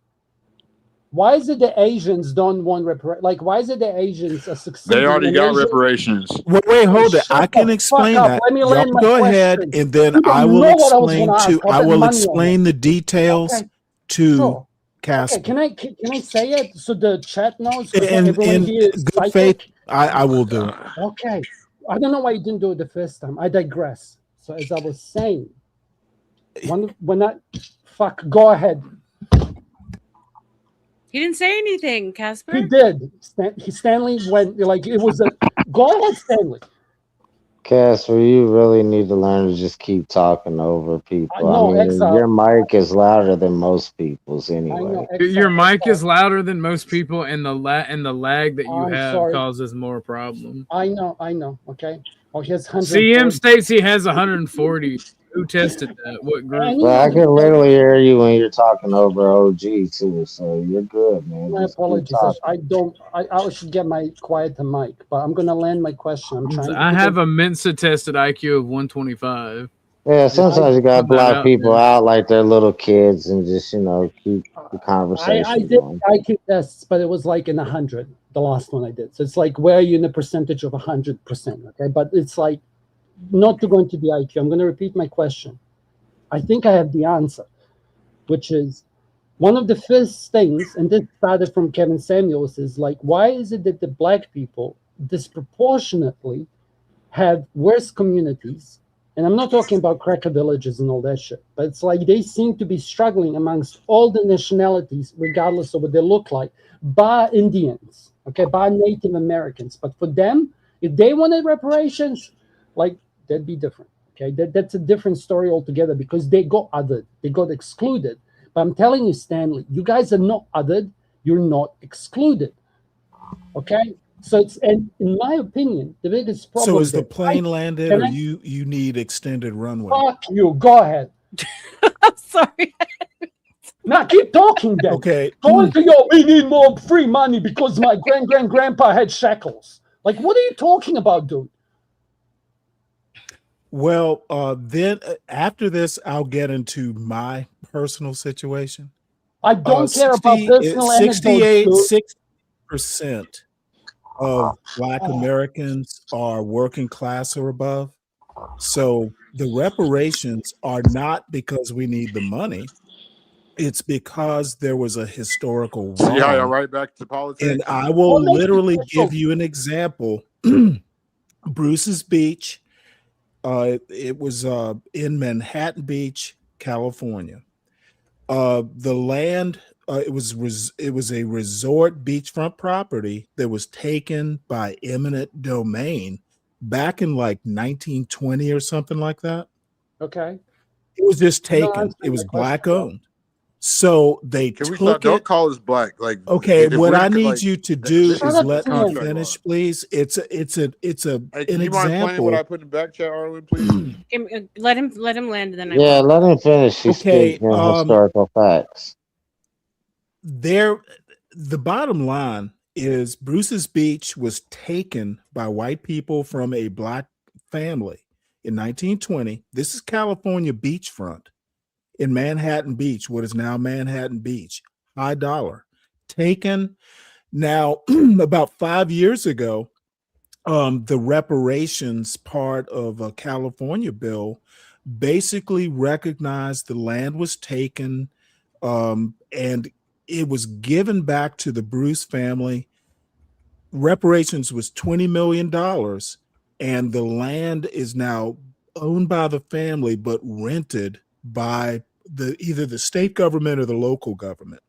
Why is it the Asians don't want reparation? Like, why is it the Asians are succeeding? They already and got Asians- reparations. Wait, hold it. Shut I can the explain fuck up. that. Let me Y'all land my go ahead, question. and then You don't I will know what I was explain gonna ask. I'll I bet will money on explain the details Okay, to sure. Casper. Okay, can I say it so the chat knows? Because And everyone in here is good psychic. faith, I will do it. Okay. I don't know why you didn't do it the first time. I digress. So as I was saying, go ahead. He didn't say anything, Casper. He did. Stanley went like it was a go ahead, Stanley. Casper, you really need to learn to just keep talking over people. know, I mean, Exile. your mic is louder than most people's I anyway. know. Your mic is louder than most people, and the lag that you I'm have sorry. causes more problem. I know. Okay. Oh, he has 140. CM states he has 140. Who tested that? What group? But I can literally hear you when you're talking over OG too, so you're good, man. My Just keep apologies. talking. I should get my quieter mic, but I'm gonna land my question. I'm trying to I have a Mensa tested IQ of 125. Yeah, sometimes you gotta Put that block out people there. out like they're little kids and just keep the conversation I did going. IQ tests, but it was like in 100. The last one I did. So it's like where are you in a percentage of 100%? Okay, but it's like not to go into the IQ. I'm gonna repeat my question. I think I have the answer, which is one of the first things, and this started from Kevin Samuels, is like, why is it that the black people disproportionately have worse communities? And I'm not talking about cracker villages and all that shit, but it's like they seem to be struggling amongst all the nationalities, regardless of what they look like, bar Indians, okay, bar Native Americans. But for them, if they wanted reparations, like that'd be different. Okay, that's a different story altogether because they got othered, they got excluded. But I'm telling you, Stanley, you guys are not othered, you're not excluded. Okay, so it's, and in my opinion, the biggest problem. So is the plane landed, can or I- you need extended runway? Fuck you, go ahead. I'm sorry. Now keep talking then. Okay. Go into your, we need more free money because my grandpa had shackles. Like, what are you talking about, dude? Well, then after this, I'll get into my personal situation. I don't care about personal 68, anecdotes, dude. 60% of Black Americans are working class or above. So the reparations are not because we need the money. It's because there was a historical See how y'all wrong. right back to politics? And I will literally give you an example. Bruce's Beach. It was in Manhattan Beach, California. The land, it was a resort beachfront property that was taken by eminent domain back in like 1920 or something like that. Okay. It was just No, taken. answer It was my question, black bro. owned. So they Can we took stop? Don't it. call us black. Like, Okay, if what we're I need like, you to do this is up, let me Sam. finish, please. It's Hey, an can you mind playing what example. I put in the back chat, Arlen, please? Let him land, and then I Yeah, will. let him finish. He's Okay, speaking historical facts. the bottom line is Bruce's Beach was taken by white people from a black family in 1920. This is California beachfront in Manhattan Beach, what is now Manhattan Beach, high dollar, taken. Now, about 5 years ago, the reparations part of a California bill basically recognized the land was taken, and it was given back to the Bruce family. Reparations was $20 million, and the land is now owned by the family but rented by either the state government or the local government.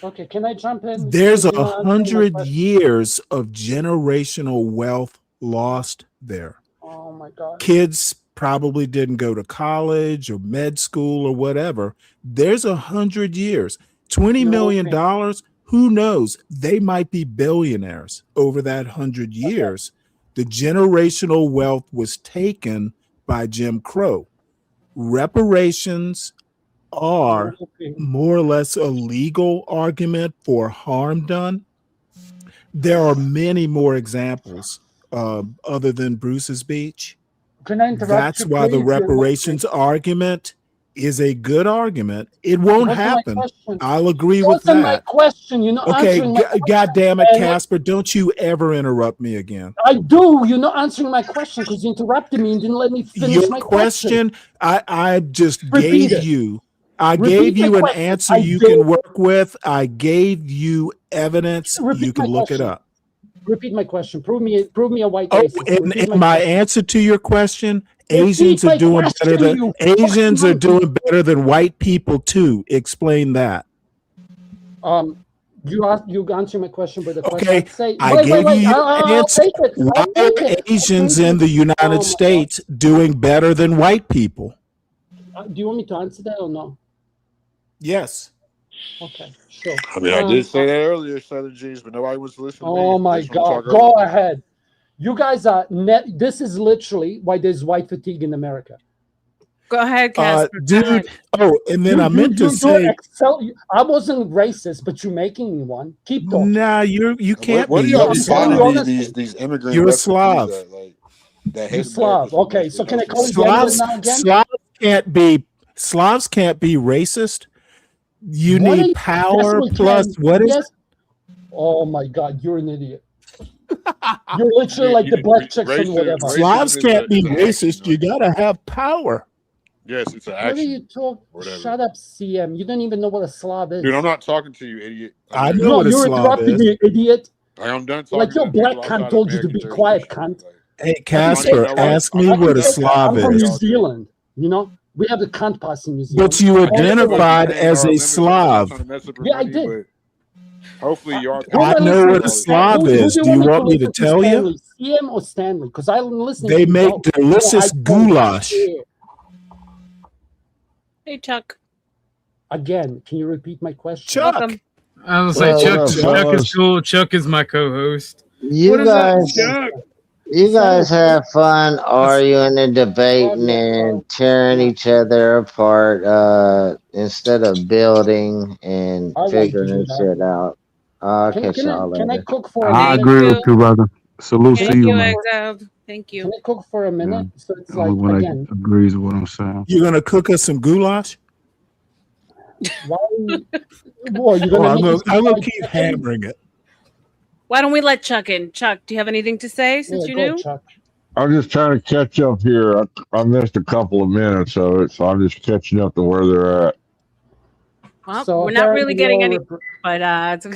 Okay, can I jump in? There's Since you're not answering my 100 question? years of generational wealth lost there. Oh my God. Kids probably didn't go to college or med school or whatever. There's 100 years. $20 million, who knows? They might be billionaires over that 100 years. The generational wealth was taken by Jim Crow. Reparations are more or less a legal argument for harm done. There are many more examples other than Bruce's Beach. Can I interrupt That's you, why the please? You're not- reparations argument is a good argument. It won't Answer my happen. question. I'll agree with Answer my that. question. You're not Okay, answering my question. God damn it, And Casper, don't you ever interrupt me again. I do. You're not answering my question because you interrupted me and didn't let me finish Your my question. question, I just Repeat gave it. you. I Repeat gave my you an question. answer I you did. can work with. I gave you evidence. Repeat You can my look it question. up. Repeat my question. Prove me a white Oh, racist. and Repeat my question. answer to your question, Repeat Asians are my doing better question, than you Asians are fucking monkey. doing better than white people too. Explain that. You answer my question, but the question Okay, I'd say, I wait. gave you your I'll answer. take it. Why I'll take are it. Asians I'll take in it. the United Oh my God. States doing better than white people? Do you want me to answer that or no? Yes. Okay, sure. I mean, I did say that earlier, Southern G's, but nobody wants to listen to me. Oh my They just want God. to talk Go over me. ahead. You guys are this is literally why there's white fatigue in America. Go ahead, Casper. Dude. Oh, and then I meant to do say, excel. I wasn't racist, but you're making me one. Keep talking. nah, you can't What be. do You're y'all a be Slav. finding these immigrant You're a refugees Slav. that You're hate America Slav. so Okay, much? so But can no I call you Somali? the now again? Slavs can't be racist. You What are need you- power yes, we plus can. what is Yes. Oh my God, you're an idiot. You're literally like the black chicks and whatever. Slavs can't be racist. You gotta have power. Yes, it's an What are action. you talking? Whatever. Shut up, CM. You don't even know what a Slav is. Dude, I'm not talking to you, idiot. I mean, know No, what a you're Slav interrupting is. me, idiot. I'm done talking Like your to black people cunt outside told you to American be quiet, jurisdiction. cunt. Hey, I can say Casper, cunt. ask me I can what a say Slav I'm from is. New Zealand. You know, we have the cunt pass in New Zealand. But you All over identified the world. as a Slav. Yeah, I did. Hopefully you are. I know what a Slav is. Do you want me to tell you? CM or Stanley? Because I'm listening They to make both. delicious I don't goulash. care. Hey, Chuck. Again, can you repeat my question? Chuck. Welcome. I was like, Well, Chuck is cool. Chuck is my co-host. You What is up, guys, Chuck? you guys have fun arguing and debating and tearing each other apart instead of building and I like to figuring do this that. shit out. I'll catch y'all Can I later. cook for a I minute? agree with you, brother. Salute to Thank you, you, man. Exiled. Thank you. Can I cook for a minute? So it's like, Only one again, that agrees with what I'm saying. You're gonna cook us some goulash? why? Boy, you're Oh, gonna I'm gonna keep hammering it. Why don't we let Chuck in? Chuck, do you have anything to say since Yeah, you're go, new? Chuck. I'm just trying to catch up here. I missed a couple of minutes of it, so I'm just catching up to where they're at. Well, So we're not really apparently getting any, you're but it's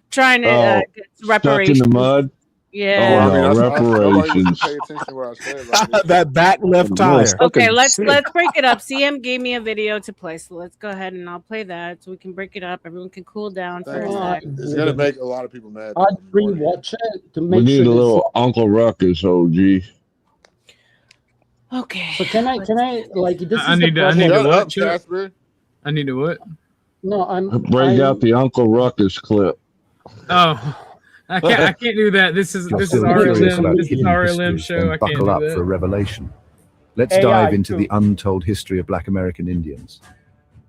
trying to Oh, get stuck in the reparations. mud. Yeah. Oh I mean, no, nobody was reparations. paying attention to what I said. Like, this that back left tire. Okay, let's break it up. CM gave me a video to play, so let's go ahead and I'll play that so we can break it up. Everyone can cool down for a sec. it's gonna make a lot of people mad. I'd rewatch it to We make need sure a there's little Uncle Ruckus, OG. Okay. So can I like this I is the need to problem. what, Chuck? I need to what? No, Break out the Uncle Ruckus clip. Oh, I can't do that. This is RLM. This is RLM show. I can't Buckle up do for a that. revelation. Let's AI dive into too. the untold history of Black American Indians.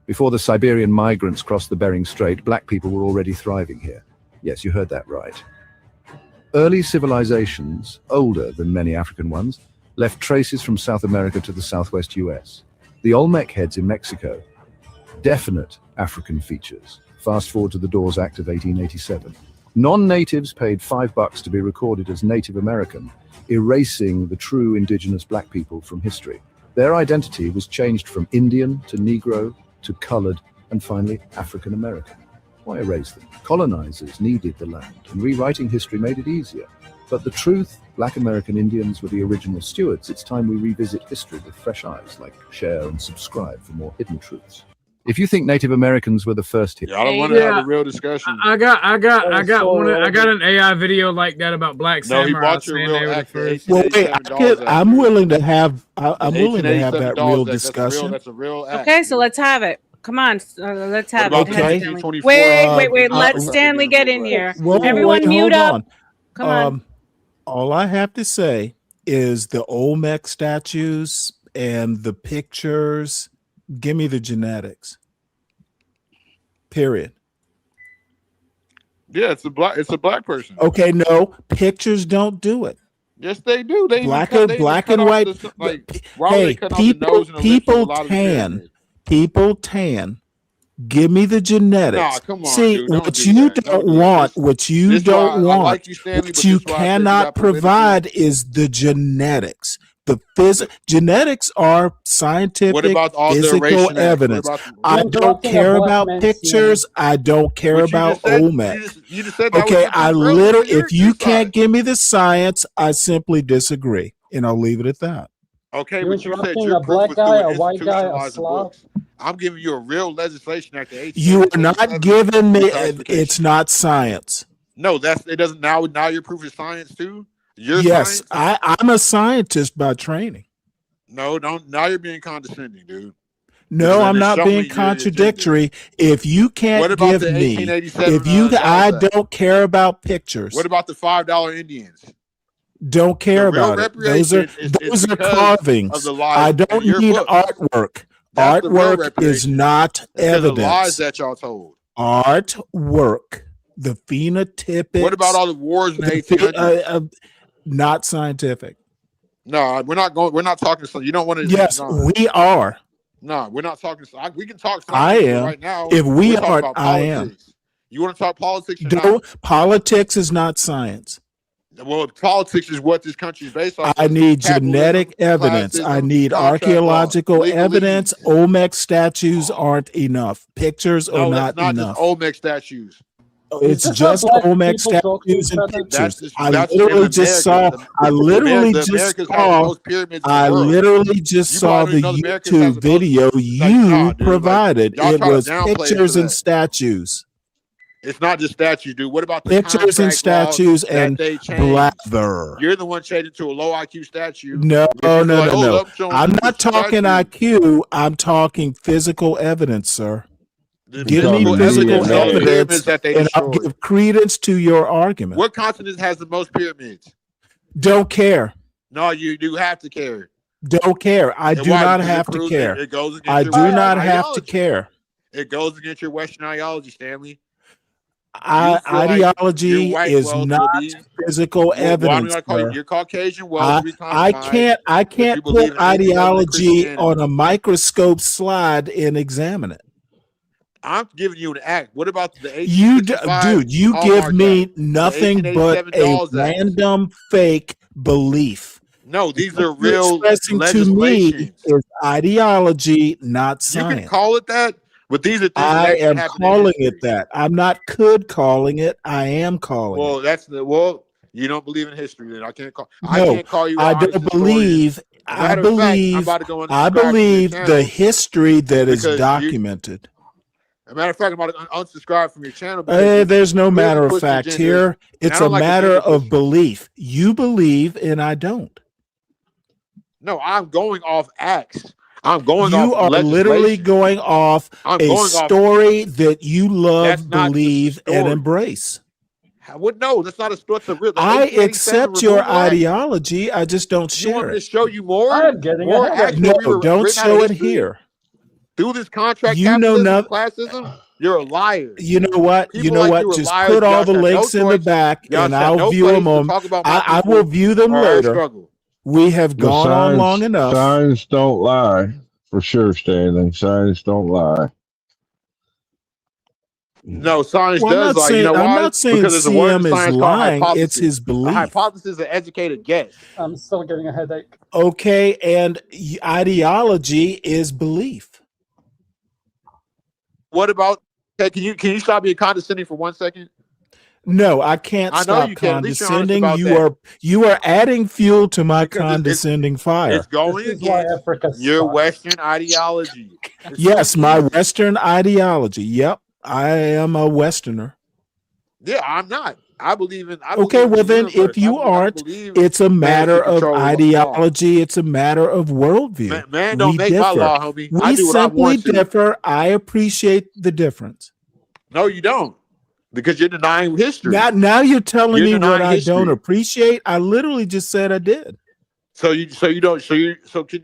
Before the Siberian migrants crossed the Bering Strait, Black people were already thriving here. Yes, you heard that right. Early civilizations, older than many African ones, left traces from South America to the southwest US. The Olmec heads in Mexico, definite African features. Fast forward to the Dawes Act of 1887. Non-natives paid $5 to be recorded as Native American, erasing the true indigenous Black people from history. Their identity was changed from Indian to Negro to colored and finally African American. Why erase them? Colonizers needed the land, and rewriting history made it easier. But the truth, Black American Indians were the original stewards. It's time we revisit history with fresh eyes, like share and subscribe for more hidden truths. If you think Native Americans were the first here, I don't want to have a real discussion. I got an AI video like that about Black No, he Samurai bought your saying real they were the act, the first. Well, wait, I'm willing to have. I'm willing to have 1887 that Dawes real Act, discussion. That's a real act. Okay, so let's have it. Come on, let's have about it. the Go ahead, 1924, Wait. Let Stanley get in here. Everyone wait, mute hold up. on. Come on. All I have to say is the Olmec statues and the pictures. Give me the genetics. Period. Yeah, it's a black person. Okay, no, pictures don't do it. Yes, they do. They Black even cut, and they black even and cut white. off the, like, why would they Hey, cut off the nose and the lips of a people lot of the tan. pyramids? People tan. Give me the genetics. Nah, come on, See, dude. Don't what do you that. don't want, what you This is why don't I want, like you, Stanley, what but you this is why I say you cannot got political. provide is the genetics. The genetics are scientific, What about all the physical erasing acts? What evidence. about I You're don't interrupting a care black about man, pictures. I don't care What you about just said, Olmec. you just said that was Okay, your I proof earlier literally, on if you can't give me the science, I simply disagree, and I'll leave it at that. Okay, You're but you said interrupting your a proof black was guy, through a white guy, a institutionalizing Slav. books. I'm giving you a real legislation after 18. You are not giving me. It's not science. No, it doesn't. Now your proof is science too. Your Yes, science. I'm a scientist by training. No, don't. Now you're being condescending, dude. No, I'm Then not show me being your contradictory. If you can't What about give the me, 1887 if you, Dawes I Act? don't care about pictures. What about the $5 Indians? Don't care The real about it. Those are reparation is those are because carvings. of the lies I in don't your need books. artwork. That's the real Artwork is reparation. not It's because of the lies evidence. that y'all told. Artwork, the phenotypics. What about all the wars in the 1800s? Not scientific. No, we're not going. We're not talking. So you don't want to. Yes, no. we are. No, we're not talking. We can talk. I science am. right now. If we we're talking aren't, about I am. politics. You want to talk politics or No, politics is not science. not? Well, politics is what this country is based off. I of. need Capitalism, genetic evidence. I classism, need contract law, archaeological legalese. evidence. Olmec statues aren't enough. Pictures are No, not that's not enough. just Olmec statues. It's just Olmec statues and pictures. I That's literally in just America. saw. I literally The just Americas has saw. most pyramids in the I world. literally just You saw probably the know the Americas has YouTube the video Like, you nah, dude, like, provided. y'all It try to was downplay it pictures for and that. statues. It's not just statues, dude. What about the Pictures and contract laws statues that and they changed? blather. You're the one changed it to a low IQ statue. No, But you no, like, no, oh, no. I'm showing I'm you not the talking statue. IQ. I'm talking physical evidence, sir. The Give me physical physical evidence of the evidence, pyramids that they and I'll destroyed. give credence to your argument. What continent has the most pyramids? Don't care. No, you do have to care. Don't care. I And do why? not Because it have to proves care. it goes against I your do Western not have to ideology. care. It goes against your Western ideology, Stanley. You feel like Ideology your white is wealth will not be. physical Why don't evidence, I call you? sir. Your Caucasian wealth will be I compromised can't if you put believe in atheism and ideology Christianity. on a microscope slide and examine it. I'm giving you an act. What about the You 1865 dude, you Hallmark give me Act? The nothing but 1887 a Dawes Act. random fake belief. No, these are What you're real expressing to me legislations. is ideology, not You can science. call it that, but these are things that I actually am happen in calling history. it that. I'm not calling it. I am calling Well, it. that's the well. You don't believe in history, then I can't call. I No, can't call you an I honest don't historian. believe. A I matter of fact, I'm about to go unsubscribe from your believe the channel history that is because you. documented. A matter of fact, I'm about to unsubscribe from your channel because you're There's no clearly matter of pushing fact agendas, here. and I It's a don't like matter agenda of pushing. belief. You believe and I don't. No, I'm going off acts. I'm going You off are literally legislation. going off I'm a going off. story that you That's love, not the believe, and story. embrace. What? No, that's not a story. It's a real. The I 1887 accept your Removal Act. ideology. I just don't You want share me to it. show you more? I'm getting More ahead of acts you. that No, don't written out of show it history here. through this contract You know capitalism and nothing. classism. You're a liar. You know what? People like you are Just liars. put all Y'all the should have no links in the choice. back, Y'all and should have I'll no view them place to on. talk about my I will people view them or our later. struggle. We have The gone on long enough. signs don't lie, for sure, Stanley. Signs don't lie. No, science Well, does lie. You know I'm why? not saying Because there's a word in CM is science called lying. It's hypothesis. his A belief. hypothesis is an educated guess. I'm still getting a headache. Okay, and ideology is belief. What about? Okay, can you stop being condescending for 1 second? No, I can't I know stop you can. At least you're honest condescending. about You are adding fuel to my because condescending fire. it's going This is why against Africa your sucks. Western ideology. It's Yes, too my easy. Western ideology. Yep, I am a Westerner. Yeah, I'm not. I believe in. I Okay, believe in well the then, universe. if you I don't aren't, believe it's a man matter should of control law. ideology. It's a matter of worldview. Man We don't make my differ. law, homie. I We do what I simply want to. differ. I appreciate the difference. No, you don't, because you're denying history. Now you're telling You're me what denying I don't history. appreciate. I literally just said I did. So can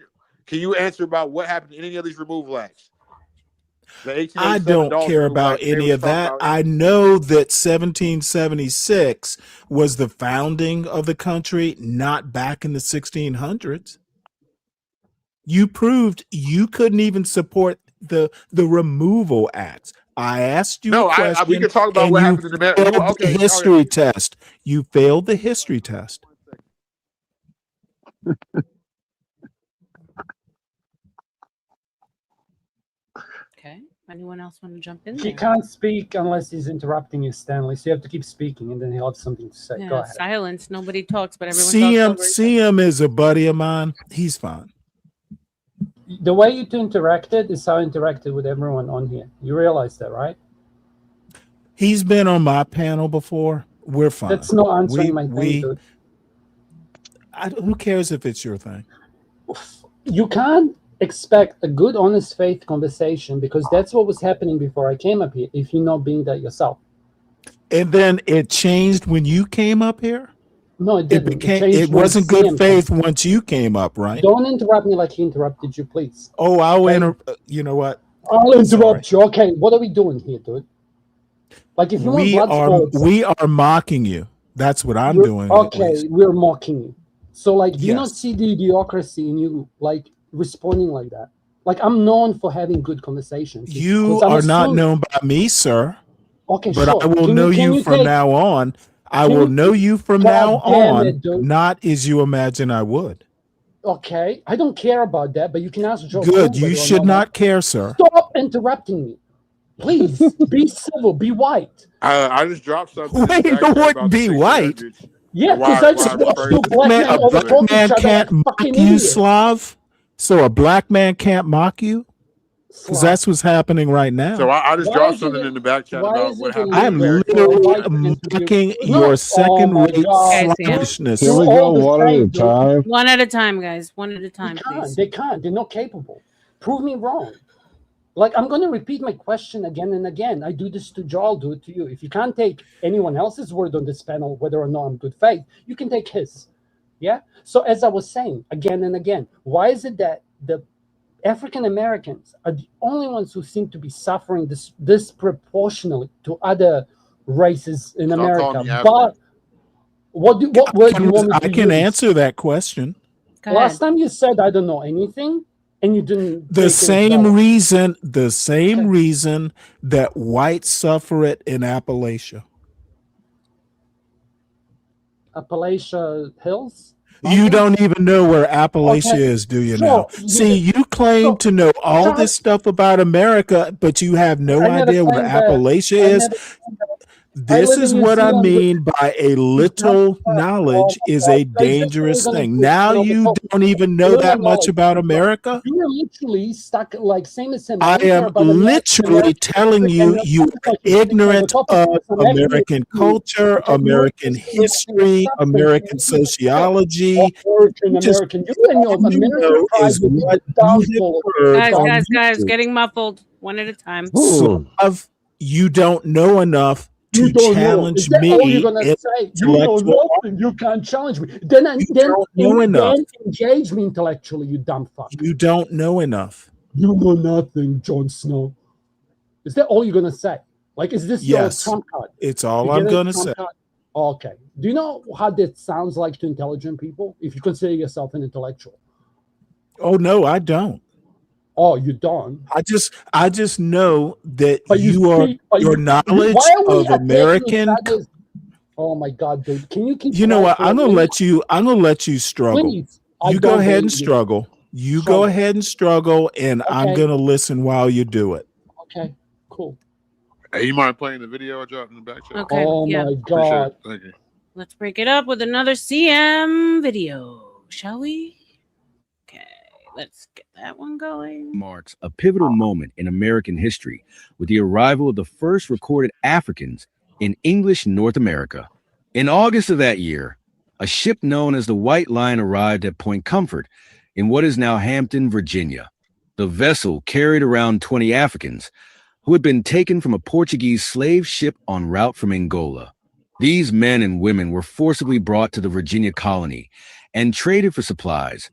you answer about what happened in any of these removal acts? The 1887 I don't Dawes care Removal about Act, they any was of talking that. about I know that 1776 was the founding of the country, not back in the 1600s. You proved you couldn't even support the removal acts. I asked you a question, we can talk about and what you happened in America. failed the Okay, history test. You failed the history test. Okay. Anyone else want to jump in He there? can't speak unless he's interrupting you, Stanley. So you have to keep speaking, and then he'll have something to say. Go Yeah, ahead. silence. Nobody talks, but everyone talks over each CM is a buddy of mine. He's fine. The way you two interacted is how I interacted with everyone on here. You realize that, right? He's been on my panel before. We're fine. That's not answering my thing, dude. Who cares if it's your thing? You can't expect a good, honest faith conversation because that's what was happening before I came up here, if you're not being that yourself. And then it changed when you came up here? No, it didn't. It wasn't good faith once you came up, right? Don't interrupt me like he interrupted you, please. Oh, I'll you know what? I'll interrupt you. Okay, what are we doing here, dude? Like, if you want blood sports, we are mocking you. That's what I'm doing. Okay, we're mocking you. So, like, do you not Yes. see the idiocracy in you, like, responding like that? Like, I'm known for having good conversations. You are not known by me, sir. Okay, but sure. I will know you from now on. I will know you from now on, not as you imagine I would. Okay, I don't care about that, but you can ask Joe. Good, you should not care, sir. Stop interrupting me. Please, be civil, be white. I just dropped something. Wait, it wouldn't be white. Yeah, because I just watched two black men A black overtalk each man other can't like mock fucking you, idiots. Slav. So a black man can't mock you? Because that's what's happening right now. So I just dropped something in the back chat about what happened. I'm literally mocking your second-rate selfishness. Here we go, one at a time. One at a time, guys. One at a time, please. They can't. They're not capable. Prove me wrong. Like, I'm going to repeat my question again and again. I do this to Joel, I'll do it to you. If you can't take anyone else's word on this panel, whether or not I'm good faith, you can take his. Yeah? So as I was saying again and again, why is it that the African Americans are the only ones who seem to be suffering disproportionately to other races in America? But what word do you want me to I can use? answer that question. Last time you said I don't know anything, and you didn't. The same reason that whites suffer it in Appalachia. Appalachia Hills? You don't even know where Appalachia Okay. is, do you So, now? See, you claim to know all this stuff about America, but you have no I never idea where claimed that. Appalachia I is. never claimed that. I This live in is New what I Zealand. mean by a little knowledge is a So is this really dangerous gonna thing. do? Now you don't even know Little that much knowledge. about America. You're literally stuck like same as him. I I don't care am about literally telling you, you are ignorant of American culture, American history, American sociology. American. You and your American pride Is will be what the downfall. Guys, getting muffled one at a time. Slav, you don't know enough to You don't know. challenge Is that all you're me gonna in say? You know intellectual. nothing. You can't challenge me. don't know enough. Then engage me intellectually, you dumb fuck. You don't know enough. You know nothing, Jon Snow. Is that all you're gonna say? Like, is this your Yes, trump card? it's all You I'm get a gonna trump say. card? Okay. Do you know how that sounds like to intelligent people? If you consider yourself an intellectual. Oh no, I don't. Oh, you don't. I just know that But your knowledge why are we of American. Oh my God, dude! Can you keep? You know quiet what? for a I'm gonna minute? let you struggle. Please. I You go don't ahead and believe you. struggle. You Struggle. go ahead and struggle, and I'm Okay. gonna listen while you do it. Okay, cool. Hey, you mind playing the video I dropped in the back chat? Okay. Oh yeah. my Appreciate God. it. Thank you. Let's break it up with another CM video, shall we? Okay, let's get that one going. Marks a pivotal moment in American history with the arrival of the first recorded Africans in English North America. In August of that year, a ship known as the White Line arrived at Point Comfort in what is now Hampton, Virginia. The vessel carried around 20 Africans who had been taken from a Portuguese slave ship en route from Angola. These men and women were forcibly brought to the Virginia colony and traded for supplies,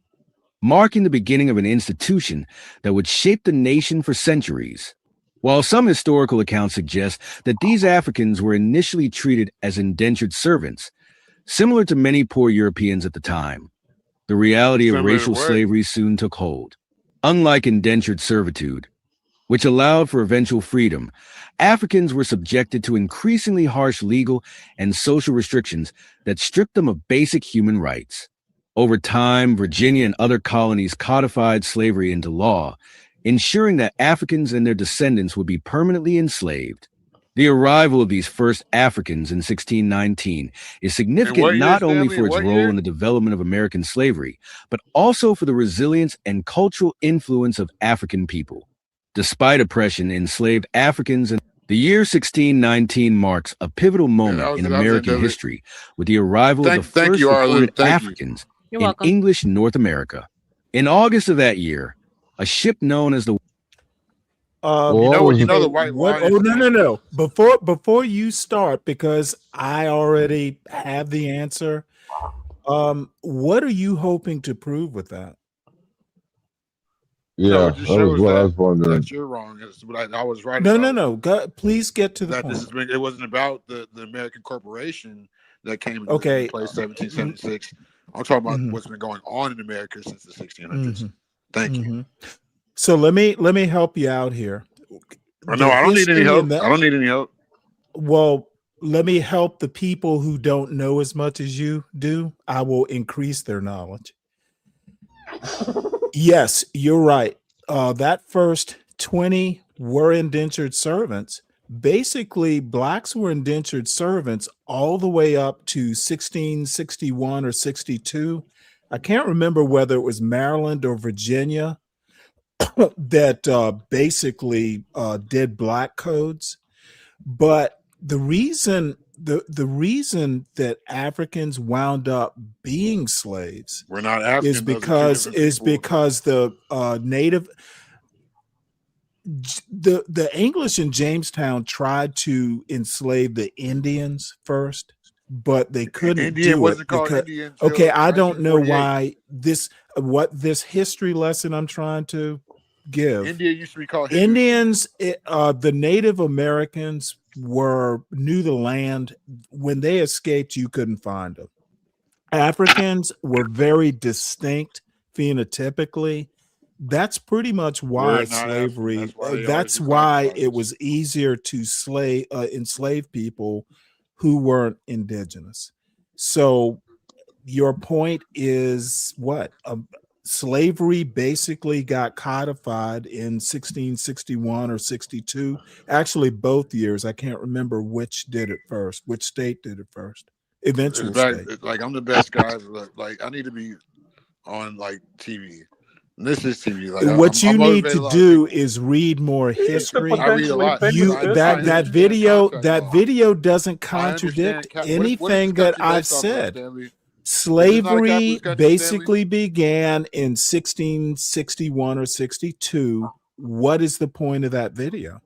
marking the beginning of an institution that would shape the nation for centuries. While some historical accounts suggest that these Africans were initially treated as indentured servants, similar to many poor Europeans at the time, the reality of Similar to racial what? slavery soon took hold. Unlike indentured servitude, which allowed for eventual freedom, Africans were subjected to increasingly harsh legal and social restrictions that stripped them of basic human rights. Over time, Virginia and other colonies codified slavery into law, ensuring that Africans and their descendants would be permanently enslaved. The arrival of these first Africans in 1619 is significant not only for its role in the development of American slavery, but also for the resilience and cultural influence of African people. Despite oppression, enslaved Africans in the year 1619 marks a pivotal moment in American history with the arrival of the first recorded Africans in English North America. In August of that year, a ship known as the You know the White What? Line. Oh no! Before you start, because I already have the answer. What are you hoping to prove with that? No, it just shows what I was wondering. that you're wrong. But I was right. No. Please get to the That point. it wasn't about the American corporation that came into Okay. place 1776. I'm talking about what's been going on in America since the 1600s. Thank you. So let me help you out here. No, I don't need any help. I don't need any help. Well, let me help the people who don't know as much as you do. I will increase their knowledge. Yes, you're right. That first 20 were indentured servants. Basically, blacks were indentured servants all the way up to 1661 or 62. I can't remember whether it was Maryland or Virginia that basically did black codes. But the reason that Africans wound up being slaves We're not African. is because the native the English in Jamestown tried to enslave the Indians first, but they couldn't Indian do wasn't it called because, Indian until okay, I don't know 1948. why this history lesson I'm trying to give. India used to be called Hindu. Indians, the Native Americans knew the land. When they escaped, you couldn't find them. Africans were very distinct phenotypically. That's pretty much why slavery. That's why it was easier to enslave people who weren't indigenous. So your point is what? Slavery basically got codified in 1661 or 62. Actually, both years. I can't remember which did it first, which state did it first. Eventual state. It's like I'm the best guy. Like I need to be on like TV. This is TV. Like What you need motivated to a lot of do people. is read more history. I read a lot. You I that understand video contract law. video doesn't I contradict understand what is anything this that country I've based off of, said. Stanley? Slavery country, basically began in 1661 or 62. What is the point of that video?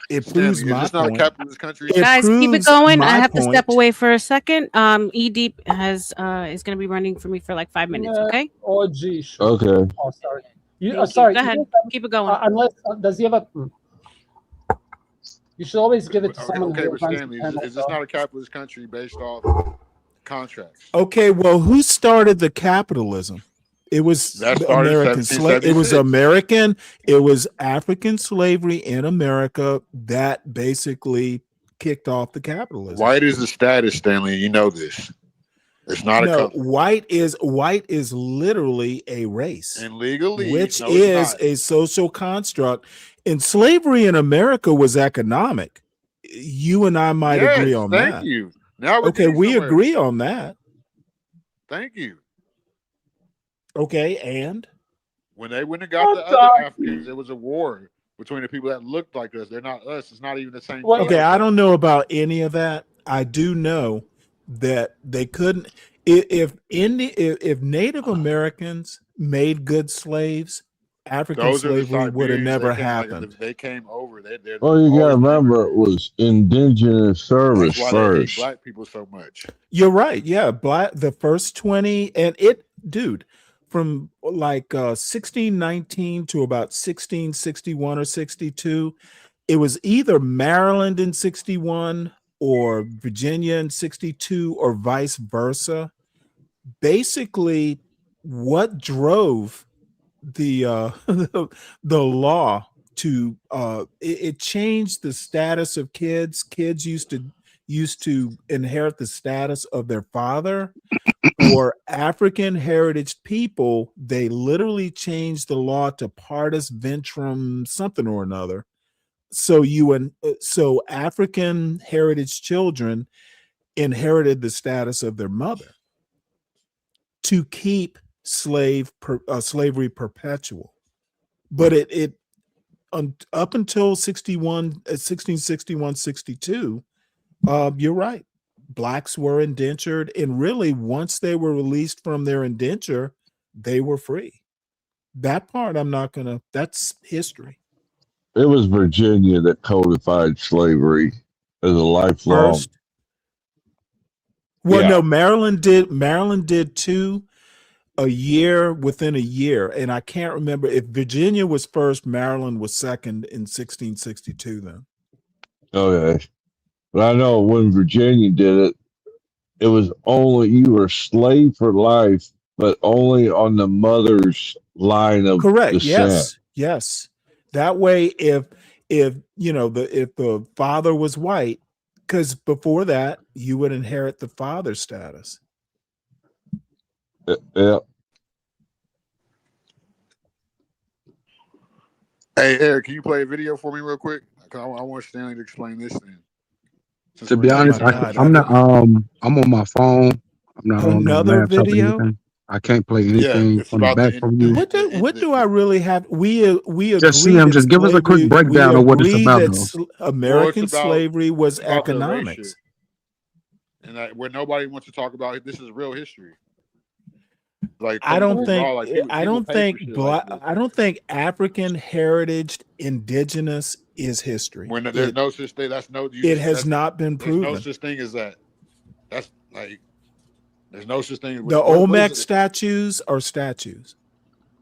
It proves Stanley, is my this not a point. capitalist country? Guys, keep it proves going. I my have to step point. away for a second. E Deep has is going to be running for me for like 5 minutes. Okay. Oh, gee, sure. Okay. Oh, sorry. Thank you. Sorry. Go ahead. Keep it going. Unless does he have a? You should always give it to someone Okay, who but runs Stanley, the panel, is this though. not a capitalist country based off contracts? Okay, well, who started the capitalism? It was That started in American slavery. It was 1776. American. It was African slavery in America that basically kicked off the capitalism. White is the status, Stanley. You know this. It's not a No, country. white is literally a race, And legally, which no, it's is not. a social construct. And slavery in America was economic. You and I might agree on Thank that. you. Now we're Okay, getting we somewhere. agree on that. Thank you. Okay, and When they went and got the other Africans, there was a war between the people that looked like us. They're not us. It's not even the same. okay, I don't know about any of that. I do know that they couldn't. If Native Americans made good slaves, African Those are the slavery would have Siberians. never They came, happened. Like, they came over. They're Well, you gotta always remember it was indigenous service That's why they hate first. black people so much. You're right. Yeah, the first 20 and dude, from like 1619 to about 1661 or 62, it was either Maryland in 61 or Virginia in 62 or vice versa. Basically, what drove the the law to it changed the status of kids. Kids used to inherit the status of their father. For African heritage people, they literally changed the law to partus ventrum something or another. So so African heritage children inherited the status of their mother to keep slavery perpetual. But it up until 1661, 62, you're right. Blacks were indentured, and really, once they were released from their indenture, they were free. That part that's history. It was Virginia that codified slavery as a lifelong. First. Well, Yeah. no, Maryland did too, within a year. And I can't remember if Virginia was first, Maryland was second in 1662 then. Okay. But I know when Virginia did it, it was only you were slave for life, but only on the mother's line of Correct. descent. Yes. That way, if the father was white, because before that, you would inherit the father's status. Yeah. Hey, Eric, can you play a video for me real quick? 'Cause I want Stanley to explain this thing. To be honest, I'm not. I'm on my phone. I'm not on the Another laptop or video? anything. I can't play anything it's from the about back the- from you. What do I really have? We agree. Just see him. that Just give us a quick slavery- breakdown we of what it's agree about, that though. American about- slavery was it's about the economics. erasure. And that where nobody wants to talk about it, this is real history. Like I don't think law, like, people- I people don't pay think for shit black, like this. I don't think African heritage indigenous is history. When there's no such thing, It has not been There's no proven. such thing as that. That's like there's no such thing. The what Olmec is it? statues are statues.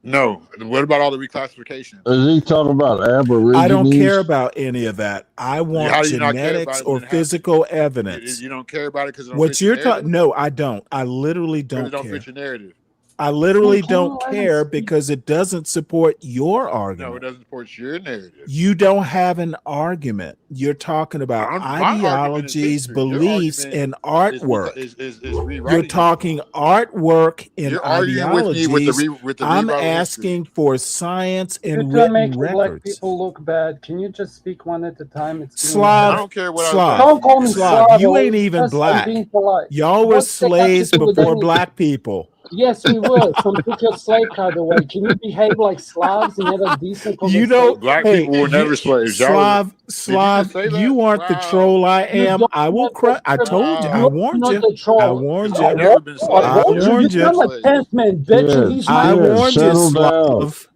No. What about all the reclassification? Is he talking about Aborigines? I don't care about any of that. I want How do you not care genetics about it when or it happens? physical evidence. You don't care about it because What you're talking? No, I don't. I literally don't It don't care. fit your narrative. I literally Can you don't let him care speak? because it doesn't support your No, it argument. doesn't support your narrative. You don't have an argument. You're talking about My argument is ideologies, history. Your beliefs, argument and artwork. is You're rewriting talking artwork and You're arguing with me with the ideologies. I'm rewrite of history. asking for science You and two are written making black records. people look bad. Can you just speak one at a time? It's getting Slav, I don't care what I Slav, say. Don't call me Slav, Slav. you ain't even Just I'm being black. polite. Y'all were What's that got to slaves do with before anything? black people. Yes, we were. Some took your slave card away. Can you behave like Slavs and have a decent You conversation? don't. Black Hey, people were never slaves. Y'all Slav, Did you Slav, just say that? you aren't the Wow. troll I You am. don't I will have the crush. I troll. told you. I You're warned not you. the troll. I warned Because you. we've never been I slaves. I warned you. You warned you. sound like Slaves. tenth man, bitch, and he's my I Yeah, warned you, settle down. Slav.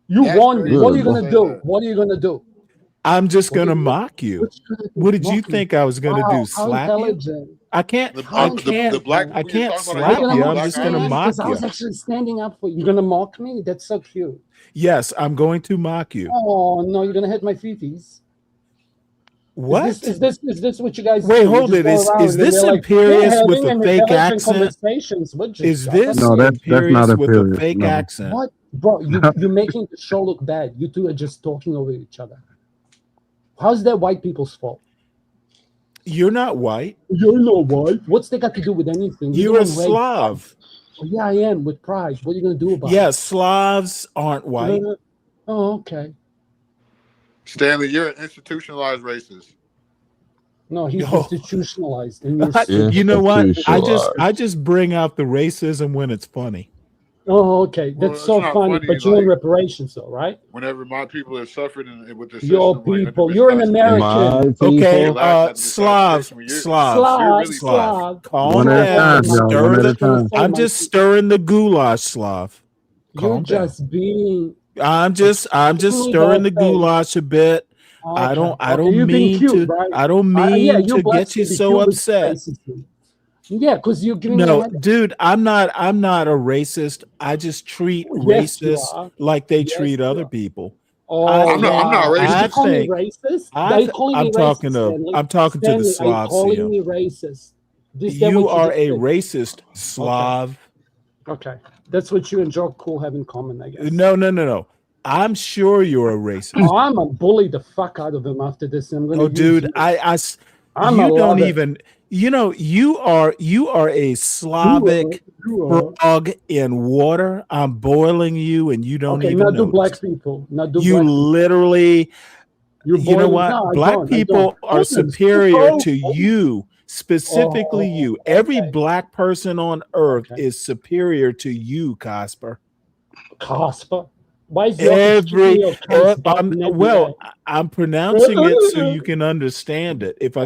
You That's warned me. crazy What are Good, you bro. gonna do? What are you gonna do? I'm just What are gonna you- mock you. What you gonna do? What did you Mock me. think I was gonna Wow, do? how Slap you? intelligent. I can't. The, How I can't. the black intelligent. I people you're can't talking about, are you slap talking you. about I'm black just gonna Irish? mock Because I you. was actually standing up for you. You're gonna mock me? That's so cute. Yes, I'm going to mock you. Oh no, you're gonna hit my fifis. What? Is this what you guys Wait, do? You hold just it. go around Is and then this they're like, Imperious we're with having a an fake intelligent accent? conversations with you. Is this No, that's not Imperious with a Imperious. fake No. accent? What, bro? You're making the show look bad. You two are just talking over each other. How's that white people's fault? You're not white. You're not white. What's that got to do with anything? You're a the one raised Slav. white. Yeah, I am with pride. What are you gonna do about Yeah, it? Slavs aren't white. Oh, okay. Stanley, you're an institutionalized racist. No, he's Yo. institutionalized, and you're You know what? Institutionalized. I just bring out the racism when it's funny. Oh, okay. Well, That's it's so not funny. funny, But you want like- reparations, though, right? Whenever my people have suffered with the system, Your like under people. You're an misclassification, American. Okay, they laughed at the Slav, misclassification when you're Slav, really Slav. Calm One at a down. time, y'all. One at a time. I'm just stirring the goulash, Slav. You're Calm down. just being. I'm just stirring the goulash a bit. I don't you're being mean cute, to. right? I don't yeah, mean you to blacks get you can be so cute with upset. racism. Yeah, because you're giving me a No, headache. dude, I'm not a racist. I just treat Yes, you racists are. like they Yes, treat you other are. people. Oh, I'm not Are you racist. calling me racist? Are you calling me racist, Stanley? I'm talking to the Stanley, are you Slav calling CM. me racist? That You what are just a did? racist, Slav. Okay, that's what you and Joe Cool have in common, I guess. No. I'm sure you're a racist. Oh, I'm gonna bully the fuck out of him after this. And I'm gonna. Oh, use dude, you. you don't even. You know, you are a Slavic frog in water. I'm boiling you, and you don't Okay, even not do notice. black people. Not do You black people. literally. You're You know boiling- what? no, I Black don't, I people don't. are Goodness, superior oh, to you, specifically you. Every black person on earth is superior to you, Casper. Casper. Why is the office treating you as Casper every day? I'm pronouncing it so you can understand it. If I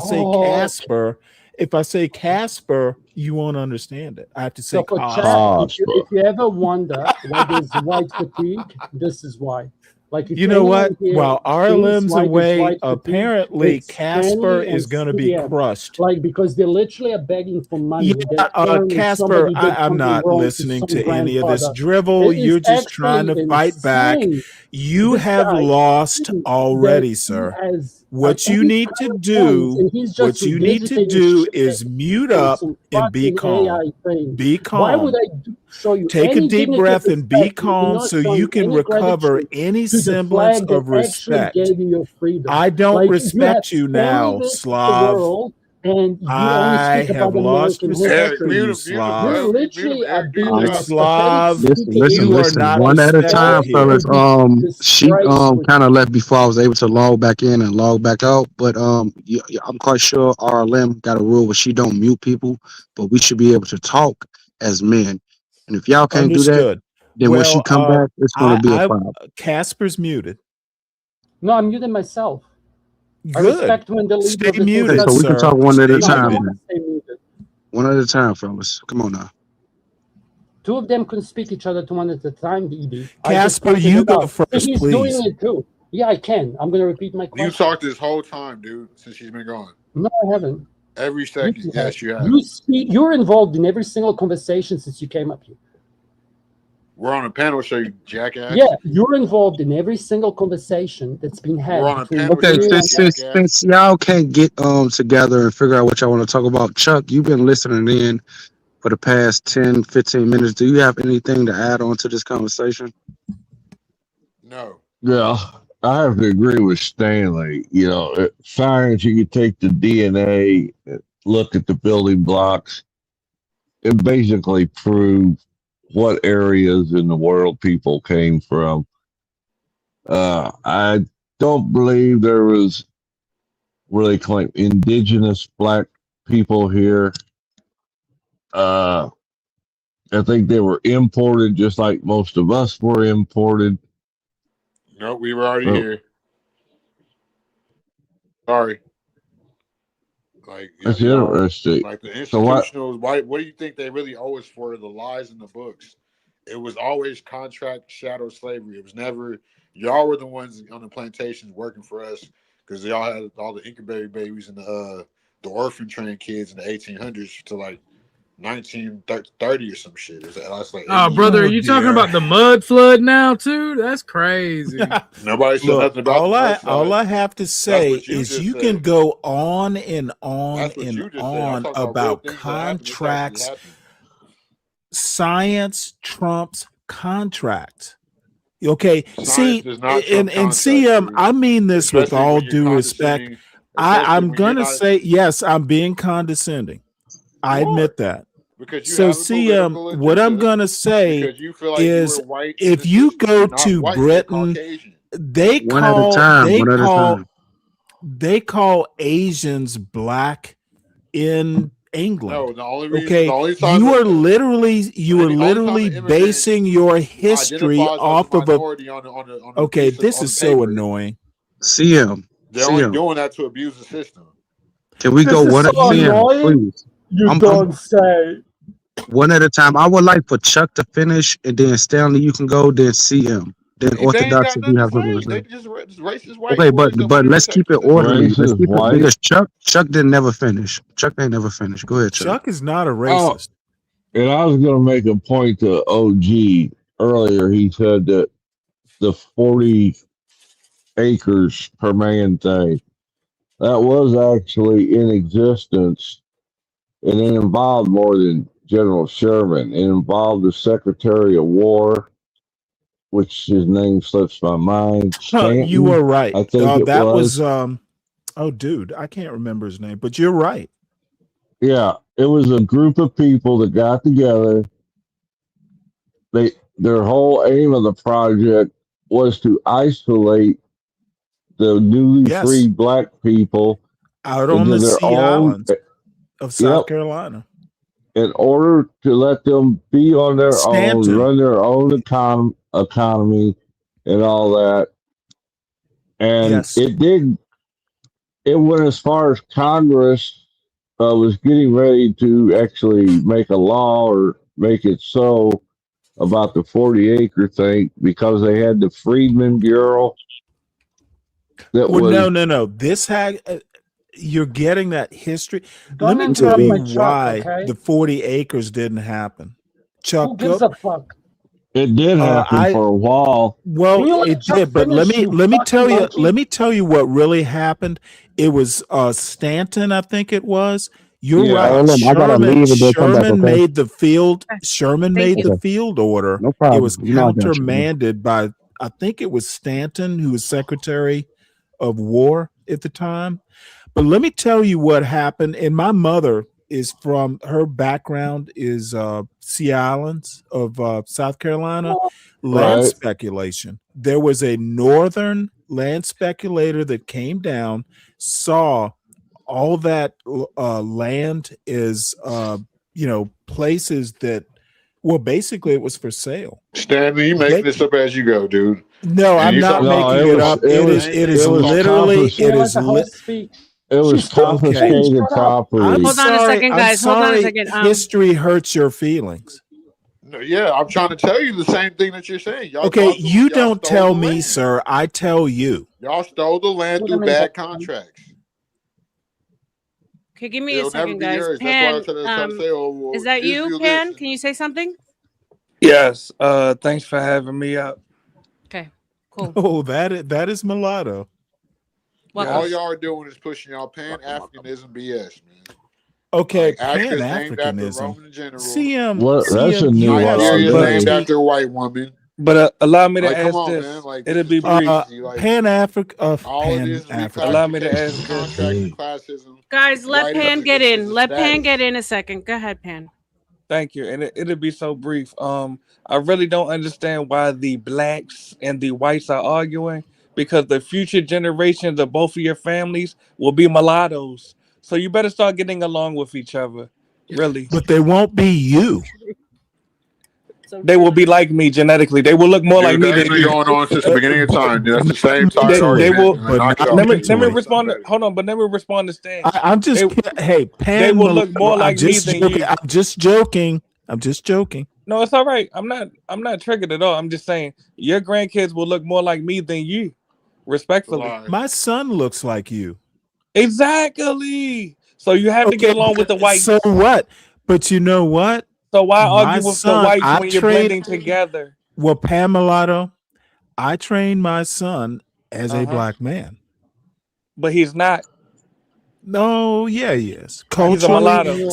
say Casper, you won't understand it. I have to say So for Casper. chat, if you ever wonder why there's white fatigue, this is why. Like if You know what? anyone here While thinks RLM's white is away, white fatigue, apparently it's Casper Stanley is and going to be CM. crushed. Like because they literally are begging for money. Yeah, Casper, I'm not listening to any of this drivel. You're just trying to fight back. You have lost already, sir. What you need to do, is mute up and be calm. Be calm. Why would I show you? Take a any deep dignity breath of and be respect? You're calm not so showing you can any recover gratitude any to the semblance flag that of respect. actually gave you your freedom. I don't Like, respect you have now, this Slav. world, and you I only speak have about lost American respect history. for you, You Slav. literally are being a Slav, Listen, you are not one at a time, respected here. fellas. She kind of left before I was able to log back in and log back out. But I'm quite sure RLM got a rule where she don't mute people, but we should be able to talk as men. And if y'all can't do that, Understood. then when she come back, it's going to be a problem. Casper's muted. No, I'm muting myself. I Good. respect when the leader Stay of the muted, Okay, so we can sir. talk one at a Stay time. muted. then. Stay muted. One at a time, fellas. Come on now. Two of them can speak each other to one at a time, BB. Casper, you go first, He's please. doing it too. Yeah, I can. I'm going to repeat my question. You talked this whole time, dude, since she's been gone. No, I haven't. Every second, yes, you have. You're involved in every single conversation since you came up here. We're on a panel show, you jackass. Yeah, you're involved in every single conversation that's been had. We're on a between panel Okay, you and since y'all can't get together and figure out what y'all want to talk about, Chuck, you've been listening in. for the past 10, 15 minutes. Do you have anything to add on to this conversation? No. Yeah, I have to agree with Stanley. You know, science, you can take the DNA, look at the building blocks, and basically prove what areas in the world people came from. I don't believe there was really claim indigenous black people here. I think they were imported just like most of us were imported. No, we were already Uh, here. Sorry. Like, that's y'all, interesting. like the So what? institutionals, why, what do you think they really owe us for the lies in the books? It was always contract shadow slavery. It was never, y'all were the ones on the plantations working for us because y'all had all the incubator babies and the orphan train kids in the 1800s to like 1930 or some shit. That's like 80 Oh, years. brother, are Oh you talking dear. about the mud flood now too? That's crazy. Nobody said Look, nothing about the mud all flood. I have to That's say what you is just you can said. go on and on That's what and you just said. I'm on talking about real about things that happened. This actually contracts. happened. Science trumps contracts. Okay, Science see, does not trump and contracts, see, dude. I mean this with Especially all when you're due respect. condescending. Especially I'm when you're gonna not. say yes, I'm being condescending. I You are admit that. because you So have a see, political what I'm agenda. gonna say Because you feel like you were is white in if the you '60s. go You're not to white. You're Britain, Caucasian. they One at a call time. they One at a call time. they call Asians black in England. No, the only reason, the Okay, only time you that are only time literally an immigrant basing your history identifies as a off of a. minority on a Okay, piece of this on is the so paper, annoying. CM. they're only CM. doing that to abuse the system. Can we go This is one so at CM, annoying. please? You I'm don't say. one at a time. I would like for Chuck to finish, and then Stanley, you can go. Then CM. Then They ain't Orthodox, got if you nothing to have something to say. say. They just racist white Okay, but boys that want to let's keep protect it the system. orderly. Let's Racist keep it white. because Chuck didn't never finish. Chuck ain't never finished. Go ahead, Chuck. Chuck is not a Oh, racist. and I was going to make a point to OG earlier. He said that the 40 acres per man thing that was actually in existence, and it involved more than General Sherman. It involved the Secretary of War, which his name slips my mind, You Stanton, are right. I think it That was was. oh dude, I can't remember his name, but you're right. Yeah, it was a group of people that got together. Their whole aim of the project was to isolate the newly Yes, freed black people out on into the their Sea own. Islands of Yep, South Carolina. in order to let them be on their own, Stanton. run their own economy, and all that. And Yes. it did. It went as far as Congress was getting ready to actually make a law or make it so about the 40-acre thing because they had the Freedmen Bureau that Well, was no. This had you're getting that history. Let Don't me Okay, tell interrupt you my dude. Chuck, why okay? the 40 acres didn't happen. Who Chuck, gives a fuck? it did happen I for a while. well, Can you let it Chuck did, but finish, you let me fucking tell you monkey? what really happened. It was Stanton, I think it was. You're Yeah, right. RLM, I gotta leave and then come back. Sherman Okay. made the field. Okay. Sherman Thank made you. the Okay. field order. No It problem. was You know I got you. countermanded by I think it was Stanton, who was Secretary of War at the time. But let me tell you what happened. And my mother is from her background is Sea Islands of South Carolina, land right. speculation. There was a northern land speculator that came down, saw all that land is places that well basically it was for sale. Stanley, you making They this up as you go, dude. no, And I'm you not talking about No, making it it people was up. talking it the was same It thing is it I'm was talking about. literally confis- Can it you let is the host speak? it was She's talking. okay. confiscated Shut up. I'm property. Hold on a sorry. second, I'm guys. Hold on a sorry. second. History hurts your feelings. No, yeah, I'm trying to tell you the same thing that you're saying. Okay, you Y'all don't stole tell the me, land. sir. I tell you. Y'all stole the land Wait a through minute. bad contracts. Okay, give me a It'll never second, be guys. yours. That's why I Pan, try to say, oh, well, is that you, Israel this. Pan? Can you say something? Yes. Thanks for having me up. Okay, cool. Oh, that is mulatto. Welcome. All Yes. y'all are doing is pushing y'all Pan Africanism BS, man. Okay, Like Africa is named after Pan-Africanism. Roman general. What? That's a new one Nigeria is on named me. after a white woman. But allow me to Like, come ask on, this. man. Like, It'll this is be too brief. easy. Like, Pan-Africa. all it is Allow me to reclassification ask of this. contracts and classism. Guys, let White Pan is get a in. Let Pan status. get in a second. Go ahead, Pan. Thank you, and it'll be so brief. I really don't understand why the blacks and the whites are arguing because the future generations of both of your families will be mulattoes. So you better start getting along with each other. Really. But they won't be you. They will be like me genetically. They will look more like Dude, me that's than been you. going on since the beginning of time. Dude. That's the same Not tired mentally, They will. argument. but Knock it not off. Let me mentally. respond. Hold on, but let me respond to Stan. I'm just hey, They Pan will look Mulatto. more I'm like me just than joking. you. I'm just joking. I'm just joking. No, it's all right. I'm not triggered at all. I'm just saying your grandkids will look more like me than you. Respectfully. My son looks like you. Exactly. So you have to get along with the whites. So what? But you know what? So why My argue with the son, whites I when you're trained blending together? well, Pan Mulatto. I trained my son as a black man. But he's not. No, yeah, he is. He's a Culturally, mulatto.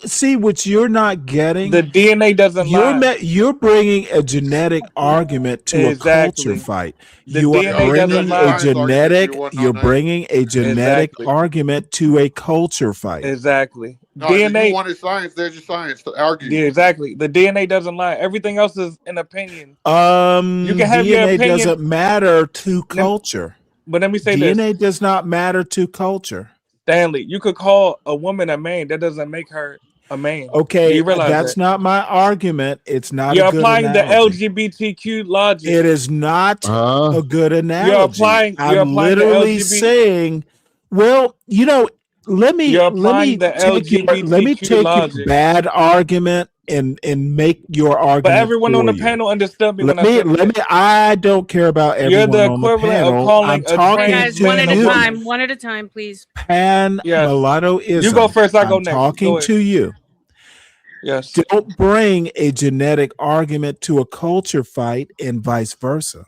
see what you're not getting. The DNA doesn't lie. You're bringing a genetic argument to a culture Exactly. fight. The You are DNA doesn't bringing lie. a genetic. You're bringing a genetic Exactly. argument to a culture fight. Exactly. No, if you DNA. wanted science, there's your science to argue. Yeah, exactly. The DNA doesn't lie. Everything else is an opinion. You can have your DNA opinion. doesn't matter to culture. But let me say DNA this. does not matter to culture. Stanley, you could call a woman a man. That doesn't make her a man. Do Okay, you realize that's that? not my argument. It's not You're a good applying analogy. the LGBTQ logic. It is not a good analogy. You're I'm applying literally the saying, well, let me You're applying the take LGBTQ your logic. bad argument and make your argument. But everyone for on the you. panel understood me Let when I said that. me. I don't care about You're everyone the on the equivalent of panel. calling I'm a talking Guys, to one at a you. time. One at a time, please. Pan Yes. Mulattoism. You go first. I go I'm next. talking Go ahead. to you. Yes. Don't bring a genetic argument to a culture fight and vice versa.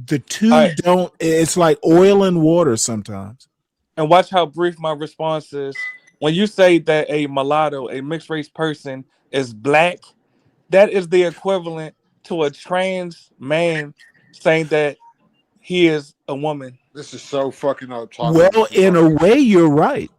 The two don't. It's like oil and water sometimes. And watch how brief my response is. When you say that a mulatto, a mixed race person, is black, that is the equivalent to a trans man saying that he is a woman. This is so fucking up. Well, in a way, you're right.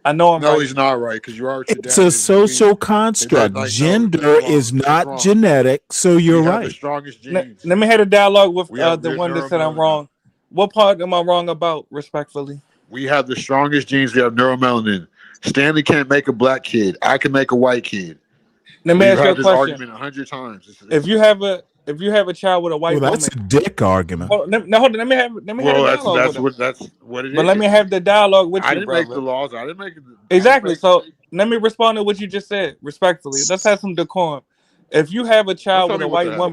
I know I'm No, right. he's not right because you are. It's a social construct. Gender is not genetic, so you're We have the right. strongest genes. Let me have a dialogue with We have the good one that said I'm neuromelanin. wrong. What part am I wrong about, respectfully? We have the strongest genes. We have neuromelanin. Stanley can't make a black kid. I can make a white kid. Let me We've ask you had a this question. argument 100 times. If you have a child with a white Well, that's woman, a dick argument. hold on, let me have a dialogue with him. That's what it is. But let me have the dialogue with I you, didn't brother. make the laws. I didn't make it. Exactly. So let me respond to what you just said, respectfully. Let's have some decorum. If you have a child tell with me a what the white hell.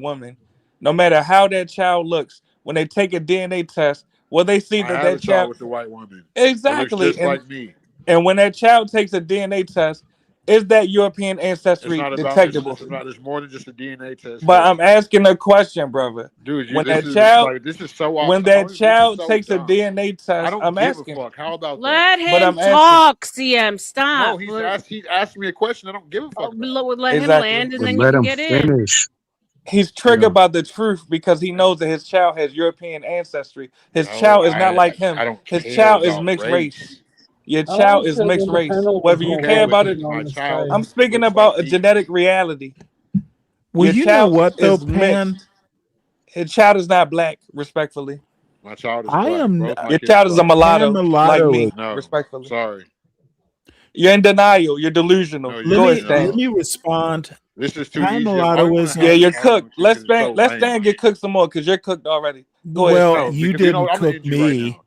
woman, no matter how that child looks, when they take a DNA test, will they see I that have a that child child with a white woman. exactly It looks just like me. And when that child takes a DNA test, is that European ancestry detectable? It's more than just a DNA test. But I'm asking a question, brother. Dude, When this is so off. when that This is child so takes a dumb. DNA test, I don't I'm give asking. a fuck. How about Let that? But him I'm asking- talk, CM. Stop. No, he's asked me a question. I don't give a fuck. Let him Exactly. land, and But then you let can him get in. finish. He's triggered by the truth because he knows that his child has European ancestry. His child is not like him. His child is mixed race. Your I child like is it mixed when the race. panel was Whether you more care about focusing it, on the sky. I'm speaking about a genetic reality. Well, Your you know child what though, is Pan? mixed. His child is not black, respectfully. My child is I black. am. Both my Your kids child is a black. mulatto, Pan like mulatto me, is- No, respectfully. sorry. You're in denial. You're delusional. No, Go ahead, Let Stan. me respond. This is too Pan easy. I don't want to mulattoism. Yeah, have you're this argument cooked. with you Let's 'cause it's so Let's lame. Stan get cooked some more because you're cooked already. Go Well, ahead, Stan. you Because didn't I'm gonna cook end you right me. now.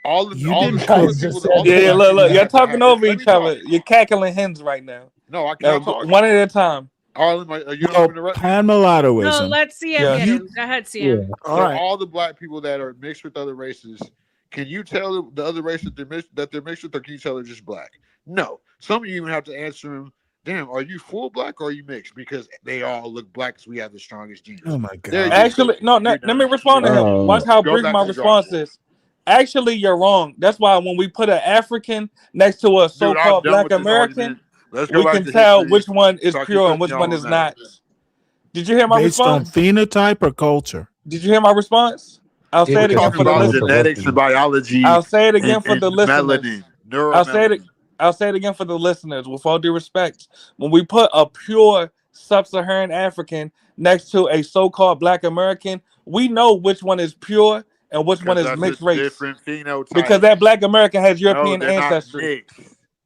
All the You all didn't the cook. all the people that all the Yeah, black look, people you're that have to talking have over let me each other. talk. You're cackling hens right now. No, I Now, can't talk. one at a time. All of my, you don't Well, want me to rest? Pan No, mulattoism. let CM Yeah. get in. Go ahead, CM. So all the black people that are mixed with other races, can you tell the other race that they're mixed with, or can you tell they're just black? No. Some of you even have to answer them. Damn, are you full black or are you mixed? Because they all look black because we have the strongest genes. Oh my god. There you Actually, go. no. Let me respond to him. Watch how Go brief back my to the drawing response board. is. Actually, you're wrong. That's why when we put an African next to a Dude, I'm so-called done Black with this American, argument. Let's go we back can to tell history. which one is So I keep pure and cooking which y'all one on is that. not. Did you hear my Based on response? phenotype or culture? Did you hear my response? I'll say We're it again talking for the about listeners. genetics and biology I'll say it again and, for the listeners. melanin, I'll say it. neuromelanin. I'll say it again for the listeners. With all due respect, when we put a pure sub-Saharan African next to a so-called Black American, we know which one is pure and which one Because is that's a mixed race. different phenotype. Because that Black American has No, European they're not ancestry. mixed.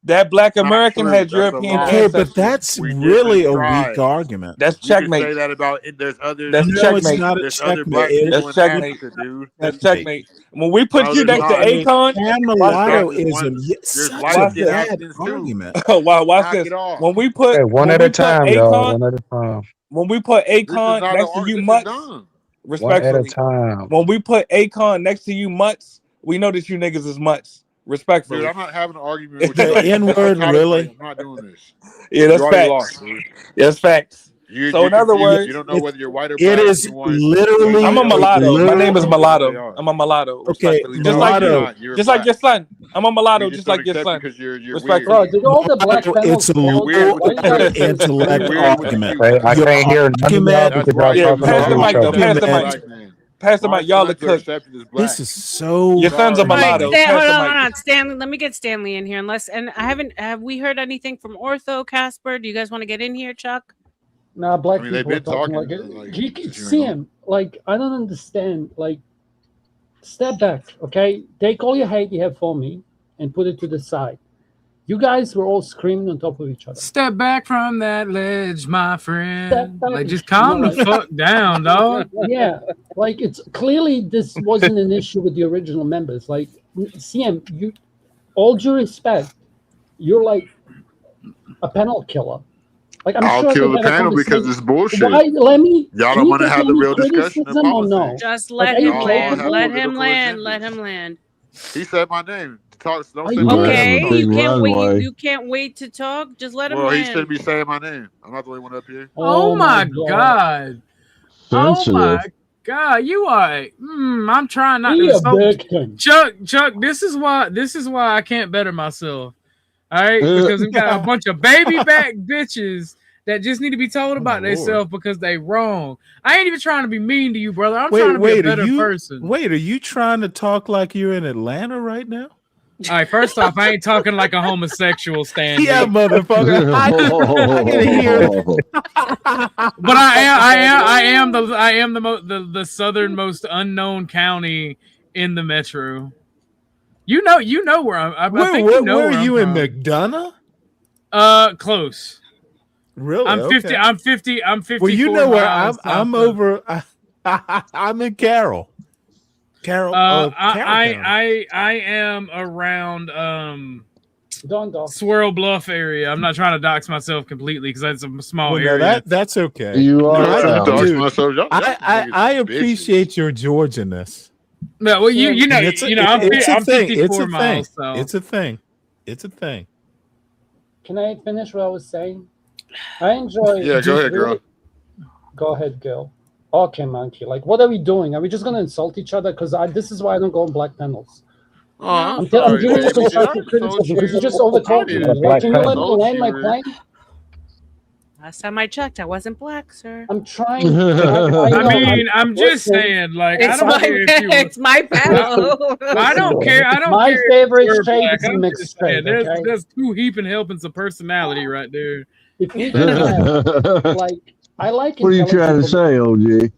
That Black Not American true. has That's a European lie. Okay, but ancestry. that's We really different a weak tribes. argument. That's You can checkmate. say that about there's other That's No, it's checkmate. not a there's other checkmate. black people That's in checkmate. Africa, dude. That's checkmate. When we put No, you there's next to not. Akon, San watch mulatto this. is There's such light a Watch skinned this. bad Africans too. argument. Wow, watch Knock this. it off. When we put Hey, one when at we a put time, y'all. Akon, One at a time. when we put This is Akon not next to you this is mutts, dumb. One at a respectfully. time. When we put Akon next to you mutts, we know that you niggas is mutts. Dude, Respectfully. I'm not having an argument with you. The Like, N I'm word, tired of really? I'm not doing this. Yeah, that's You already facts. lost, dude. That's facts. So You're in other confused. words, You don't know whether you're white or It black. is You want literally I'm a mulatto. My name is You mulatto. really are. I'm a mulatto, okay. respectfully. Just like you're you. Mulatto. not. You're Just like black. your son. I'm a mulatto, We just just don't like your accept you son. because you're weird. Respectfully. Bro, did all the Black Mulatto, panels it's a vote? weird with Why the you lower guys? cute. intellect You're weird with the argument. cute. I Your can't hear none of y'all argument, That's because y'all right. Yeah, talking pass over the each mic though. other. Pass the Black mic. man. Pass the My mic. Y'all are sons are cooked. accepted as black. this is so Your son's a Sorry. All right, mulatto. hold Pass the on, mic. hold on, Stanley. Let me get Stanley in here. And I haven't. Have we heard anything from Ortho, Casper? Do you guys want to get in here, Chuck? Nah, black I mean, they've people are been talking talking. like it. Like, You can since you see ain't him. Like, I don't understand. Like, step back, okay? Take all your hate you have for me and put it to the side. You guys were all screaming on top of each other. Step back from that ledge, my friend. Step back. Like, just calm the like, fuck down, dog. yeah, like it's clearly this wasn't an issue with the original members. Like, CM, you, all due respect, you're like a panel killer. Like, I'm I'll sure kill they the had a panel because conversation. it's bullshit. Why? Let me. Y'all Can don't you want to take have the any real discussion and criticism or policy. no? Just Like, let are you him Y'all land. capable? Let political him land. agendas. Let him land. He said my name. Talk, don't Are say you my good? name. Okay, big you can't wait. runway. You can't wait to talk. Just let him Well, he land. shouldn't be saying my name. I'm not the only one up here. Oh my God. Oh Sensitive. my God. You are. I'm trying not to Be a insult victim. Chuck. This is why I can't better myself. All right, because we got a bunch of baby back bitches that just need to be told about themselves because they wrong. I ain't even trying to be mean to you, brother. I'm trying to be a better person. Wait, are you trying to talk like you're in Atlanta right now? All right, first off, I ain't talking like a homosexual stand. Yeah, motherfucker. I can hear it. But I am the southernmost unknown county in the metro. You know where I'm. I think you know where where are you I'm in from. McDonough? Close. Really? I'm 50. Okay. I'm 50. I'm 54 Well, you know where miles I'm south over. I'm in Carroll. Carroll. I am around Swirl Bluff area. I'm not trying to dox myself completely because that's a small area. That's okay. You are. Dude, I appreciate your Georgianness. No, well, you know, I'm 54 miles. So it's a thing. It's a thing. Can I finish what I was saying? I enjoy. Yeah, go ahead, girl. Go ahead, girl. Okay, monkey. Like, what are we doing? Are we just gonna insult each other? Because this is why I don't go on black panels. Oh, I'm giving you constructive criticism because you just over talking me. Like, can you let me land my plane? Last time I checked, I wasn't black, sir. I'm trying. I'm just saying, like, it's I don't care if you. It's my panel. I don't care. I don't my care. favorite if shade black. is I'm mixed just saying, shade. Okay? There's two heaping helpings of personality right there. If we can have, like, I like. What are you trying to say, OG?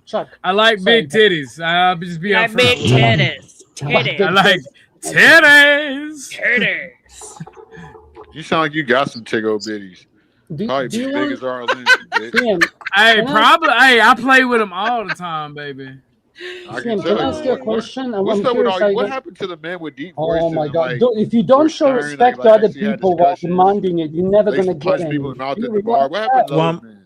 Chuck. I like big titties. I'll just be I upfront. big titties. Titties. I like titties. Titties. You sound like you got some tiggo bitties. Probably as big as RLM, bitch. Hey, probably. Hey, I play with them all the time, baby. I Can can I ask you a question? What's up with curious all how you? you What get- happened to the men with deep voices? Oh my and, God! like, If you don't show Stern, respect like to other actually had people while discussions? demanding it, you're never They gonna used to punch get people any. in the mouth You at the bar. What happened to realize those men?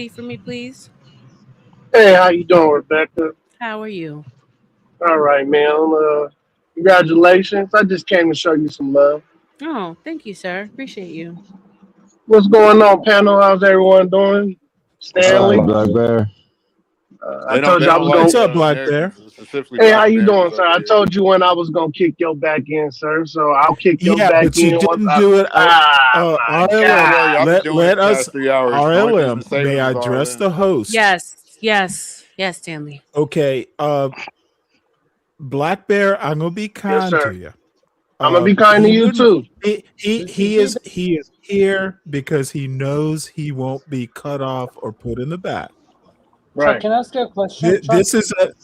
identity for me, please? Hey, how you doing, Rebecca? How are you? All right, man. Congratulations. I just came to show you some love. Oh, thank you, sir. Appreciate you. What's going on, panel? How's everyone doing? Stanley. Black Bear. I told you I was going What's to. up, Black Bear? Specifically Hey, Black how you doing, Americans sir? over I here. told you when I was going to kick your back in, sir. So I'll kick your Yeah, back but you in once didn't I. do it. My RLM, Don't worry, I've been God. doing it let the past us. 3 hours. The only thing that's been RLM, saving may us I is address RLM. the host? Yes, Stanley. Okay, Black Bear, I'm gonna be Yes, kind to sir. you. I'm gonna be kind to He you wouldn't. too. He is here because he knows he won't be cut off or put in the back. Chuck, can I ask you a question? Chuck?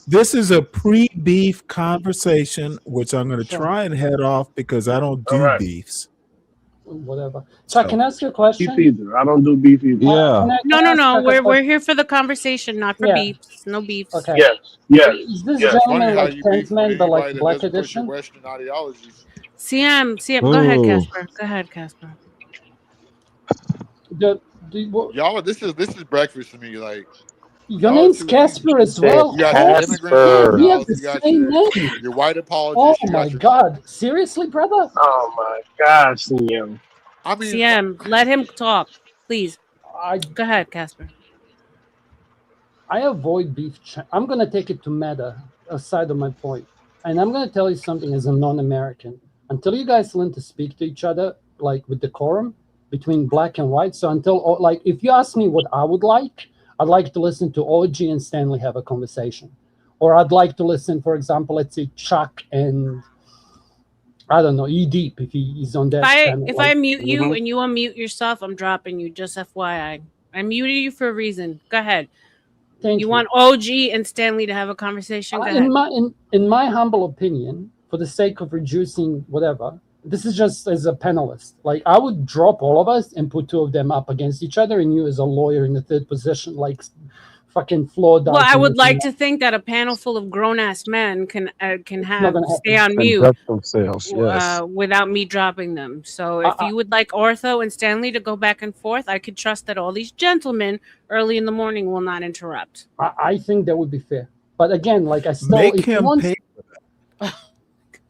This is a pre-beef conversation, which I'm going to try and head off because I don't do beefs. Whatever. Chuck, can I ask you a question? Beef either. I don't do beef either. Yeah. No. We're here for the conversation, not for beefs. No beefs. Okay. Yes. Is this It's funny gentleman how like you beef with Tentman, but like anybody that Black doesn't push your Edition? Western ideologies. CM. Go ahead, Casper. Go ahead, Casper. Y'all, this is breakfast to me. Like, Your name's Casper as well. You got your immigrant Damn, we have mouth, the you got same name. your white Oh apologists, you my got your. God! Seriously, brother? Oh my God, CM. I mean, CM, let him talk, please. Go ahead, Casper. I avoid beef. I'm going to take it to meta, aside of my point. And I'm going to tell you something as a non-American. Until you guys learn to speak to each other, like with decorum, between black and white. So until, like, if you ask me what I would like, I'd like to listen to OG and Stanley have a conversation. Or I'd like to listen, for example, let's say Chuck and, I don't know, E-Deep, if he's on that channel. If I mute you and you unmute yourself, I'm dropping you, just FYI. I muted you for a reason. Go ahead. Thank you. Want OG and Stanley to have a conversation? Go ahead. In my humble opinion, for the sake of reducing whatever, this is just as a panelist. Like, I would drop all of us and put two of them up against each other, and you as a lawyer in the third position, like fucking floor. Well, I would like to think that a panel full of grown ass men can stay on mute themselves, yes. without me dropping them. So if you would like Ortho and Stanley to go back and forth, I could trust that all these gentlemen early in the morning will not interrupt. I think that would be fair. But again, like I still make him pay.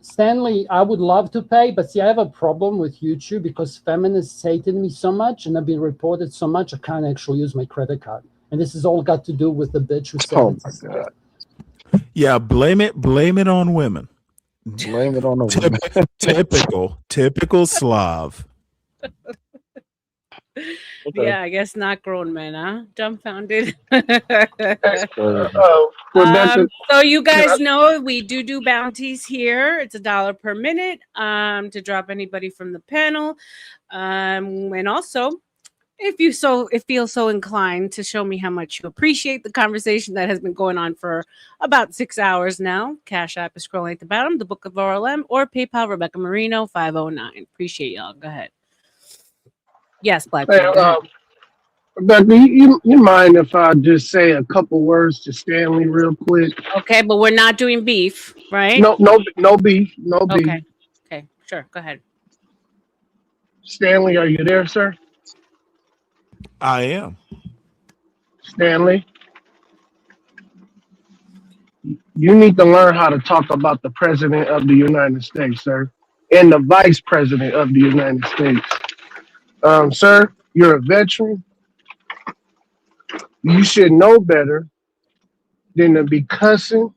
Stanley, I would love to pay, but see, I have a problem with YouTube because feminists hated me so much and I've been reported so much, I can't actually use my credit card. And this has all got to do with the bitch who said it's my God. Yeah, blame it on women. Blame it on the women. Typical Slav. Okay. Yeah, I guess not grown men, huh? Dumbfounded. So you guys know we do bounties here. It's $1 per minute to drop anybody from the panel. And also, if you feel so inclined to show me how much you appreciate the conversation that has been going on for about 6 hours now, Cash App is scrolling at the bottom, the Book of RLM, or PayPal Rebecca Marino 509. Appreciate y'all. Go ahead. Yes, Black. Hey, Rebecca, you mind if I just say a couple words to Stanley real quick? Okay, but we're not doing beef, right? No beef. Okay, sure. Go ahead. Stanley, are you there, sir? I am. Stanley, you need to learn how to talk about the President of the United States, sir, and the Vice President of the United States. Sir, you're a veteran. You should know better than to be cussing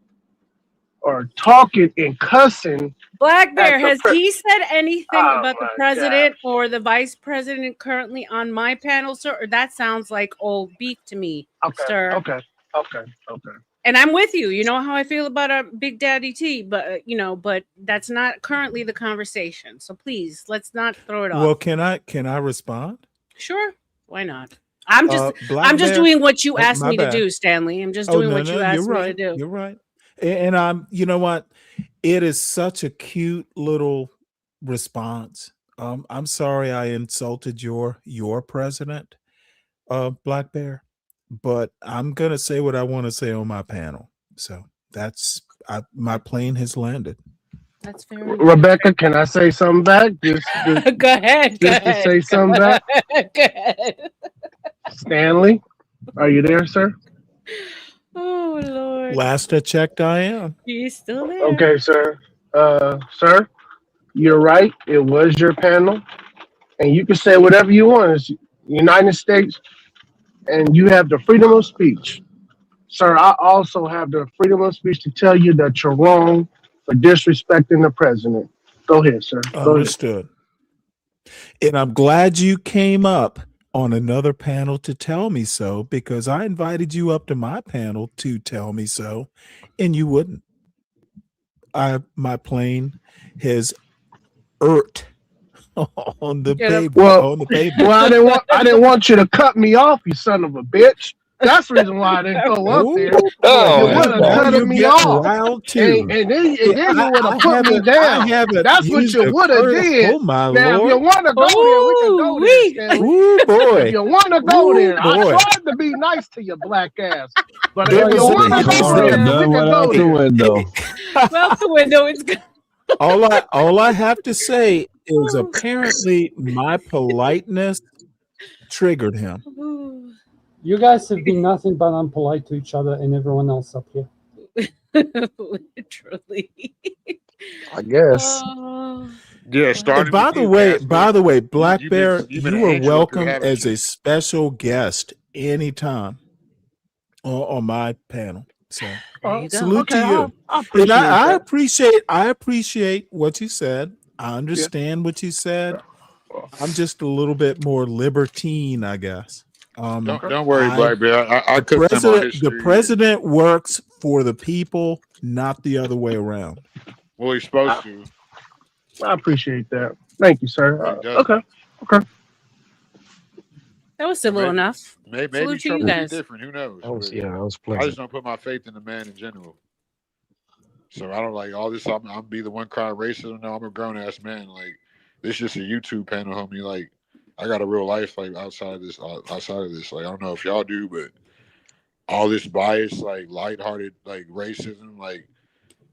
or talking and cussing. Black Bear, has he said anything about the president or the vice president currently on my panel, sir? Or that sounds like old beef to me, sir. Okay. And I'm with you. You know how I feel about our Big Daddy T, but but that's not currently the conversation. So please, let's not throw it off. Well, can I respond? Sure. Why not? I'm just doing what you asked me to do, Stanley. I'm just doing what you asked me to do. You're right. And you know what? It is such a cute little response. I'm sorry I insulted your president, Black Bear, but I'm gonna say what I want to say on my panel. So that's my plane has landed. That's fair. Rebecca, can I say something back? Just go ahead. To say something back. Go ahead. Stanley, are you there, sir? Oh Lord. Last I checked, I am. He's still there. Okay, sir. Sir, you're right. It was your panel, and you can say whatever you want. It's United States, and you have the freedom of speech. Sir, I also have the freedom of speech to tell you that you're wrong for disrespecting the president. Go ahead, sir. Go ahead. Understood. And I'm glad you came up on another panel to tell me so, because I invited you up to my panel to tell me so, and you wouldn't. My plane has irked on the pavement. Well, On the pavement. I didn't want you to cut me off, you son of a bitch. That's the reason why I didn't go up there. Oh, You would have now cut you're me getting off, wild too. and then you would have put me I down. haven't That's what used you a would have curse. did. Oh my Now, if you Lord. want to go there, we can go there, Stanley. Ooh, boy. If you want to go Ooh, there, I boy. tried to be nice to your black ass, but There if you was want to go there, we can go there. Well, the window is good. all I have to say is apparently my politeness triggered him. You guys have been nothing but unpolite to each other and everyone else up here. Literally. I guess. Yeah, starting By with the you, way, Casper. Black You've Bear, been an you are angel up here, welcome haven't as you? a special guest anytime on my panel. So salute to you. I appreciate And that. I appreciate what you said. I understand what you said. I'm just a little bit more libertine, I guess. Don't worry, Black Bear. I cut them on his The president works for the people, not the other way around. Well, he's supposed to. I appreciate that. Thank you, sir. He doesn't. Okay. That was civil enough. Maybe Salute to you Trump will be guys. different. Who knows? That was But that was I pleasant. just don't put my faith in the man in general. So I don't like all this. I'm be the one crying racism. No, I'm a grown ass man. Like this is just a YouTube panel, homie. Like I got a real life like outside of this. Like I don't know if y'all do, but all this bias, like lighthearted, like racism, like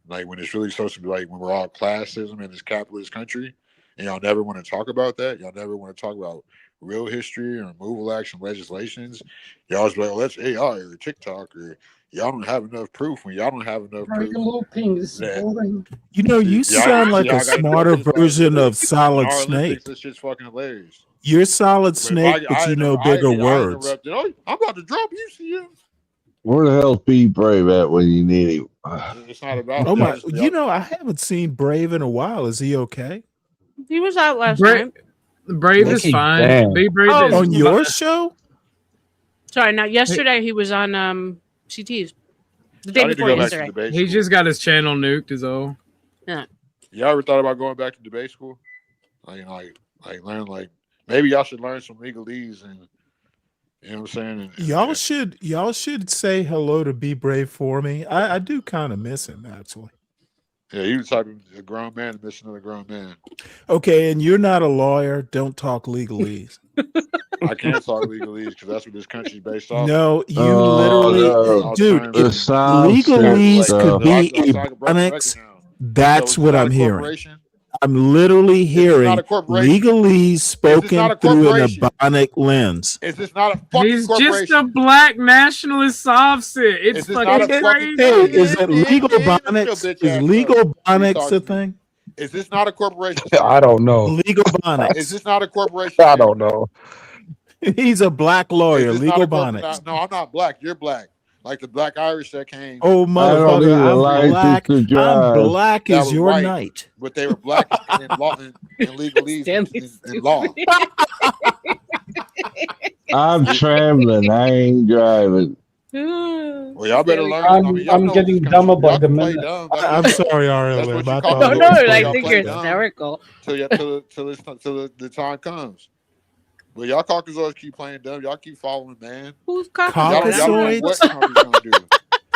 when it's really supposed to be like when we're all classism in this capitalist country, and y'all never want to talk about that. Y'all never want to talk about real history or removal action legislations. Y'all just be like, well, that's AI or TikTok or y'all don't have enough proof when y'all don't have enough Are proof. you looping? This is boring. You know, you sound like a smarter version of Solid RLM Snake. thinks this shit's fucking hilarious. You're Solid But Snake, but you know bigger words. I interrupted. Oh, I'm about to drop you, CM. Where the hell's Be Brave at when you need him? It's not about. Oh my! You know, I haven't seen Brave in a while. Is he okay? He was out last night. Brave is fine. Damn. Be Brave is On your show? Sorry, not yesterday. He was on CT's. The day before yesterday. He just got his channel nuked, is all. Yeah. Y'all ever thought about going back to debate school? Like learn maybe y'all should learn some legalese and you know what I'm saying. Y'all should say hello to Be Brave for me. I do kind of miss him actually. Yeah, you the type of a grown man to miss another grown man. Okay, and you're not a lawyer. Don't talk legalese. I can't talk legalese because that's what this country's based off. No, you literally, dude. Legalese could be ebonics. That's what I'm hearing. I'm literally hearing legalese spoken through an ebonic lens. Is this not a fucking He's corporation? just a black nationalist offset. It's fucking crazy. Hey, is it legal bonics? Is legal bonics a thing? Is this not a corporation? I don't know. Legal bonics. Is this not a corporation? I don't know. He's a black lawyer. Legal bonics. No, I'm not black. You're black. Like the black Irish that came. Oh, motherfucker, I'm black. I'm black as your white, night. But they were black in law and legalese in law. I'm traveling. I ain't driving. Well, y'all better learn. I'm getting dumber by the minute. I'm sorry, RLM. No, I think you're hysterical. Till the time comes. But y'all Caucasoids keep playing dumb. Y'all keep following, man. Who's Caucasoids? Y'all know what Trump's gonna do.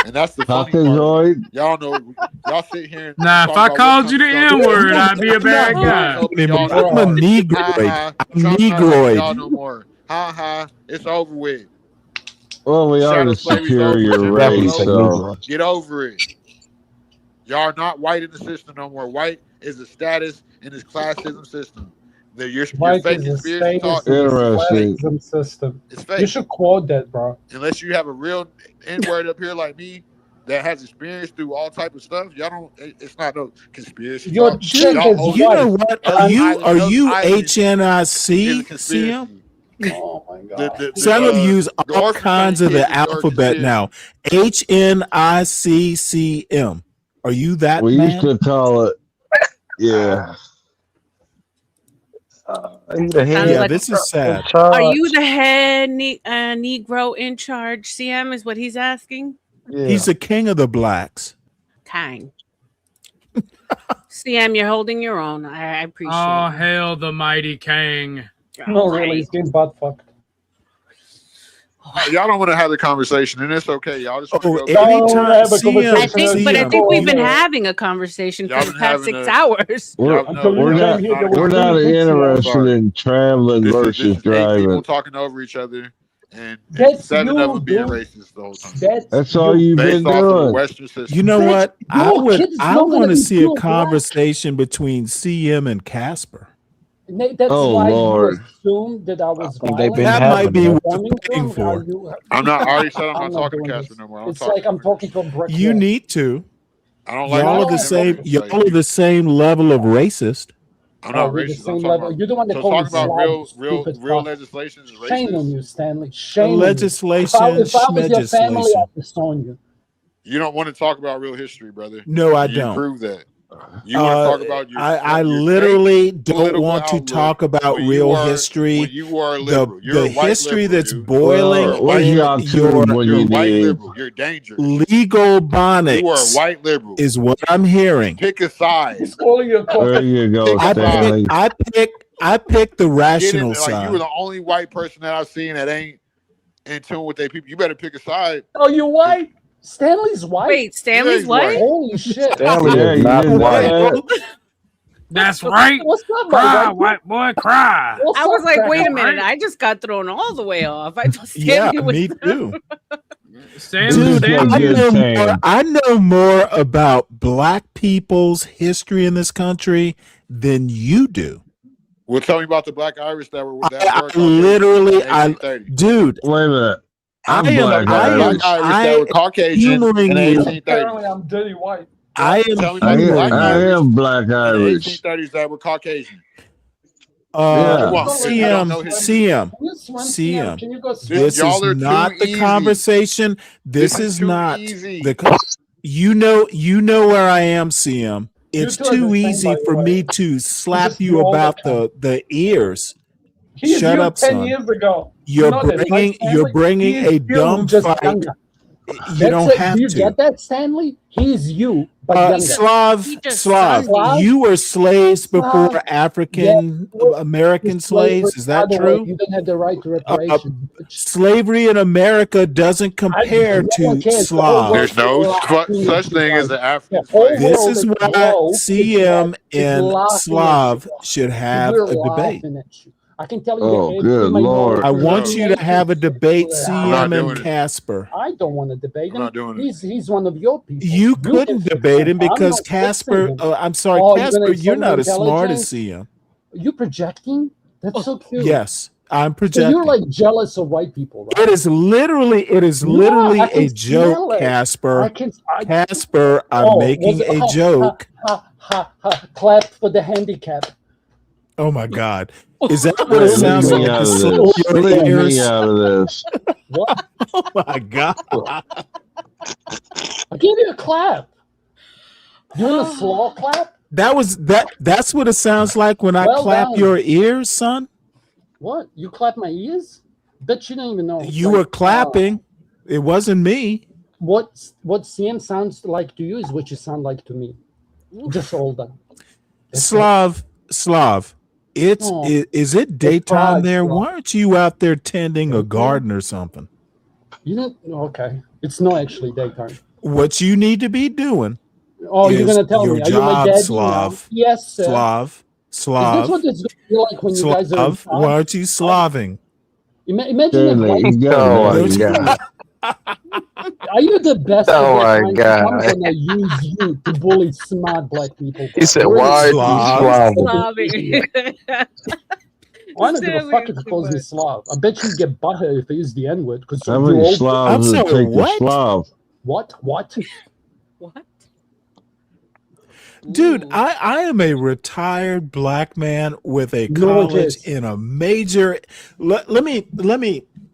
And that's the funny part. Y'all know. Y'all sit here. Nah, if I called you the N-word, I'd be a bad guy. I'm a negroid. I'm negroid. Y'all no more. Ha ha. It's over with. Well, we are the superior race, so get over it. Y'all are not white in the system no more. White is a status in this classism system. Your fake conspiracy talk. Interesting. System. It's fake. You should quote that, bro. Unless you have a real N-word up here like me that has experience through all type of stuff, y'all don't. It's not no conspiracy. Your talk. chick Y'all is You know what? Are you Ellis Island HNIC, is a conspiracy. CM? Oh my Some of use all kinds of the kids are alphabet shit. now. HNICCM. Are you that We used man? to call it, yeah. Sounds Yeah, like. this is sad. Are you the head Negro in charge? CM is what he's asking. He's the king of the blacks. Kang. CM, you're holding your own. I appreciate Oh, it. hail the mighty Kang. No, really, he's getting butt fucked. Y'all don't want to have the conversation, and it's okay. Y'all just want to go. anytime I think we've been having a conversation for the past 6 hours. We're not interested in traveling versus People driving. talking over each other, and That's 7 of you, them being dude. racist the whole time. That's all you've been Based off of the doing. Western system. You know what? I kids I don't want wanna to be see a pure black. conversation between CM and Casper. That's Oh, why Lord. you assumed that I was think they've violent. been That having might be it. worth paying for. I'm not. I already said I'm I'm not not talking to doing Casper this. no more. I'm It's talking. like I'm talking to a brick You wall. need to. I don't like Y'all are the listening to same. him. Y'all are the same level of racist. I'm not we're the racist. I'm same talking level. about. You're the one that So called me talking about Slav, real stupid fuck. legislation is Shame on racist. you, Stanley. Shame on you. Legislation, If I was your family, schmegislation. I'd disown you. You don't want to talk about real history, brother. No, I And you don't. prove that. You want to talk about your I your literally fake don't political want to outlook talk about when real you are history. when you are a liberal. You're The a white history liberal, that's dude. boiling You're a in white your liberal. YouTube when You're you a white need. liberal. You're dangerous. legal You are a bonics white liberal. is what I'm hearing. Pick a side. He's calling you a There you go, Pick a Stanley. side. I pick the Get in rational there. Like you side. were the only white person that I've seen that ain't in tune with their people. You better pick a side. Oh, you white? Stanley's white? Wait, Stanley's he's white? white. Holy shit. Stanley Yeah, is you not didn't know white. that. That's right. What's up, my Cry, white? white boy, cry. What's I was up, like, wait a cracker? minute. I just got thrown all the way off. I thought Yeah, Stanley was. me too. Stanley, Dude, Stanley. I know more about black people's history in this country than you do. Well, tell me about the Black Irish that were Dude. Wait a minute. I'm Black Black Irish. Irish that were Caucasian in the 1830s. Apparently, I'm dirty white. I Tell me about the Black I Irish am Black in the Irish. 1830s that were Caucasian. Yeah. CM. Can you go This is not the conversation. This is not the. You know where I am, CM. It's You two are too the same, easy by the for way. me to slap just you do all about the the ears. He's Shut you up, 10 son. years ago. You're You know this, right, bringing Stanley? a He's dumb you, just fight. younger. You don't have Do you to. get that, Stanley? He's you, but younger. Slav, you were slaves before Slav. African American slaves. Is that By the way, true? you didn't have the right to reparations. Slavery in America doesn't compare no to one cares. The whole Slav. There's no such thing as an African The whole slave. This world is is why woke. CM It's and laughing Slav at you. should have We're a debate. laughing at you. I can tell you Oh, that good Lord. I want you to have a debate, CM and it. Casper. I don't want to debate him. I'm not doing it. He's one of your people. You couldn't debate him I'm because not Casper. fixing him. I'm sorry, Oh, Casper. You're insult not my as smart as intelligence? CM. You projecting? That's so cute. Yes, I'm So projecting. you're like jealous of white people, right? It is literally I can a joke, smell it. Casper. I- Casper, I'm Oh, making was it- a joke. Clap for the handicap. Oh my God. Is that what it Leave sounds me like? out to of slap this. your Leave ears? me out of this. What? Oh my God. I'll give you a clap. You want a slow clap? That's what it sounds like when I Well clap done. your ears, son. What? You clap my ears? Bet you don't even know. You were clapping. It wasn't me. What CM sounds like to you is what you sound like to me. Just older. Slav. It's Oh. is it daytime there? Why aren't you out there tending a garden or something? You don't. Okay, it's not actually daytime. What you need to be doing. Oh, you're is gonna tell your me? Are you my job, daddy Slav. now? Yes, sir. Slav. Is this what it's gonna be like when you guys are? Slav. Why aren't you slaving? Imagine if Stanley, you got Oh it. my God. Are you the best? Oh at my that God. time? I'm gonna use you to bully smart black people. He said, Really "Why are you Slav. slaving?" I don't give a fuck if he calls me Slav. I bet you get butthurt if he used the N word. Because How many Slavs does it take to Slav? What? What? Dude, I am a retired black man with a No, college Jace. in a major. Let me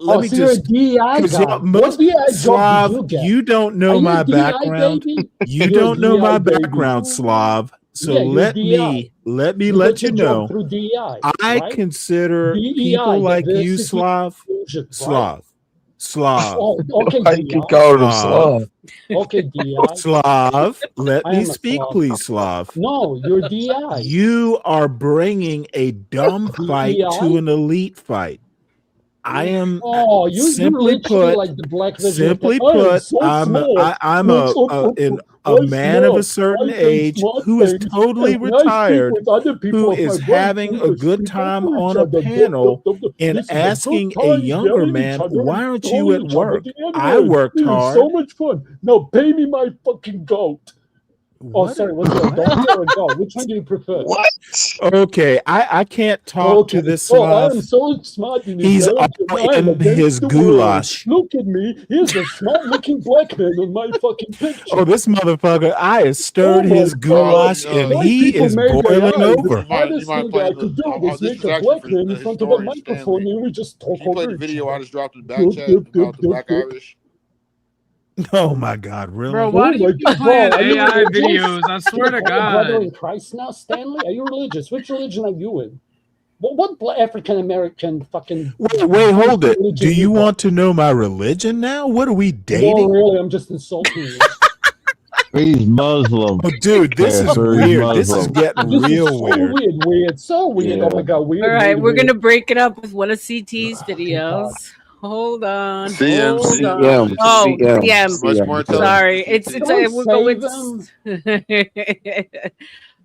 Oh, so you're a DEI guy. What DEI job did Slav, you get? you don't Are know you my a DEI background. baby? You You're a don't know my DEI baby. background, Slav. So Yeah, you're let DEI. me You let got you your job know. through DEI, I right? consider people DEI, like you, diversity Slav, inclusion, right? Slav. Oh, okay, Why you DEI. called him Slav? Okay, DEI. Slav, let I me am a speak, Slav. please, Slav. No, you're DEI. You are bringing a dumb fight to DEI? an elite fight. I am Oh, you simply literally put, like the black version of simply that. I am put, so smart. I'm Look, a I man of a smart. certain I say age smart who is things. totally And when I speak retired, with other people who of my is rank, having we a just good speak time over each on a other. panel and This is a asking good a time younger yelling man, each other why and aren't you calling at each other work? the I N-word. worked This is so hard. much fun. Now pay me my fucking goat. Oh, sorry, was it a donkey or a goat? Which one do you prefer? What? Okay, I can't talk to this Oh, I am Slav. so smart in He's all I am in against his the world. goulash. Look at me. Here's a smart-looking black man on my fucking picture. Oh, this motherfucker! I have stirred Oh my his goulash, God. and White he people is made boiling AI. The over. smartest thing I could do was this make is a actually black for man the in front of a historian microphone Stanley. and we just talk Can you play over the each video I other. just dropped in the back chat about the Black Irish? Oh my God, really? Bro, why do you keep playing Are you AI religious? videos? I swear to Are you a brother God. in Christ now, Stanley? Are you religious? Which religion are you in? What African American fucking Wait, hold it. religion Do you you got? want to know my religion now? What are we No, dating? really, I'm just insulting you. He's Muslim. Oh, dude, this is Cancer, he's weird. This is Muslim. getting This is real so weird. weird, so weird. Oh my God, All right, we're weird. gonna break it up with one of CT's videos. Hold on. CM, Hold on. CM, Oh, CM, CM. much more CM. intelligent. Sorry, than it's CT. we'll go with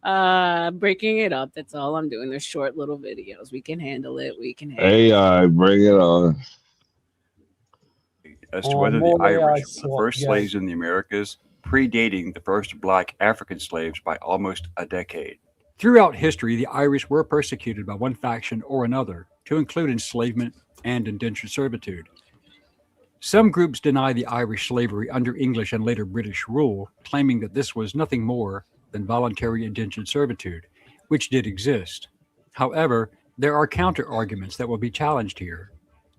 Save breaking it up. That's all I'm doing. They're short little videos. We can handle it. We can handle it. AI, bring it on. As to whether the more AI Irish were the swap, first yeah. slaves in the Americas, predating the first black African slaves by almost a decade. Throughout history, the Irish were persecuted by one faction or another, to include enslavement and indentured servitude. Some groups deny the Irish slavery under English and later British rule, claiming that this was nothing more than voluntary indentured servitude, which did exist. However, there are counter-arguments that will be challenged here.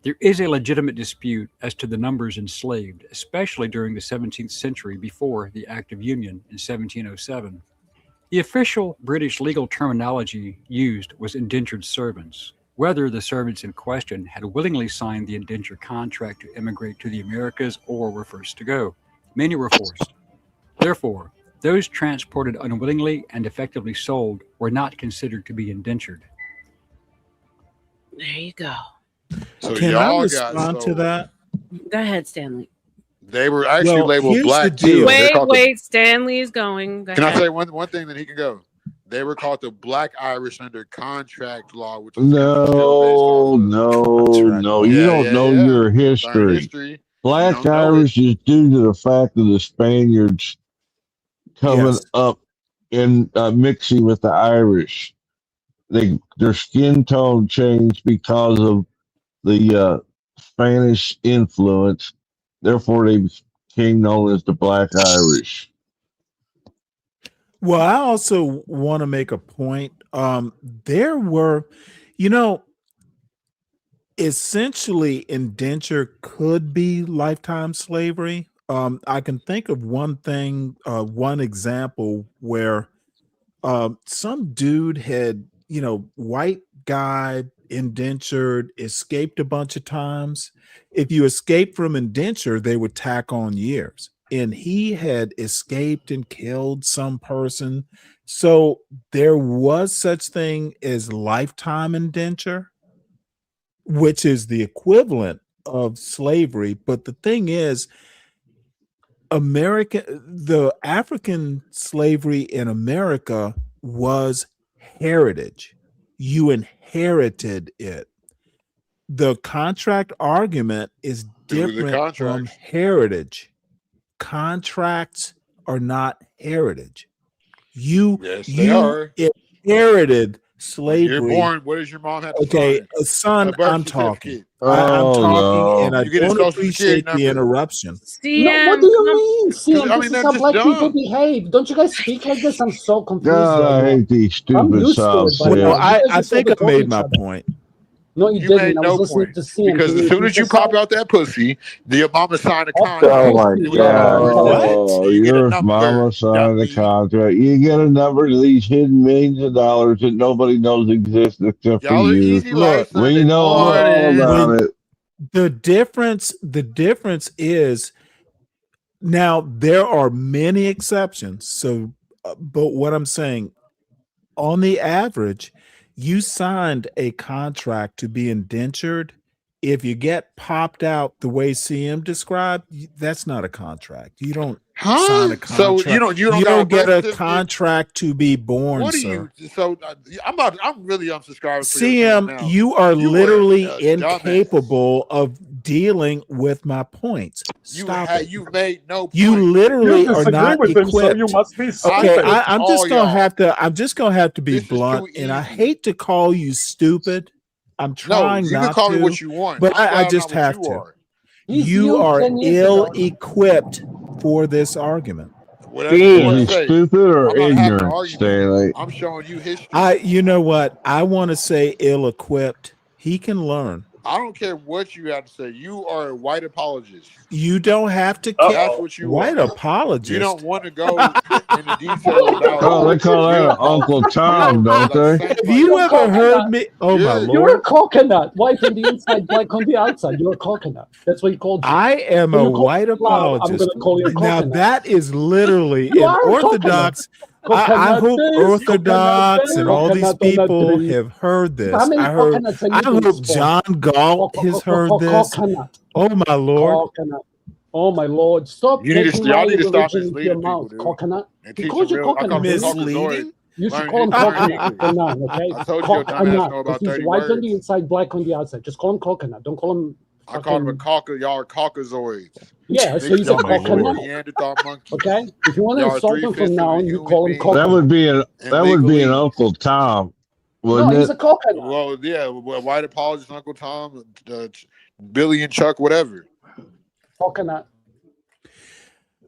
There is a legitimate dispute as to the numbers enslaved, especially during the 17th century before the Act of Union in 1707. The official British legal terminology used was indentured servants. Whether the servants in question had willingly signed the indenture contract to emigrate to the Americas or were forced to go. Many were forced. Therefore, those transported unwillingly and effectively sold were not considered to be indentured. There you go. So Can I y'all respond to that? Go ahead, Stanley. They were actually Well, labeled here's black the too. deal. They're called Wait. Stanley is going. Go Can I ahead. say one thing that he can go? They were called the Black Irish under contract law, which is No, no. You don't know your Learn history. history. You Black don't know it. Irish is due to the fact of the Spaniards coming Yes. up and mixing with the Irish. Their skin tone changed because of the Spanish influence. Therefore, they became known as the Black Irish. Well, I also want to make a point. There were, essentially indenture could be lifetime slavery. I can think of one thing, one example where some dude had, white guy indentured, escaped a bunch of times. If you escape from indenture, they would tack on years. And he had escaped and killed some person. So there was such thing as lifetime indenture, which is the equivalent of slavery. But the thing is, the African slavery in America was heritage. You inherited it. The contract argument is different from heritage. Contracts are not heritage. You Yes, they are. inherited slavery. You're born. What does your mom have to Okay, sign? son, A birth I'm talking. certificate. I'm Oh talking, and no. I You get a don't social security appreciate the number. interruption. No, what CM, do you mean, CM? I This mean, is that's how just black people dumb. behave. Don't you guys speak like this? I'm so confused God, right I now. hate these I'm stupid used to South it by now. Well, Sims. You guys I just think I overtalk made each my other. point. No, you You didn't. made I no was listening point to CM. because Can you as soon repeat as you pop yourself? out that pussy, the mama signed a Okay, contract. Oh my thank you. We got a Thank number. you. What? God. And you get a Your number, mama signed the dummy. contract. You get a number to these hidden millions of dollars that nobody knows exist except for Y'all are you. easy life Look, We Sunday know all morning. about when it. the difference is now there are many exceptions. So, but what I'm saying, on the average, you signed a contract to be indentured. If you get popped out the way CM described, that's not a contract. You don't sign Huh? a So contract. you don't You got a don't get birth a certificate? contract to be born, What are sir. you? So I'm really unsubscribing for your page CM, now. you are You were literally a dumbass. incapable of dealing with my points. Stop it. You've made no You point. literally You are disagree not with him, so you equipped. must be Okay, stupid. I'm just gonna y'all. have to be This is blunt, too and I easy. hate to call you stupid. I'm No, trying you can not call me to, what you want. but I'm I glad I'm just not what have you to. are. He's You you are 10 years ill ago. equipped for this argument. Whatever you want Is to he say. stupid or I'm not having an ignorant, argument. Stanley? I'm showing you history. You know what? I want to say ill equipped. He can learn. I don't care what you have to say. You are a white apologist. You don't have to That's what you white are. apologist. You don't want to go into detail about. Oh, they call that your an Uncle apology. Tom, don't they? Have you ever heard me? Oh my You're a lord! coconut. White on the inside, black on the outside. You're a coconut. That's what he called you. I am So a you call white me Slav, I'm apologist. going to call you a Now coconut. that is literally You an are a orthodox. I coconut hope this, coconut Orthodox that, and all these coconut on a people tree. have heard How this. many coconuts are I you going to hope spawn? John Galt has heard this. Coconut. Oh my lord! Coconut. Oh my lord! Stop taking my Y'all need to stop religion into your misleading people, mouth, dude. coconut. And He teach calls them you real. I call coconut. them Didn't he? Misleading? You should Learn call him learn coconut English. for now, okay? I told you your dumb ass know Coconut. about He's 30 white on words. the inside, black on the outside. Just call him coconut. Don't call him I call them a fucking... y'all are Caucasoids. Yeah, so he's Y'all a mixed with coconut. Neanderthal monkeys. Okay? If you want to Y'all are insult him from 3/5 now of a on, you human call him being. That coconut. would be an Uncle Tom, No, wouldn't he's it? a coconut. Well, yeah, white apologist, Uncle Tom, Billy and Chuck, whatever. Coconut.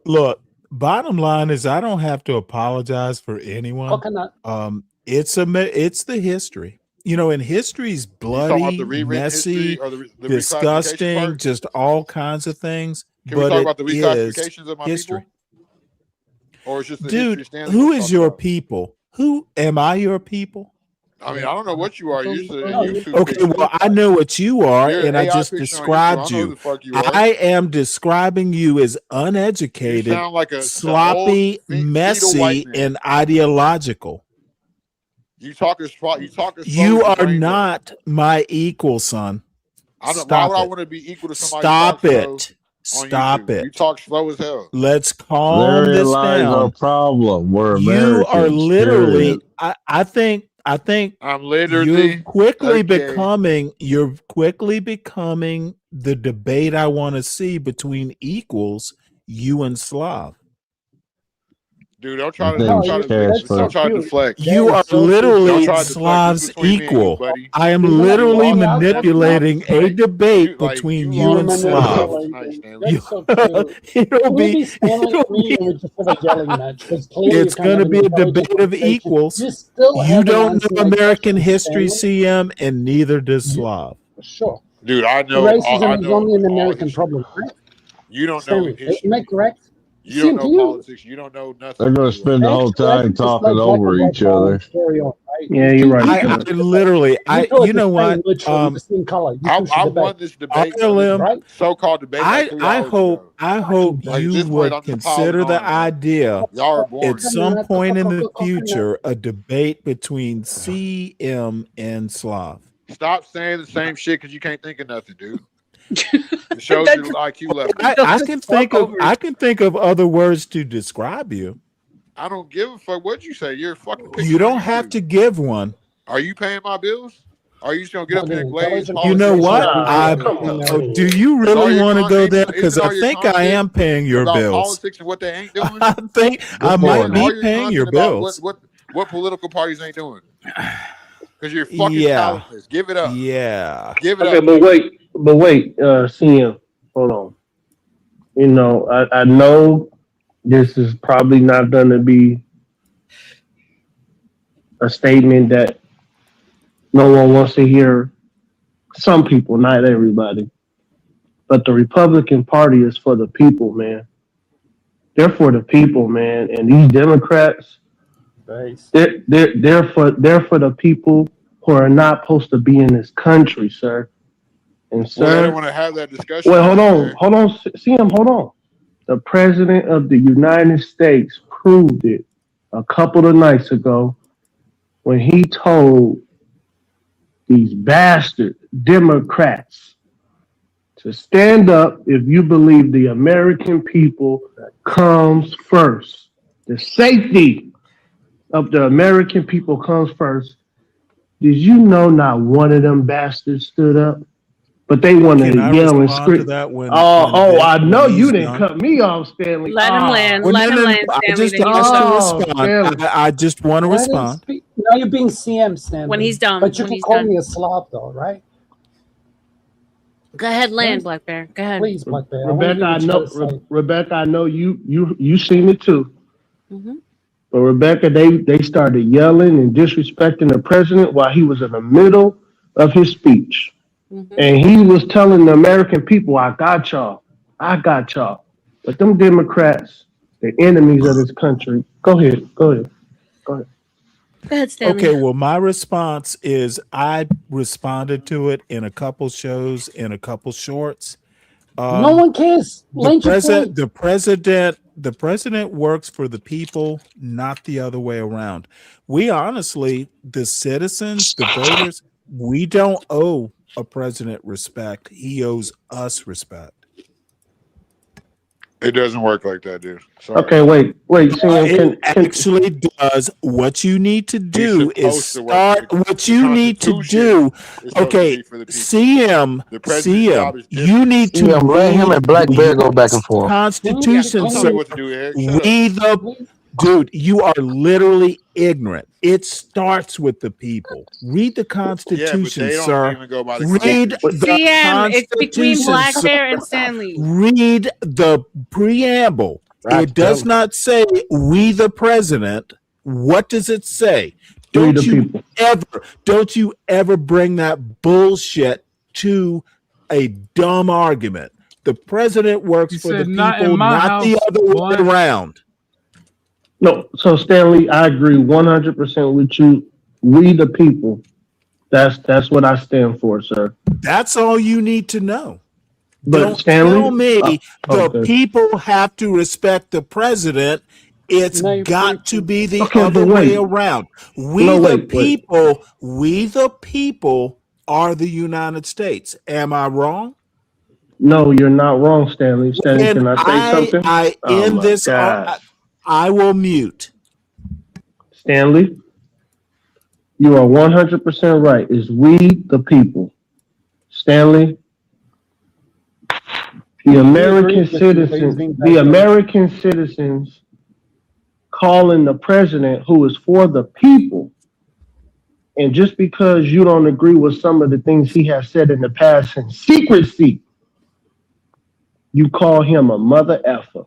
Look, bottom line is I don't have to apologize for anyone. Coconut. It's the history. You know, and history's You talking about bloody, the rewritten messy, history or the reclassification disgusting, part? just all kinds of things. Can we but talk it about the is reclassifications of my history. people? Or it's just the Dude, history Stanley who wants to is talk your about? people? Who am I your people? I mean, I don't know what you are. You're a YouTube Okay, picture. well, I know what you are, You're and an I AI just picture on YouTube. I described don't know who you. the fuck you are. I am describing you as You uneducated, sound like sloppy, old fetal messy, white man. and ideological. You talk as slow You as your brain not my equal, son. why would Stop I it. want to be equal to somebody who Stop talks slow it. on Stop YouTube? You it. talk slow as hell. Let's calm Therein this lies our down. problem. We're You are Americans, literally, period. I think I'm you're literally quickly okay. becoming the debate I want to see between equals, you and Slav. Dude, don't I try think to deflect. You are Don't literally try to deflect. This Slav's is between me and you, equal. buddy. I am He's gonna literally call me out. manipulating a debate Like between you you lost and the Slav. battle tonight, Stanley. That's so cute. It'll Maybe be Stanley and me and we just have a yelling match because clearly you it's can't going to have an be a intelligent debate of conversation. equals. You still You haven't don't answered know my American question, history, Stanley. CM, and neither does Slav. Sure. Dude, I know Racism is only an all American history. problem, right? You don't know Stanley, history. am I correct? You don't Sim, know can you... politics. You don't know nothing. They're going to spend the whole time talking over each other. Carry on, right? Yeah, you're right. I literally, You know what? the same color. You two should I debate. won this debate, RLM, right? so-called debate, like 3 hours ago. I hope Like, at you this point, would I'm just consider piling the on, man. idea Y'all are boring. at some point in the future a debate between CM and Slav. Stop saying the same shit because you can't think of nothing, dude. It shows your IQ level. I can think of other words to describe you. I don't give a fuck what you say. You're a fucking picture. You don't have to give one. Are you paying my bills? Are you just gonna get up here and glaze? You know what? Do you really want to go there? Because I think I am paying your about bills. Politics and what they ain't doing. I think I might be paying your bills. What political parties ain't doing? Because you're fucking Yeah. talentless. Give it up. Yeah. Give it Okay, up. but wait, CM, hold on. You know, I know this is probably not going to be a statement that no one wants to hear. Some people, not everybody. But the Republican Party is for the people, man. They're for the people, man. And these Democrats, they're for the people who are not supposed to be in this country, sir. And Well, they don't sir, want to have that discussion. well, Black Bear. hold on, CM, hold on. The President of the United States proved it a couple of nights ago when he told these bastard Democrats to stand up if you believe the American people comes first. The safety of the American people comes first. Did you know not one of them bastards stood up? But they wanted Can to I yell and respond to scream. that when I know he's you didn't done? cut me off, Stanley. Let him land. Well, Let him no. land, I Stanley. just Then you want can to start. respond. I just want to Let him respond. speak. Now you're being CM, Stanley. When he's done. But you When can he's call done. me a slob, though, right? Go ahead, land, Please. Black Bear. Go ahead. Please, Black Bear. I want to Rebecca, hear what you gotta say. Rebecca, I know you seen it too. Mm-hmm. But Rebecca, they started yelling and disrespecting the president while he was in the middle of his speech. Mm-hmm. And he was telling the American people, I got y'all. I got y'all. But them Democrats, the enemies of this country. Go ahead. Go ahead, Stanley. Okay, well, my response is I responded to it in a couple shows, in a couple shorts. No one cares. Land your plane. The president works for the people, not the other way around. We honestly, the citizens, the voters, we don't owe a president respect. He owes us respect. It doesn't work like that, dude. Sorry. Okay, wait. It actually does. What you need to do is start. What you need to do. Okay, CM. You need to let him and Black Bear go back and forth. Constitution. Tell me what to do, Eric. Dude, you are literally ignorant. It starts with the people. Read the Constitution, they don't sir. even go by the Read the CM, it's between Constitution, Black sir. Bear and Stanley. Read the preamble. It does not say we the president. What does it say? Don't you ever bring that bullshit to a dumb argument. The president works for the people, not the other way around. No, so Stanley, I agree 100% with you. We the people. That's what I stand for, sir. That's all you need to know. But Don't Stanley, tell me the okay. people have to respect the president. It's got to be the other way around. We the people are the United States. Am I wrong? No, you're not wrong, Stanley. Stanley, can I say something? I will mute. Stanley, you are 100% right. It's we the people. Stanley, the American citizens calling the president who is for the people. And just because you don't agree with some of the things he has said in the past in secrecy, you call him a mother effer.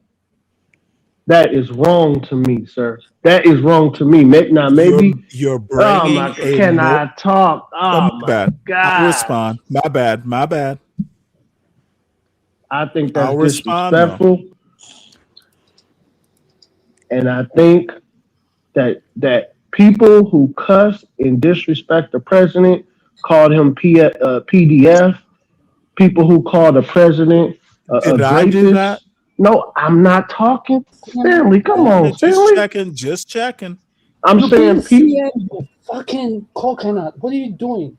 That is wrong to me, sir. That is wrong to me. Now, maybe you're bringing I talk? Oh my God! I'll respond. My bad. I think that's disrespectful, and I think that people who cuss and disrespect the president called him PDF. People who call the president a I do that? No, I'm not talking. Stanley, come on, Stanley. Just checking. I'm saying CM, you fucking coconut. What are you doing?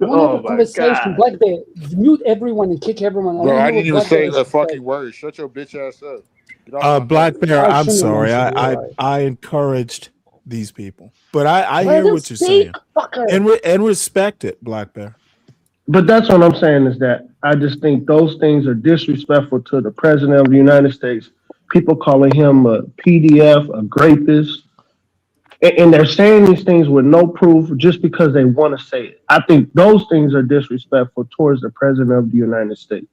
You want to have a conversation. Black Bear, mute everyone and kick everyone out. Bro, I didn't even say a fucking word. Shut your bitch ass up. Black Bear, I'm sorry. I encouraged these people. But I hear what you're saying. And respect it, Black Bear. But that's what I'm saying is that I just think those things are disrespectful to the president of the United States. People calling him a PDF, a rapist, and they're saying these things with no proof just because they want to say it. I think those things are disrespectful towards the president of the United States.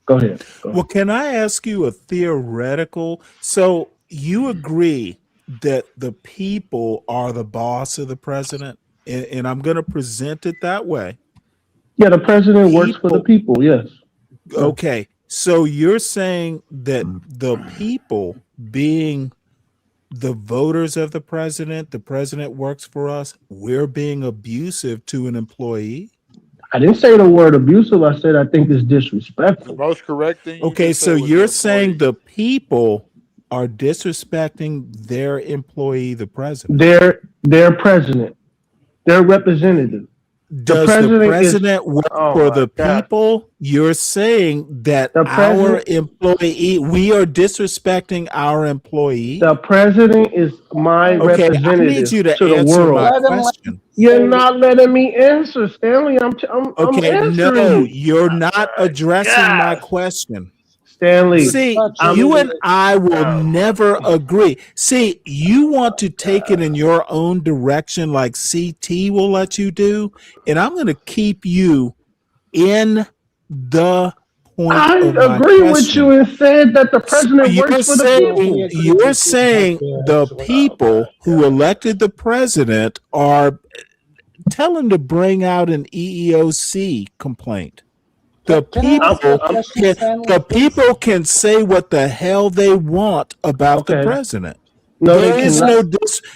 Go ahead. Well, can I ask you a theoretical? So you agree that the people are the boss of the president, and I'm going to present it that way. Yeah, the president works for the people. Yes. Okay, so you're saying that the people, being the voters of the president works for us, we're being abusive to an employee? I didn't say the word abusive. I said I think it's disrespectful. The most correct thing. Okay, so you're saying the people are disrespecting their employee, the president. Their president, their representative. Does the president work for the people? You're saying that our employee, we are disrespecting our employee? The president is my representative I need you to the answer world. my question. You're not letting me answer, Stanley. I'm answering no, you. You're not addressing my question. Stanley, See, you and I will never agree. See, you want to take it in your own direction like CT will let you do, and I'm going to keep you in the point I of my agree with question. you and said that the president You're works for the saying, people. you're saying the people who elected the president are tell him to bring out an EEOC complaint. The people can say what the hell they want about the president. No, there they is cannot.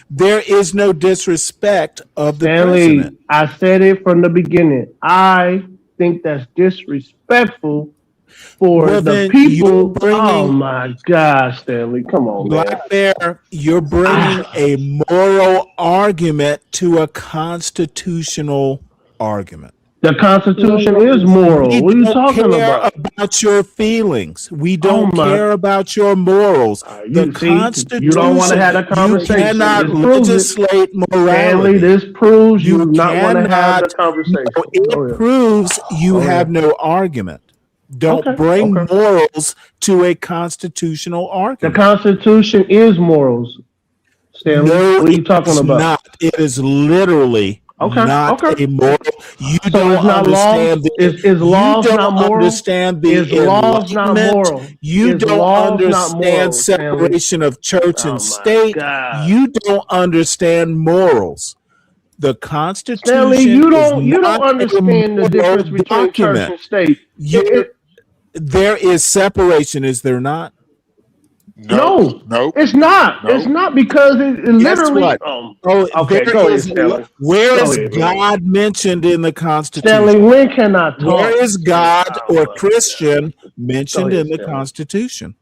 there is no disrespect of the Stanley, president. I said it from the beginning. I think that's disrespectful for Well, the then people. you're bringing- Oh my gosh, Stanley, come on, man. Black Bear, you're bringing a moral argument to a constitutional argument. The Constitution is moral. What are you talking about? About your feelings. We don't care about your morals. The Constitution. You don't want to have a conversation. You cannot This proves it. legislate morality. Stanley, this proves you not want to have the conversation. No, it proves you have no argument. Don't bring morals to a constitutional argument. The Constitution is morals. Stanley, No, what are you talking about? Not. It is literally not a moral. You So don't it's not understand laws? Is laws you don't not moral? understand the Is laws not enlightenment. moral? You Is don't laws not understand moral, Stanley? separation of church Oh and my state. God. You don't understand morals. The Constitution Stanley, you is don't not a understand the moral difference between church document. and state. There is separation, is there not? No, Nope. it's not. Nope. It's not because it literally. what? Okay, there go ahead, is- Stanley. Where Go is ahead, man. God mentioned in the Constitution? Stanley, when can I talk? Where is God or Christian mentioned Go ahead, in the Stanley. Constitution?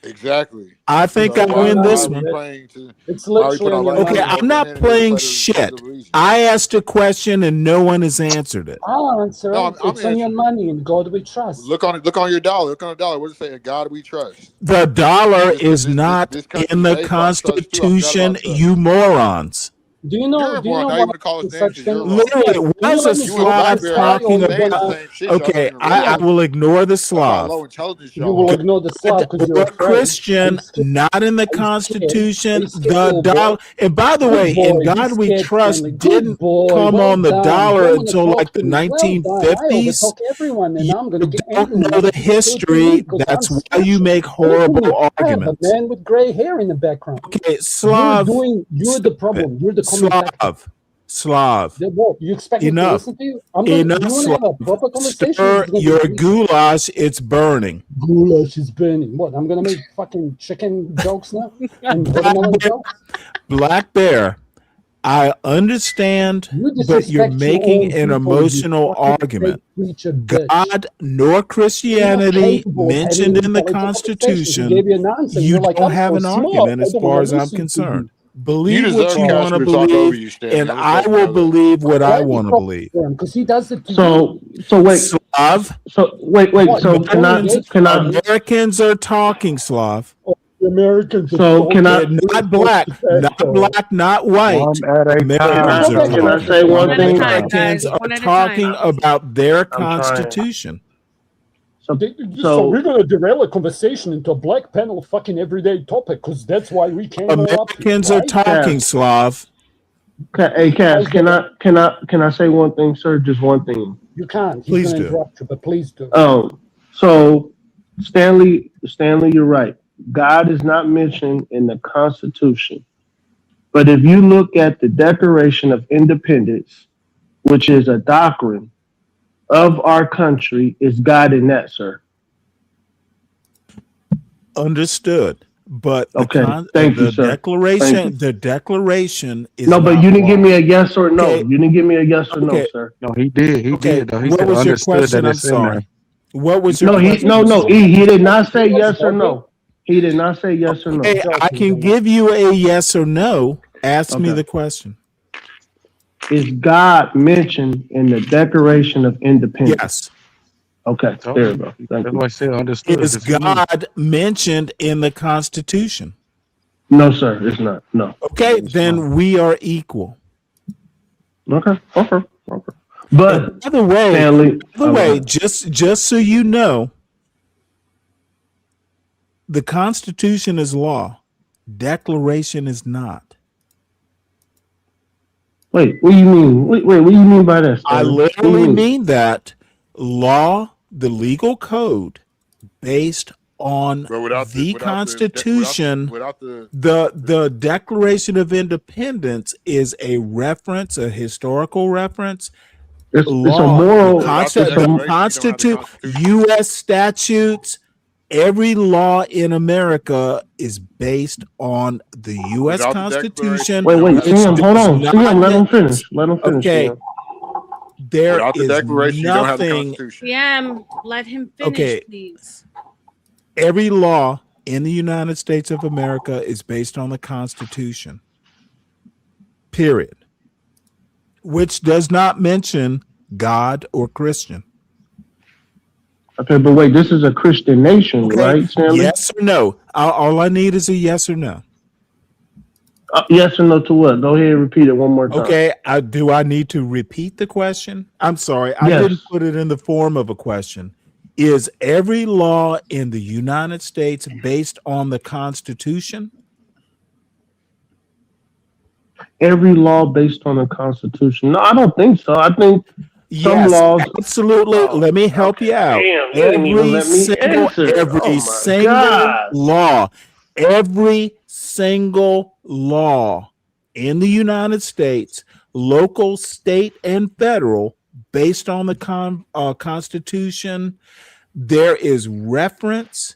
Exactly. I think So I why- win why this are we one. playing to- It's why are we putting literally our life Okay, in I'm not the playing hands of shit. the reason? I asked a question and no one has answered it. I'll answer No, it. I'm It's on your answering. money, and God we trust. Look on your dollar. Look on the dollar. What does it say? God we trust. The dollar is this not country's in the based on trust, too. I forgot Constitution, about trust. you morons. Do you know? You're Do you wrong. know Now you what want to call us is names such because you're thing? wrong. Literally, why is a let me You and Black Slav Bear talking saying the about? same shit. Y'all don't Okay, even I realize. will ignore the That's how Slav. low intelligence You y'all will are. ignore the Slav because you're Or afraid. Christian, not in the Constitution. The dollar, and by the Good way, boy, in be God We scared, Trust Stanley. Good didn't boy, come well on the done. dollar Don't wanna until talk like the to me. Well done. I 1950s. overtalk everyone, and I'm going to get Don't angry. know the history. That's why you make horrible I have a arguments. man with gray hair in the background. Okay, Slav. You're the problem. You're the Slav. You expect me to Enough. listen to you? I'm gonna, Enough, you want to have a Slav. proper conversation? Stir It's gonna be your easy. goulash. It's burning. Goulash is burning. What? I'm gonna make fucking chicken jokes now and watermelon jokes. Black Bear, I understand, but you're disrespect your making own an people, emotional you fucking argument. fake preacher bitch. God nor You're not Christianity capable of having mentioned in the intelligent conversations. He Constitution. gave you an answer. You You're like, don't I'm have so an smart, argument I as don't far wanna as I'm listen to concerned. you. Believe You what deserve you want Castro to to talk over believe, you, Stanley. and Let's I let you will know that. believe what I Glad you want to talk believe. to him because he does it to you. So wait. Slav, So wait. What? So can I? Americans are talking, Slav. The Americans. So can I? Not black, not white. One at a Americans time. are Can I talking. say one thing? Americans are talking about their Constitution. So we're going to derail a conversation into a black panel fucking everyday topic because that's why we came Americans are talking, Slav. Hey, Cass, can I say one thing, sir? Just one thing. You can't. He's Please going to do. interrupt you, but please do. So Stanley, you're right. God is not mentioned in the Constitution. But if you look at the Declaration of Independence, which is a doctrine of our country, is God in that, sir? Understood. But thank you, sir. The declaration is no, but not you didn't give law. me a yes or no. Okay. You didn't give me a yes or no, Okay. sir. No, he did. He did. Though. He What said was your understood question? that I'm it's in there. sorry. What was your No, question? he did not say yes or no. He did not say yes or no. Okay, I can give you a yes or no. Ask me the question. Is God mentioned in the Declaration of Independence? Yes. Okay, there we go. Thank That's you. why I said understood. Is God mentioned in the Constitution? No, sir, it's not. No. Okay, then we are equal. Okay. But by the way, Stanley, just so you know, the Constitution is law. Declaration is not. Wait, what do you mean? Wait, what do you mean by that, I Stanley? literally mean that law, the legal code, based on the Constitution, the Declaration of Independence is a reference, a historical reference. It's a moral Constitution, U.S. statutes, every law in America is based on the U.S. Constitution. Wait, Sam, hold on. Sam, let him finish. Okay. Sam. There is nothing. Sam, let him finish, Okay. please. Every law in the United States of America is based on the Constitution. Period. Which does not mention God or Christian. Okay, but wait, this is a Christian nation, right, Stanley? Yes or no? All I need is a yes or no. Yes or no to what? Go ahead and repeat it one more time. Okay, do I need to repeat the question? I'm sorry, I Yes. didn't put it in the form of a question. Is every law in the United States based on the Constitution? Every law based on the Constitution? No, I don't think so. I think some laws. Absolutely. Let me help you out. Damn, you didn't even let me answer. Every single law in the United States, local, state, and federal, based on the Constitution, there is reference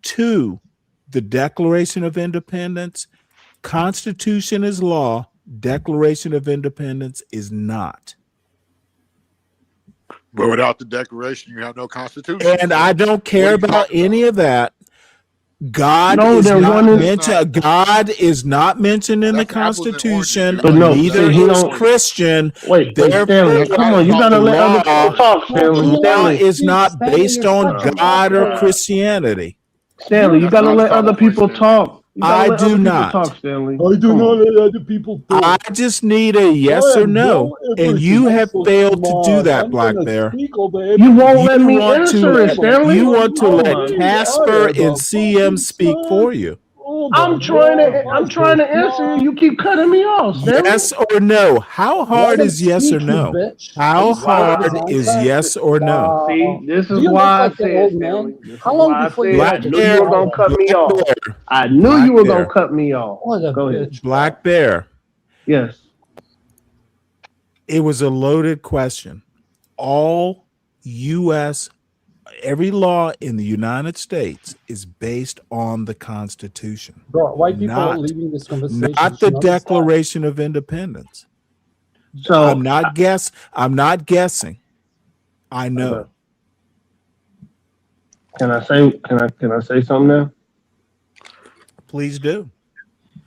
to the Declaration of Independence. Constitution is law. Declaration of Independence is not. But without the Declaration, you have no Constitution. And I don't care about any of that. God is not mentioned in the Constitution. But no, neither he is don't- Christian. Wait, Stanley, come on, you gotta let other people talk, Stanley. Law Stanley, is not based on God or Christianity. Stanley, you gotta let other people talk. You gotta I let do other people not. talk, Stanley. I do not let other people talk. I just need a yes or no, and you have failed to do that, Black Bear. You won't let me answer it, Stanley. You want to Oh let my Casper God. and CM speak for you. I'm trying to answer you. You keep cutting me off, Stanley. Yes or no? How hard is yes or no? How hard is yes or no? See, this Do is you why I look like an said, old Stanley. man? This is How long why I before said you I like knew you were gonna cut me off. I knew you were gonna cut me off. Go ahead. Black Bear. Yes. It was a loaded question. All U.S. Every law in the United States is based on the Constitution. Bro, white people are leaving this conversation. Not the Declaration of Independence. So I'm not guessing. I know. Can I say something now? Please do.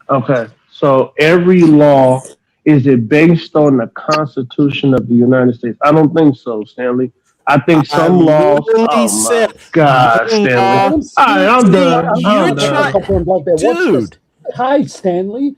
Okay. So every law, is it based on the Constitution of the United States? I don't think so, Stanley. I think some laws. Oh my God, Stanley! All right, I'm done. Dude. Hi, Stanley.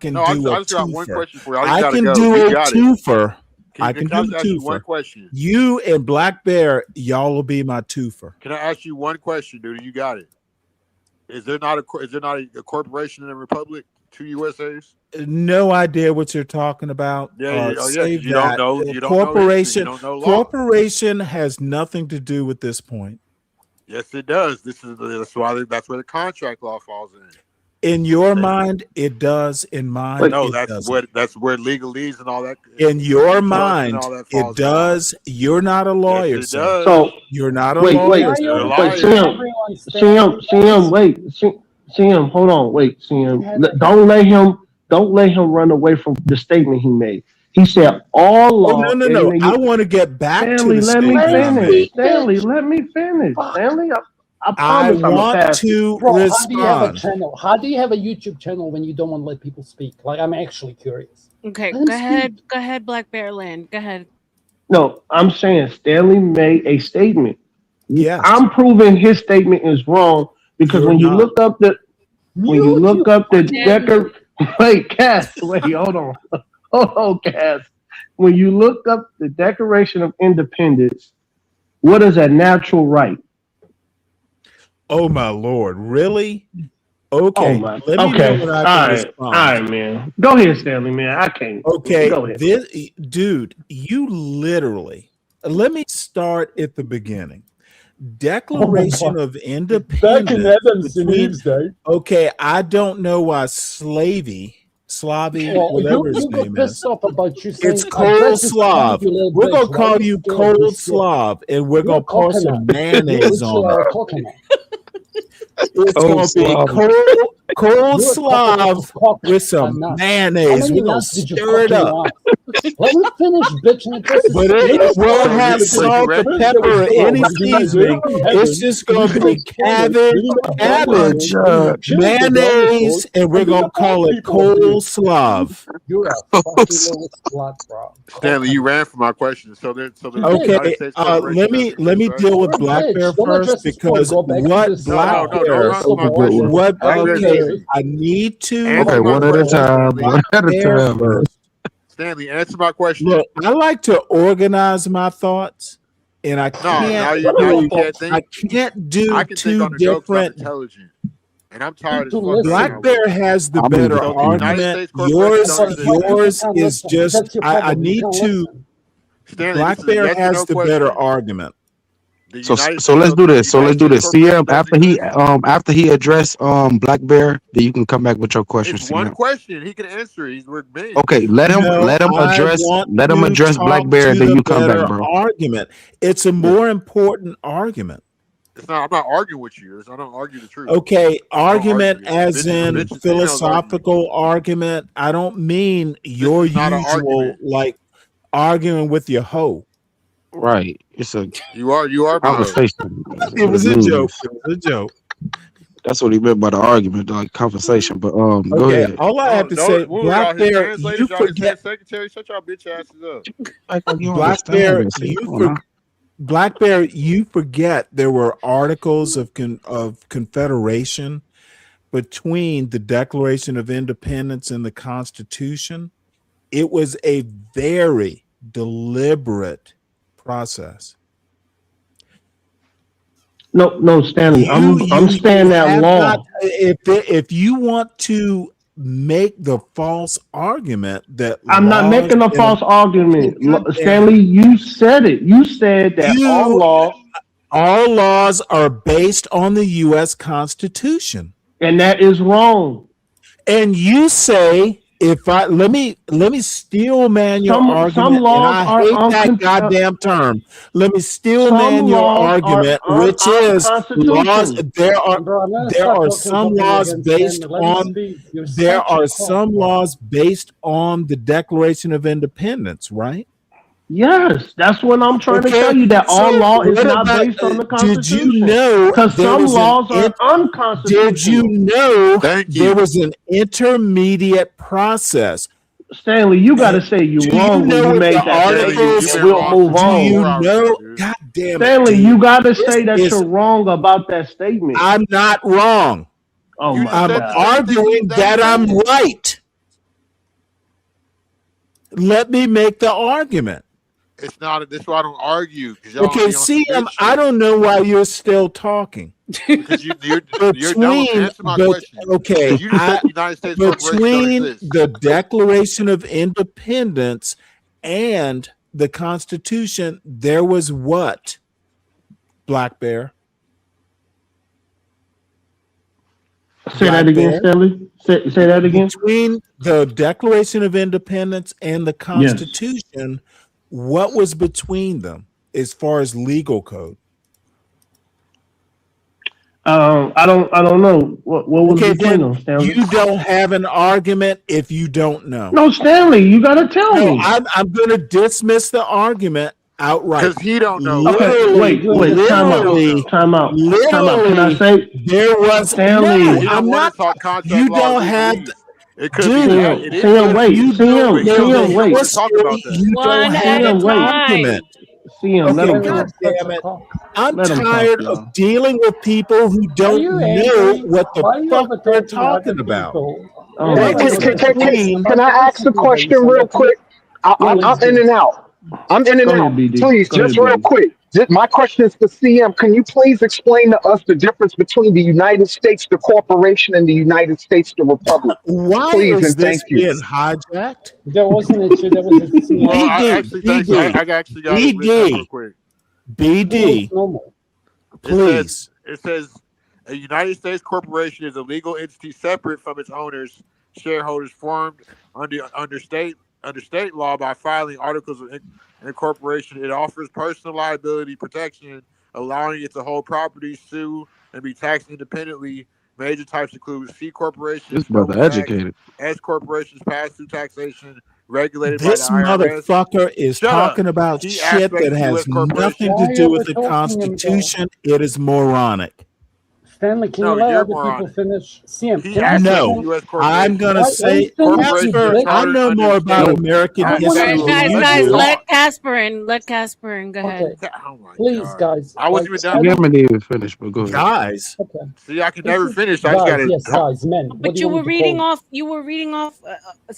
can No, do I a just got one twofer. question for you. I just I gotta can go. do You a got it. twofer. I Can can I do just a ask you one twofer. question? You and Black Bear, y'all will be my twofer. Can I ask you one question, dude? You got it. Is there not a corporation in the republic? 2 USAs? No idea what you're talking about. Yeah. Oh, yeah. Save You that. don't know. You don't know. Corporation. You don't know law. Corporation has nothing to do with this point. Yes, it does. That's where the contract law falls in. In your mind, it does. In mine, No, it that's doesn't. where legalese and all that. In your and mind, all that it falls does. You're not a lawyer, Yes, it sir. does. So You're not a wait, lawyer, wait, sir. wait, CM, wait, CM, hold on, wait, CM, don't let him run away from the statement he made. He said all Oh, law. no. I want to get back to Stanley, the let me statement I finish. made. Stanley, let me finish. Stanley, I I promise I'm a want pass. to Bro, how do you have a respond. channel? How do you have a YouTube channel when you don't want to let people speak? Like, I'm actually curious. Okay, Let him go ahead. Go ahead, Black Bear Land. Go ahead. No, I'm saying Stanley made a statement. Yes. I'm proving his statement is wrong because You're when you not. look up the wait, Cass, wait, hold on. Hold on, Cass. When you look up the Declaration of Independence, what is a natural right? Oh my Lord, really? Okay, Oh my. let me know Okay. when All I can right. respond. All right, man. Go ahead, Stanley, man. I can't. Okay, Go ahead. dude, you literally. Let me start at the beginning. Declaration of Back in Independence Evans in between. his day. Okay, I don't know why Slavy, Well, whatever his you got name pissed is. off about you saying It's Cold Slav. We're gonna call you Cold Slav, and we're gonna pour some mayonnaise on it. Coconut. It's Cold gonna be Slav. cold You're a Slav with some How mayonnaise. many We're gonna nuts did you stir it cook in up. your ass? Let me finish, bitch. And this is, But it won't have salt or pepper or any seasoning. It's just gonna be cabbage, mayonnaise, and we're gonna call it coleslaw. You're a fucking little slut, bro. Stanley, you ran from my question. So there's Okay, United States Corporation let me doesn't exist, deal right? with Black Bear first because what Black don't Bear, answer my question. what Black Bear's okay, easy. I need to Answer my one at a question, time. Stanley. One at a Bear time. first. Stanley, answer my question. Look, I like to organize my thoughts, and I now you can't think. I can't do I can think two on the jokes. I'm different. intelligent, and I'm tired as fuck. Black Bear has the I'm better even- So the United argument. States Corporation don't exist. Yours is just. That's your I problem. You need can't to. listen. Stanley, Black this is a Bear yes or has no the question. better argument. The So United so let's do the this. So United let's do States this. Corporation CM doesn't after he addressed Black Bear, then you can come back with your question, It's one CM. question. He can answer. We're men. Okay, let him No, I address want Black talk Bear, to then the you come back, better bro. argument. It's a more important argument. It's not. I'm not arguing with you. I don't argue the truth. Okay, argument argue. as in Bitches, philosophical argument. I don't mean your is not an usual argument. like arguing with your hoe. Right. It's a You are my hoe. conversation. That's It what was a means. joke. It was a joke. That's what he meant by the argument, like conversation. But go Okay, ahead. all I have to say, What Black y'all his Bear, translators? you Y'all his forget. head secretary? Shut y'all bitch asses up. Like you Black understand Bear, this. you Come on now. Black Bear, you forget there were articles of confederation between the Declaration of Independence and the Constitution. It was a very deliberate process. No, Stanley. I'm staying that have law. not- if you want to make the false argument that I'm not laws making a and- false argument. God damn Stanley, you said it. You said that all laws are based on the U.S. Constitution, and that is wrong. and you say if I let me steel man your argument, Some laws and I are hate that goddamn term. Let me steel man your argument, which is laws. There are some laws based on the Declaration of Independence, right? Yes, that's what I'm trying to tell you. That all law is not based on the Constitution. Did you know because some laws are unconstitutional? Did you know there was an intermediate process? Stanley, you got to say you're wrong when you made that statement, and we'll move on. Do you know? God damn it, Stanley, dude. you got to say that is- you're wrong about that statement. I'm not wrong. Oh my I'm God. arguing that I'm right. Let me make the argument. It's not. This is why I don't argue because y'all Okay, be on some CM, bitch I shit. don't know why you're still talking. Because you're no. Answer my question. Okay, You just said the United States corporation don't between exist. the Declaration of Independence and the Constitution, there was what? Black Bear. Say that again, Stanley. Say that again. Between the Declaration of Independence and the Constitution, what was between them as far as legal code? I don't know what was between them, Stanley. You don't have an argument if you don't know. No, Stanley, you gotta tell me. I'm going to dismiss the argument outright. Because he don't know. Okay, wait, time out. Can I say there was Stanley? He don't want to talk contract You law don't have. It could be that. It is. Sam, wait. You Sam, don't wait. want to talk about that. You don't have an argument. Sam, let him God talk. damn it. I'm Let 'em talk, tired y'all. of dealing with people who don't know what the fuck they're talking about. Can I ask a question real quick? I'm in and out. I'm in and Go ahead, out. BD. Please, Go just ahead, real BD. quick. My question is for CM. Can you please explain to us the difference between the United States, the corporation, and the United States, the republic? Why Please is and this thank you. being hijacked? There wasn't a there was a Well, I actually got it written down real quick. BD, please. It says a United States corporation is a legal entity separate from its owners, shareholders formed under state law by filing articles of incorporation. It offers personal liability protection, allowing it to hold property, sue, and be taxed independently. Major types include C corporations, This brother scope tax, educated. S corporations, pass-through taxation, regulated This by the IRS. motherfucker is Shut talking up. about Key shit that aspects of has U.S. corporation. nothing to do with the Constitution. It is moronic. Stanley, can No, you let you're other people moronic. finish? CM, He can I asked say us No, the U.S. I'm corporation. gonna say, Corporations Casper, are I chartered know under more about state- American I- history Guys, than you guys, do. let Casper in. Let Casper in. Go ahead. Oh my Please, God. guys. I wasn't even done. Gavin didn't even finish, but go ahead. Guys. Okay. See, I can never finish. I just Guys, gotta. yes, guys, men. What But do you want were me to reading call off. You were reading off.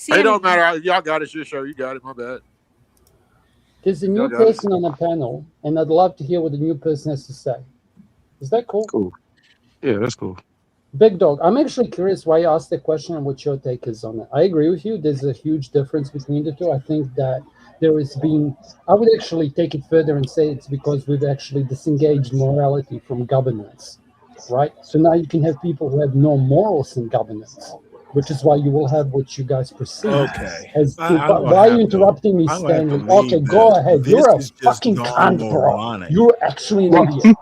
It don't matter. Y'all got it. It's your show. You got it. My bad. There's a new got it. person on the panel, and I'd love to hear what the new person has to say. Is that cool? Cool. Yeah, that's cool. Big Dog, I'm actually curious why you asked the question and what your take is on it. I agree with you. There's a huge difference between the two. I think that there has been, I would actually take it further and say it's because we've actually disengaged morality from governance, right? So now you can have people who have no morals in governance, which is why you will have what you guys perceive as. Why are you interrupting me, Stanley? Okay, go ahead. You're a fucking cunt, bro. You're actually an idiot.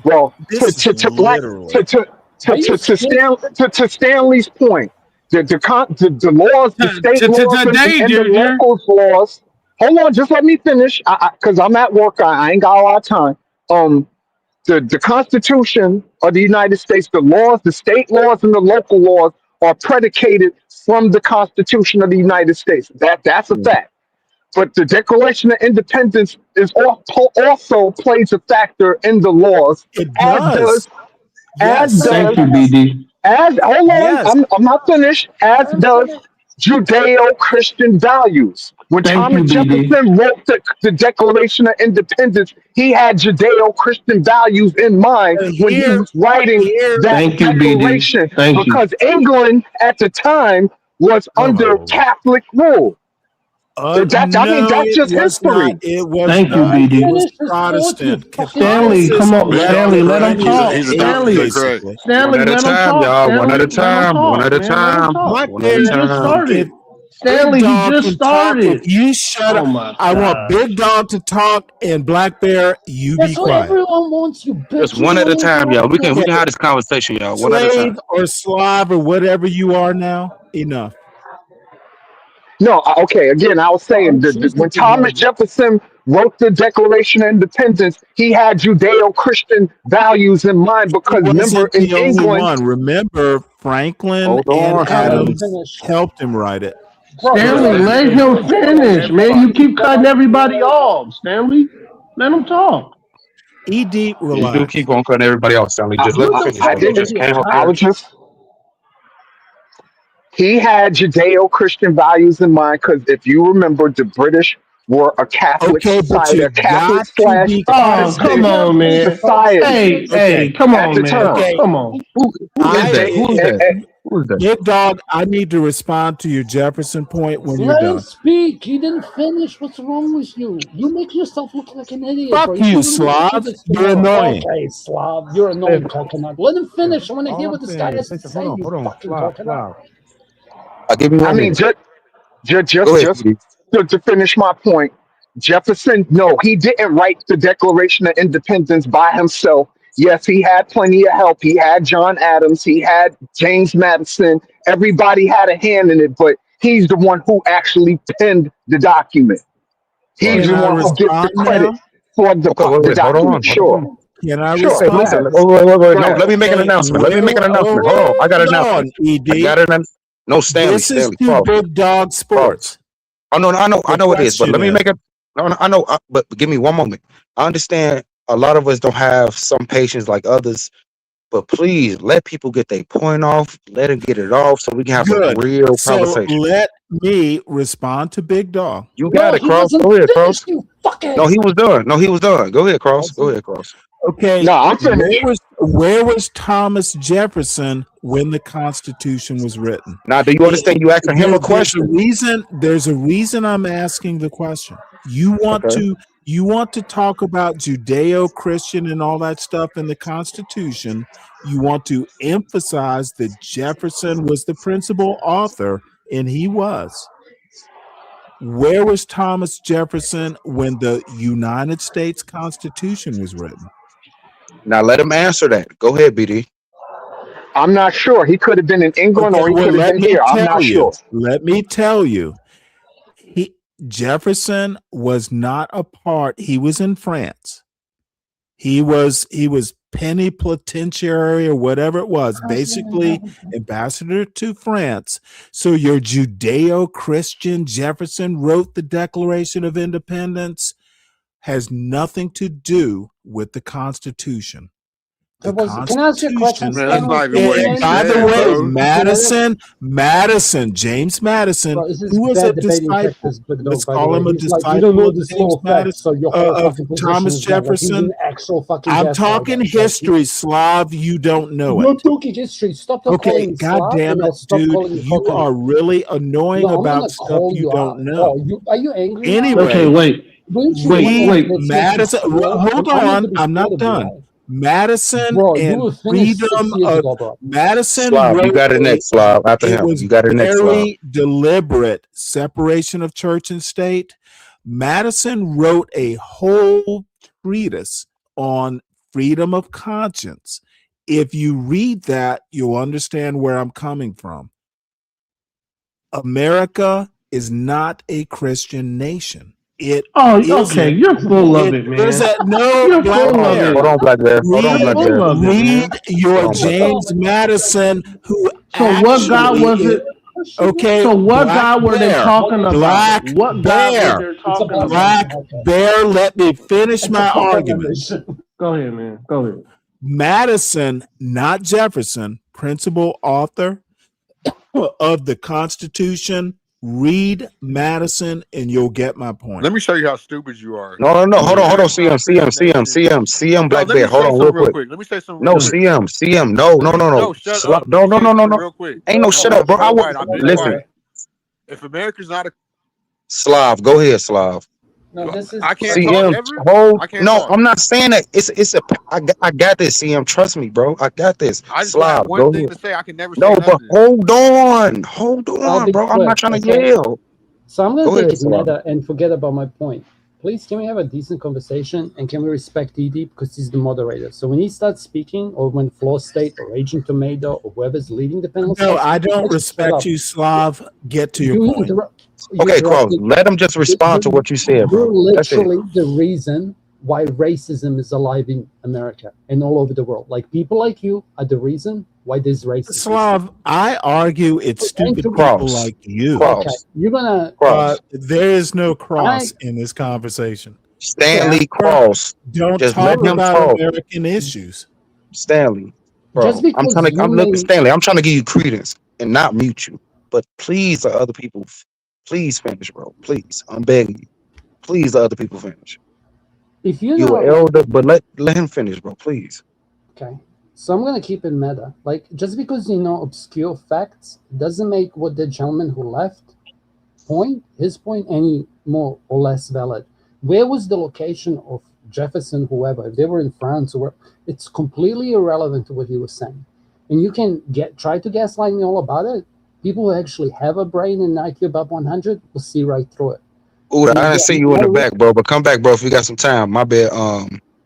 Well, This to is literally. to Stanley's point, the laws, the state laws, and the locals laws. Hold on, just let me finish, because I'm at work. I ain't got a lot of time. The Constitution of the United States, the laws, the state laws, and the local laws are predicated from the Constitution of the United States. That's a fact. But the Declaration of Independence is also plays a factor in the laws. It does. Thank you, BD. Hold on, I'm not finished. As does Judeo-Christian values. When Thank Thomas you, BD. Jefferson wrote the Declaration of Independence, he had Judeo-Christian values in mind when he was writing that Thank you, BD. declaration, Thank you. because England at the time was under Catholic rule. That's just history. It was Thank you, not. BD. It was Protestant. Stanley, come on, Man, Stanley, let him he's talk. a Stanley, Democrat. Stanley, One at a let him time, talk. y'all. One at a Stanley, let him time. talk, One at a man. Let him time. talk. One at a He just time. started. Stanley, Big he Dog just can talk started. if you shut Oh up. my I want God. Big Dog to talk and Black Bear, you That's be what quiet. everyone wants, you bitch. Just one at a time, y'all. We can have this conversation, y'all. One at a time. Slave or Slav or whatever you are now, enough. No, okay. Again, I was saying that when Thomas Jefferson wrote the Declaration of Independence, he had Judeo-Christian values in mind, because He remember wasn't in the only England. one. Remember, Franklin Hold and on, Adams finish. helped him write it. Stanley, let him finish, man. You keep cutting everybody off. Stanley, let him talk. ED, You do relax. keep on cutting everybody off, Stanley. Just let him You're the finish, I bro. You fucking just didn't. can't help I it. was just. He had Judeo-Christian values in mind, because if you remember, the British were a Catholic Okay, but society, you a Catholic got to slash be Oh, come Protestant on, man. society Hey, okay. come at on, the man. time. Okay, Come on. Who is And, that? J- Who is that? Who is that? Big Dog, I need to respond to your Jefferson point when you're Let him done. speak. He didn't finish. What's wrong with you? You make yourself look like an idiot, bro. Fuck You you, should really do Slav. this You're tomorrow. annoying. Okay, Slav, you're annoying, coconut. Let him finish. I want to All hear I'm what this saying guy has is, to hold say. on, You hold on. fucking Slav, coconut. give me I 1 mean, minute. just Go ahead, just Speedy. to finish my point, Jefferson, no, he didn't write the Declaration of Independence by himself. Yes, he had plenty of help. He had John Adams, he had James Madison. Everybody had a hand in it, but he's the one who actually penned the document. He's Can the I one who gets the respond credit now? for Okay, wait, the wait, hold document. on, hold Sure, on. Can I sure. Okay, Go respond? ahead. listen. Wait. Go No, ahead. let me make an Okay, announcement. Let me make an announcement. Hold on. I got an hold on, announcement. I ED. got it. No, Stanley, This is Stanley, too Cross, Big Dog Cross. Sports. Oh no, I The know it is. But question let me is, make it. No, no, I know. But give me 1 moment. I understand a lot of us don't have some patience like others. But please let people get their point off. Let them get it off so we can have a good. real So conversation. let me respond to Big Dog. You got Bro, it, he Cross. wasn't Go ahead, finished, Cross. you No, fuckhead. he was done. No, he was done. Go ahead, Cross. Was Go he? ahead, Cross. Okay, No, I'm finished. where was Thomas Jefferson when the Constitution was written? Now, do you understand? You asking him a There's a question. reason. There's a reason I'm asking the question. You want Okay. to talk about Judeo-Christian and all that stuff in the Constitution. You want to emphasize that Jefferson was the principal author, and he was. Where was Thomas Jefferson when the United States Constitution was written? Now let him answer that. Go ahead, BD. I'm not sure. He could have been in England Okay, or he well, could have let been me here. I'm tell not you. sure. Let me tell you. Jefferson was not a part. He was in France. He was plenipotentiary or whatever it was, basically ambassador to France. So your Judeo-Christian Jefferson wrote the Declaration of Independence has nothing to do with the Constitution. The Can I ask you a question, Constitution, Man, that's Stanley? not even what he and by the said, way, bro. James Madison, Bro, this is who was a bad debating disciple, tactics, Big let's Dog, by the call way. him a He's like, you don't disciple know of this James law facts, Madison, so your whole of fucking position Thomas is bad. Like, he's Jefferson. an actual fucking I'm gaslighter. talking Like, history, Slav. You don't know you're it. talking history. Stop Okay, calling me God Slav, damn and it, I'll stop dude. calling you You coconut. are really annoying No, I'm about gonna stuff call you you don't out. know. Are you angry now? Anyway, Okay, wait. Don't you Wait, want wait. let's make you Madison, scared? hold I want on. to be I'm scared not of you, done. right? Madison Bro, you and were finished 6 freedom years of ago, bro. Madison Slav, you wrote got it next, Slav. After it him. was You got it next, Slav. very deliberate separation of church and state. Madison wrote a whole treatise on freedom of conscience. If you read that, you'll understand where I'm coming from. America is not a Christian nation. It Okay. isn't. You're full of It it, is man. that no You're Black full of Bear. Hold it. on, Black Bear. Hold You're on, Black Bear. full of it, man. Read your Hold on, Black Bear. James Madison, who So what God actually was is it? okay. So what Black God were they Bear, talking about? Black What God were Bear, they It's talking about about? Black Bear. Let me finish It's a my coconut argument. nation. Go ahead, man. Go ahead. Madison, not Jefferson, principal author of the Constitution. Read Madison, and you'll get my point. Let me show you how stupid you are. No. Hold on. America's CM, not a Christian nation. CM, No, Black let Bear. me Hold say on, real something real quick. quick. Let me say something real No, quick. CM. No. No, shut up. Let No, me no, say no, no, something no. real quick. Ain't no No, shut up, bro. so what? I've been Listen. quiet. If America's not a Slav, go ahead, Slav. No, this is I can't talk CM, ever? hold. I can't No, talk. I'm not saying that. I got this, CM. Trust me, bro. I got this. I just have Slav, one go thing ahead. to say. I can never say No, but nothing. hold on, I'll be bro. I'm quick. not trying to So, yell. so I'm Go gonna take ahead, it Slav. meta and forget about my point. Please, can we have a decent conversation and can we respect ED because he's the moderator? So when he starts speaking, or when Floor State or Agent Tomato or whoever's leading the panel No, starts I speaking, don't let's shut respect up. you, Slav. Get to your You point. interrupt. You Okay, Cross. interrupted. Let him just respond to what you said, You're bro. That's it. literally the reason why racism is alive in America and all over the world. Like people like you are the reason why there's racism. Slav, I argue it's stupid people Cross. like you. Okay, you're gonna. There is no cross in this conversation. Stanley Therefore, Cross. don't Just talk let him about talk. American issues. Stanley, Just bro. because you may. Stanley, I'm trying to give you credence and not mute you. But please, the other people, please finish, bro. Please. I'm begging you. Please, the other people finish. If you You know, an elder, but let him finish, bro. Please. okay. So I'm gonna keep it meta. Like, just because you know obscure facts doesn't make what the gentleman who left his point any more or less valid. Where was the location of Jefferson, whoever? If they were in France, or it's completely irrelevant to what he was saying. And you can try to gaslight me all about it. People who actually have a brain and IQ above 100 will see right through it. Ooh, And I didn't again, see you in the back, bro. But come back, bro. If you got some time, my bad.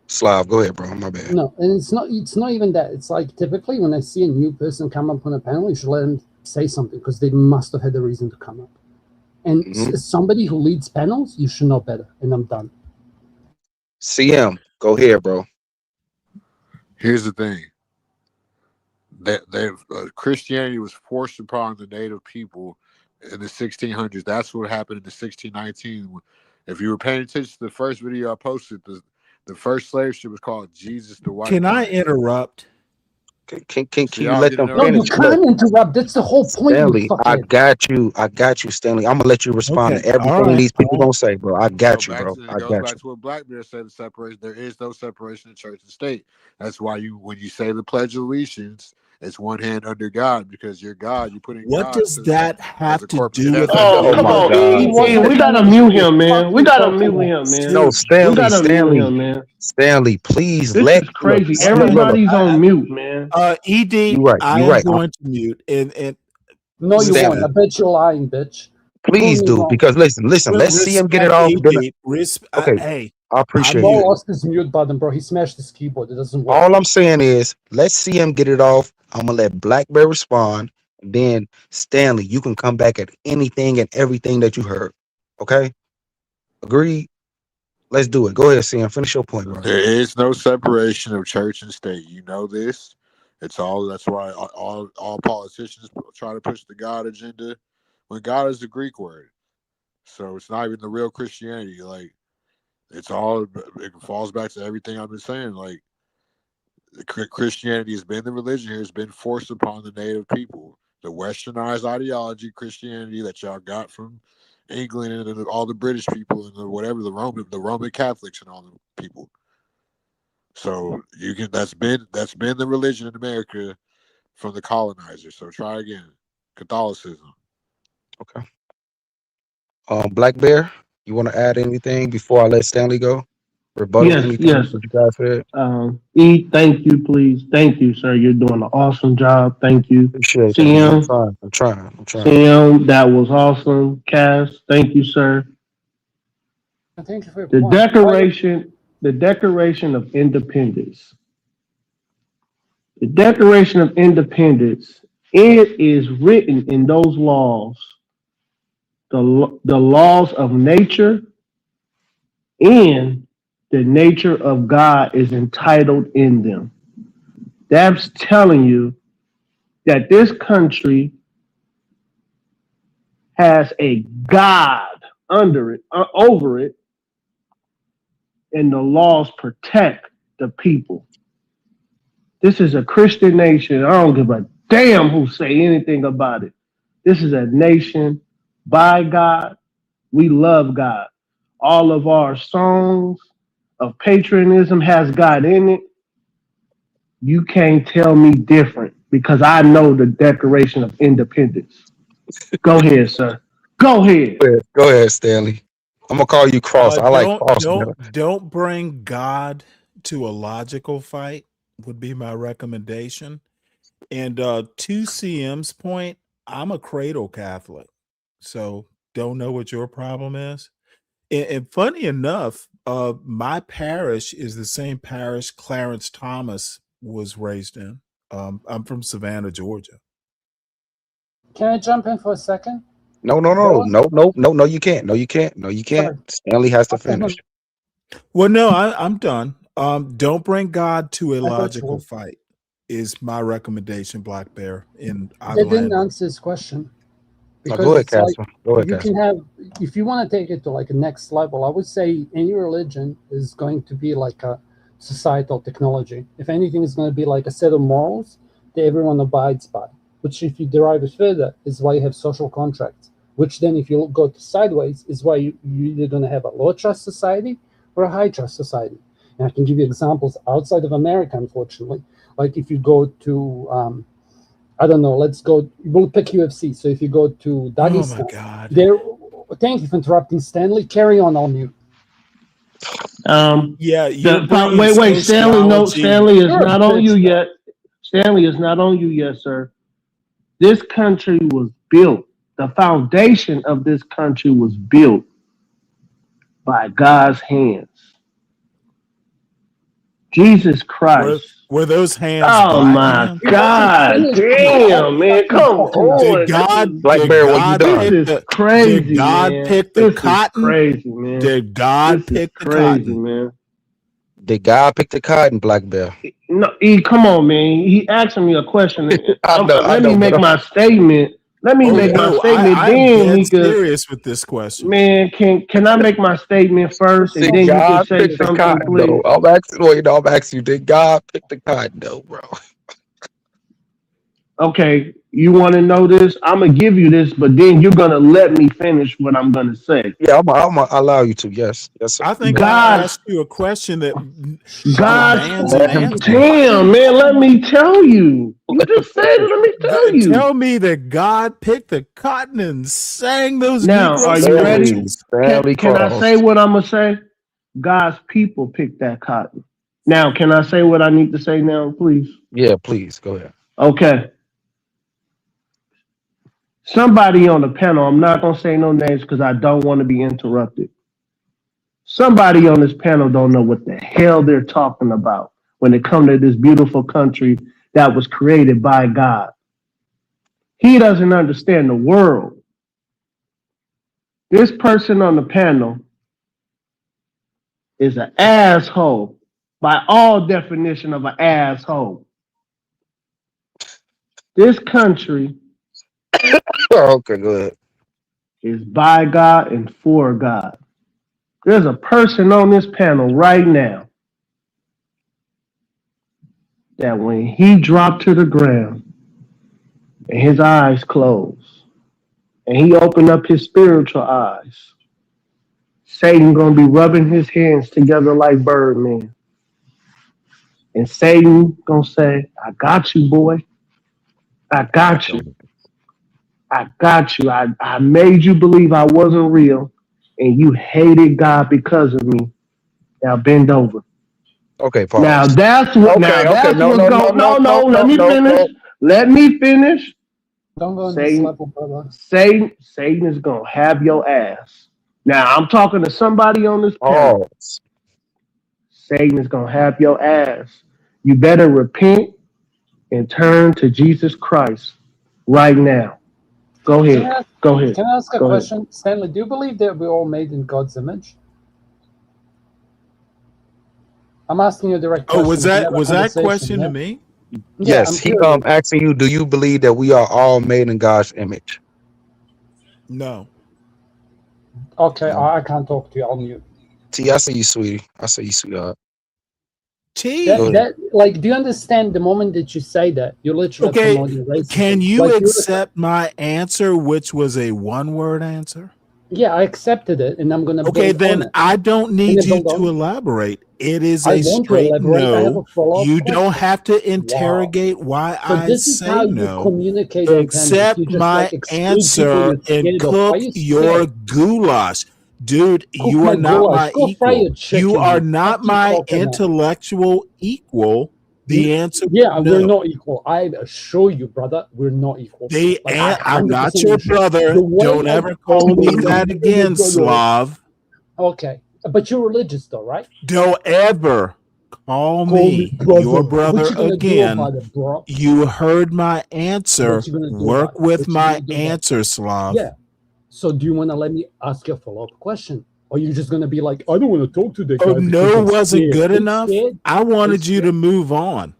Slav, go ahead, bro. My bad. no, and it's not even that. It's like typically when I see a new person come up on a panel, you should let them say something because they must have had a reason to come up. And as somebody who leads panels, you should know better. And I'm done. CM, go ahead, bro. Here's the thing. Christianity was forced upon the native people in the 1600s. That's what happened in the 1619. If you were paying attention to the first video I posted, the first slave ship was called Jesus the White. Can I interrupt? Can you let them No, you finish? can't interrupt. That's the whole point. Stanley, I got you, Stanley. I'm gonna let you respond to everything these people gonna say, bro. I got you, bro. I It goes got back you. to what Black Bear said. The separation. There is no separation of church and state. That's why when you say the Pledge of Allegiance, it's one hand under God because you're God. You put in What God does that have to do with Oh, come on, E. We gotta mute him, man. We gotta mute him, man. No, We Stanley, gotta mute him, man. Stanley, please This is crazy. Everybody's on mute, man. Ed, you right. I You am right. going to mute. And no, you Stanley, won't. I bet you're lying, bitch. please do because listen. Let's see him get it off. Okay, hey, I appreciate Mo you. lost his mute button, bro. He smashed his keyboard. It doesn't work. All I'm saying is, let's see him get it off. I'm gonna let Black Bear respond, and then Stanley, you can come back at anything and everything that you heard. Okay, agreed. Let's do it. Go ahead, Sam. Finish your point, bro. There is no separation of church and state. You know this. It's all. That's why all politicians try to push the God agenda when God is the Greek word. So it's not even the real Christianity. Like it's all. It falls back to everything I've been saying. Like Christianity has been the religion here. It's been forced upon the native people. The westernized ideology, Christianity that y'all got from England and all the British people and the Roman Catholics and all the people. So you can that's been the religion in America from the colonizers. So try again. Catholicism. Okay. Black Bear, you want to add anything before I let Stanley go? Rebuttal anything Yes. that you guys said? E, thank you, please. Thank you, sir. You're doing an awesome job. Thank you. Appreciate that, man. I'm trying. CM, that was awesome. Cass, thank you, sir. Thank you for your The point. Declaration of Independence. The Declaration of Independence, it is written in those laws, the laws of nature and the nature of God is entitled in them. That's telling you that this country has a God under it, over it, and the laws protect the people. This is a Christian nation. I don't give a damn who say anything about it. This is a nation by God. We love God. All of our songs of patriotism has God in it. You can't tell me different because I know the Declaration of Independence. Go ahead, sir. Go ahead. Go ahead, Stanley. I'm gonna call you Cross. I like Cross, man. Don't bring God to a logical fight would be my recommendation. And to CM's point, I'm a cradle Catholic, so don't know what your problem is. And funny enough, my parish is the same parish Clarence Thomas was raised in. I'm from Savannah, Georgia. Can I jump in for a second? No, you can't. No, you can't. Stanley has to finish. Well, no, I'm done. Don't bring God to a logical fight is my recommendation, Black Bear. That didn't answer his question. No, go ahead, Casper. Go ahead, you Casper. can have, if you want to take it to like a next level, I would say any religion is going to be like a societal technology. If anything, is going to be like a set of morals that everyone abides by, which if you derive it further is why you have social contracts. which then if you go to sideways is why you're either going to have a low trust society or a high trust society. And I can give you examples outside of America, unfortunately. Like if you go to, I don't know, we'll pick UFC. So if you go to Dagestan, oh my God. Thank you for interrupting, Stanley. Carry on, I'll mute. Yeah, you're bringing wait, Stanley. No, sociology. Stanley is not on you yet. Stanley is not on you yet, sir. This country was built. The foundation of this country was built by God's hands. Jesus Christ. Were those hands? Oh black my hands? God! Damn, man, come on. Did God, This is crazy, did God man. pick the This is cotton? crazy, man. Did God This is pick the crazy, cotton? man. Did God pick the cotton, Black Bear? No, come on, man. He asking me a question. Let me make my statement. Let me make my statement. I'm Then dead he could. serious with this question. Man, can I make my statement first, and Did then you can God say pick the something, cotton, please? though? I'm asking you, did God pick the cotton, though, bro? Okay, you want to know this? I'm gonna give you this, but then you're gonna let me finish what I'm gonna say. Yeah, I'm gonna allow you to. Yes, yes, sir. I think God- I asked you a question that God, demands an answer. damn, man, let me tell you. You just said it. Let me tell you. Tell me that God picked the cotton and sang those Now, Negro are you ready? spirituals. Can I say what I'm gonna say? God's people picked that cotton. Now, can I say what I need to say now, please? Yeah, please go ahead. Okay. Somebody on the panel, I'm not gonna say no names because I don't want to be interrupted. Somebody on this panel don't know what the hell they're talking about when it comes to this beautiful country that was created by God. He doesn't understand the world. This person on the panel is an asshole by all definition of an asshole. This country Okay, go ahead. is by God and for God. There's a person on this panel right now that when he dropped to the ground and his eyes closed and he opened up his spiritual eyes, Satan gonna be rubbing his hands together like Birdman. And Satan gonna say, I got you, boy. I got you. I got you. I made you believe I wasn't real and you hated God because of me. Now bend over. Okay, pause. Now that's what. Okay, now okay, that's no, what's no, going. no, No, no, let me no, finish. no. Let me finish. Don't go in the Satan, level, brother. Satan is gonna have your ass. Now I'm talking to somebody on this panel. Satan is gonna have your ass. You better repent and turn to Jesus Christ right now. Go ahead. Go ahead. Can I ask a Go ahead. question? Stanley, do you believe that we're all made in God's image? I'm asking you a direct question. Oh, was that question yeah? to me? Yes, he asking you, do you believe that we are all made in God's image? No. Okay, I can't talk to you. I'll mute. T, I see you, sweetie. I see you, sweetheart. T, like, do you understand the moment that you say that you're literally promoting racism? Can you like, accept my answer, which was a one-word answer? Yeah, I accepted it, and I'm gonna. Okay, then I don't need you build to on. elaborate. It is I a want to straight elaborate. I have a no. follow-up You don't question. have to interrogate why So I this is say how you no. communicate on panels. Accept You just my like exclude people answer you're and scared of. Are cook you your scared? goulash. Dude, Cook you my are not goulash. my Go fry equal. your chicken, You are you not fucking my coconut. intellectual equal. The answer Yeah, is we're no. not equal. I assure you, brother, we're not equal. I'm not 100% your sure. brother. The way Don't I- ever call me that again, Slav. Okay, but you're religious though, right? Don't ever call me me brother. your What brother you gonna do again. about it, bro? You heard my answer. What you gonna do Work about it? with What you my gonna do about it? answer, Slav. Yeah. So do you want to let me ask you a follow-up question? Or you just gonna be like, I don't want to talk to that guy. Oh, because no I'm wasn't scared. good I'm enough. scared. I wanted I'm you to scared. move on.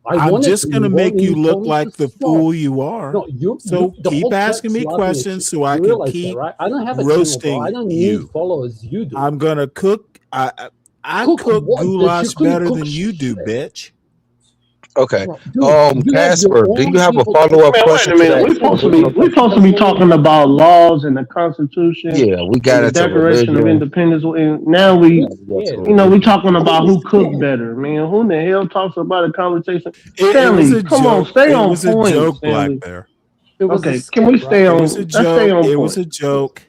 I I'm wanted just to going to move on, make and you you look told me like to the stop. fool you are. No, So the keep whole asking me chat's laughing at questions you. so I You can realize that, keep right? I don't have a channel, bro. I roasting don't need you. followers. You do. I'm going to cook. I Cook cook what, bitch? You goulash couldn't better cook than you do, shit. bitch. Okay. Dude, you have your Casper, do own you have a people. follow up Man, wait question a to minute. that original We're question? supposed to be talking about laws and the Constitution Yeah, we and got the into Declaration of religion. Independence, and now we, We got to you know, we religion. talking about who cooked better, man. Who in the hell talks about a conversation? It was Stanley, a come on, joke. stay It on was a point, joke, Black Stanley. Bear. It was a Okay, can we skit, right? stay It was a on? Let's stay joke. on It was point. a joke.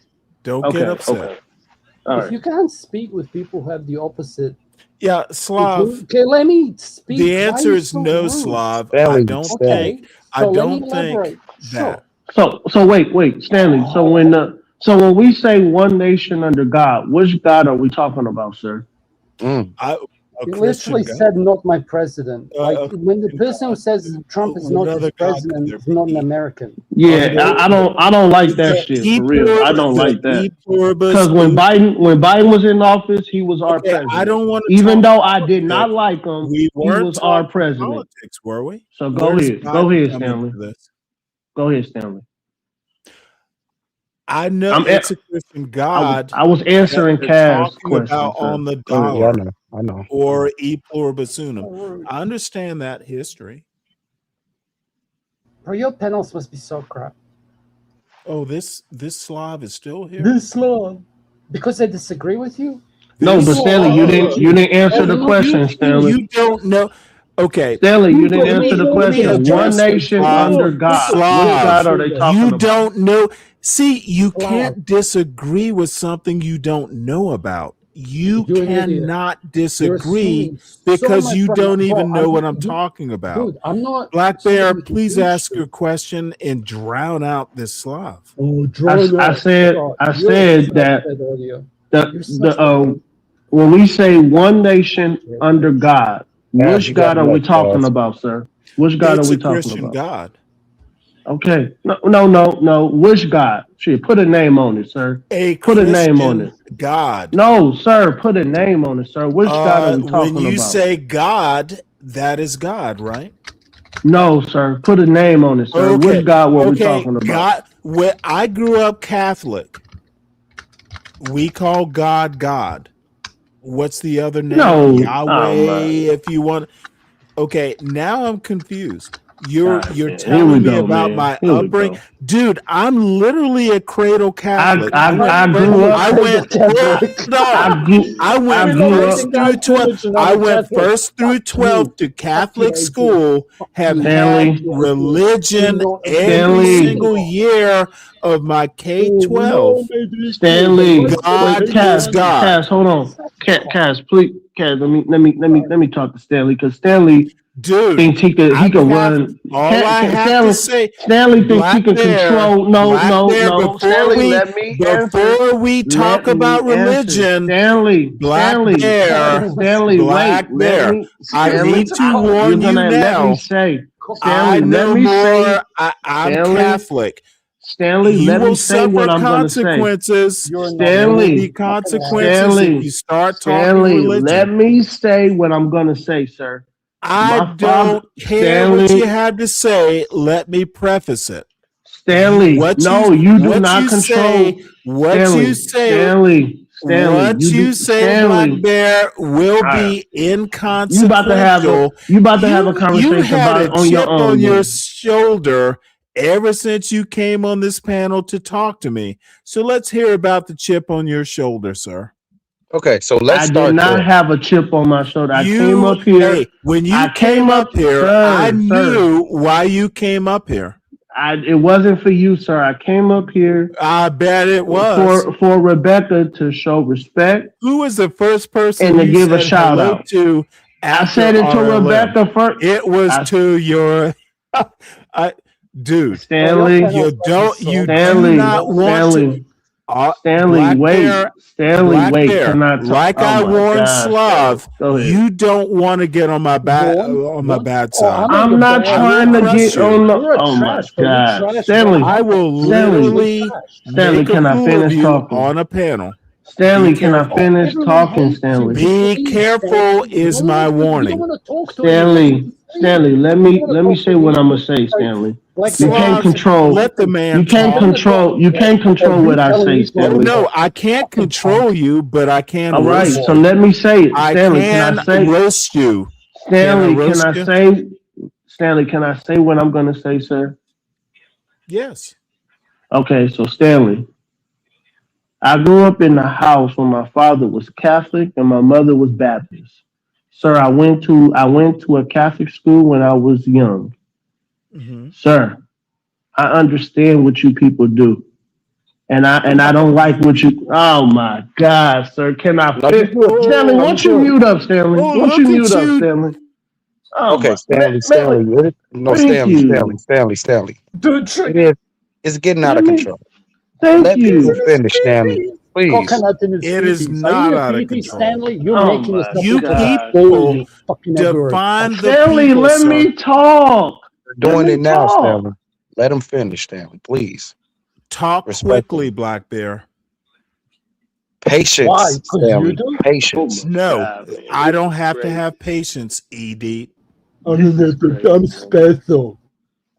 Don't get Okay, upset. okay, all If right. you can't speak with people who have the opposite, Yeah, Slav. okay, let me speak. The Why are answer you is so no, rude? Slav. Stanley, Okay, I so let me don't think elaborate. that. Sure. So wait, Stanley. So when we say one nation under God, which God are we talking about, sir? A He Christian literally God. said, "Not my president." Like A when the Christian person who God. says Trump is What not his other God could president there is not an be? American. Yeah, I don't like that The shit for real. I don't the like that. pluribus Because when Biden was in office, he was our Okay, I president. don't want to Even talk though I did not politics. like him, We he weren't was our talking president. politics, were we? So Where go does ahead. Biden Go ahead, come Stanley. into this? Go ahead, Stanley. I know I'm it's a Christian God I was that answering they're Kaz's talking question, about sir. on the Go ahead. Yeah, dollar I know. or e pluribus unum. So rude. I understand that history. Bro, your panels must be so crap. Oh, this Slav is still here. This Slav, because I disagree with you. No, but Stanley, you didn't answer the Oh, question, Stanley. You don't know. Okay, Stanley, you didn't let me answer the question. One address it, nation Slav. under God. Which Slav, God are they talking you about? don't know. See, you Slav. can't disagree with something you don't know about. You You're an idiot. cannot You're disagree assuming so because much you right don't now. even know what I'm Dude, talking about. Dude, I'm not. Black saying Bear, you can please teach ask me. your question and drown out this Slav. Oh, I drown out. said that earlier. when we say one nation under God, Kaz, which you got God are we next, talking Kaz. about, sir? Which God are It's we a talking Christian about? God. Okay. No. Which God? Shit, put a name on it, sir. A Put a name on it. Christian God. No, sir. Put a name on it, sir. Which God are we When talking you about? say God, that is God, right? No, sir. Put a name on it, sir. Okay. Which God were we Okay. talking about? God. When I grew up Catholic, we call God God. What's the other name? No. Yahweh, Oh my. if you want. Okay, now I'm confused. You're God, you're man. telling Here we me go, about man. my Here we upbringing, go. dude. I'm literally a cradle Catholic. I grew up. I went. Hold on. I went first through 12. I went first through 12 to Catholic school. Have had religion every single year of my K-12. Stanley, God wait, is God. Cass, hold on, Cass, please, Cass, let me talk to Stanley because Stanley thinks he could run. All I have to say, Stanley thinks he can control. No, before Stanley, let me answer. before we talk about religion, Stanley, Black Bear, wait, let me. I need to you're warn you gonna let me now. say. I Stanley, let know me say. more. I'm Catholic. Stanley, You let will me say suffer what I'm going to say. consequences. There will Stanley, be consequences if you start talking Stanley, religion. let me say what I'm going to say, sir. I don't care what you have to say. Let me preface it. Stanley, you do not control. What you say, Black Bear, will be inconsequential. You about to have a conversation had about a it on your chip own. on your shoulder ever since you came on this panel to talk to me. So let's hear about the chip on your shoulder, sir. Okay, so let's I start did not there. have a chip on my shoulder. I came up here. Hey, when you I came up here, I knew why you came up here. It wasn't for you, sir. I came up here. I bet it was for Rebecca to show respect. Who was the first person and to you give a said shout hello out to? I said it to RLM? Rebecca first. It was to your, dude. Stanley. You do not want Stanley. to. Stanley, Black wait. Bear, Stanley, Black wait. Bear, Can I talk? like Oh I my warned gosh, Slav, Go ahead. you don't want to get on my bad side. I'm not trying to get on the. Oh my trash, God, Stanley. I will literally Stanley, make can a I fool finish of you talking? on a panel. Stanley, Be can I careful. finish talking, Stanley? Be careful is my warning. Stanley, let me say what I'm gonna say, Stanley. You can't control. Let the man You can't talk. control. You can't control what I say, Oh Stanley. no, I can't control you, but I can All right, roast so you. let me say it, I Stanley. can Can I say roast you? Stanley? Can I roast you? say? Stanley, can I say what I'm going to say, sir? Yes. Okay, so Stanley, I grew up in a house where my father was Catholic and my mother was Baptist. Sir, I went to a Catholic school when I was young. Mm-hmm. Sir, I understand what you people do. And I don't like what you. Oh my God, sir! Can I? No, you good. Stanley, No, won't you you good. mute up, Stanley? Oh, Won't you look at mute up, you. Stanley? Oh Okay, my, Stanley, Stanley, No, thank you. Stanley. Dude, It's getting out Let of me. control. Thank Let you. people finish, Stanley. Please. coconut in his It is feces. Are not you a out of feces, control. Stanley? You're Oh making my yourself You into a God. fool, people you fucking agorist. define the Stanley, people, let sir. me talk. We're Let doing me it now, talk. Stanley. Let him finish, Stanley. Please. Talk quickly, Respectfully. Black Bear. Why? Patience, Because you Stanley. do? Oh Patience. my No, God, man, I this don't is have to crazy. have patience, Edie. I'm special.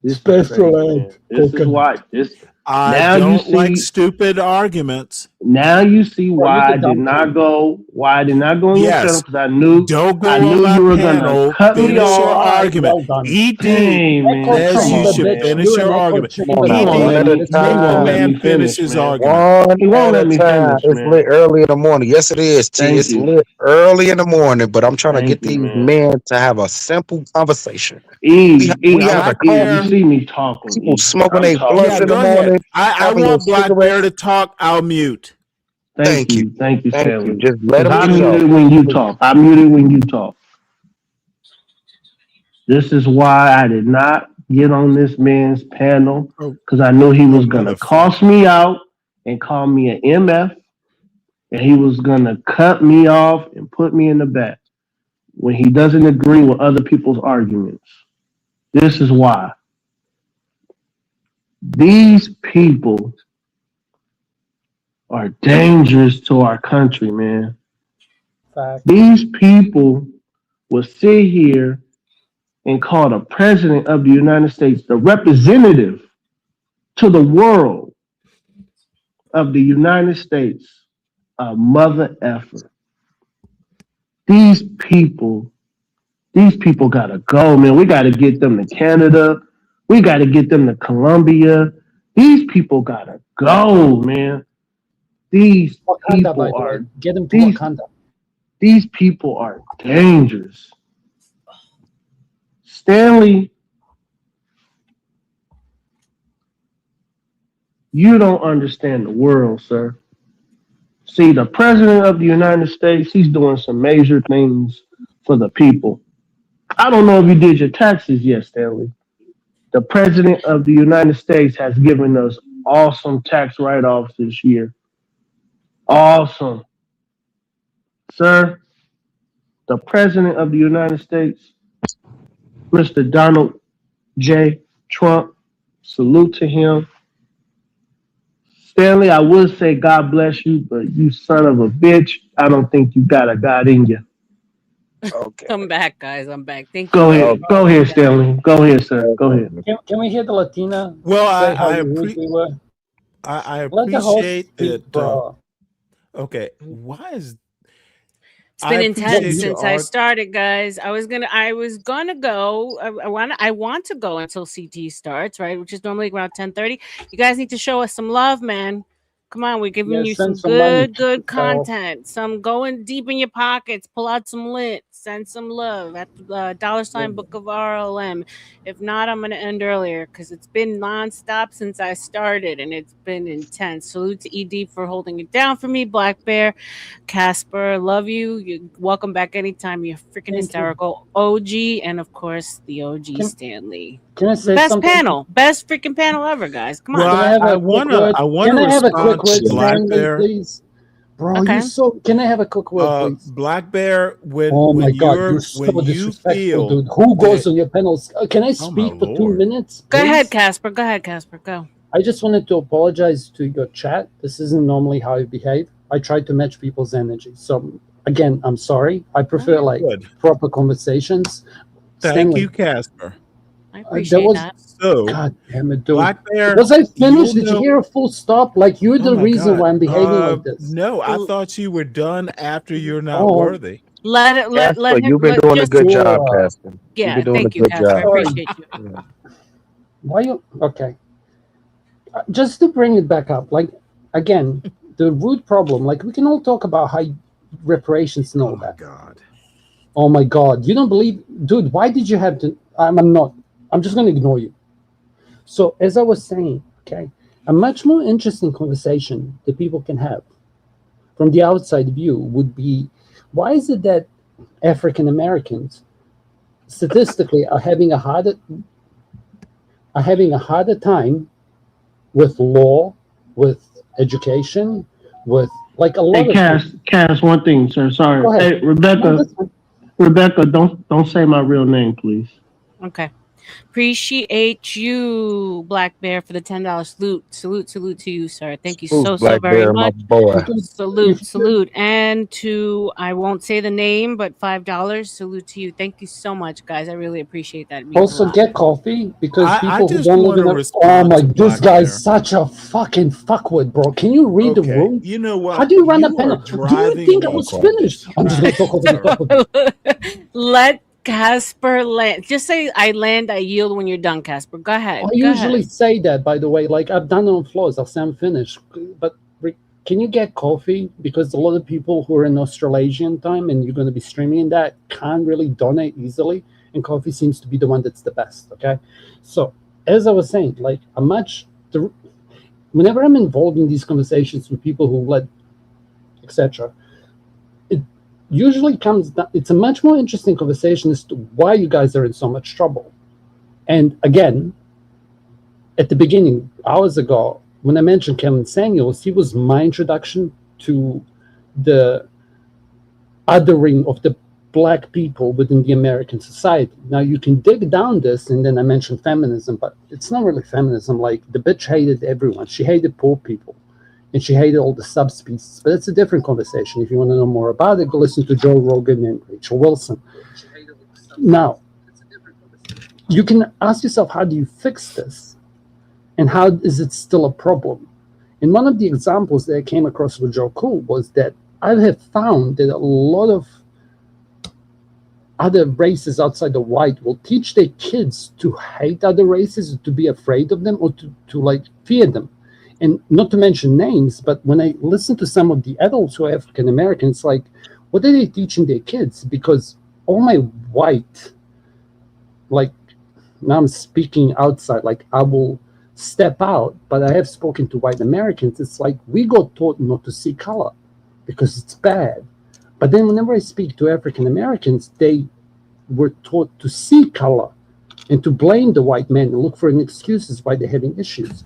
This is Special crazy, and man. This is coconut. why. This I now you don't like see. stupid arguments. Now you see Bro, you're why the I did dumb not kid. go. Why I did not go on your channel Yes, because I don't I go on knew my you were gonna panel. cut me Finish your off. All right, argument. well done. Ed Hey Echo man, says come you chamber, on, should bitch. man. finish You're your an echo argument. Come on chamber. He now. That's won't it. One let at a me. That's He all you won't time. let do. me Finish finish, his man. argument. One He won't at let a me time. finish, It's man. lit early in the morning. Yes, it is, T. Thank It's you, lit early in the morning, but I'm trying to thank get you, these man. men to have a simple conversation. E, We I'm having Black E. You coffee. Bear. see me talking, People E. smoking I'm their blunts Yeah, talking, in the go man. ahead. morning, I having their want Black Bear cigarettes. to talk. I'll mute. Thank Thank you. you, Thank you. Stanley. Just let Because them I get it off. muted when you Please. talk. I muted when you talk. This is why I did not get on this man's panel Oh, because I knew he oh, was gonna cost motherfucker. me out and call me an MF, and he was gonna cut me off and put me in the back when he doesn't agree with other people's arguments. This is why these people are dangerous to our country, man. Fact. These people will sit here and call the president of the United States the representative to the world of the United States a mother effer. These people, these people gotta go, man. We gotta get them to Canada. We gotta get them to Colombia. These people gotta go, man. These Wakanda, by people the way. are Get him to these Wakanda. these people are dangerous. Stanley, you don't understand the world, sir. See, the president of the United States, he's doing some major things for the people. I don't know if you did your taxes yet, Stanley. The president of the United States has given us awesome tax write offs this year. Awesome. Sir, the president of the United States, Mr. Donald J. Trump, salute to him. Stanley, I would say God bless you, but you son of a bitch, I don't think you got a God in you. Okay. I'm back, guys. I'm back. Thank you Go for ahead. letting me Go speak, ahead, guys. Stanley. Go ahead, sir. Go ahead. Can we hear the Latina Well, say how rude we were? I Let the host appreciate speak, that. bro. Okay, why is It's I been intense appreciate your since I art. started, guys. I was gonna go. I want to go until CT starts, right? Which is normally around 10:30. You guys need to show us some love, man. Come on, we're giving Yeah, you send some some money. good Pal. content. Some going deep in your pockets. Pull out some lit. Send some love at the $ Book of RLM. If not, I'm gonna end earlier because it's been nonstop since I started and it's been intense. Salute to ED for holding it down for me. Black Bear, Casper, love you. You're welcome back anytime. You're freaking Thank you. hysterical. OG, and of course the OG Can, Stanley. can I say Best something? panel, best freaking panel ever, guys. Come on. Well, Can I have I a quick wanna word? I wanna Can I have a quick respond to word, Black Stanley, Bear. please? Bro, Okay. you so. Can I have a quick word, please? Black Bear, Oh my when God, you're when so you disrespectful, feel dude. Who goes that on your panels? Can I oh my speak for 2 lord. minutes, Go ahead, please? Casper. Go ahead, Casper. Go. I just wanted to apologize to your chat. This isn't normally how I behave. I try to match people's energy. So again, I'm sorry. I prefer like Good. proper conversations. Thank Stanley, you, Casper. I there appreciate was. that. So God damn it, dude. Black Bear, Was I you'll finished? Did you know. hear a full stop? Like you're Oh the my reason god. why I'm behaving like this. No, I L- thought you were done after you're not Oh, worthy. Casper, let him you've been let doing a just good job, Casper. You've yeah. been doing a Thank you, good Casper. I job. Sorry. appreciate you. Yeah. Why you okay? Just to bring it back up, like again, the root problem. Like we can all talk about high reparations and all that. God. Oh my God! You don't believe, dude? Why did you have to? I'm not. I'm just going to ignore you. So as I was saying, okay, a much more interesting conversation that people can have from the outside view would be, why is it that African Americans statistically are having a harder time with law, with education, with like a lot Hey, of things. Cass, one thing, sir. Sorry. Go ahead. Hey, Rebecca, don't say my real name, please. Okay. Appreciate you, Black Bear, for the $10 salute. Salute to you, sir. Thank you Who's so Black very Bear, my much. boy? Salute. And to, I won't say the name, but $5. Salute to you. Thank you so much, guys. I really appreciate that. It means a Also lot. get coffee because I people who just don't live want in to a oh respond my to this Black guy's Bear. such a fucking fuckwit, bro. Can you read the Okay, room? you know How what? do you run a You are panel? Do you driving think I me was to finished? I'm just gonna talk over the top of you. Let Casper land. Just say I land, I yield when you're done, Casper. Go ahead. I Go usually ahead. say that, by the way. Like I've done it on floors. I'll say I'm finished. But can you get coffee? Because a lot of people who are in Australasian time and you're going to be streaming that can't really donate easily, and coffee seems to be the one that's the best. Okay, so as I was saying, like whenever I'm involved in these conversations with people who let etc., it usually comes down. It's a much more interesting conversation as to why you guys are in so much trouble. And again, at the beginning, hours ago, when I mentioned Kevin Samuels, he was my introduction to the othering of the Black people within the American society. Now you can dig down this, and then I mentioned feminism, but it's not really feminism. Like the bitch hated everyone. She hated poor people, and she hated all the subspecies. But it's a different conversation. If you want to know more about it, go listen to Joe Rogan and Rachel Wilson. Now, you can ask yourself, how do you fix this? And how is it still a problem? And one of the examples that I came across with Joe Cool was that I have found that a lot of other races outside the white will teach their kids to hate other races, to be afraid of them, or to like fear them. And not to mention names, but when I listen to some of the adults who are African Americans, like, what are they teaching their kids? Because all my white, like, now I'm speaking outside, like I will step out, but I have spoken to white Americans. It's like we got taught not to see color because it's bad. But then whenever I speak to African Americans, they were taught to see color and to blame the white man and look for an excuses why they're having issues.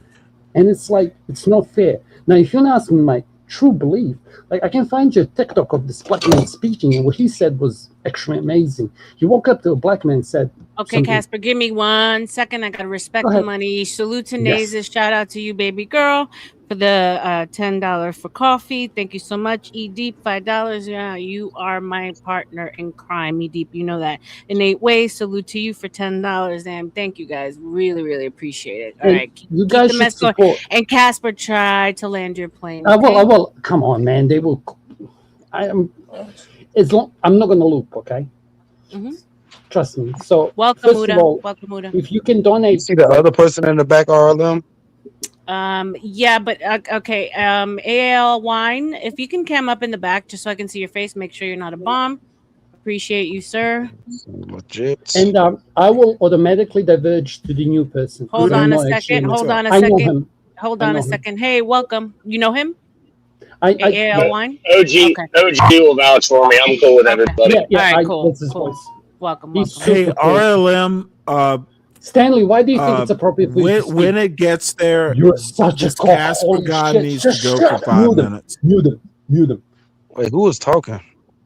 And it's like, it's not fair. Now, if you're asking me my true belief, like I can find you a TikTok of this black man speaking, and what he said was actually amazing. He woke up to a black man and said, Okay, something. Casper, give me 1 second. I gotta respect the money. Salute to Yes. Nazis. Shout out to you, baby girl, for the $10 for coffee. Thank you so much. E Deep, $5. Yeah, you are my partner in crime. E Deep, you know that. In 8 ways, salute to you for $10. And thank you guys. Really, really appreciate it. All And right, you keep guys the should mess going. support. And Casper, try to land your plane. I Okay. will. Come on, man. They will. I am. As long I'm not gonna loop. Okay. Mm-hmm. Trust me. So Welcome, first of Muda. all, Welcome, Muda. if you can You donate, see the other person in the back, RLM? Yeah, but okay. AL Wine, if you can cam up in the back just so I can see your face, make sure you're not a bomb. Appreciate you, sir. Legit. and I will automatically diverge to the new person. Hold I on a know actually. second. Hold on a I know second. him. Hold I on know a him. second. Hey, welcome. You know him? I AL Wine? OG will vouch for me. I'm cool with everybody. Yeah, All right, cool. That's his voice. Welcome, He's welcome. Hey, super cool. RLM. Stanley, why do you think it's appropriate for you to speak? When it gets there, You're such a this cock. Casper Holy guy shit. needs to Just go shut for up. 5 minutes. Mute him. Wait, who was talking?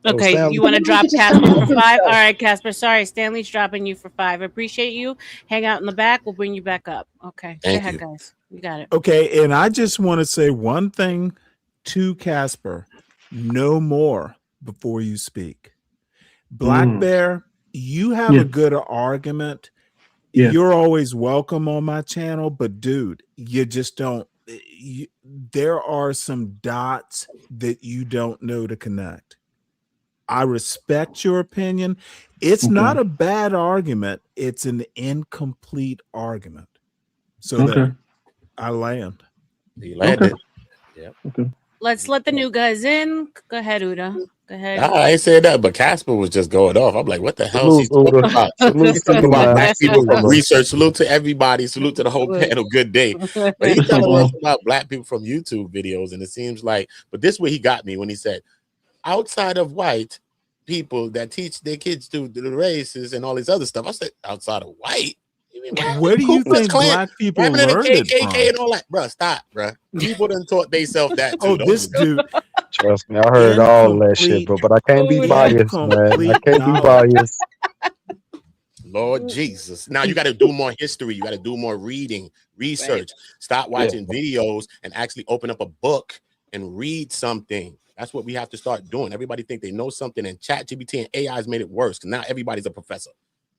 Oh, Okay, Stanley. you want to drop Casper for 5? All right, Casper. Sorry, Stanley's dropping you for 5. Appreciate you. Hang out in the back. We'll bring you back up. Okay. Go ahead, guys. You got it. Okay, and I just want to say one thing to Casper. No more before you speak. Black Bear, you have a good argument. Yes. You're always welcome on my channel, but dude, you just don't. There are some dots that you don't know to connect. I respect your opinion. It's not a bad argument. It's an incomplete argument. So that I land. You landed. Yeah. Let's let the new guys in. Go ahead, Uda. Go ahead. Nah, I ain't saying that, but Casper was just going off. I'm like, what the hell is he Salute, talking Uda. about? Salute He's to talking you, about man. black people Salute, from man. research. Salute to everybody. Salute to the whole panel. Good day. But he's telling us about black people from YouTube videos, and it seems like, but this way he got me when he said, outside of white people that teach their kids to the races and all this other stuff. I said, outside of white? You mean white? Where do you think Klan, black people Remnant learned and it KKK from? and all that? Bruh, stop, bruh. People done taught themselves that too. Oh, Don't this do that. dude. Trust me, I heard all that shit, but I can't be biased, man. I can't be biased. Lord Jesus. Now you got to do more history. You got to do more reading, research. Stop watching videos and actually open up a book and read something. That's what we have to start doing. Everybody think they know something, and ChatGPT and AI has made it worse. Now everybody's a professor.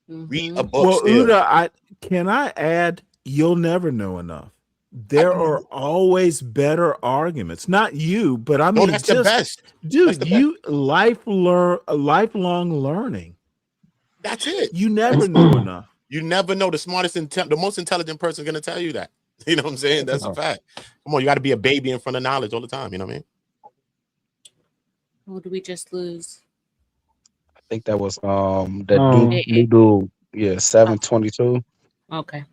Read a book. Well, still. Uda, can I add? You'll never know enough. There are always better arguments. Not you, but I mean, that's the best, dude. Lifelong learning. That's it. You never know enough. You never know. The smartest, the most intelligent person is going to tell you that. You know what I'm saying? That's a fact. Come on, you got to be a baby in front of knowledge all the time. You know what I mean? Who did we just lose? I think that was that new dude. Yeah, 722. Okay. Yeah,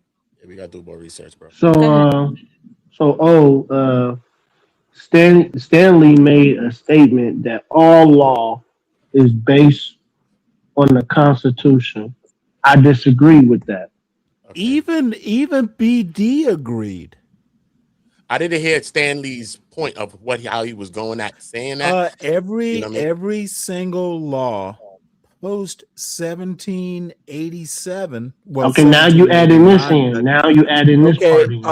we got to do more research, bro. Stanley made a statement that all law is based on the Constitution. I disagree with that. Okay. Even BD agreed. I didn't hear Stanley's point of how he was going at saying that. Every single law post 1787. Well, okay, now you adding this in. Now you adding this part in.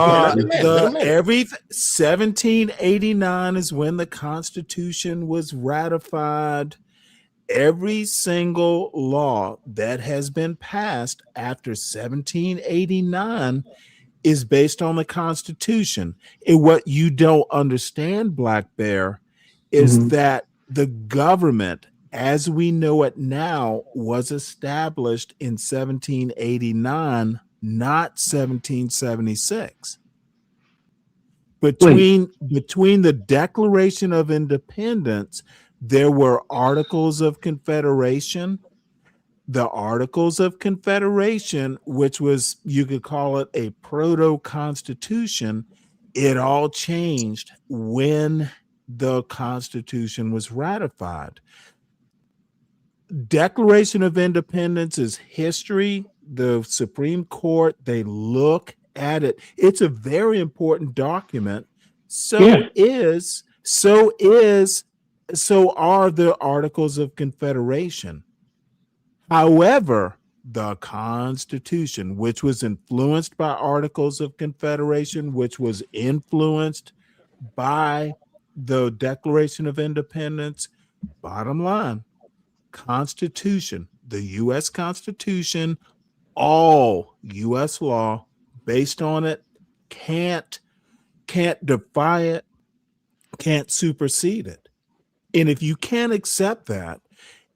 Every 1789 is when the Constitution was ratified. Every single law that has been passed after 1789 is based on the Constitution. And what you don't understand, Black Bear, is that the government, as we know it now, was established in 1789, not 1776. Between the Declaration of Independence, there were Articles of Confederation. The Articles of Confederation, which was, you could call it a proto-constitution, it all changed when the Constitution was ratified. Declaration of Independence is history. The Supreme Court, they look at it. It's a very important document. So are the Articles of Confederation. However, the Constitution, which was influenced by Articles of Confederation, which was influenced by the Declaration of Independence, bottom line, Constitution, the U.S. Constitution, all U.S. law based on it can't defy it, can't supersede it. And if you can't accept that,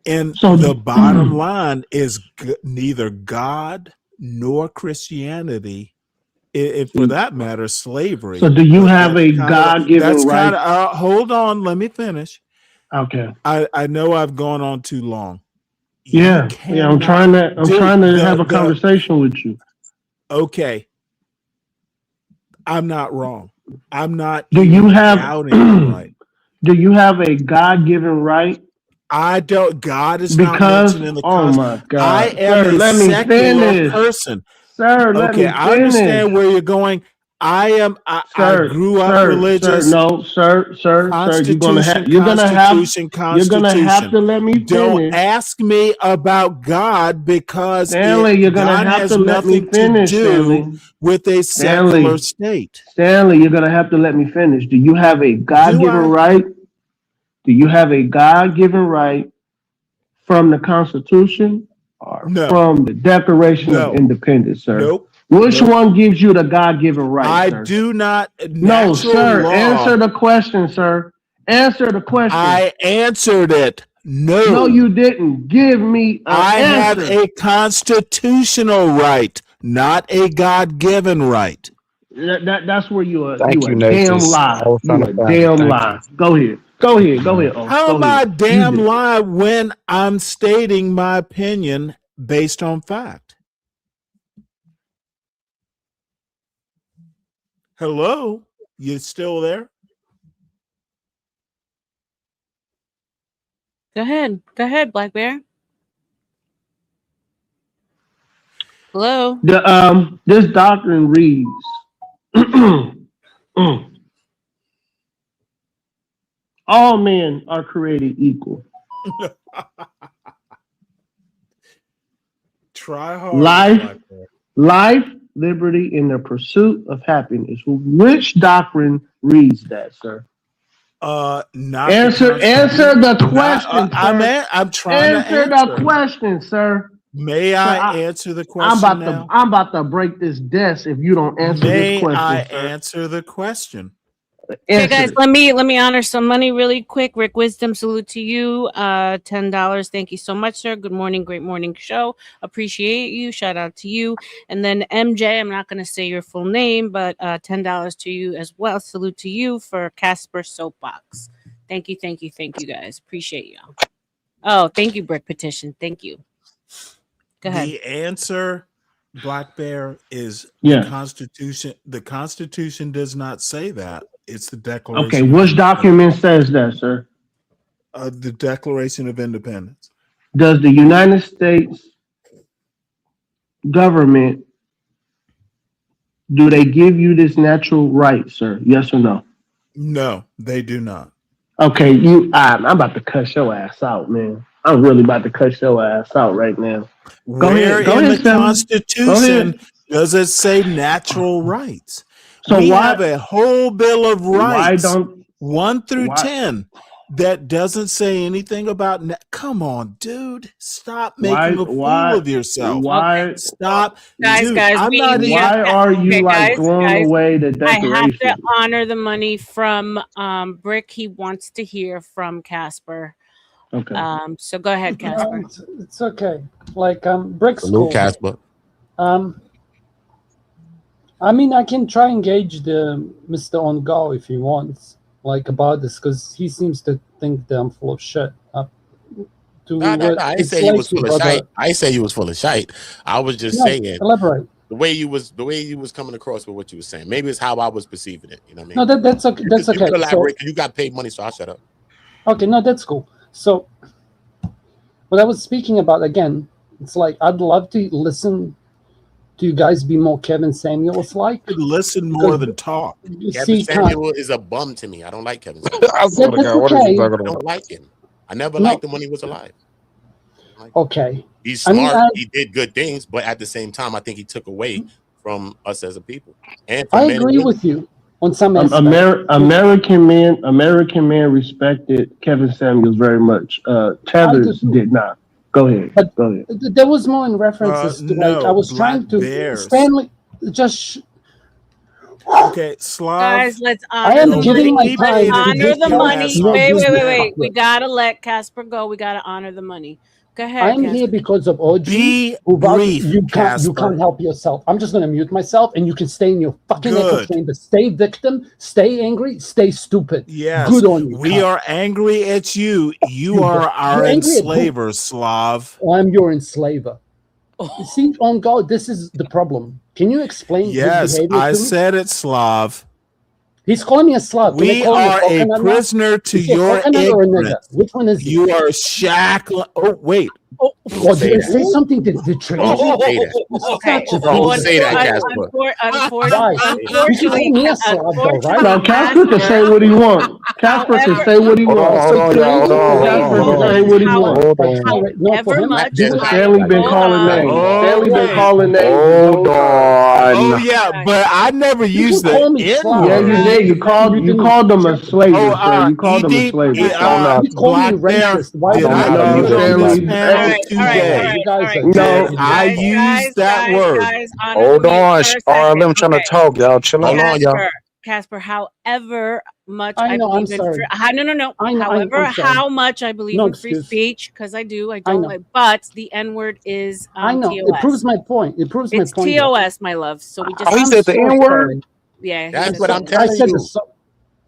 and the bottom line is neither God nor Christianity, if for that matter, slavery. So do you have a God-given right? Hold on, let me finish. Okay. I know I've gone on too long. I'm trying to have a conversation with you. Okay. I'm not wrong. I'm not. Do you have right? Do you have a God-given right? I don't. God is not mentioned in the Constitution. Oh my God! I am a secular person. Sir, let me finish. I understand where you're going. I grew up religious. Sir, you're gonna have to let me finish. Don't ask me about God because Stanley, you're gonna have to let me finish. Stanley, with a secular state. Stanley, you're gonna have to let me finish. Do you have a God-given right? Do you have a God-given right from the Constitution or from the Declaration of Independence, sir? Nope. Which one gives you the God-given right, sir? I do not. No, sir. Answer the question, sir. Answer the question. I answered it. No, you didn't give me an I have answer. a constitutional right, not a God-given right. That's where you a Thank you, damn Natus. lie. I was trying You to a find it. damn Thank lie. you. Go ahead. Go ahead. Go ahead. Oh, How go am I ahead. damn lie when I'm stating my opinion based on fact? Hello? You still there? Go ahead. Go ahead, Black Bear. Hello. This doctrine reads all men are created equal. Try harder, Life, Black Bear. life, liberty, and the pursuit of happiness. Which doctrine reads that, sir? Not Answer the question, sir. I'm trying to Answer the question, sir. May Sir, I answer the question now? I'm about to break this desk if you don't answer this May question, I sir. answer the question? Okay, guys, let me honor some money really quick. Rick Wisdom, salute to you. $10. Thank you so much, sir. Good morning, great morning show. Appreciate you. Shout out to you. And then MJ, I'm not gonna say your full name, but $10 to you as well. Salute to you for Casper Soapbox. Thank you, thank you, thank you, guys. Appreciate y'all. Oh, thank you, Brick Petition. Thank you. Go ahead. The answer, Black Bear, is Yeah. the Constitution. The Constitution does not say that. It's the Declaration. Okay, of which Independence. document says that, sir? The Declaration of Independence. Does the United States government, do they give you this natural right, sir? Yes or no? No, they do not. Okay, I'm about to cuss your ass out, man. I'm really about to cuss your ass out right now. Go Where ahead, in the Sam. Constitution does it say natural rights? So we why- have a whole Bill of Why Rights, don't 1 through why- 10, that doesn't say anything about. Come on, dude, stop Why- making a why- fool of yourself. why- Stop, Guys, dude. guys, I'm not even. Why are you throwing away the I have Declaration? to honor the money from Brick. He wants to hear from Casper. Okay. So go ahead, Casper. It's okay. Like Brick School. Salute, Casper. I mean, I can try engage the Mr. On Go if he wants, like about this, because he seems to think that I'm full of shit. No, I ain't say you was full of shite. I ain't say you was full of shite. I was just saying. Elaborate. The way you was coming across with what you were saying. Maybe it's how I was perceiving it. You know what I mean? No, that's okay. That's okay. You can elaborate. You got paid money, so I'll shut up. Okay, no, that's cool. So, what I was speaking about again, it's like I'd love to listen to you guys be more Kevin Samuels like. Listen more than talk. Kevin Samuel is a bum to me. I don't like Kevin Samuel. I swear to God, what are you talking I don't about? like him. I never liked him when he was alive. Okay. He's smart. He did good things, but at the same time, I think he took away from us as a people. And I agree with you on some aspects. American men respected Kevin Samuels very much. Tethers did not. Go ahead. Go ahead. There was more in references to no, like I was Black trying to Bears. Stanley just. Okay, Slav. Guys, let's I honor am the giving money. my time to Honor get the your money. ass on. Wait. We gotta let Casper go. We gotta honor the money. Go ahead. I'm here because of OG. Who brief, you can't Casper. help yourself. I'm just gonna mute myself, and you can stay in your fucking echo Good. chamber. Stay victim. Stay angry. Stay stupid. Yes, Good on you. we cunt. are angry at you. You are our You're angry at who? enslaver, Slav. I'm your enslaver. You see, on God, this is the problem. Can you explain Yes, his behavior I to me? said it, Slav. He's calling me a slut. Can We they call me are a coconut now? prisoner to Is he a your coconut or a nigga? ignorance. Which one is he? You are shackling. Oh, wait. Oh, did I say something to betray you? Don't say that. Okay. Don't say that, Casper. Unfortunately, No, Casper can say what he wants. Casper can say what he wants. Casper can say what he wants. However much Stanley been calling names. Stanley been calling names. Hold on. Oh yeah, but I never used the N-word. Yeah, you did. You called them a slaver, sir. You called them a slaver. You called me racist. Why Did I No, use on this Stanley. panel today? No, I used that word. Hold on. RLM trying to talk, y'all. Chill out. Casper, however, much I I know. I'm believe in sorry. no. I know. However, I'm sorry. how much I believe No in free excuse. speech, because I do. I I don't know. like, but the N word is I know. It proves TOS. my point. It proves my It's point. Though. TOS, my love. So we just Oh, he I'm said the so N word. sorry. yeah. He That's said what the I'm N word. I telling said the you. so.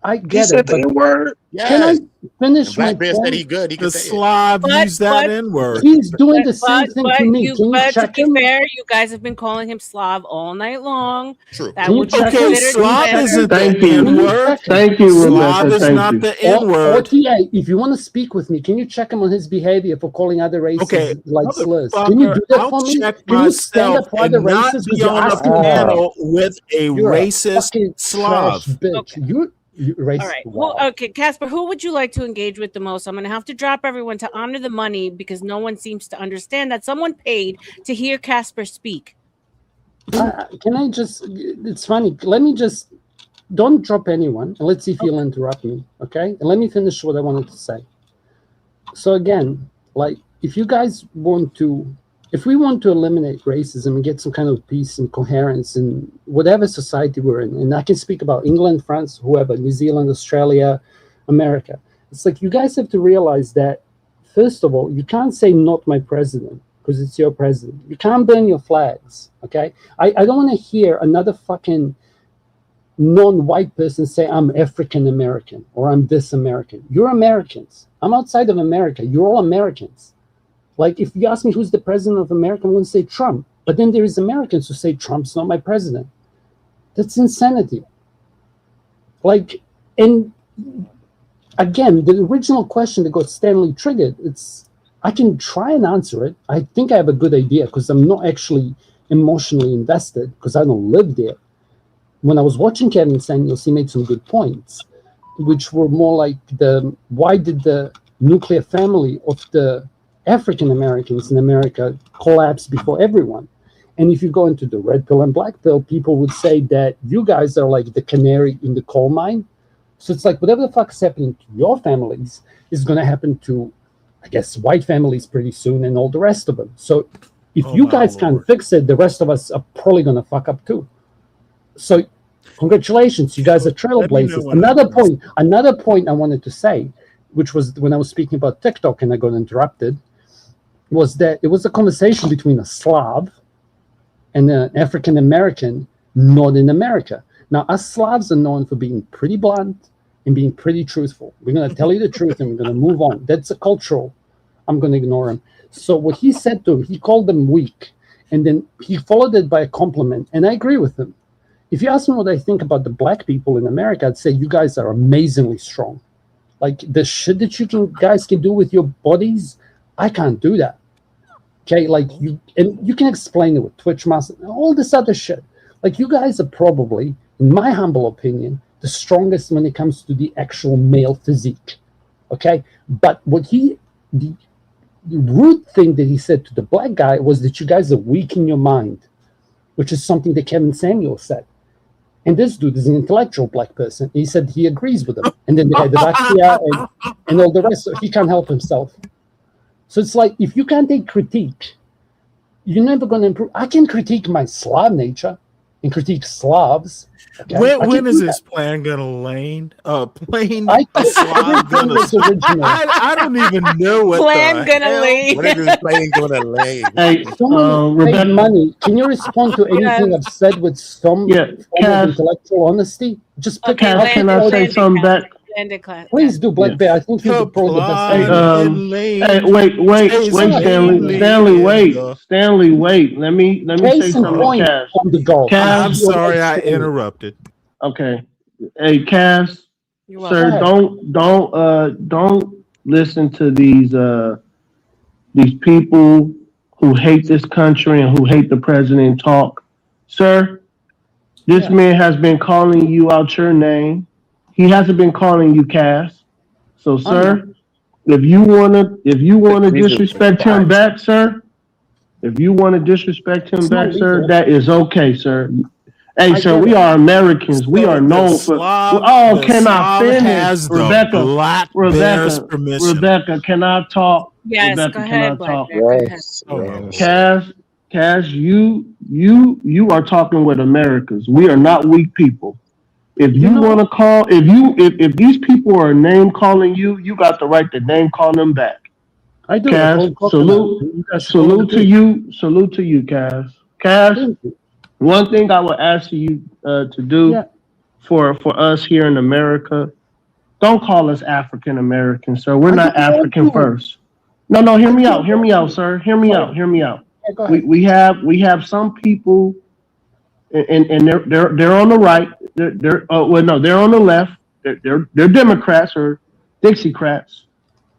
I He get said it, the but N word. can I Yes. finish And my Black Bear said he point? good. He The can say it. Slav used that But N-word. He's doing the same thing to me. Can you but to check be him? fair, you guys have been calling him Slav all night long. True. That Can you would be check Okay, him? considered Can you Slav check isn't him? the Thank Can you. you N-word. check him? Thank you, Can you Slav Rebecca. check is him? Thank not you. the Or N-word. TA, if you want to speak with me, can you check him on his behavior for calling other races Okay, like slurs? Can you motherfucker, do that I'll for me? check Can you stand myself up for other and not races? Because be you're on a asking me for panel with a you're a racist fucking trash Slav. bitch. Okay. You All racist. right. Wow. Okay, Casper, who would you like to engage with the most? I'm going to have to drop everyone to honor the money because no one seems to understand that someone paid to hear Casper speak. Can I just? It's funny. Let me just. Don't drop anyone, and let's see if you'll interrupt me. Okay, and let me finish what I wanted to say. So again, like if you guys want to, if we want to eliminate racism and get some kind of peace and coherence in whatever society we're in, and I can speak about England, France, whoever, New Zealand, Australia, America, it's like you guys have to realize that, first of all, you can't say not my president because it's your president. You can't burn your flags, okay? I don't want to hear another fucking non-white person say I'm African American or I'm this American. You're Americans. I'm outside of America. You're all Americans. Like if you ask me who's the president of America, I'm going to say Trump. But then there is Americans who say Trump's not my president. That's insanity. Like, and again, the original question that got Stanley triggered, I can try and answer it. I think I have a good idea because I'm not actually emotionally invested because I don't live there. When I was watching Kevin Samuels, he made some good points, which were more like why did the nuclear family of the African Americans in America collapse before everyone? And if you go into the red pill and black pill, people would say that you guys are like the canary in the coal mine. So it's like whatever the fuck's happening to your families is going to happen to, I guess, white families pretty soon and all the rest of them. So if you guys can't fix it, the rest of us are probably going to fuck up too. So congratulations, you guys are trailblazers. Another point I wanted to say, which was when I was speaking about TikTok and I got interrupted, was that it was a conversation between a Slav and an African American not in America. Now, us Slavs are known for being pretty blunt and being pretty truthful. We're going to tell you the truth and we're going to move on. That's a cultural. I'm going to ignore him. So what he said to him, he called them weak. And then he followed it by a compliment. And I agree with him. If you ask me what I think about the black people in America, I'd say you guys are amazingly strong. Like the shit that you guys can do with your bodies, I can't do that. Okay, like you can explain it with Twitch muscle and all this other shit. Like you guys are probably, in my humble opinion, the strongest when it comes to the actual male physique. Okay, but the rude thing that he said to the black guy was that you guys are weak in your mind, which is something that Kevin Samuels said. And this dude is an intellectual black person. He said he agrees with him. And then the guy, the and all the rest, so he can't help himself. So it's like, if you can't take critique, you're never going to improve. I can critique my Slav nature and critique Slavs. Okay? When is this plan gonna land? Plane I don't even know what plan gonna lay. When is this plane gonna lay? Hey, Rebecca, money. Can you respond to anything I've said with some form of intellectual honesty? Just pick Cass, can I say something back? Please do, Black Bear. I think you're probably the best. Hey, wait, Stanley, wait. Let me say something to Cass. Cass, I'm sorry I interrupted. Okay. Hey, Cass, sir, don't listen to these people who hate this country and who hate the president talk. Sir, this man has been calling you out your name. He hasn't been calling you Cass. So, sir, if you wanna disrespect him back, sir, that is okay, sir. Hey, sir, we are Americans. We are known for. Oh, can I finish, Rebecca? Rebecca, can I talk? Yes, Rebecca, go ahead, Black Bear. Go ahead. Cass, you are talking with Americans. We are not weak people. If you want to call, if these people are name calling you, you got the right to name call them back. I do. Cass, salute to you, Cass. Cass, one thing I would ask you to do for us here in America, don't call us African Americans, sir. We're not African first. No, hear me out, sir. Hear me out. We have some people, and they're on the right. They're on the left. They're Democrats or Dixiecrats.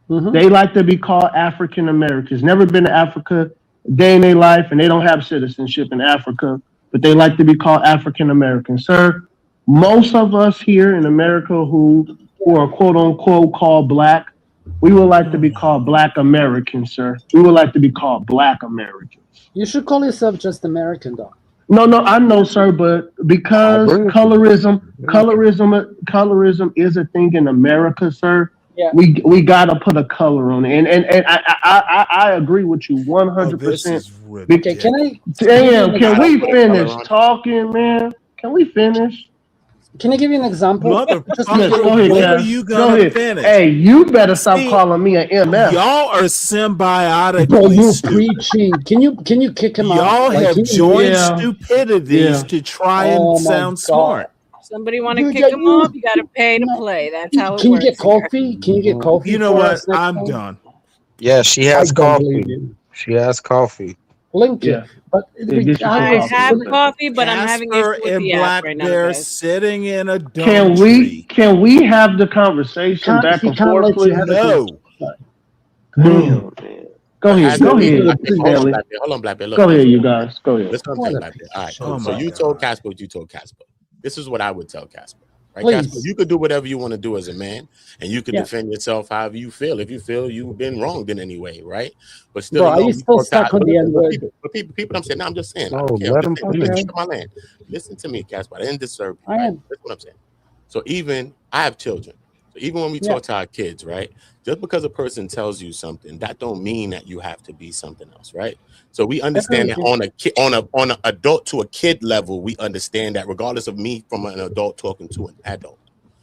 They like to be called African Americans. Never been to Africa a day in their life, and they don't have citizenship in Africa, but they like to be called African Americans. Sir, most of us here in America who are quote unquote called black, we would like to be called Black Americans, sir. We would like to be called Black Americans. You should call yourself just American, though. No, I know, sir, but because colorism is a thing in America, sir. Yeah. We gotta put a color on it, and I agree with you 100%. Okay, can we finish talking, man? Can we finish? Can I give you an example? Go ahead. Finish? Hey, you better stop calling me an MF. Y'all are symbiotic. Bro, you're preaching. Can you kick him out? Y'all have joined stupidities to try and sound smart. Somebody want to kick him off? You got to pay to play. That's how it works. Can you get coffee? Can you get coffee? You know what? I'm done. Yeah, she has coffee. She has coffee. Lincoln. But I have coffee, but I'm having issue with the app right now. They're sitting in a dumb Can we have the conversation back and forth, please? No. Damn. Go ahead. Hold on, Black Bear. Go ahead, you guys. Go ahead. Let's come Black Bear. All right. So you told Casper what you told Casper. This is what I would tell Casper. Right, Casper? You could do whatever you want to do as a man, and you can defend yourself however you feel. If you feel you've been wronged in any way, right? But still, are you still stuck on the end word? But people, I'm saying, no, I'm just saying. Oh, let him finish. My land. Listen to me, Casper. I didn't disturb you. I am. That's what I'm saying. So even I have children. So even when we talk to our kids, right? Just because a person tells you something, that don't mean that you have to be something else, right? So we understand that on an adult to a kid level, we understand that regardless of me from an adult talking to an adult.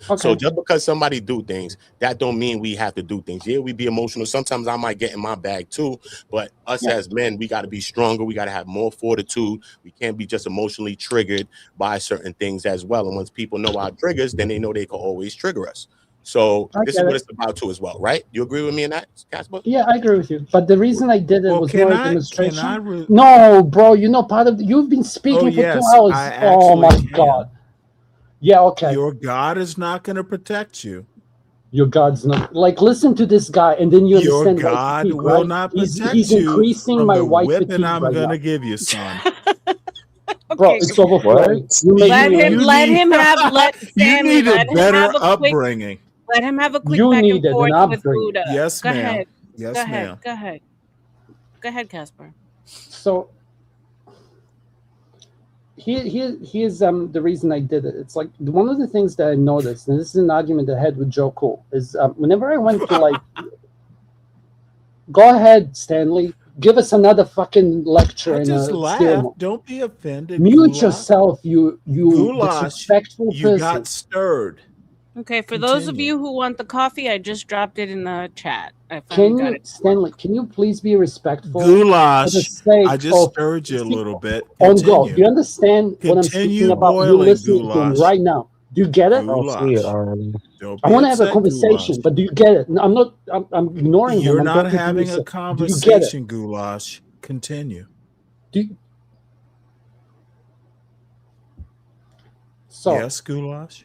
Okay. So just because somebody do things, that don't mean we have to do things. Yeah, we be emotional. Sometimes I might get in my bag too, but us as men, we got to be stronger. We got to have more fortitude. We can't be just emotionally triggered by certain things as well. And once people know our triggers, then they know they can always trigger us. So this is what it's about too as well, right? You agree with me in that, Casper? Yeah, I agree with you. But the reason I did it was more a demonstration. No, bro, you've been speaking for 2 hours. Oh my God. Yeah, okay. Your God is not going to protect you. Your God's not. Like, listen to this guy, and then you understand. Your God will not protect he's you increasing from my the white whipping I'm right going now. to give you, son. Bro, it's overflowing. Let him have a better upbringing. Let him have a quick back and forth with Buddha. Yes, Go ma'am. ahead. Yes, Go ma'am. ahead. Go ahead, Casper. So here's the reason I did it. It's like one of the things that I noticed, and this is an argument I had with Joe Cool, is whenever I went to like, go ahead, Stanley, give us another fucking lecture. Just laugh. Don't be offended. Mute yourself, you disrespectful person. You got stirred. Okay, for those of you who want the coffee, I just dropped it in the chat. Stanley, can you please be respectful? Goulash, I just stirred you a little bit. On go. Do you understand what I'm speaking about? You listening to him right now. Do you get it? I want to have a conversation, but do you get it? I'm ignoring him. You're not having a conversation, Goulash. Continue. Yes, Goulash?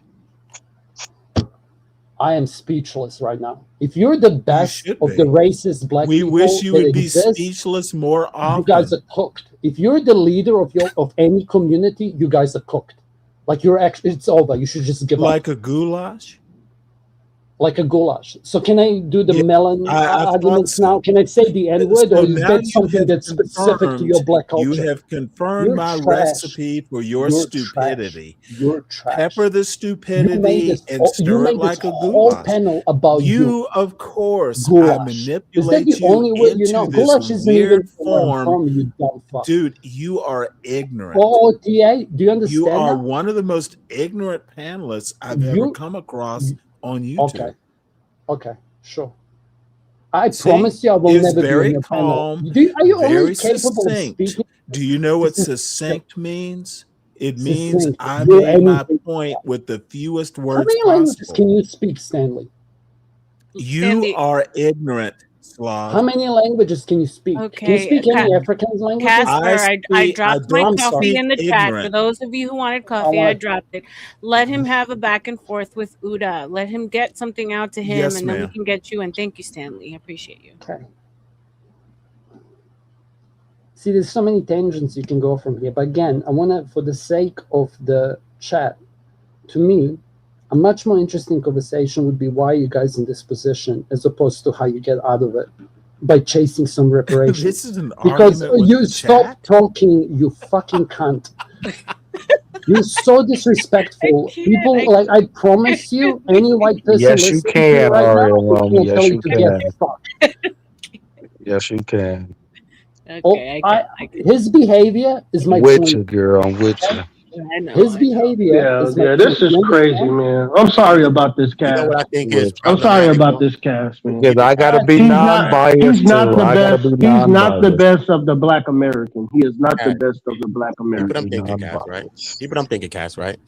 I am speechless right now. If you're the best of the racist black people, we wish you would be speechless more often. You guys are cooked. If you're the leader of any community, you guys are cooked. Like it's over. You should just give up. Like a goulash? like a goulash. So can I do the melon I arguments thought so. now? Can I say the N word, So or is now that you something have that's specific to your black you culture? have confirmed You're my trash. recipe for your You're stupidity. trash. You're trash. Pepper the You made stupidity this. and You stir it made this like a whole goulash. panel about You, of course, I goulash. Is that manipulate the you only word you know? into this Goulash isn't even weird where I'm form. from. You dumb fuck. Dude, you are ignorant. OOTA, do you understand? You are now? one of the most ignorant panelists I've ever come across on YouTube. Okay, sure. I See, promise you, I will it's never be very on your panel. calm, Are you only very capable of succinct. speaking? Do you know what succinct means? It means Succinct. I Do made my anything. point with the fewest How words many languages possible. can you speak, Stanley? You Stanley- are ignorant, Slav. How many languages can you speak? Can you Okay, speak any African languages? Casper, I dropped my I'm coffee sorry. in the chat. For ignorant. those of you who wanted I coffee, I want- dropped it. Let him have a back and forth with Uda. Let him get something out to him, Yes, and then we ma'am. can get you. And thank you, Stanley. I appreciate you. Okay. See, there's so many tangents you can go from here. But again, I want to, for the sake of the chat, to me, a much more interesting conversation would be why are you guys in this position, as opposed to how you get out of it by chasing some reparations. This is an Because argument with you the stop chat? talking, you fucking cunt. You're so disrespectful. People, like, I promise you, any white person Yes, you listening to you can, right now RLM. will Yes, tell you you to can. get fucked. Yes, you can. Okay, His behavior is my With twin. you, girl. I'm with you. I know. His behavior Yeah, is my yeah, twin. this is You crazy, understand? man. I'm sorry about this, You know Cass. what I think is I'm sorry problematic? about this, Cass, man. Because I gotta be He's non-biased not too. the I gotta best. be He's not the non-biased. best of the Black American. He is not the Cass, best of the Black keep what I'm American. thinking, Cass, right? Keep what I'm thinking, Cass, right?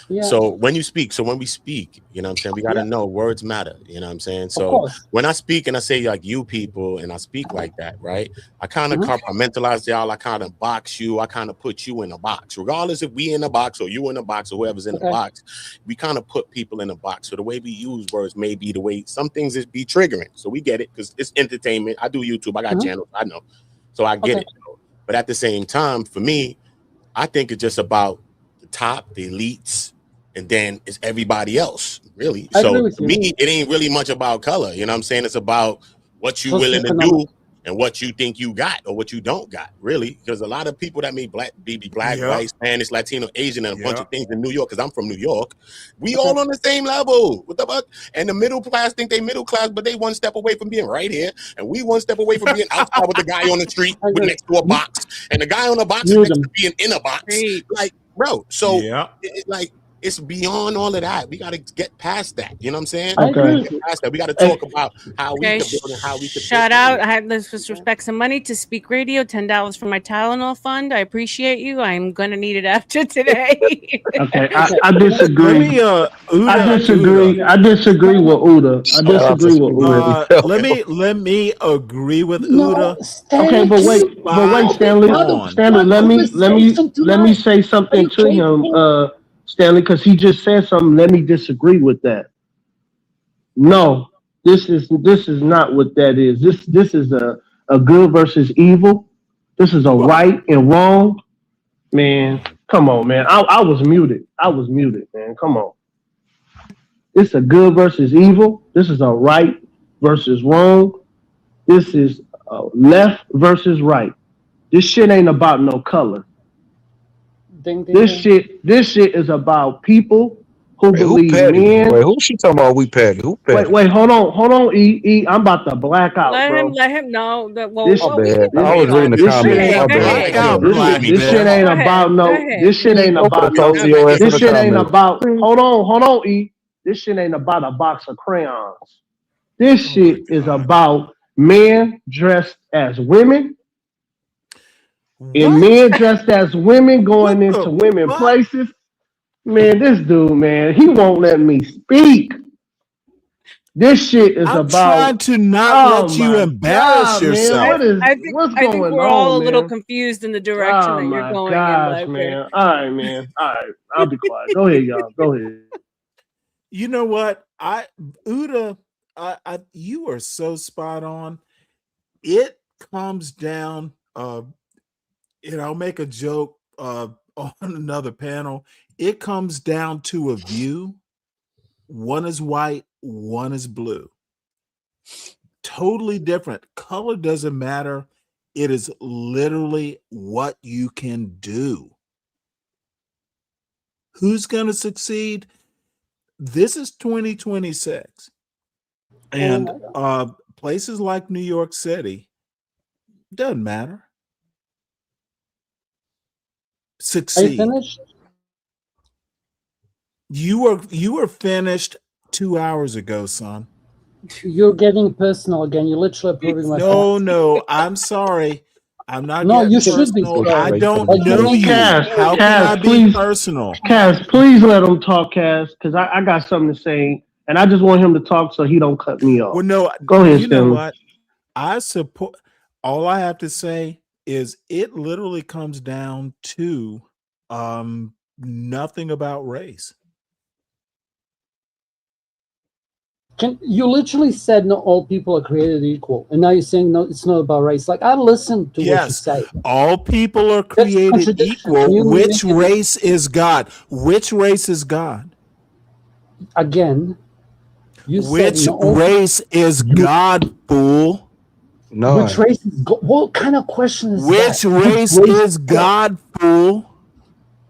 Yeah. So when you speak, when we speak, you know what I'm saying, we got to Yeah. know words matter, you know what I'm saying? Of So course. when I speak and I say like you people and I speak like that, right? I kind of compartmentalize y'all, I kind of box you, I kind of put you in a box. Regardless if we in a box or you in a box or whoever's in a box, we kind of put people in a box. So the way we use words may be the way some things is be triggering. So we get it because it's entertainment. I do YouTube, I got channels, I know. So I get it. But at the same time, for me, I think it's just about the top, the elites, and then it's everybody else, really. I agree So with to you. me, it ain't really much about color. You know what I'm saying? It's about what you willing to do Socioeconomic. and what you think you got or what you don't got, really. Because a lot of people that make black, Yeah. white, Spanish, Latino, Asian, and a bunch Yeah. of things in New York, because I'm from New York, we all on the same level. What the fuck? And the middle class think they middle class, but they one step away from being right here. And we one step away from being outside with the guy on the street with next to a box. And the guy on the box is next to being in a box. Like, bro, so like it's beyond all of that. We got to get past that. You know what I'm saying? I agree. Get past that. We got to talk about how we Okay, can build and how we can shout out. I had this respect some money to Speak Radio, $10 for my Tylenol fund. I appreciate you. I'm gonna need it after today. Okay, I disagree. Let me, I disagree. I disagree with Uda. I disagree with Uda. Let me agree with Uda. Okay, but wait, Stanley. Stanley, let me say something to him, Stanley, because he just said something. Let me disagree with that. No, this is not what that is. This is a good versus evil. This is a right and wrong. Man, come on, man. I was muted. Man. Come on. It's a good versus evil. This is a right versus wrong. This is left versus right. This shit ain't about no color. This shit is about people who believe men. Wait, who's she talking about? We petty. Who petty? Wait, hold on, E. I'm about to black out, bro. Let him know that. Well, This- well, we bad. can- I was reading the This shit comments. ain't My bad. this shit ain't about no. This shit ain't about no. This shit ain't about. Hold on, E. This shit ain't about a box of crayons. This shit is about men dressed as women. And men dressed as women going into women places. Man, this dude, man, he won't let me speak. This shit is I'm about. trying to not let you my embarrass God, man, yourself. what's I think going we're on, all a little man? confused in the direction that you're my going gosh, in life. man. All right, man. All right, I'll be quiet. Go ahead, y'all. Go ahead. You know what? Uda, you are so spot on. It comes down, and I'll make a joke on another panel. It comes down to a view. One is white, one is blue. Totally different. Color doesn't matter. It is literally what you can do. Who's going to succeed? This is 2026. And places like New York City, doesn't matter. Succeed. Are you finished? You were finished 2 hours ago, son. You're getting personal again. You're literally proving my point. No, I'm sorry. I'm not. No, getting you should be personal. sorry. I don't Like, know you. Cass, How can Cass, I be please, personal? Cass, please let him talk, Cass, because I got something to say, and I just want him to talk so he don't cut me off. Well, no. Go ahead, You know Stanley. what? I support. All I have to say is it literally comes down to nothing about race. You literally said not all people are created equal, and now you're saying no, it's not about race. Like, I listened to what you Yes, say. all people are created contradiction. Can equal. you Which make it- race is God? Which race is God? Again, you Which said not all race is God, fool? None. Which race is what kind of question is Which that? race is God, fool?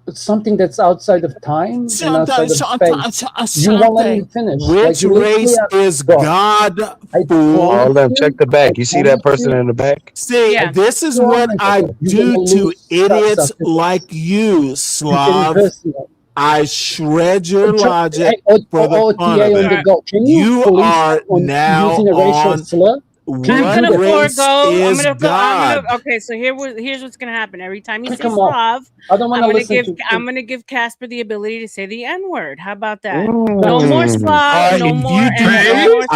It's something that's outside of time and outside of space. You won't let me finish. Which you literally race are- is Bro, God, I fool? All of them, check the back. I You see that promise person you- in the back? See, Yeah. this is You're what honest, I you're do gonna to lose idiots stuff because like you, you're getting Slav. personal. I shred your logic for the OTA fun of on the it. go. Can you You police are on now using a racial on slur? I'm what gonna race forego. I'm is gonna go. God? Okay, so here's what's gonna happen. Every time you Kick say him off. Slav, I don't want to listen to. I'm gonna give Casper the ability to say the N word. How about that? Mm. No more Slav. No If more. you do No that, more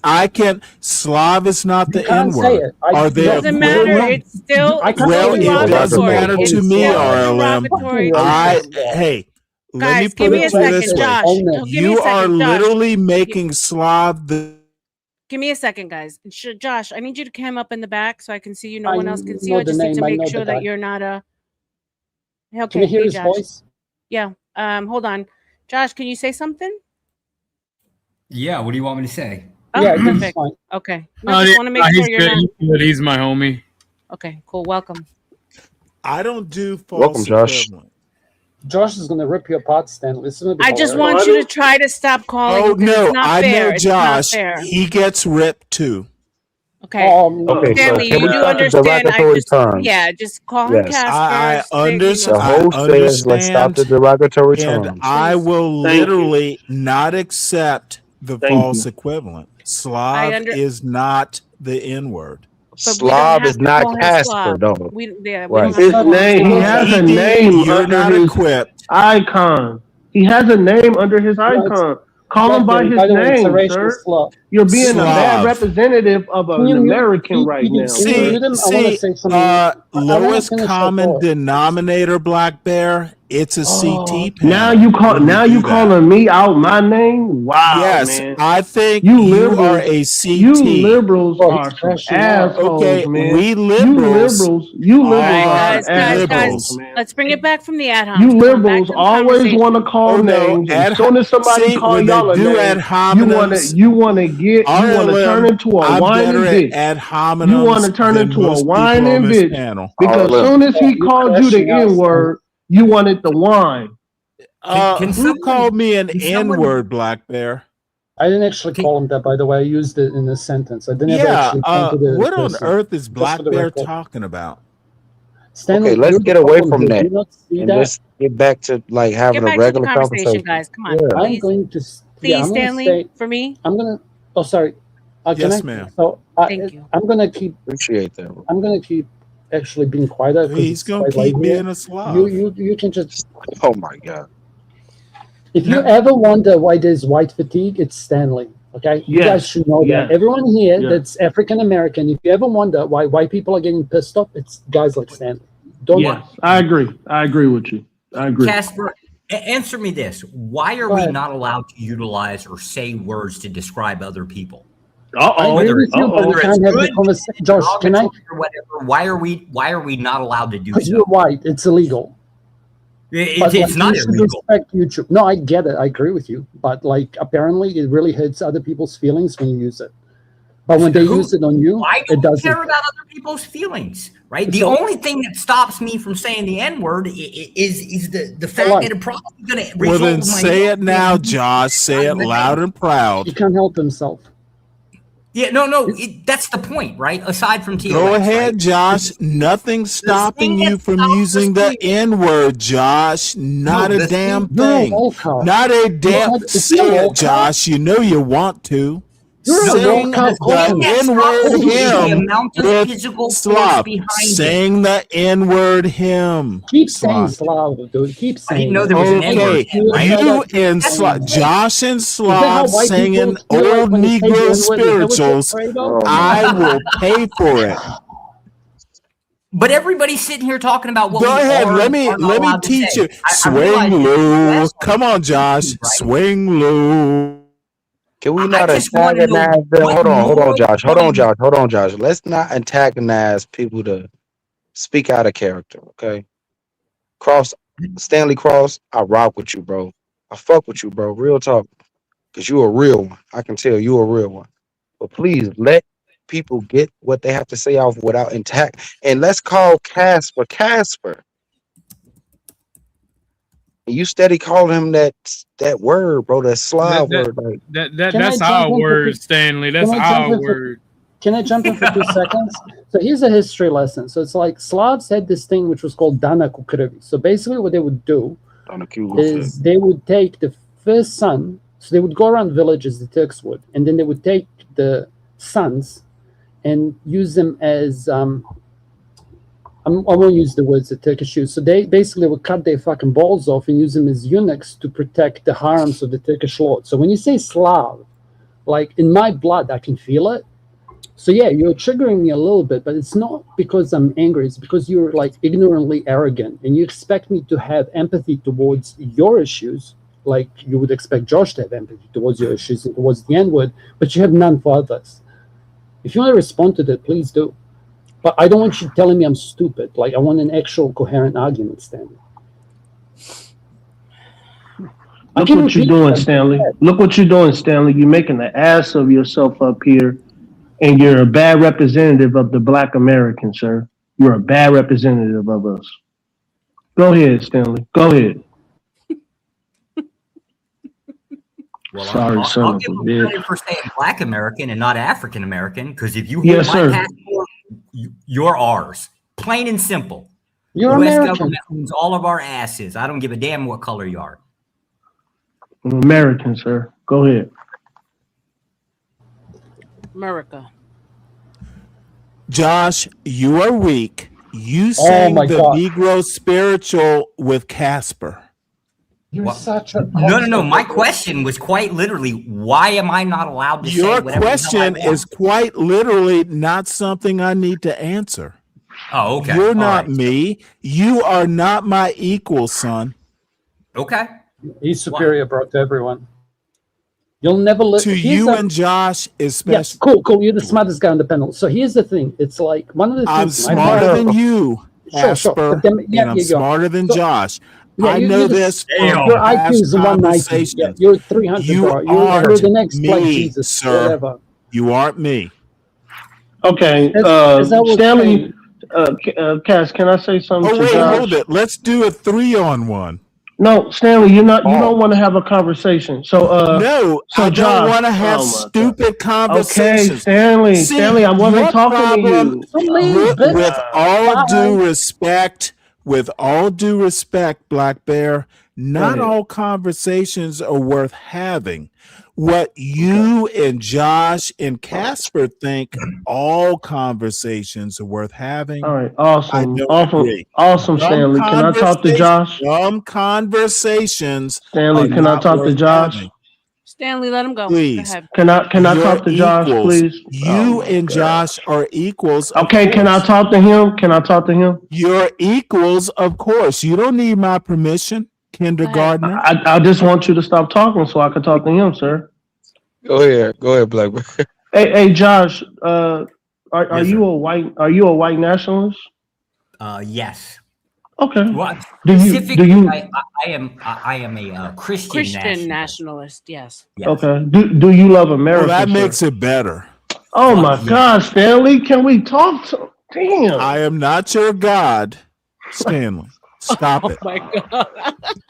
I can. Slav is not You the can't N say word. it. Are they Doesn't matter. equivalent? It's still I it's can't still Well, say it doesn't derogatory. matter to It's me, still a RLM. derogatory I term. hey, let me Guys, put give me it a to you second, this way: Josh. Own it. No, give me you a are second, Josh. literally making Slav the. Give me a second, guys. Josh, I need you to come up in the back so I can see you. No I one else can see know you. I the just need to name. I make know sure the that guy. you're not a. Okay, Can you hear hey, his Josh. voice? Yeah. Hold on, Josh. Can you say something? Yeah, what do you want me to say? Oh, Yeah, he's perfect. fine. Okay. No, just want to make sure he's you're good. not. He's good. He's my homie. Okay, cool. Welcome. I don't do Welcome, false Josh. equivalent. Josh is gonna rip you apart, Stanley. It's gonna be I just hilarious. want you to try to stop calling Oh him because it's no, not I fair. know It's not Josh. fair. He gets ripped too. Okay. Okay, so Stanley, can you we do stop the understand. derogatory terms? Yeah, just call him Yes. Casper. The host says, let's stop the derogatory And terms. I will Thank you. literally not accept the Thank false you. equivalent. Slav is not the N word. But we don't Slav have is to not call him Casper, Slav. though. We don't Right. have to His call him name. He Slav. has a ED, name you're under not his equipped. icon. He has a name under his icon. Call him by Exactly. his By the way, it's a name, racial sir. slur. You're being a bad Slav. representative of Can an you mute? American right now, Can you sir. mute him? I want to say something. I wanna Lowest finish my common thought. denominator, Black Bear, it's a CT panel. Now you call. when we Now do you that. calling me out my name? Wow, Yes, man. I think You you are liberals. a CT. You liberals Oh, are he's some crashing out. assholes, Okay, man. we liberals You All liberals right, are guys, some guys, assholes, guys. man. Let's bring it back from the ad homs. You Come on, back liberals to the always conversation. want to call names, and as soon as somebody see, call when they y'all a do ad name, hominems, you want to turn RLM, into a I'm whining better bitch. at ad You want hominems to turn than into a most people on whining this bitch panel. because as soon as he You're called you the crashing out, N word, you wanted to whine. Who called me an N-word, Black Bear? I didn't actually call him that, by the way. I used it in a sentence. I didn't ever Yeah, actually pointed it at what a on person. earth is Just Black for the Bear record. talking about? Stanley, Okay, let's you're the get away problem from here. Do that you not see and that? let's get back to like having Get a back to the regular conversation, conversation. guys. Come on, Yeah. I'm please. going to. Please, I'm going to Stanley, say. for me. I'm going to. Oh, sorry. Can Yes, I? ma'am. So Thank you. I'm going to keep. Appreciate that. I'm going to keep actually being quieter because He's it's gonna quite late keep here. being a Slav. You can just. Oh my God. If you ever wonder why there's white fatigue, it's Stanley. Okay, you Yes, guys should know yes, that. Everyone here yes. that's African American, if you ever wonder why white people are getting pissed off, it's guys like Stanley. Don't Yes, I agree. I agree with you. I agree. Casper, answer me this. Why are Go we ahead. not allowed to utilize or say words to describe other people? I agree Whether with you, but we it's can't have the good, conversation. Josh, can I? derogatory, or whatever, why are we not allowed to do Because you're so? white, it's illegal. It's not you should illegal. respect YouTube. No, I get it. I agree with you. But like, apparently, it really hurts other people's feelings when you use it. But when they use it on you, Why it do we doesn't. care about other people's feelings, right? The So- only thing that stops me from saying the N-word is the fact Like- that it probably going to Well, result then in my say it now, Josh. Say it loud and proud. He can't help himself. Yeah, no, that's the point, right? Aside from TOS, Go ahead, right? Josh. Nothing's stopping you from using the N-word, Josh. Not No, a the damn thing- You're a thing. lolcow. Not a damn. If you're Say a it, lolcow, Josh. You know you want to. You're a Sing lolcow the coconut. N-word Absolutely, the hymn amount of with physical force Slav. behind it. Sing the N-word hymn. Keep saying Slav. Slav, dude. Keep I saying didn't know it. there was an N-word Okay, hymn, right? you and That's Slav, the point. Josh and Is that how Slav white people singing feel like old when they say the Negro N-word? Is that what you're spirituals. afraid of? Oh, I will pay for it. But everybody's sitting here talking about what Go we ahead. are Let and me are not let me allowed to teach say. you. I realize Swing low. TOS Come on, Josh. right? Swing low. Can we I not just want to know antagonize them? what Hold on, moral Josh. point- Hold on, Josh. Let's not antagonize people to speak out of character, okay? Stanley Cross, I rock with you, bro. I fuck with you, bro. Real talk. Because you a real one. I can tell you a real one. But please let people get what they have to say off without intact. And let's call Casper Casper. You steady calling him that word, bro, that Slav word. Like, That's our word, Stanley. That's our word. Can I jump in for 2 seconds? So here's a history lesson. So it's like Slavs had this thing which was called Dana Kukrevi. So basically what they would do is they would take the first son, so they would go around villages, the Turks would, and then they would take the sons and use them as, I won't use the words the Turkish use. So they basically would cut their fucking balls off and use them as eunuchs to protect the harems of the Turkish lord. So when you say Slav, like in my blood, I can feel it. So yeah, you're triggering me a little bit, but it's not because I'm angry. It's because you're like ignorantly arrogant and you expect me to have empathy towards your issues, like you would expect Josh to have empathy towards your issues and towards the N-word, but you have none for others. If you want to respond to that, please do. But I don't want you telling me I'm stupid. Like, I want an actual coherent argument, Stanley. Look what you're doing, Stanley. Look what you're doing, Stanley. You're making an ass of yourself up here, and you're a bad representative of the Black American, sir. You're a bad representative of us. Go ahead, Stanley. Go ahead. Well, Sorry, I'll son give of a him bitch. credit for saying Black American and not African American, because if you hold Yes, my sir. passport, you're ours. Plain and simple. You're U.S. American. government owns all of our asses. I don't give a damn what color you are. I'm American, sir. Go ahead. America. Josh, you are weak. You Oh sang my the God. Negro spiritual with Casper. You're such a No. My question was quite literally, why am I not allowed to say Your whatever the hell I question want? is quite literally not something I need to answer. Oh, okay. You're All not right. me. You are not my equal, son. Okay. He's superior, bro, to everyone. You'll never To you and Josh, especially. Yeah, cool. You're the smartest guy on the panel. So here's the thing. It's like one of the I'm things. smarter than you, Sure. Asper, But then, and I'm smarter than Josh. I know this from Your IQ past is 190. Yeah, conversations. you're 300, You bro. You're the aren't next like me, Jesus, sir. whatever. You aren't me. Okay, As I was Stanley, saying- Cass, can I say something Oh to wait, Josh? hold it. Let's do a 3-on-1. No, Stanley, you're not. You don't want to have a conversation. So, No, so I Josh, don't want to have oh my God. stupid conversations. Okay, Stanley, See, Stanley, I wasn't your talking problem, to you. with all Bye. due respect, Black Bear, not ahead. all conversations are worth having. What you and Josh and Casper think all conversations are worth having. All right, I awesome, don't awesome, agree. awesome, Stanley. Can I talk to Josh? Dumb conversations. Stanley, can I talk to Josh? Stanley, let him go. Please. Go ahead. Can I You're talk to Josh, equals. please? You Oh my and God. Josh are equals. of Okay, can I course. talk to him? Can I talk to him? You're equals, of course. You don't need my permission, kindergartner. I just want you to stop talking so I can talk to him, sir. go ahead, Blackbird. Hey, Josh, are Yes, you a white nationalist? Yes. Okay. Well, Do specifically, you I am a Christian nationalist. Yes. okay? Do you love America? Well, that sir? makes it better. Oh my God, Stanley, can we talk to? Damn. I am not your God, Stanley. Stop it. Oh my God.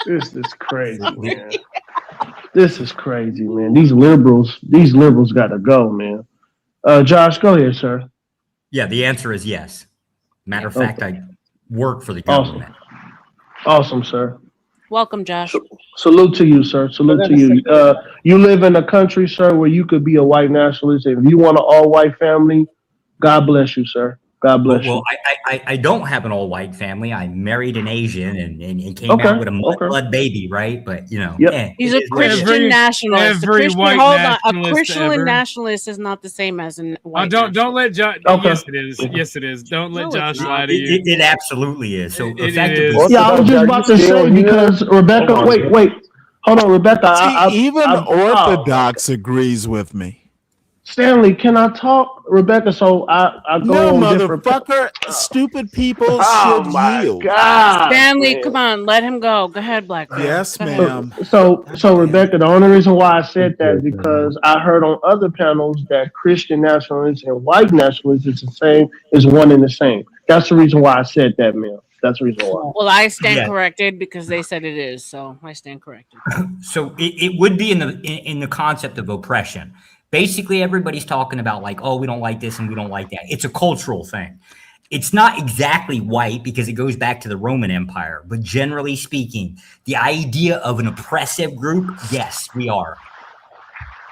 This is crazy, man. This is crazy, man. These liberals got to go, man. Josh, go ahead, sir. Yeah, the answer is yes. Matter of fact, I work for the Awesome. government. Awesome, sir. Welcome, Josh. Salute to you, sir. Salute to you. You live in a country, sir, where you could be a white nationalist. If you want an all-white family, God bless you, sir. God bless Well, you. I don't have an all-white family. I married an Asian and came out with a mud baby, right? But you know, He's a Christian nationalist. White hold on, a nationalist Christian ever. nationalist is not the same as a white. Don't let Josh. Okay. Yes, it is. Yes, it is. Don't let Josh lie to you. It absolutely is. So It effectively, is. Yeah, I was just about to say because Rebecca. Wait. Hold on, Rebecca. See, even Orthodox agrees with me. Stanley, can I talk, Rebecca? So I go No, on different. motherfucker. Stupid people Oh should my yield. God, Stanley, man. come on, let him go. Go ahead, Black Bear. Yes, Go ahead. ma'am. So Rebecca, the only reason why I said that is because I heard on other panels that Christian nationalists and white nationalists is the same, is one and the same. That's the reason why I said that, ma'am. That's the reason why. Well, I stand Yeah. corrected because they said it is, so I stand corrected. So it would be in the concept of oppression. Basically, everybody's talking about like, oh, we don't like this and we don't like that. It's a cultural thing. It's not exactly white because it goes back to the Roman Empire. But generally speaking, the idea of an oppressive group, yes, we are.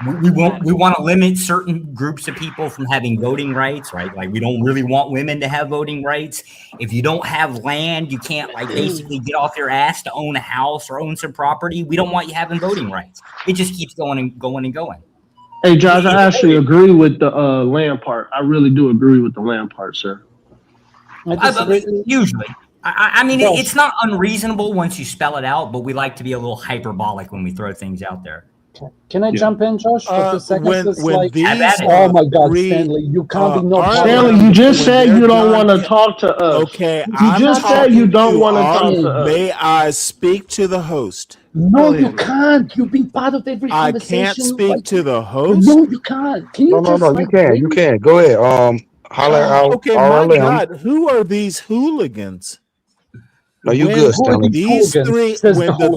We want to limit certain groups of people from having voting rights, right? Like we don't really want women to have voting rights. If you don't have land, you can't like basically get off your ass to own a house or own some property. We don't want you having voting rights. It just keeps going and going and going. Hey, Josh, I actually agree with the land part. I really do agree with the land part, sir. Usually. I mean, it's not unreasonable once you spell it out, but we like to be a little hyperbolic when we throw things out there. Can I jump in, Josh, for 2 seconds? Oh my God, Stanley, you can't ignore. Stanley, you just said you don't want to talk to us. Okay, you just said you don't want to talk to us. May I speak to the host? No, you can't. You've been part of every I conversation. can't speak to the host. No, you can't. Can you No, you can. You can. Go ahead. Holler out. Okay, RLM. my God, who are these hooligans? No, you good, Stanley. These three, Says when the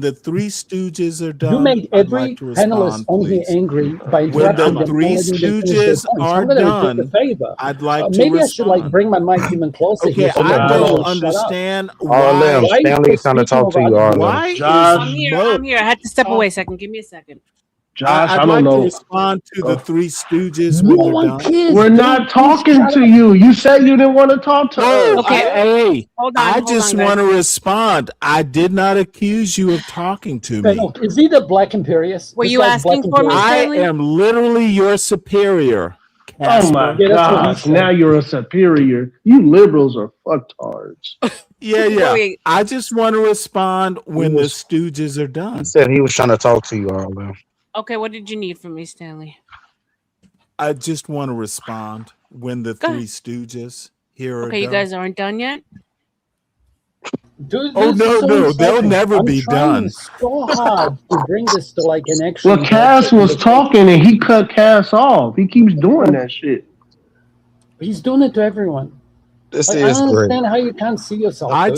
the three Stooges are done, You made I'd every like to respond, panelist on here please. angry by When interrupting the them, three not letting them finish their Stooges points. are I'm gonna done, repeat the favor. I'd like to Maybe I should like respond. bring my mic even closer Okay, here. So I that don't will shut up. understand RLM, why. Stanley's trying to talk to you, RLM. Why Josh, is I'm here. I had to step away a second. Give me a second. Josh, I'd I don't like know. to respond to the three Stooges No when they're one done. cares. We're not talking to you. You said you didn't want to talk to us. Okay. Hold on. I hold just on, want to guys. respond. I did not accuse you of talking to me. Look, is he the Black Imperious? Were This you guy's Black asking for me, Imperious. I Stanley? am literally your superior. Oh my Yeah, that's what he gosh! said. Now you're a superior. You liberals are fucktards. Yeah. Wait. I just want to respond when the Stooges are done. He said he was trying to talk to you, RLM. Okay, what did you need from me, Stanley? I just want to respond when the Go three ahead. Stooges here are Okay, you done. guys aren't done yet? Dude, Oh, this no, is so no, they'll insulting. never I'm be trying done. so hard to bring this to like an actual. Well, Cass was talking and he cut Cass off. He keeps doing that shit. He's doing it to everyone. This Like, I is don't great. understand how you can't see yourself. I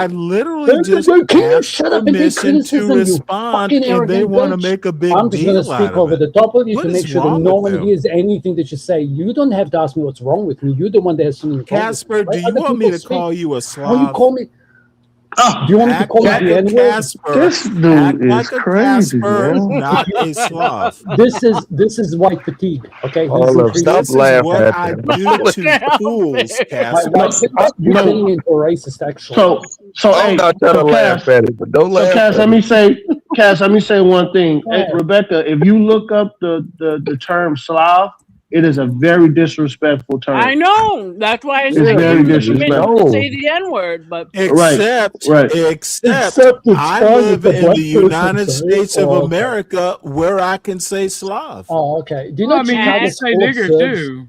literally just Can you asked shut up and take permission criticism, to you respond, fucking and they arrogant want to bitch? make a big I'm just gonna deal out speak of over it. the top of you What to make is sure that wrong no with one them? hears anything that you say. You don't have to ask me what's wrong with me. You're the one that has something wrong with me. Casper, do Let you other want me people to call speak. you a Oh, you slob? call me. Do you want me to Act call you like the a N-word? Casper. This dude Act is like a crazy, Casper, man. not a Slav. This is white fatigue. Okay, he's RLM, increasing. stop This is laughing what at I that. do to fools, My Casper. white fatigue. You're No. turning into a racist, actually. So I'm hey, not trying so to laugh Cass, at it, but don't so laugh Cass, at it. let me say one thing. Go Hey, ahead. Rebecca, if you look up the term Slav, it is a very disrespectful term. I know. That's why It's I very gave you permission disrespectful. to say the N-word, but Except Except it's I fine live with the in black the person, United sorry. States of Oh, okay. America where I can say Slav. Oh, okay. Do you Well, know I mean, you can Chicago's say full of nigger Serbs? too.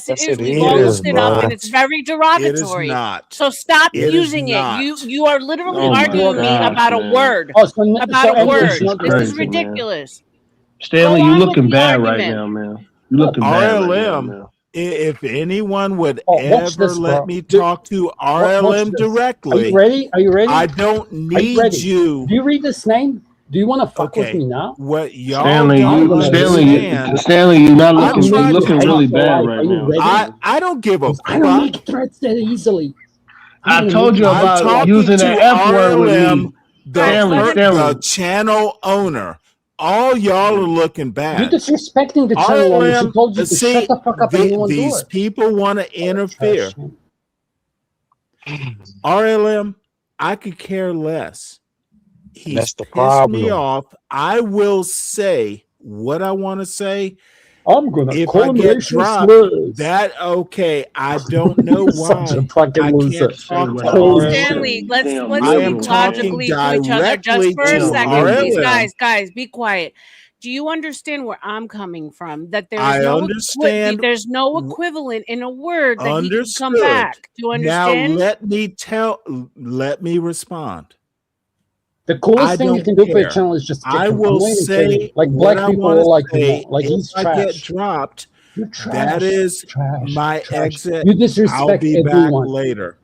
Yes, it Yes, is. it We've all is, looked it up, bro. and it's very It is derogatory. not. So stop It is using it. You not. you are literally Oh my arguing me gosh, about a man. word. Oh, so About a anyway, This it's word. is not This is crazy, man. ridiculous. Stanley, Go you on with looking the bad right argument. now, man. You looking bad right now, RLM, man. if anyone would Oh, watch ever this, let bro. me talk to Watch RLM this. Are you directly, ready? Are you ready? I don't Are you need ready? you. Do you read this name? Do you want to fuck with me now? What y'all Stanley, don't Stanley, you're not I'm looking. You're trying looking to really talk- bad right now. I don't give a I don't fuck. make threats that easily. I told you I'm about talking using to that F word with RLM, me. the Stanley. channel owner. All y'all are looking bad. You're disrespecting the channel owner. She told you to see, shut the fuck up and no one do these it. people want to interfere. RLM, I could care less. He's That's the pissed me problem. off. I will say what I want to say. I'm gonna if call I him get racial dropped, slurs. that okay. I don't know why. Such a fucking I loser. can't talk to Holy RLM. Stanley, let's I am speak talking logically to each other just directly for a to second, please. RLM. Guys, be quiet. Do you understand where I'm coming from? That there is I no understand. there's no equivalent in a word that he can come Understood. back. Do you understand? Now let me respond. The coolest thing you can do for your channel is just kick I him. will I'm not even say kidding. Like what black I people want will to like him say. more. Like If he's I trash. get dropped, You're trash. that is trash. my Trash. exit. You disrespect I'll be everyone. back later.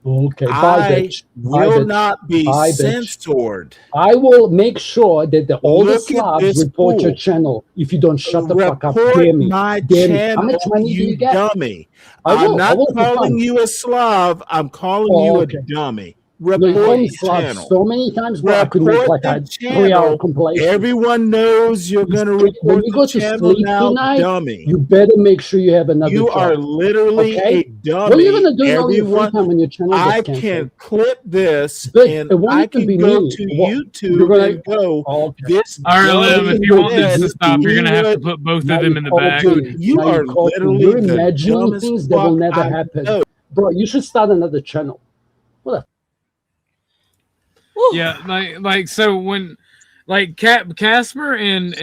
Okay, bye, I bitch. Bye, will bitch. not be Bye, bitch. censored. I will make sure that all the Look at Slavs this report your fool. channel if you don't shut the fuck up. Report Damn me. my Damn me. How channel, much money do you you get? dummy. I I'm will. not I will for calling fun. you a Slav. I'm calling Oh, you okay. a dummy. No, you Report called me the Slav channel. so many times, bro. I could make Report like a the 3-hour channel. compilation. Everyone knows you're going to When report you the go to channel sleep now, tonight, dummy. you better make sure you have another You job. are literally Okay? a dummy. What are you gonna do in all your free Everyone, time when your channel I gets can canceled? clip this But and it won't I even be can go me. to You're YouTube gonna and go, okay. this RLM, dummy if you want this said to stop, you're he gonna have to would. put both Now of them you in the call back. Dude, me. you Now are you call me. literally You're the imagining dumbest things that will fuck never I happen. know. Bro, you should start another channel. What Yeah, like so when like Casper and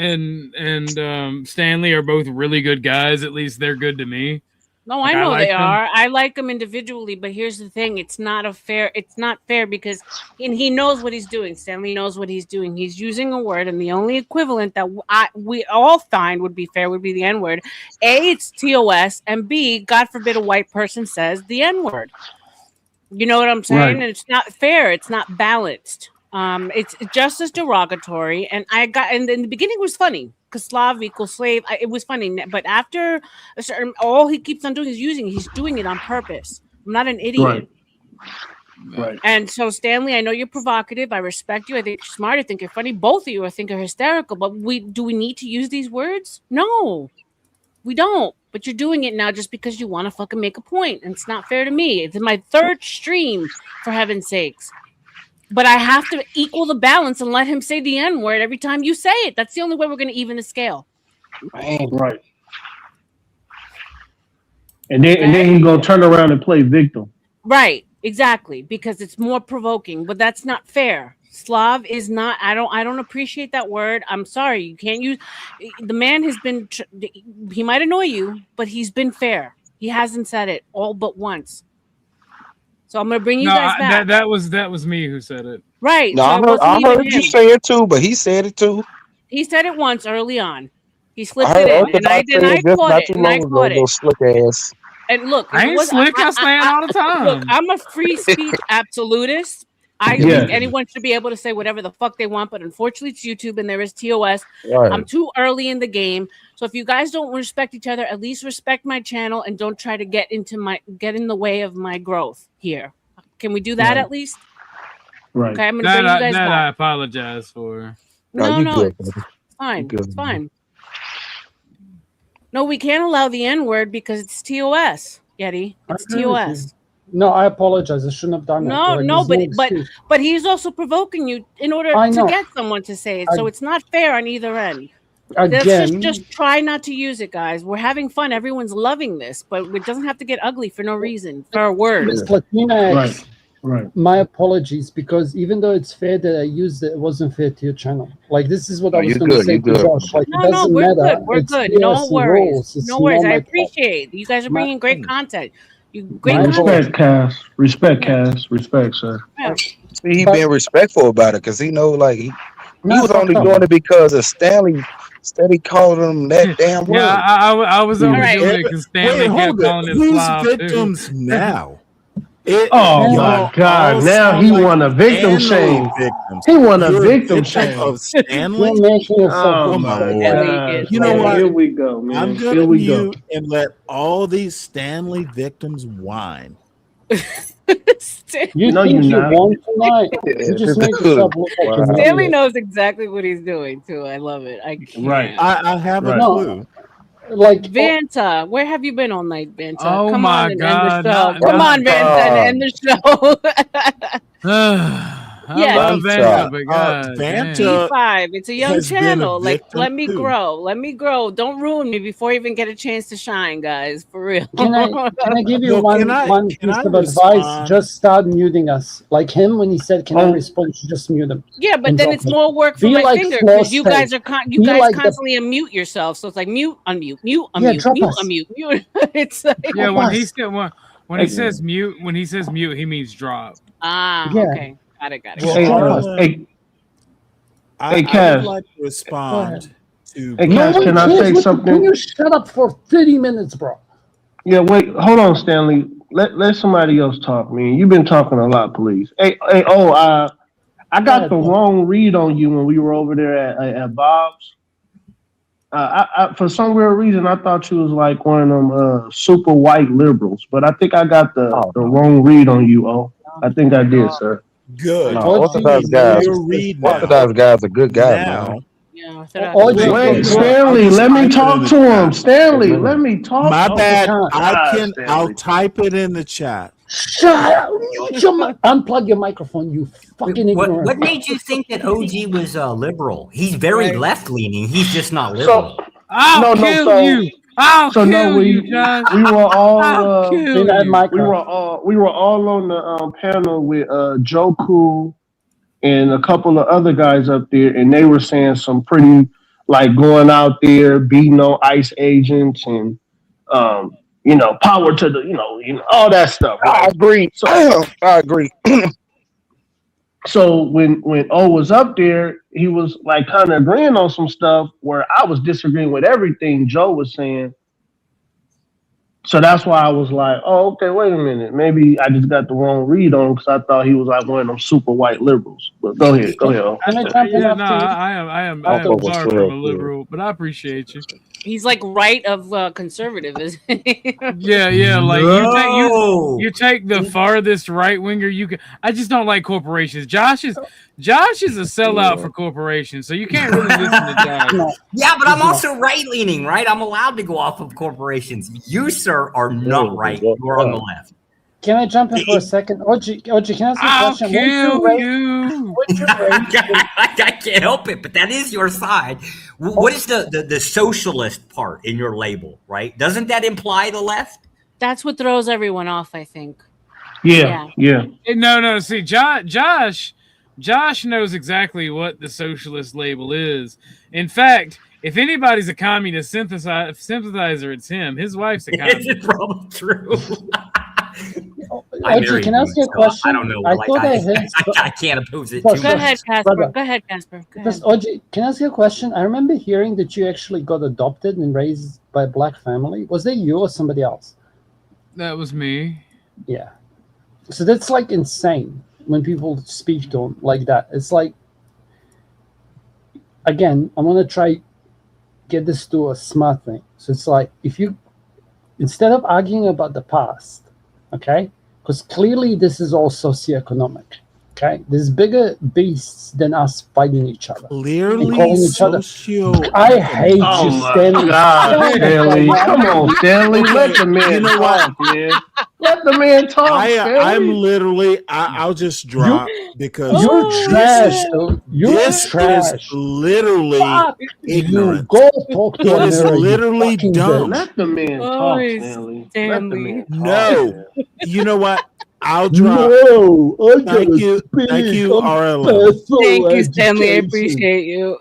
Stanley are both really good guys. At least they're good to me. No, Like, I know like they them. are. I like them individually, but here's the thing: it's not fair because he knows what he's doing. Stanley knows what he's doing. He's using a word, and the only equivalent that we all find would be fair would be the N word. A, it's TOS, and B, God forbid a white person says the N word. You know what I'm saying? Right. And it's not fair. It's not balanced. It's just as derogatory. And in the beginning it was funny because Slav equals slave. It was funny, but after a certain, all he keeps on doing is he's doing it on purpose. I'm not an idiot. Right. And so, Stanley, I know you're provocative. I respect you. I think you're smart. I think you're funny. Both of you, I think, are hysterical. But do we need to use these words? No, we don't. But you're doing it now just because you want to fucking make a point. And it's not fair to me. It's my third stream, for heaven's sakes. But I have to equal the balance and let him say the N word every time you say it. That's the only way we're going to even the scale. Right. And then he's gonna turn around and play victim. Right. Exactly. Because it's more provoking. But that's not fair. Slav is not. I don't appreciate that word. I'm sorry. You can't use. The man has been. He might annoy you, but he's been fair. He hasn't said it all but once. So I'm gonna bring you guys back. That was me who said it. Right. No, So I heard you say it too, but he said it too. He said it once early on. He slipped I heard it in, Uncle and I say it just caught not it. too And I long ago. caught it. Little slick ass. And look, I ain't slick. I stand all the time. Look, I'm a free speech absolutist. I think anyone should be able to say whatever the fuck they want, but unfortunately, it's YouTube and there is TOS. Right. I'm too early in the game, so if you guys don't respect each other, at least respect my channel and don't try to get in the way of my growth here. Can we do that at least? Right. Okay, I'm gonna bring you guys back. I apologize for. No, it's fine. It's fine. No, we can't allow the N word because it's TOS, Yeti. It's TOS. No, I apologize. I shouldn't have done that. No, but he's also provoking you in order to get someone to say it. So it's not fair on either end. Again, just try not to use it, guys. We're having fun. Everyone's loving this, but it doesn't have to get ugly for no reason. For a word. Latinx, right. My apologies, because even though it's fair that I used it, it wasn't fair to your channel. Like, this is what I was going to say to Josh. Like, it doesn't we're matter. good. We're good. No worries. No worries. I appreciate you guys are bringing great content. Respect, Cass. Respect, Cass. Respect, sir. Yeah. See, he being respectful about it because he know, like he was only doing it because of Stanley. Steady calling him that damn word. Yeah, I was only doing it because Stanley kept calling it Who's Slav victims too. now? Oh y'all my all God! Now sound he like want a victim Stanley shame. victims. He want a You're a victim victim shame. of Stanley? You're making yourself Oh Oh look my my lord. Stanley God, is You know man! what? Here hilarious. we go, I'm man. gonna Here we go. mute and let all these Stanley victims whine. You No, think you you not. won tonight? You Yeah, just this made good. yourself look like an Wow. Stanley idiot. knows exactly what he's doing too. I love it. I Right, can't. I have a right. clue. No, like Vanta, where have you been all night, Vanta? Oh Come on my and end the God! show. Not Come not. on, Vanta, and end the show. I Yes. love Vanta, but God damn. Vanta P5. It's a young has been a channel. Like, victim let me too. grow. Let me grow. Don't ruin me before I even get a chance to shine, guys. For real. can I give you No, one can piece I of advice? respond? Just start muting us. Like him when he said, "Can I Oh, respond?" You should just mute him Yeah, but and then drop it's him. more work for Be my like finger floor because you guys stage. are you Be guys like the constantly unmute yourself. So it's like mute, unmute, mute, yeah. unmute, Drop mute, us. unmute, mute. It's like Yeah, Drop when us. he said when he says mute, he means drop. Yeah. okay. Got it. Well, hey, Drop us. RLM, hey, I would Cass. like to Go respond ahead. to Hey, No Cass, one can I cares say what you. Can something? you shut up for 30 minutes, bro? Yeah, wait, hold on, Stanley. Let somebody else talk, man. You've been talking a lot, please. I Go got ahead, the bro. wrong read on you when we were over there at Bob's. I for some weird reason I thought you was like one of them super white liberals, but I think I got Oh the no, wrong read on you. Oh, I think I did, sir. good. no. OG, Orthodox We know guys, your read now. Orthodox guys are good guys, man. Now, Yeah, OG, Wait, I'll Stanley, just let me type it in talk the to him. chat. Stanley, let Amen. me talk My to he him. bad. can't. I'll Stanley. type it in the chat. Shut up. Mute your unplug your microphone, you fucking ignorant. What made you think that OG was liberal? He's very Right. left leaning. He's just not So liberal. I'll kill you. I'll no, kill you, Josh. we were all I'll kill Clean that you. mic up. we were all on the panel with Joe Cool and a couple of other guys up there, and they were saying some pretty like going out there beating on ICE agents and power to the all that stuff, I right? agree. So I agree. so when O was up there, he was like kind of agreeing on some stuff where I was disagreeing with everything Joe was saying. So that's why I was like, oh, okay, wait a minute. Maybe I just got the wrong read on him because I thought he was like one of them super white liberals. But go ahead. O. Can I jump in Yeah, no, after you? I After am was far from a liberal, but I appreciate you. He's like right of conservative, isn't he? Yeah, like No. you take the farthest right winger you can. I just don't like corporations. Josh is a sellout for corporations, so you can't really listen to Josh. No, Yeah, but he's I'm not. also right leaning, right? I'm allowed to go off of corporations. You, sir, are not right. You are on the left. Can I jump in for a second? OG, can I ask you a I'll question? kill you. I can't help it, but that is your side. What is the socialist part in your label, right? Doesn't that imply the left? That's what throws everyone off, I think. Yeah. No. See, Josh knows exactly what the socialist label is. In fact, if anybody's a communist sympathizer, it's him. His wife's a communist. It's probably true. OG, can I ask you a question? I don't know. I thought I heard. I can't oppose it Go too much. ahead, Casper. Go ahead, Casper. Just OG, can I ask you a question? I remember hearing that you actually got adopted and raised by a black family. Was that you or somebody else? That was me. Yeah. So that's like insane when people speak to him like that. It's like, again, I'm gonna try get this to a smart thing. So it's like if you instead of arguing about the past, okay, because clearly this is all socioeconomic. Okay, there's bigger beasts than us fighting each other. Clearly, calling each other. I hate Oh you, my Stanley. God, Stanley! Come on, Stanley. Let the man You know talk, man. Let the man talk, Stanley. I'm literally. I'll just drop because You're trash, dude. You're this trash. is literally ignorant. You go talk to It is America, you literally fucking dumb. bitch. Let the man talk, Stanley. Let the man talk. No, you know what? I'll drop. No, I Thank you, RLM. Thank you, Stanley. I appreciate you.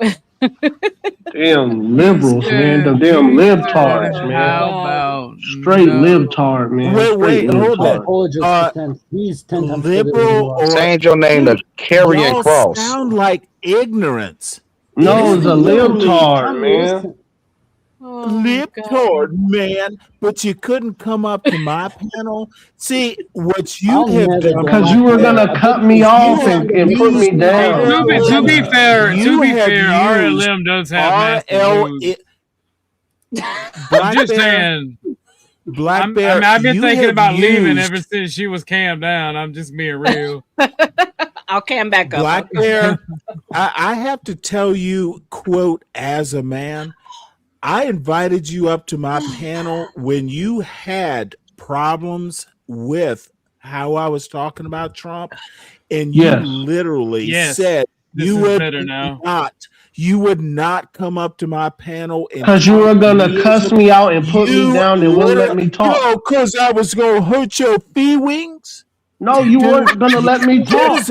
Damn liberals, man. The damn libtards, man. How about Straight libtard, man. Wait, Straight hold libtard. on. Apologize to 10. He's 10 times better than you Liberal are. or Change your name to Carrying y'all Cross. sound like ignorance. No, It it's is a literally- libtard, man. Libtard, man, but you couldn't come up to my panel. See what you I'll have never done go Because on you were there. gonna cut me off and put me down. To be fair, used RLM does have massive RL. moves. Black Just Bear, saying. Black Bear, I've been you thinking have about leaving used ever since she was cammed down. I'm just being real. I'll cam back up. Black Bear. I have to tell you, quote, as a man, I invited you up to my panel when you had problems with how I was talking about Trump, and you Yes. literally Yes. said This you is would better now. you would not come up to my panel and Because you were talk to gonna me as cuss a- me out and put me you down and wouldn't let me talk. No, because I was gonna hurt your feelings. No, you weren't gonna let me talk.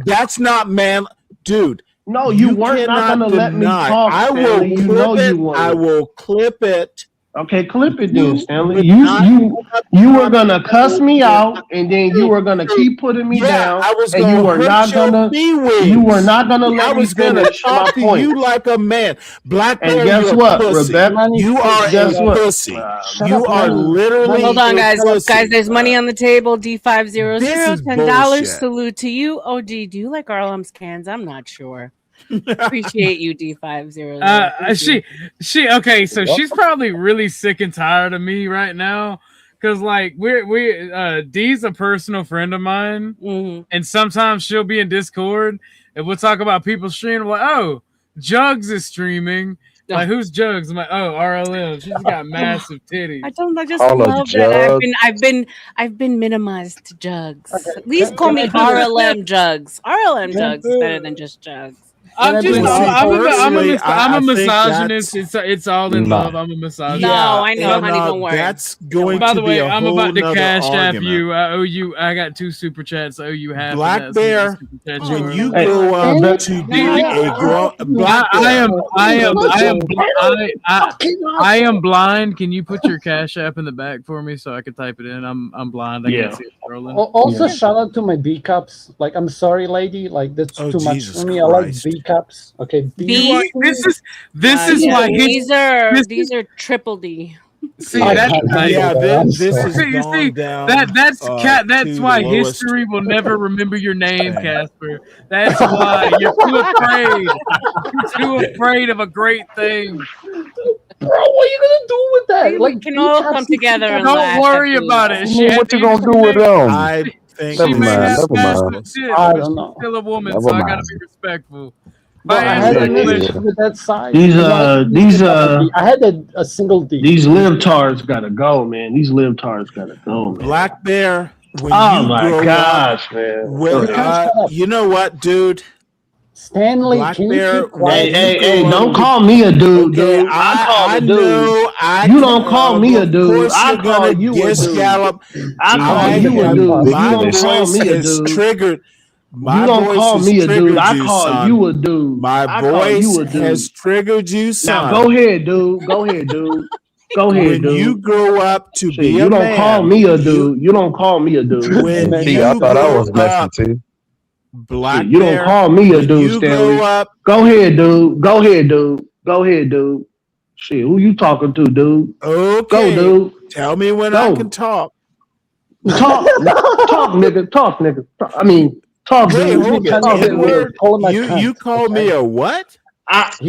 That's not man, dude. No, you weren't not cannot gonna let me deny. talk, I will Stanley. You clip know it. you weren't. I will clip it. Okay, clip it then, Stanley. would You not you come up you to were my gonna cuss panel me and- out, and then you were gonna keep putting me down, I was and gonna you were hurt not your gonna feelings. you were not gonna I let me was gonna finish talk my to point. you like a man. Black And Bear, guess you're what, a pussy. Rebecca? You are Guess a what? pussy. Shut You up, are man. literally Hold on, a guys. pussy. Guys, there's money on the table. D500, This is $10. bullshit. Salute to you. OG, do you like RLM's cans? I'm not sure. Appreciate you, D500. Okay, so she's probably really sick and tired of me right now. Cause like Dee's a personal friend of mine, and sometimes she'll be in Discord and we'll talk about people streaming. I'm like, oh, Jugs is streaming. Like, who's Jugs? I'm like, oh, RLM. She's got massive titties. I just Call her love that Jug. I've been minimized to Jugs. Okay, At least call can me I do this? RLM Jugs. RLM Can I Jugs is better than just Jugs. I'm a I think misogynist. that's- It's all in love. I'm a misogynist. No, I know, and, honey, don't worry. That's going By to the way, be a I'm whole about to nother cash app argument. you. I owe you. I got 2 super chats. I owe you half. Black of that. Bear, Super chat when you Hey, grow up Beck- to be a grown Black I am blind. Can you put your cash app in the back for me so I can type it in? I'm blind. I can't see it scrolling. Also, shout out to my B cups. Like, I'm sorry, lady. Like, that's too much Jesus for me. Christ. I like B cups. Okay, B? This is why these are triple D. See, I that's can't like, Yeah, I'm this sorry. is see, gone down. that's to that's why the lowest history will never remember your name, thing. Casper. That's why you're too afraid. You're too afraid of a great thing. Bro, what are you gonna do with that? We Like, can all come together and Don't laugh worry at about these. it. She What you had gonna do with them? I think She may have Never massive mind. tits, I but don't she's know. still a woman, Never so I gotta mind. be respectful. But I had an issue with that side. These I had a single D. these libtards gotta go, man. These libtards gotta go, man. Black Bear, when Oh you my grow gosh, up, man. when, you know what, dude? Stanley, Black can Bear, you keep quiet? Hey, don't call me a dude, Okay, dude. I call I a dude. know. You don't call me a Of dude. course I you're call gonna you a guess dude. Gallop. I call you a dude. You My don't call voice me a is dude. triggered. My You don't voice call has me a dude. triggered I you, call son. you a dude. My I call voice you a dude. has triggered you, son. Now go ahead, dude. Go ahead, dude. Go ahead, When dude. you grow up to Shit, be you a don't man, call me a dude. You don't call me a dude. when Hey, you I thought I was grow messing up, too. Black Shit, you don't Bear, call me a when dude, you Stanley. grow up, Go ahead, dude. Go ahead, dude. Go ahead, dude. Shit, who you talking to, dude? okay, Go, dude. tell me when I Go. can talk. Talk, nigga. Talk, nigga. I mean, talk, Wait, dude. hold Talk, on. dude. N-word? Call him a You cunt, called me a what? It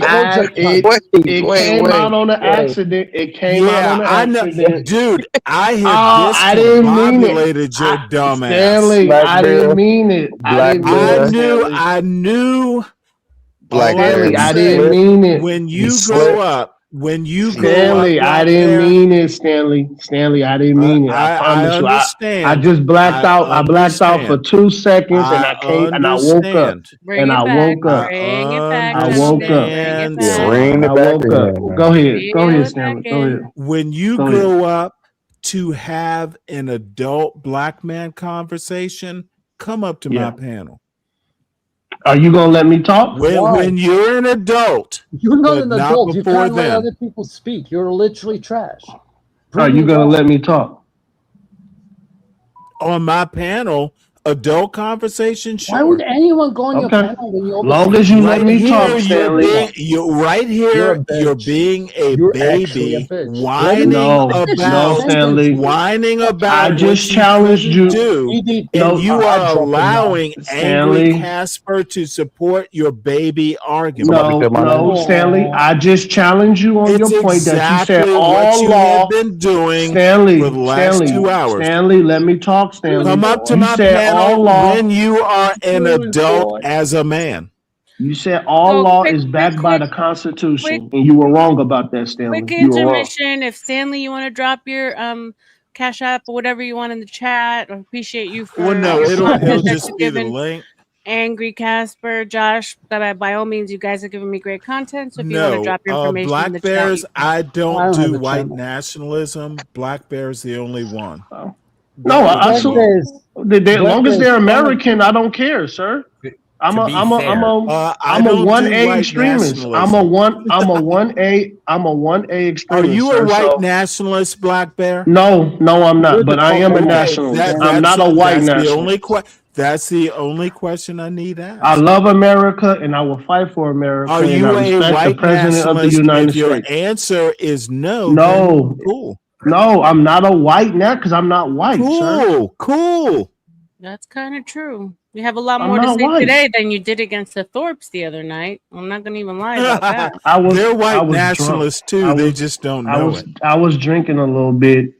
came out on an accident. It came out on an I know, accident. dude. I have I didn't mean it. discombobulated your dumb ass. Stanley, Black I Bear. didn't mean it. I didn't mean it, Stanley. I knew. Black all I Bear, Stanley, can I say, didn't mean it. when You you slipped. grow up, Stanley, I Black didn't Bear, mean it, Stanley. Stanley, I didn't mean it. I promise you. understand. I just blacked out. I blacked out for understand. 2 seconds, and I came and I woke up. understand. Bring And it I back. woke up. Bring it back. I woke up. Bring it understand, back. Bring And it I back woke in up. there, Go man. ahead. Go Reel ahead, it Stanley. back Go in. ahead. When you Go ahead. grow up to have an adult black man conversation, come up to my Yeah. panel. Are you gonna let me talk? When you're an adult, You're not but an not adult. You before can't let then. other people speak. You're literally trash. Are you gonna let me talk? On my panel, adult conversation, sure. Why would anyone go on your panel when you always Long as you let right me here, talk, Stanley. you're being a You're actually a baby, bitch. whining about I what just you challenged couldn't you. do, and you are allowing angry Casper to support your baby argument. No, Stanley. I just challenged you on It's your point that you said exactly all what you law. have been doing Stanley, for the last 2 hours. Stanley, let me talk, Stanley. Come up to you my said all panel law. when you are an Good adult boy. as a man. You said all So law quick, is backed by the Constitution, quick- and you were wrong about that, Stanley. quick You were wrong. intermission. If Stanley, you want to drop your Cash App or whatever you want in the chat, I appreciate you for Well, no, your it'll content that just you're be the giving. link. Angry Casper, Josh, by all means, you guys are giving me great content. So if you want to No, drop your information in Black the Bears, chat, I don't have do a white channel. nationalism. Black Bear's the only one. No, That would I be so, wrong. as long as they're American, I don't care, sir. I'm a I I'm a don't do 1A white extremist. I'm a 1A extremist. Are you sir, a white so- nationalist, Black Bear? No, I'm not. But I am a Okay, nationalist. I'm not a white nationalist. That's the only question I need asked. I love America and I will fight for America. Are and you I a respect the white president of the nationalist? United If your States. answer is no, No, then cool. No, I'm not a white now because I'm not white, sir. Cool. that's kind of true. You have a lot I'm more to not say white. today than you did against the Thorpes the other night. I'm not going to even lie about that. They're white I was nationalists drunk. too. I They was- just don't know it. I was drinking a little bit.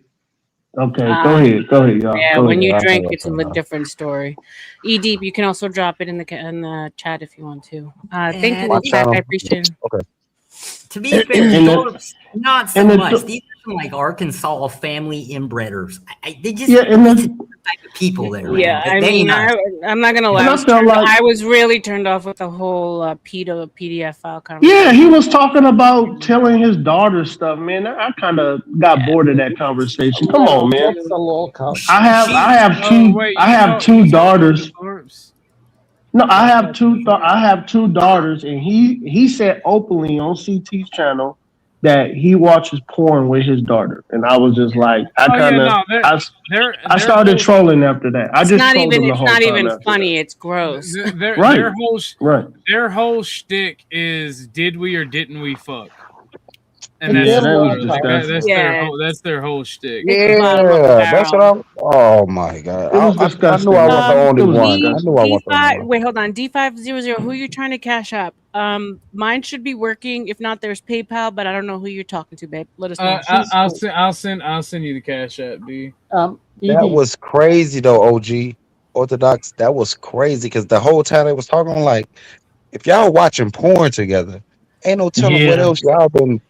Okay, go ahead, y'all. Yeah, Go when ahead. you drink, it's a different story. Deep, you can also drop it in the chat if you want to. Thank you, And Zach. I appreciate it. Okay. To be fair, And the- Thorpes, not so and the- much. These are some like Arkansas family inbreders. They just Yeah, and these the- are the type of people there. Yeah, man. I They ain't mean, us. I'm not gonna lie. And I was really turned off with the whole PDF file conversation. Yeah, he was talking about telling his daughter stuff, man. I kind of got bored of that conversation. Come on, man. That's a low cost. I have two daughters. No, I have two daughters, and he said openly on CT's channel that he watches porn with his daughter, and I was just like, I started trolling after that. I It's just not trolled even. him the It's whole not time even after funny. It's gross. Right. Their whole shtick is did we or didn't we fuck? And Yeah, that's, that was disgusting. that's their whole shtick. Yeah, that's what I'm. Oh my god! It was I disgusting. knew I wasn't the only It was one. I knew I wasn't the only D5. one. Wait, hold on. D500. Who you trying to cash up? Mine should be working. If not, there's PayPal, but I don't know who you're talking to, babe. Let us know. I'll send you the Cash App, B. That was crazy though, OG Orthodox. That was crazy because the whole time they was talking like, if y'all watching porn together, ain't no telling what Yeah. else y'all been.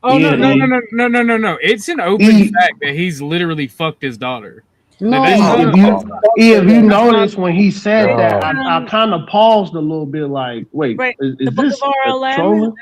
Oh Yeah, no! It's an open fact that he's literally fucked his daughter. No, If you notice when he said that, I kind of paused a little bit, like, wait, Right. is The book this of RLM. trolling?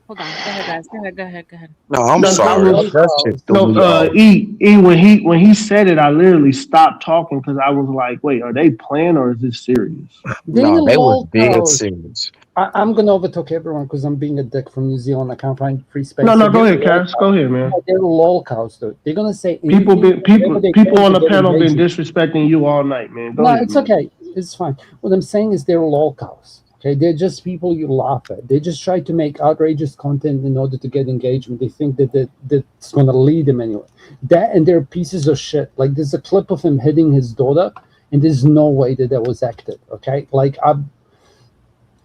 Hold on. Go ahead, guys. Go ahead. No, I'm No, sorry. That shit threw me off. When he said it, I literally stopped talking because I was like, wait, are they playing or is this serious? No, they was dead serious. I'm gonna overtalk everyone because I'm being a dick from New Zealand. I can't find free space. No, So go they're ahead, Cass. Go ahead, man. They're lol cows, though. They're gonna say People anything, people on the panel been engagement. disrespecting you all night, man. Go No, ahead, it's man. okay. It's fine. What I'm saying is they're lol cows. Okay, they're just people you laugh at. They just try to make outrageous content in order to get engagement. They think that's going to lead them anywhere. That and they're pieces of shit. Like there's a clip of him hitting his daughter, and there's no way that was acted. Okay, like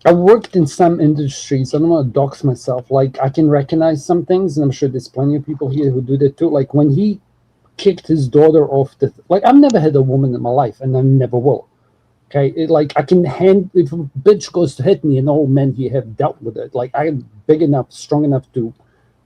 I worked in some industries. I don't want to dox myself. Like I can recognize some things, and I'm sure there's plenty of people here who do that too. Like when he kicked his daughter off the like, I've never had a woman in my life, and I never will. Okay, like I can if a bitch goes to hit me, and all men here have dealt with it. Like I'm big enough, strong enough to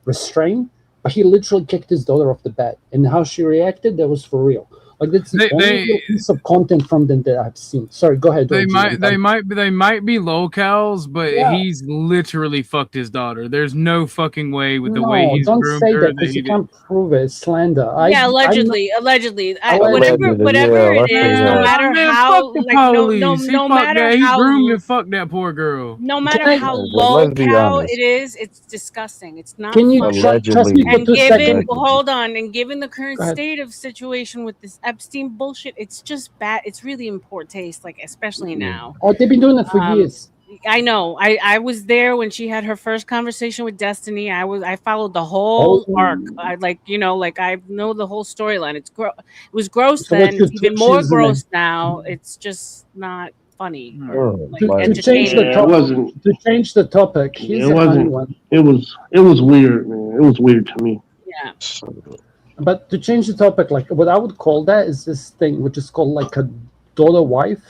restrain. But he literally kicked his daughter off the bed, and how she reacted, that was for real. Like that's the only piece of content from them that I've seen. Sorry, go ahead. They might be locals, but he's literally fucked his daughter. There's no fucking way with the way he's don't groomed say her that because you can't prove it. It's slander. Allegedly. Whatever it is, no matter how, like, no matter he how, groomed and fucked that poor girl. no matter how low cow it is, it's disgusting. It's not. Can you funny. trust me for And 2 given, seconds? hold on, and given the current Go ahead. state of situation with this Epstein bullshit. It's just bad. It's really in poor taste, like especially now. Oh, they've been doing it for years. I know. I was there when she had her first conversation with Destiny. I followed the whole arc. I I know the whole storyline. It was gross So then. what It's even more gross now. It's just not funny or To change the topic, to change the topic, here's It a funny wasn't. one. It was weird, man. It was weird to me. Yeah. But to change the topic, like what I would call that is this thing which is called like a daughter wife.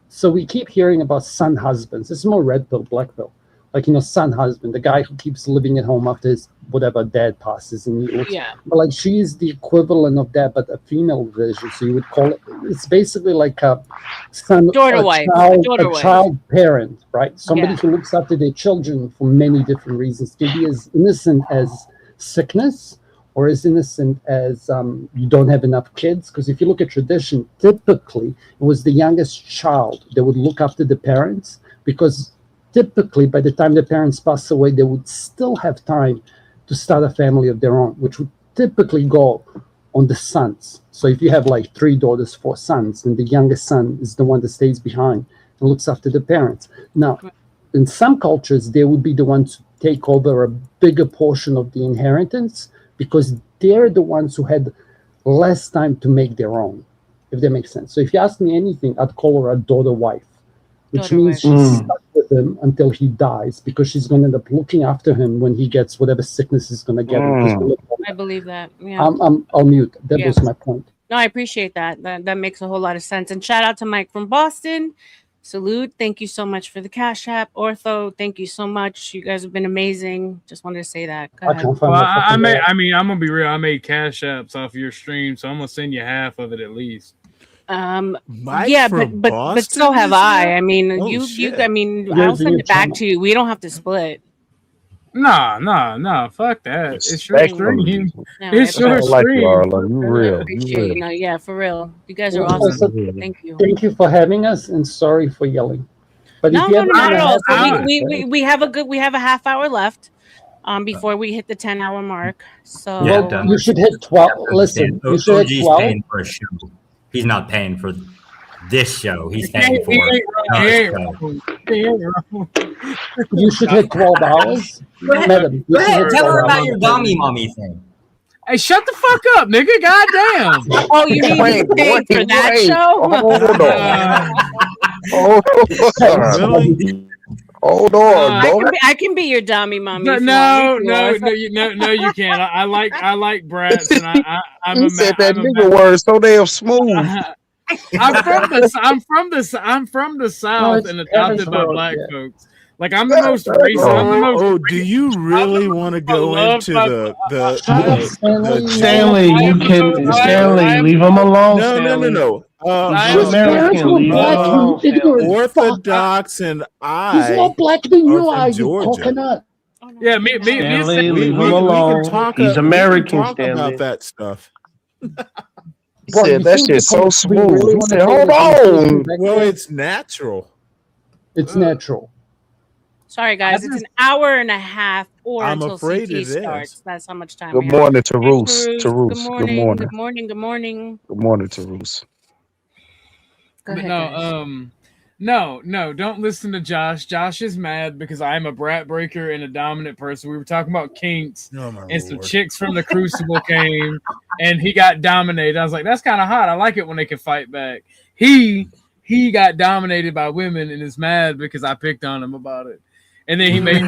So we keep hearing about son husbands. It's more red pill, black pill. Like, son husband, the guy who keeps living at home after his whatever dad passes, and he looks, but like she is the equivalent of that, but a female version. So you would call it. It's basically like a son, daughter wife, daughter wife. child parent, right? Somebody Yeah. who looks after their children for many different reasons. Can be as innocent as sickness, or as innocent as you don't have enough kids. Because if you look at tradition, typically it was the youngest child that would look after the parents, because typically by the time the parents pass away, they would still have time to start a family of their own, which would typically go on the sons. So if you have like 3 daughters, 4 sons, then the youngest son is the one that stays behind and looks after the parents. Now, in some cultures, they would be the ones who take over a bigger portion of the inheritance, because they're the ones who had less time to make their own, if that makes sense. So if you ask me anything, I'd call her a daughter wife, which means she's stuck with him until he dies, because she's going to end up looking after him when he gets whatever sickness he's going to get. I believe that. Yeah. I'll mute. That Yeah. was my point. No, I appreciate that. That makes a whole lot of sense. And shout out to Mike from Boston. Salute. Thank you so much for the Cash App. Ortho, thank you so much. You guys have been amazing. Just wanted to say that. Go ahead. Well, I'm gonna be real. I made Cash Apps off your stream, so I'm gonna send you half of it at least. Mike Yeah, from but so Boston have is I. here? I mean, Oh, you shit. I mean, Yours I'll in send your it back channel. to you. We don't have to split. Nah, fuck that. It's your Respectfully. stream. No, It's I your don't like you, stream. Arlo. You I real. You appreciate real. you. No, yeah, for real. You guys are Well, awesome. so Thank you. Thank you for having us, and sorry for yelling. But No, if you no, ever not at all. wanna have So we have a half hour left before we hit the 10-hour mark. So Well, you should hit 12. Listen, you should hit OG's 12. paying for a show. He's not paying for this show. He's paying He for ain't another wrong. show. He ain't wrong. You should hit 12 hours. Go ahead, Madam, you go should ahead. hit Tell 12 her about hours. your dummy mommy thing. Hey, shut the fuck up, nigga. Goddamn. Oh, you need to pay for that show? Hold on, I can be your dummy mommy. No, if you want me to. no, you can't. I like brats, and I'm You a said man. that nigga word so damn smooth. I'm from the South it's and adopted by Evansville, black yeah. folks. Like I'm the most racist. I'm the most. Oh, do you really want to go loved into by- Stanley, Stanley, leave him alone. No. He's American, leave him alone. Orthodox and He's more black than you are, you Georgia. coconut. Yeah, me. Stanley, leave him we alone. can talk, He's American, we can talk Stanley. about that stuff. He said that shit so smooth. He said, hold on. Well, it's natural. It's natural. Sorry, guys. It's an hour and a half, or I'm until afraid CT it is. starts. That's how much time. Good we morning have. to Hey, Roos. Cruz. To Roos. Good Good morning. morning. Good morning. Good morning. Good morning to Roos. Go But ahead, guys. no, don't listen to Josh. Josh is mad because I'm a brat breaker and a dominant person. We were talking about kinks, and some chicks from the Crucible came, and he got dominated. I was like, that's kind of hot. I like it when they can fight back. He got dominated by women and is mad because I picked on him about it. And then he made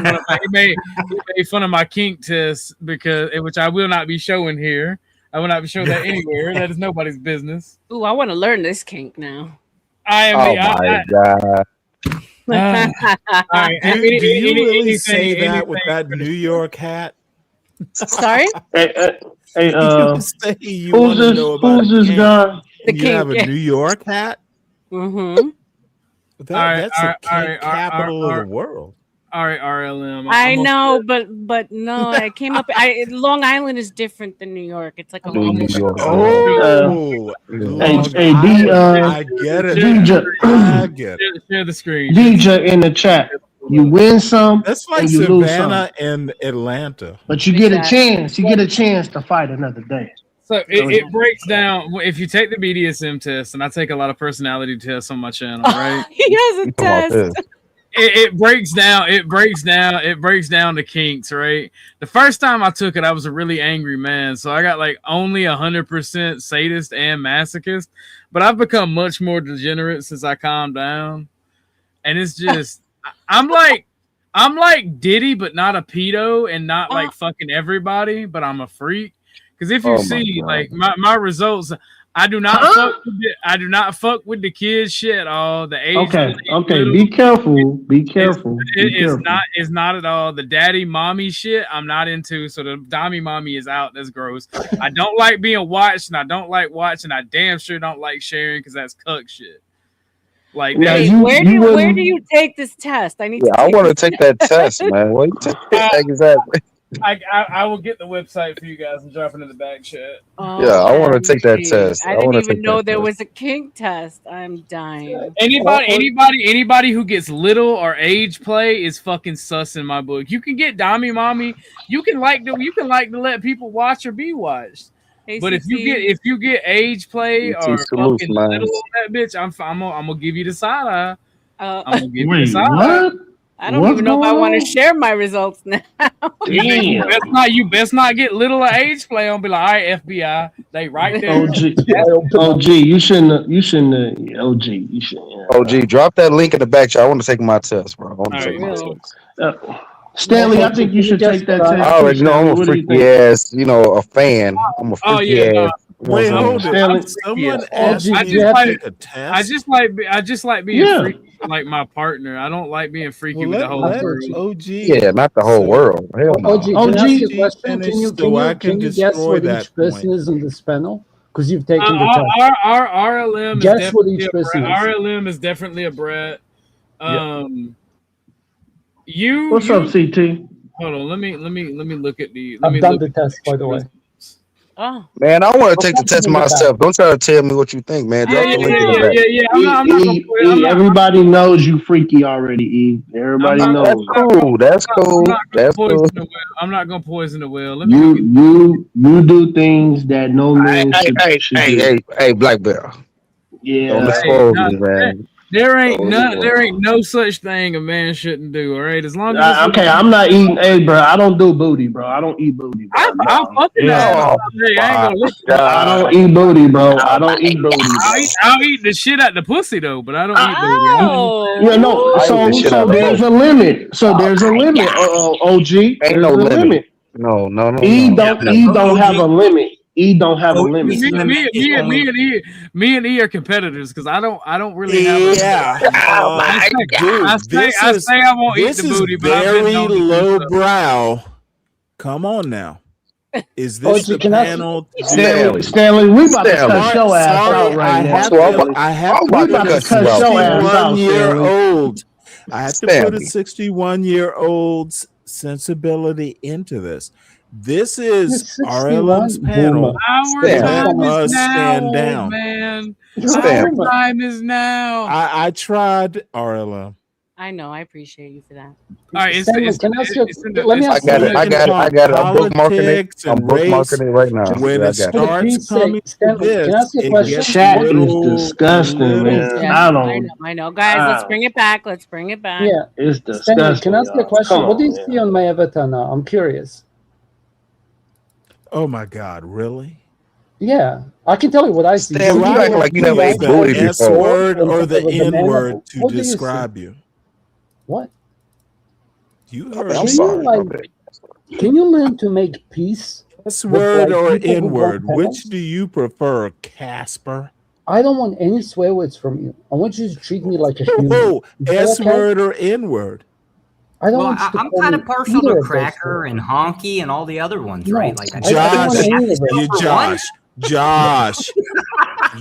fun of my kink test which I will not be showing here. I will not be showing that anywhere. That is nobody's business. Ooh, I want to learn this kink now. I am. Oh my God. All right. Do you really say that anything with that New York hat? Sorry? Hey, You say you want to know about who's this kink, guy? and you kink, have a yeah. New York hat? Mm-hmm. That's the kink capital of the world. All right, RLM. I know, but no, I came up. Long Island is different than New York. It's like a long. New York. Oh, Hey, I get it. DJ, I get it. Share the screen. DJ in the chat. You win some, That's like and you lose some. Savannah and Atlanta. But you get a chance. You get a chance to fight another day. So it breaks down. If you take the BDSM test, and I take a lot of personality tests on my channel, right? He has a test. It breaks down. It breaks down the kinks, right? The first time I took it, I was a really angry man, so I got like only 100% sadist and masochist. But I've become much more degenerate since I calmed down, and it's just I'm like Diddy, but not a pedo, and not like fucking everybody, but I'm a freak. Because if you see like my results, I do not fuck with the kids shit at all. The age. Okay. Be careful. Be careful. It's not at all. The daddy mommy shit I'm not into. So the mommy mommy is out. That's gross. I don't like being watched, and I don't like watching. I damn sure don't like sharing because that's cuck shit. Like, wait, where do you take this test? I need to. I want to take that test, man. What you take exactly? I will get the website for you guys and drop it in the back chat. I want to take that test. I didn't even know there was a kink test. I'm dying. Anybody who gets little or age play is fucking sus in my book. You can get dommy mommy. You can like to let people watch or be watched. But if you get age play or fucking little on that bitch, I'm gonna give you the side eye. I'm gonna give you the side eye. I don't even know if I want to share my results now. You best not get little or age play on. Be like, all right, FBI, they right there. OG, you shouldn't. OG, you shouldn't. OG, drop that link in the back chat. I want to take my test, bro. I want to take my test. Stanley, I think you should take that test. I already know I'm a freaky ass, a fan. I'm a freaky ass. Wait, hold it. Someone asked me to take a test. I just like being freaky like my partner. I don't like being freaky with the whole world. OG. Yeah, not the whole world. Hell no. OG, can I ask you a question? Can you guess what each person is on this panel? Because you've taken the test. Our RLM guess what each person is. RLM is definitely a brat. What's up, CT? Hold on, let me look at the. I've done the test, by the way. Oh man, I want to take the test myself. Don't try to tell me what you think, man. Drop the link in the back. Everybody knows you freaky already, E. Everybody knows. That's cool. That's cool. I'm not gonna poison the well. You do things that no man should do. Hey, Black Bear. Yeah. Don't expose me, man. There ain't no such thing a man shouldn't do. All right, as long as I'm not eating. Hey, bro, I don't do booty, bro. I don't eat booty. Bro. I don't eat booty, bro. I don't eat booty. I'll eat the shit out the pussy though, but I don't eat booty. So there's a limit. So there's a limit. OG, ain't no limit. No. E don't have a limit. E don't have a limit. Me and E are competitors because I don't really have. I say I won't eat the booty, but very low brow. Come on now. Is this the panel? Stanley, we about to cut your ass out right now. I have to put a 61-year-old. I have to put a 61-year-old's sensibility into this. This is RLM's panel. Our time is stand now, down. Man. Our time is now. I tried RLM. I know. I appreciate you for that. All right, I got it. I'm bookmarking it. I'm bookmarking it right now. When it starts coming to this, chat is disgusting, man. I know. Guys, let's bring it back. Yeah, it's disgusting. Can I ask you a question? What do you see on my avatar now? I'm curious. Oh my God! Really? Yeah, I can tell you what I see. Stan, you act like you never ate booty before. S word or the N word to describe you. What? You heard? I'm sorry. Can you learn to make peace? S word or N word? Which do you prefer, Casper? I don't want any swear words from you. I want you to treat me like a human. Oh, S word or N word? I don't. Well, I'm kind of partial to cracker and honky and all the other ones, right? Like Josh,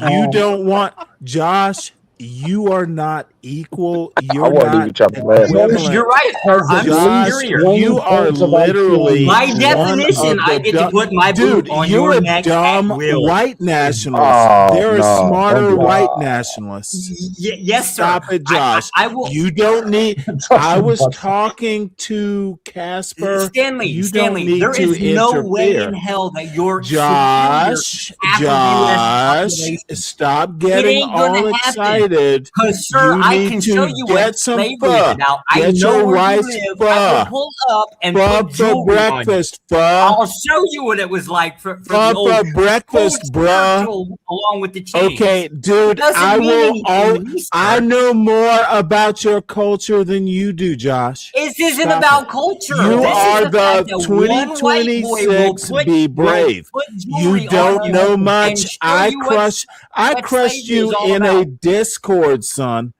you don't want Josh. you are not equal. You're I wasn't not even trying to laugh. equivalent. You're right, sir. I'm Josh, superior. you are literally By one definition, of I the get to put my dude. boot on You're your a neck dumb at will. white nationalist. Oh There are no! Don't smarter do white that. nationalists. Yes, sir. Stop it, Josh. I will. You don't need. I was talking to Casper. Stanley, You Stanley, don't need there to is no way in interfere. hell that you're Josh, superior half of U.S. Josh, population. stop It getting ain't gonna all happen. excited. Because, sir, You I need can show to you what get some slavery is pho. about. I Get know your where you wife's live. I will pho. pull up and Pho put for jewelry on you. breakfast, pho. I'll show you what it was like for the Pho old for breakfast, bruh. spiritual along with the chains. Okay, dude, Doesn't I mean will. anything to me, I sir. know more about your culture than you do, Josh. This isn't Stop about it. culture. You This are is the fact the that one white boy will 2026. Be brave. put You jewelry on don't you know and much. show I you what crushed slavery is you all in about. a Discord, son.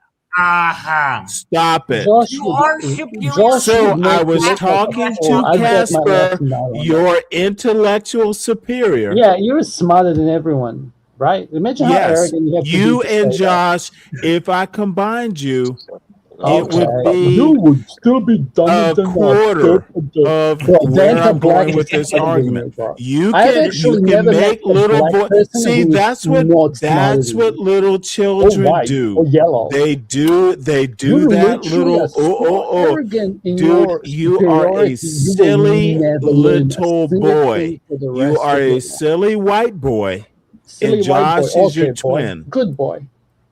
Stop it. Josh You would, are superior. Josh So would I make was you look like a talking fool. to I get my Casper, lesson now on that. your intellectual superior. Yeah, you're smarter than everyone, right? Imagine how Yes, arrogant you have to be you to and say that. Josh, if I combined you, it Okay, would you be would still be dumber a than quarter of Bro, the where I'm anti-black going is with this smarter than argument. you, bro. You I've can actually never met make a little black boy. person See, who is that's not what smarter than you. little Or children white, do. or yellow. They do You that literally little are so arrogant in dude, your you are a superiority. You will silly never learn a little single boy. thing for the You rest are of a your life. silly white boy. Silly And white boy. Josh is your Okay, boy. twin. Good boy.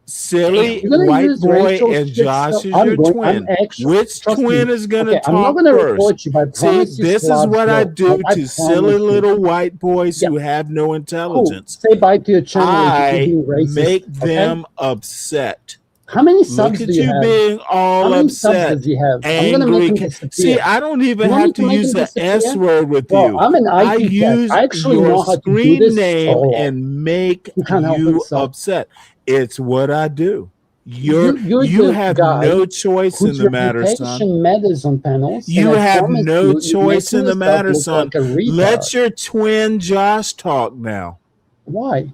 Silly You're gonna white use boy racial and shit Josh stuff. is your twin. Which Trust twin me. is gonna Okay, I'm not talk gonna first? report you, but I See, promise you this is Slavs what I will. do I to silly promise you. little white boys Yeah. who have no Cool. intelligence. Say bye to your channel if you're I being racist. make Okay? them upset. How many Look subs at do you you have? being all How many subs upset, does he have? I'm gonna angry. make him disappear. See, I don't even You want me have to to make use him the S disappear? word with Bro, you. I'm an I IP cat. use I actually your know how to do screen this name so well. and make He can't help you himself. upset. It's what I do. You're You the have guy no choice in whose the matter, son. reputation matters on panels. You and I have promise no you're choice making in the yourself matter, look son. like a retard. Let your twin Josh talk now Why?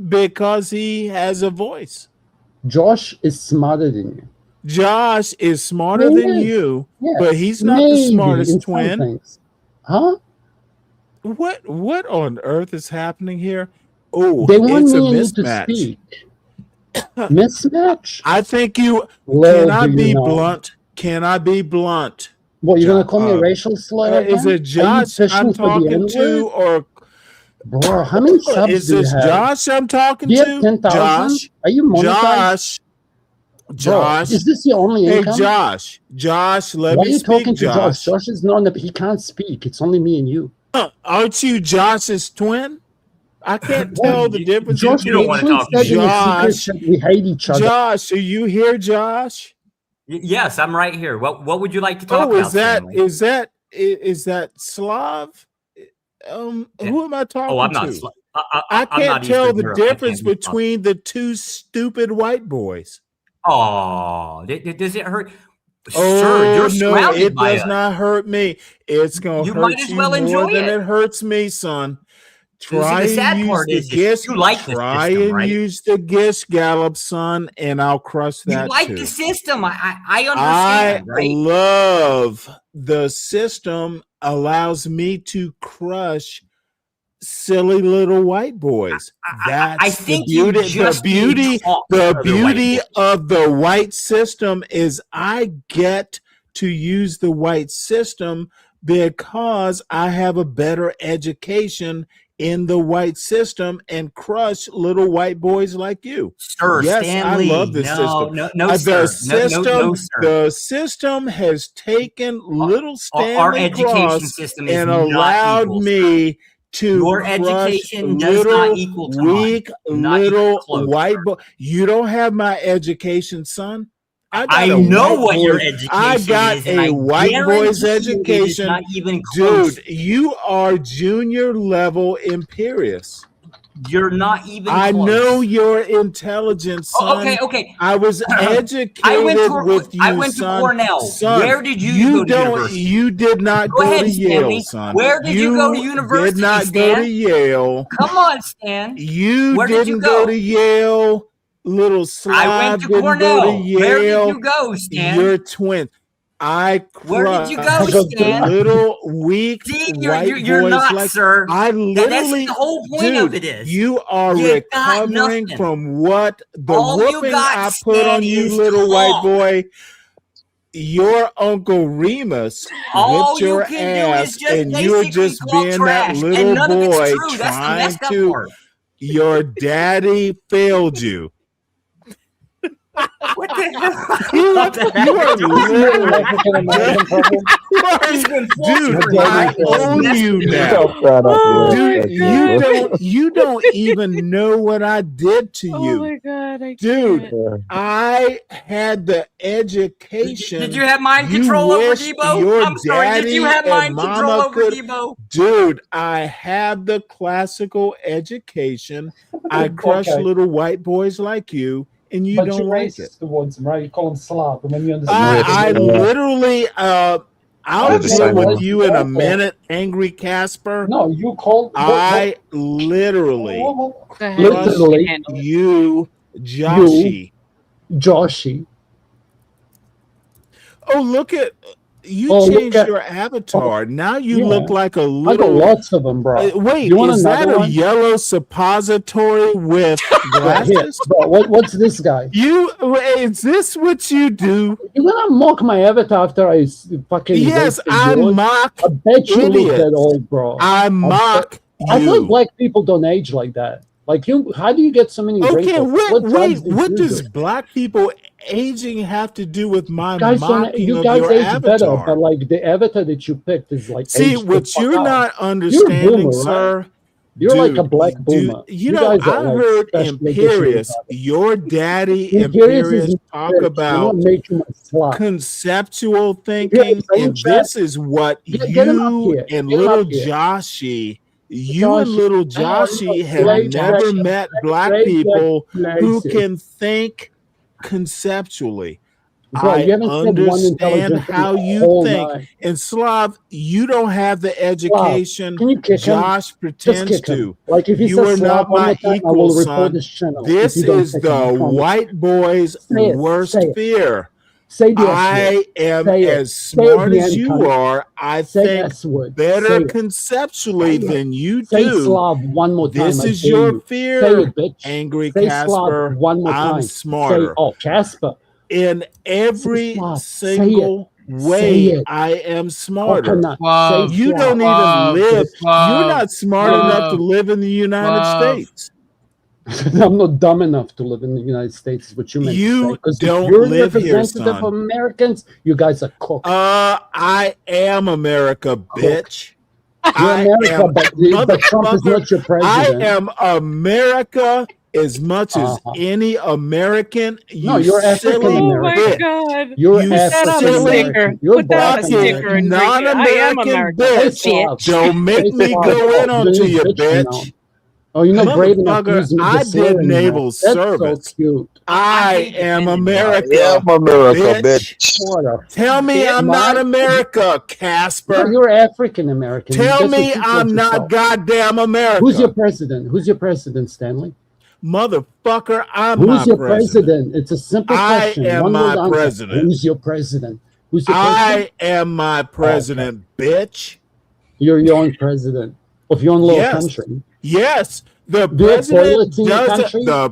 because he has a voice. Josh is smarter than you. Josh is smarter He than is. you, Yes, but he's not the maybe smartest in some twin. things. Huh? What on earth is happening here? Oh, They want it's a me and you to mismatch. speak. Mismatch? I think you Little can I do you be know. blunt? Can I be blunt? What, you're gonna call me a racial slur Is again? it Josh Are you I'm fishing for the talking to, N-word? or Bro, how many subs is do you this have? Josh I'm talking Do you have to? 10,000? Josh, Are you monetized? Josh, Bro, is this your only Hey, income? Josh, let Why me are you speak, talking to Josh? Josh. Josh is not, he can't speak. It's only me and you. Aren't you Josh's twin? I can't tell the difference Josh between literally said in his secret chat we hate each other. Josh, are you here, Josh? Yes, I'm right here. What would you like to talk Oh, about, Stanley? is that Slav? Who am I talking Oh, I'm not. to? I I I'm can't not tell Eastern the Europe. I can't difference be Slav. between the two stupid white boys. Oh, does it hurt? Oh, Sir, you're no, surrounded it by does us. not hurt me. It's gonna You hurt might as you well more enjoy than it. it hurts me, son. See, Try the sad and use part the is gish. you like the Try system, and right? use the gish gallop, son, and I'll crush You that like too. the system. I I understand, right? love the system allows me to crush silly little white boys. I That's the think you beauty. just need talk to The other white beauty boys. of the white system is I get to use the white system because I have a better education in the white system and crush little white boys like you. Sir, Yes, I love Stanley. this No, system. no, The sir. No, sir. the system has taken little Our Stanley education Cross system is and not allowed equal, sir. me to Your crush education does not little equal to mine. weak Not even little close, white sir. boy. You don't have my education, son. I got I a know white what your boy. I education got is, and a I white boy's guarantee you it is education. not even close. Dude, you are junior level imperious. You're not even I close. know your intelligence, son. Okay. I was educated I went with you, to son. Cornell. Son, Where did you go to university? You did not Go go ahead, to Yale, Stanley. son. Where did you go to Did university, not go to Stan? Yale. Come on, Stan. You Where did you didn't go go? to Yale. Little I Slav went to didn't go to Cornell. Where did Yale. you go, Stan? You're twins. I Where did you go, crushed Stan? little weak See, white you're boys not, like sir. I That's literally, the whole point dude. of it is You are you got recovering nothing. from what the All you whooping got, I put on Stan, you, is little white talk. boy. Your Uncle Remus All whipped you your can do is ass, just and you're basically just talk being that trash, little and none of it's boy true. That's the trying messed up to. part. Your daddy failed you. What the hell? You What the hell? are literally, African American problem. He's been dude. flustered. I own you now. Dude, you don't even know what I did to Oh you. my god, I Dude, can't. I had the education. Did you have mind you control over wish Debo? your I'm sorry. Did you daddy have and mind control mama over could. Debo? Dude, I have the classical education. I crush Okay. little white boys like you, and you But don't you're like it. racist towards him, right? You call him Slav, and when you understand I literally, I'll You're the deal same with way. you in a minute, angry Casper. No, you called. I literally Go ahead. Literally, you, Joshi. Joshi. Oh, look at you Oh, look changed at- your avatar. Now you Yeah. look like a I got little. lots of them, bro. Wait, You want is that another a one? yellow suppository with Right here. glasses? Bro, what's this guy? Is this what you do? You gonna mock my avatar after I fucking Yes, wasted I yours? mock I bet you look idiots. that old, bro. I mock I thought you. black people don't age like that. Like you, how do you get so many Okay, wrinkles? wait, What drugs did what you does do? black people aging have to do with my Guys don't. mocking You of guys your age better, avatar? but like the avatar that you picked is like. See, aged the what fuck you're out. not You're a understanding, boomer, sir. right? You're like a Dude, black boomer. you know, guys are I like heard special edition Imperious, retarded. your daddy Imperious Imperious is talk rich. I'm about gonna make you my slut. conceptual Imperious, thinking, are you and chat? this is what Get him up you here. and Get him little up here. Joshi, you and Joshi. little Joshi have Great, never great, met black great people who places. can think conceptually. Bro, I you haven't said one understand intelligent thing how the you whole think. night. And Slav, you don't have the Slav, education can you kick him? Josh Just pretends kick him. to. Like if he You says are Slav not one more my time, I equal, will report son. this channel. This if you don't is kick him, I the promise. white boy's Say it, worst say it. fear. Say the S I word. am Say it. as Say it, smart the as N you cunt. are. I Say think S word. better Say it. conceptually Say it. than you Say do. Slav one more time. This I is dare your you. Say fear, it, bitch. angry Say Slav Casper. one more I'm time. Say, smarter. oh, Casper. In Say every Slav. Say it. single Say way, it. I am smarter. Coconut. Slav, Say You Slav. don't even Slav, live. You're Slav, not smart enough to Slav, live in the United Slav. States. I'm not dumb enough to live in the United States, is what you meant to say. You Because if don't you're live here, representative of son. Americans, you guys are cooked. I am America, bitch. You're I America, am but Trump is motherfucker. not your I president. am America as much as any American. No, You you're African silly Oh my bitch. god. You're You Put that on a silly sticker. You're Put that on a black sticker American. and bring it. I am non-American America. bitch. Bitch. Don't make me go in onto you, bitch. Oh, you're not brave enough to Motherfucker, use the I did slur anymore. naval That's service. so cute. I am America. I am America, bitch. What a Tell me bitch. I'm not Mike. America, No, Casper. you're African American. Tell Guess what me you called I'm not yourself? goddamn America. Who's your president? Who's your president, Stanley? Motherfucker, I'm Who's my your president. president? It's a simple I question. am One my word answer. president. Who's your president? Who's your president? I am my president, bitch. You're your own president of your own little Yes. country. Yes. The Do you have president toilets in your doesn't. country? The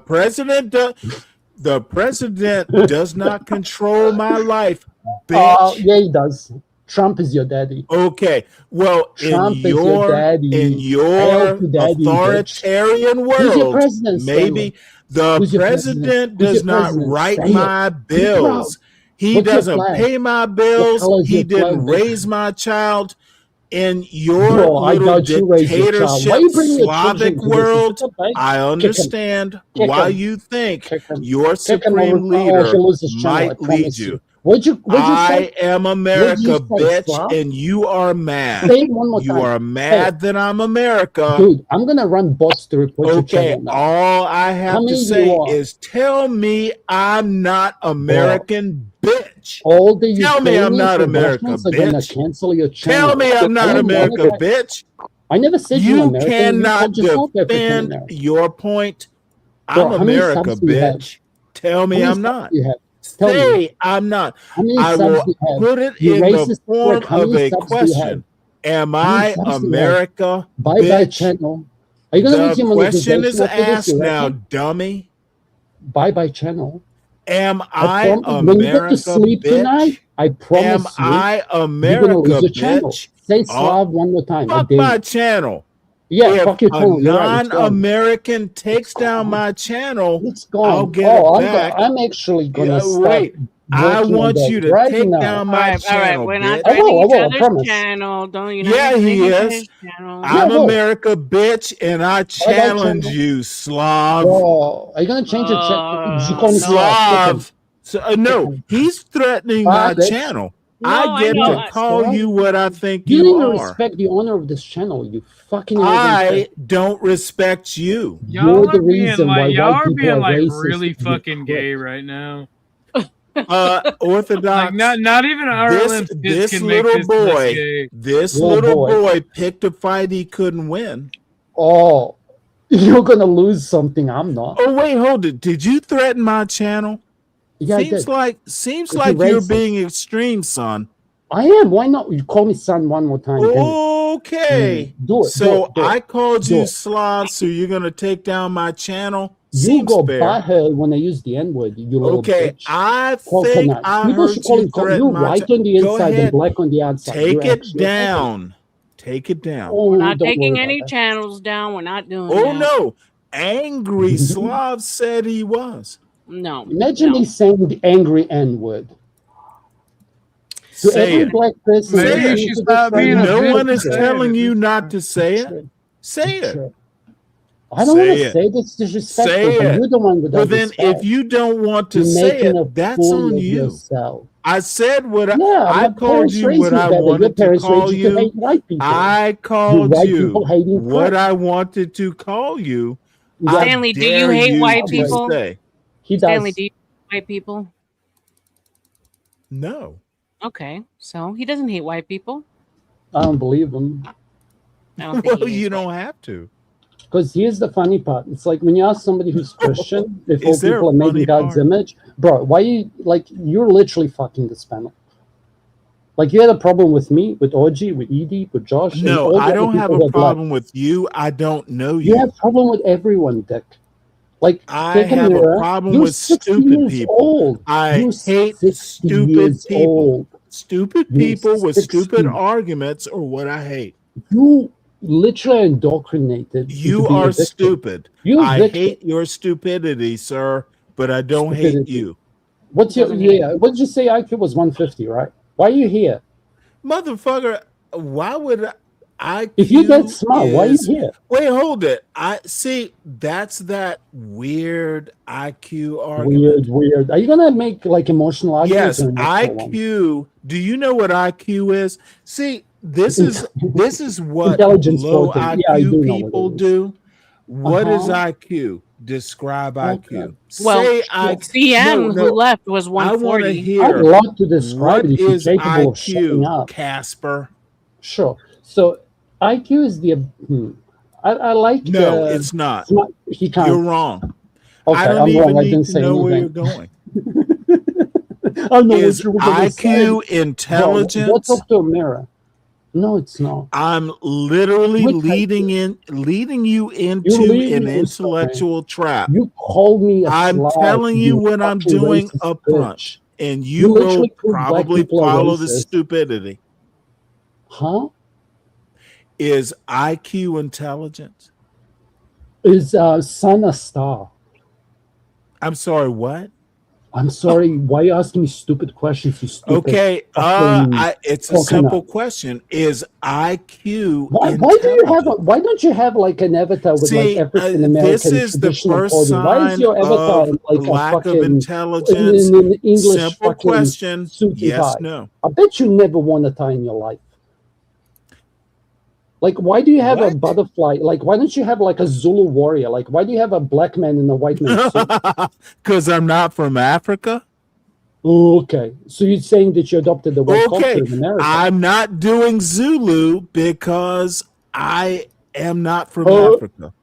president does not control my life, bitch. Oh, yeah, he does. Trump is your daddy. Okay. Well, Trump in is your your daddy. your Hail to daddy, authoritarian bitch. Who's your world, president, Stanley? maybe the Who's your president Who's does your not president? write Say it. my Be proud. bills. He What's your doesn't flag? pay my What bills. color is He your didn't flag? raise my child. In your Bro, I little doubt you raised your child. Why dictatorship you bringing your children Slavic to this? world, Is it I Kick him. understand Kick why him. you think Kick him. your Kick him supreme or leader he'll lose his channel, I might lead promise you. you. What'd you I say? am What'd America, you say, bitch, Slav? and you are mad. Say it one more You time. are Say mad it. that I'm America. Dude, I'm gonna run bots to report your Okay, channel now. all I have Come to in, say you are. is tell me I'm not American, bitch. All the Tell me I'm Ukrainians not and America, Russians are gonna bitch. cancel your channel. Tell me I'm not I am America, American. bitch. I never said you're You American. You cannot called yourself African defend American. your point. Bro, I'm how many America, subs do you have? bitch. Tell me How many I'm subs not. do you have? Tell me. Say I'm not. How many I subs will do you have? put it You in the racist form prick. How of many a subs do you have? question. Am How many I subs do you have? America, Bye bitch? channel. Are you gonna lose The your question is monetization after this? asked You now, reckon? dummy. Bye channel. Am I When you go to America, sleep tonight, bitch? I Am promise you, I you're gonna lose America, your channel. bitch? Say Oh, Slav one more time. I fuck dare my you. channel. Yeah, If fuck your a channel. You're right. It's gone. non-American takes down my channel, It's I'll gone. get it back. I'm actually gonna Yeah, start wait, I working on want that you to right take now. down All my right, all right. channel, We're not bitch. threatening each I other's promise. channel. Don't you're not Yeah, using he each is. other's channel. I'm Yeah, well, America, bitch, and I bye challenge channel. you, Slav. Oh, are you gonna change your channel? You call me Slav. So, no, Chicken. he's threatening Bye, my bitch. channel. No, I I get know. to call you what I think You you don't even are. respect the owner of this channel. You fucking I don't respect you. Y'all You're the are being reason why like y'all white are people being are like racist. really you fucking prick. gay right now. Orthodox. Like not even RLM This can make little this less boy, gay. this Little little boy. boy picked a fight he couldn't win. Oh, you're gonna lose something. I'm not. Oh wait, hold it. Did you threaten my channel? Yeah, I seems did. like 'Cause you're racist. being extreme, son. I am. Why not? You call me son one more time. Okay. Do it. So do it. I called Do you it. Slav, so you're gonna take down my channel. You Seems go fair. butthurt when I use the N word, you little Okay, bitch. I Coconut. think I People should heard call you him threaten You're my white on the Go inside and ahead. black on the outside. Take You're it actually down. Take it down. Oh, We're not don't worry taking about any that. channels down. We're not doing Oh that. no. Angry Slav said he was. No. Imagine me saying the angry N word. To Say every it. black person Say Maybe you it. should stop being a No bitch one and is say telling it. you not to say it. Say it. I don't want to Say it. say it. It's disrespectful, Say but it. you're the one without Well, then, respect. if you don't want to You're say making it, a that's fool on of you. yourself. I said what Yeah, I my called parents you raised what me I better. Your wanted to parents call raised you to you. hate white people. I You called white you people hating what prick. I wanted to call you. Yeah. I Stanley, do you dare hate you white to people? say He Stanley, does. do you hate white people? no. Okay, so he doesn't hate white people. I don't believe him. I don't think Well, he you hates don't white. have to. Because here's the funny part. It's like when you ask somebody who's Christian, if all Is there people a are made funny in God's part? image, bro, why you like you're literally fucking this panel. Like you had a problem with me, with OG, with Edie, with Josh, and No, all I the other don't have people a who had left. problem with you. I don't know You you. have problem with everyone, Dick. Like I take a have a mirror. problem You're with 60 stupid years people. old. I You're hate 60 stupid years people. old. Stupid You're people with stupid 60. arguments are what I hate. You literally are indoctrinated into You being a are victim. stupid. You're a I victim. hate your stupidity, sir, but I don't hate Stupidity. you. What's your what did you say IQ was 150, right? Why are you here? Motherfucker, why would I If you're that smart, why are you here? Wait, hold it. I see that's that weird IQ argument. Weird. Are you gonna make like emotional arguments Yes, or natural ones? IQ. Do you know what IQ is? See, this is what Intelligence low quotient. Yeah, I IQ do know what people it is. do. What is Uh-huh. IQ? Describe IQ. Well, Say IQ. CM, who left, was I want to 140. hear. I'd love to describe What it if you're is capable of shutting IQ, up. Casper? Sure. So IQ is the I like No, the it's not. He can't. You're wrong. Okay, I don't I'm even wrong. I need didn't to say know where anything. you're going. I know Is what you were gonna say. IQ Bro, go intelligence? talk to a mirror. No, it's not. I'm literally leading you You're into leading an me somewhere. intellectual trap. You called me a I'm slut, telling you what I'm fucking doing racist up bitch. front, and You you will literally proved black probably people are follow the racist. stupidity. Huh? Is IQ intelligence? Is sun a star? I'm sorry, what? I'm sorry. Why are you asking me stupid questions? You stupid. Okay, it's a coconut. simple question. Is IQ Why do you have? Why don't you have like an avatar with like African American this is the traditional first clothing? Why is sign your avatar of like a lack of fucking intelligence. in an English Simple fucking question. suit and Yes, tie? no. I bet you never won a tie in your life. Like, why do you have a butterfly? Like, why don't you have like a Zulu warrior? Like, why do you have a black man in a white man's suit? Because I'm not from Africa. Okay, so you're saying that you adopted the white culture in America? I'm not doing Zulu because I am not from Africa.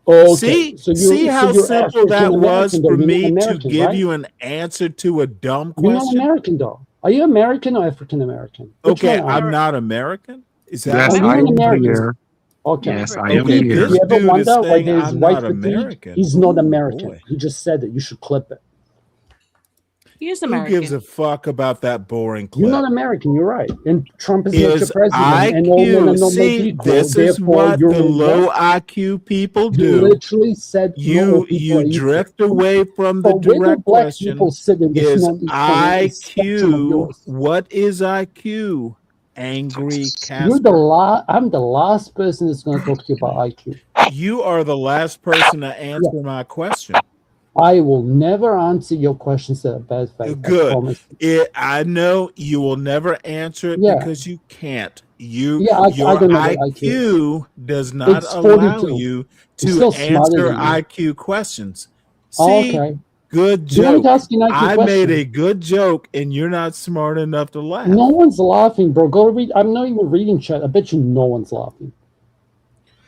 Oh, okay. See how you're simple that African was American, though. for You're not me to American, give right? you an answer to a dumb You're not question? American, though. Are you American or African American? Which Okay, one are I'm you? not American. Is that Oh, Yes, what I you're you? not am American. here. Okay. Yes, I am Okay, Fatigue, here. did you ever dude is wonder why saying there's I'm white not fatigue? American. He's not Ooh, American. boy. He just said it. You should clip it. He is Who American. gives a fuck about that boring clip? You're not American. You're right. And Trump is not your Is president. And all men are IQ. not made See, equal. this is Therefore, what you're the low what? IQ people You do. literally said not all people are equal. drift away from the But where do direct black question. people sit in this Is non-equal spectrum of IQ? yours? What is IQ? Angry You're the Casper. I'm the last person that's going to talk to you about IQ. You are the last person to answer my question. I will never answer your questions that are bad faith. I Good. promise. I know you will never answer it Yeah. because you can't. Your I don't know what IQ IQ does not It's allow 42. you I'm to still smarter answer than you. IQ questions. Oh, See, okay. good You want me joke. to ask you an IQ I question? made a good joke, and you're not smart enough to laugh. No one's laughing, bro. Go read. I'm not even reading chat. I bet you no one's laughing.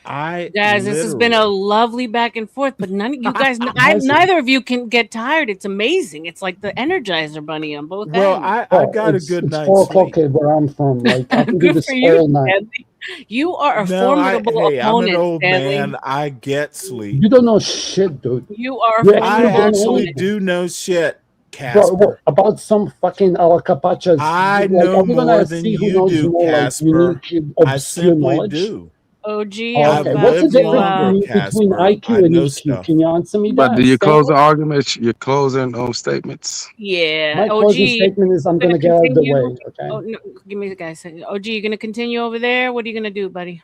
Guys, this has been a lovely back and forth, but none of you guys, neither of you can get tired. It's amazing. It's like the Energizer Bunny on both Well, ends. I got a good It's night's 4 sleep. o'clock where I'm from. Like I can do Good this for you, all night. Stanley. You are a No, formidable I'm an opponent, old Stanley. man. I get sleep. You don't know shit, dude. You are a You're I formidable actually opponent. do know shit, Bro, Casper. what about some fucking alacapachas? I Like, know are we gonna more than see who you knows do, more, like Casper. unique, I obscure simply knowledge? do. OG, I've Okay, what's the lived difference longer, between Casper. IQ I and know EQ? stuff. Can you answer me But that? do you close the Stanley? argument? Your closing statements? Yeah, My OG. closing statement is I'm Gonna gonna get out of the continue. way. Okay. Oh no, give me the guy. OG, you gonna continue over there? What are you gonna do, buddy?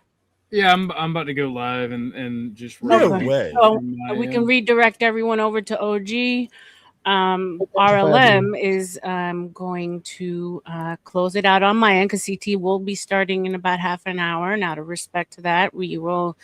Yeah, I'm about to go live and just Okay. So we can redirect everyone over to OG. RLM is going to close it out on my end because CT will be starting in about half an hour. And out of respect to that, we will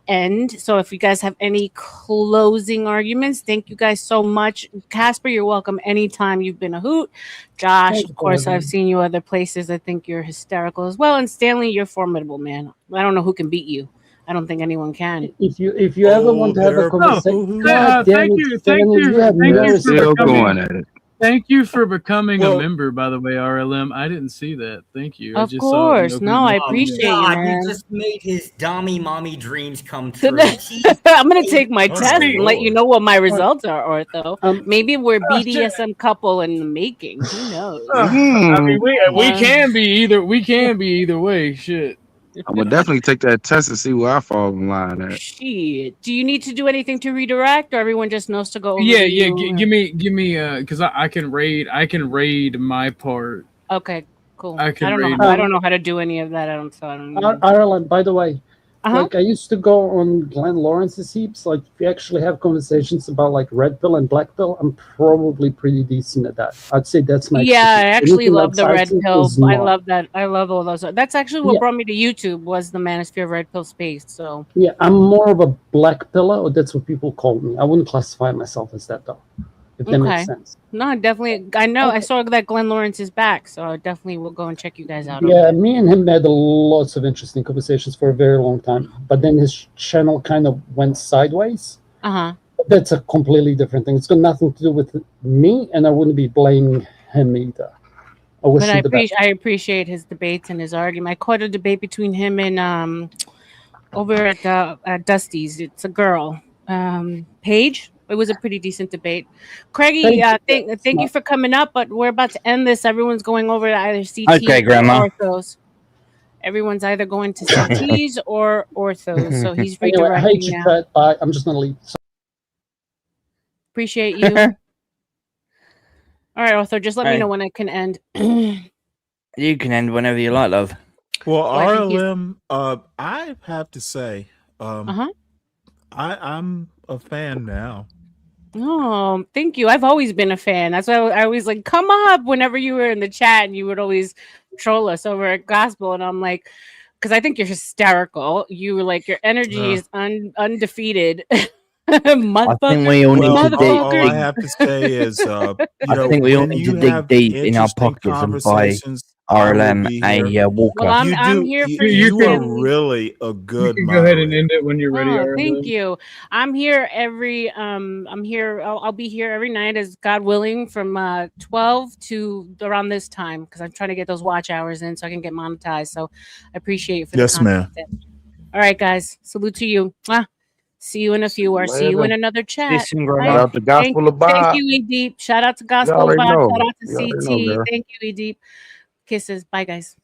end. So if you guys have any closing arguments, thank you guys so much. Casper, you're welcome anytime. You've been a hoot. Josh, Thank of course, you. I've seen you other places. I think you're hysterical as well. And Stanley, you're formidable, man. I don't know who can beat you. I don't think anyone can. If you ever want to have a conversation, God damn thank it, you, Stanley, you have no for respect Still for me. going at it. Thank you for becoming Well- a member, by the way, RLM. I didn't see that. Thank you. I Of just course. saw it. No, I appreciate you, God, man. you just made his dummy mommy dreams come true. I'm gonna take my test and let you know what my results are, Ortho. Maybe we're shit. BDSM couple in the making. Who knows? I mean, we can be either. We can be either way. Shit. I'm gonna definitely take that test and see where I fall in line at. Shit. Do you need to do anything to redirect, or everyone just knows to go over Yeah, to yeah. you? Give me, because I can raid. I can raid my part. Okay, cool. I I can don't know. raid. I don't know how to do any of that. I don't know. Ireland, by the way, Uh-huh. like I used to go on Glenn Lawrence's heaps. Like if you actually have conversations about like red pill and black pill, I'm probably pretty decent at that. I'd say that's my Yeah, I expertise. actually Anything love the red outside pill. is I not. love that. I love all those. That's actually what Yeah. brought me to YouTube was the Manosphere Red Pill space. So Yeah, I'm more of a black pillar, or that's what people call me. I wouldn't classify myself as that though, if that makes sense. No, definitely. I know. I saw that Glenn Lawrence is back, so I definitely will go and check you guys out. Yeah, me and him had lots of interesting conversations for a very long time. But then his channel kind of went sideways. Uh-huh. But that's a completely different thing. It's got nothing to do with me, and I wouldn't be blaming him either. I wish But him the best. I appreciate his debates and his argument. I caught a debate between him and over at Dusty's. It's a girl, Paige. It was a pretty decent debate. Craigie, thank you for coming up, but we're about to end this. Everyone's going over to either CT Okay, Grandma. or orthos. Everyone's either going to CTs or orthos, so he's Anyway, I hate redirecting you, now. Cut. Bye. I'm just gonna leave. Appreciate you. All right, Ortho, just let me Hey. know when I can end. You can end whenever you like, love. Well, I think he's- RLM, I have to say, I'm a fan now. Oh, thank you. I've always been a fan. That's why I always like come up whenever you were in the chat and you would always troll us over at Gospel. And I'm like, because I think you're hysterical. You were like, your energy is undefeated. I think we all need to all I have to say is, I think we all need to dig deep in our pockets and buy RLM be here. Walker. Well, You I'm do. here for You you, are family. really a You good can go ahead and moderator. end it when you're ready. Oh, thank RLM. you. I'm here every I'm here I'll be here every night as God willing from 12 to around this time because I'm trying to get those watch hours in so I can get monetized. So I appreciate you for Yes, the ma'am. content. All right, guys. Salute to you. Mwah. See you in a few or see you in Later. another chat. Listen, Bye. Shout out to Gospel of Thank Bob. you, E Deep. Shout out to You Gospel of already Bob. know. Shout out to You already know, CT. girl. Thank you, E Deep. Kisses. Bye, guys.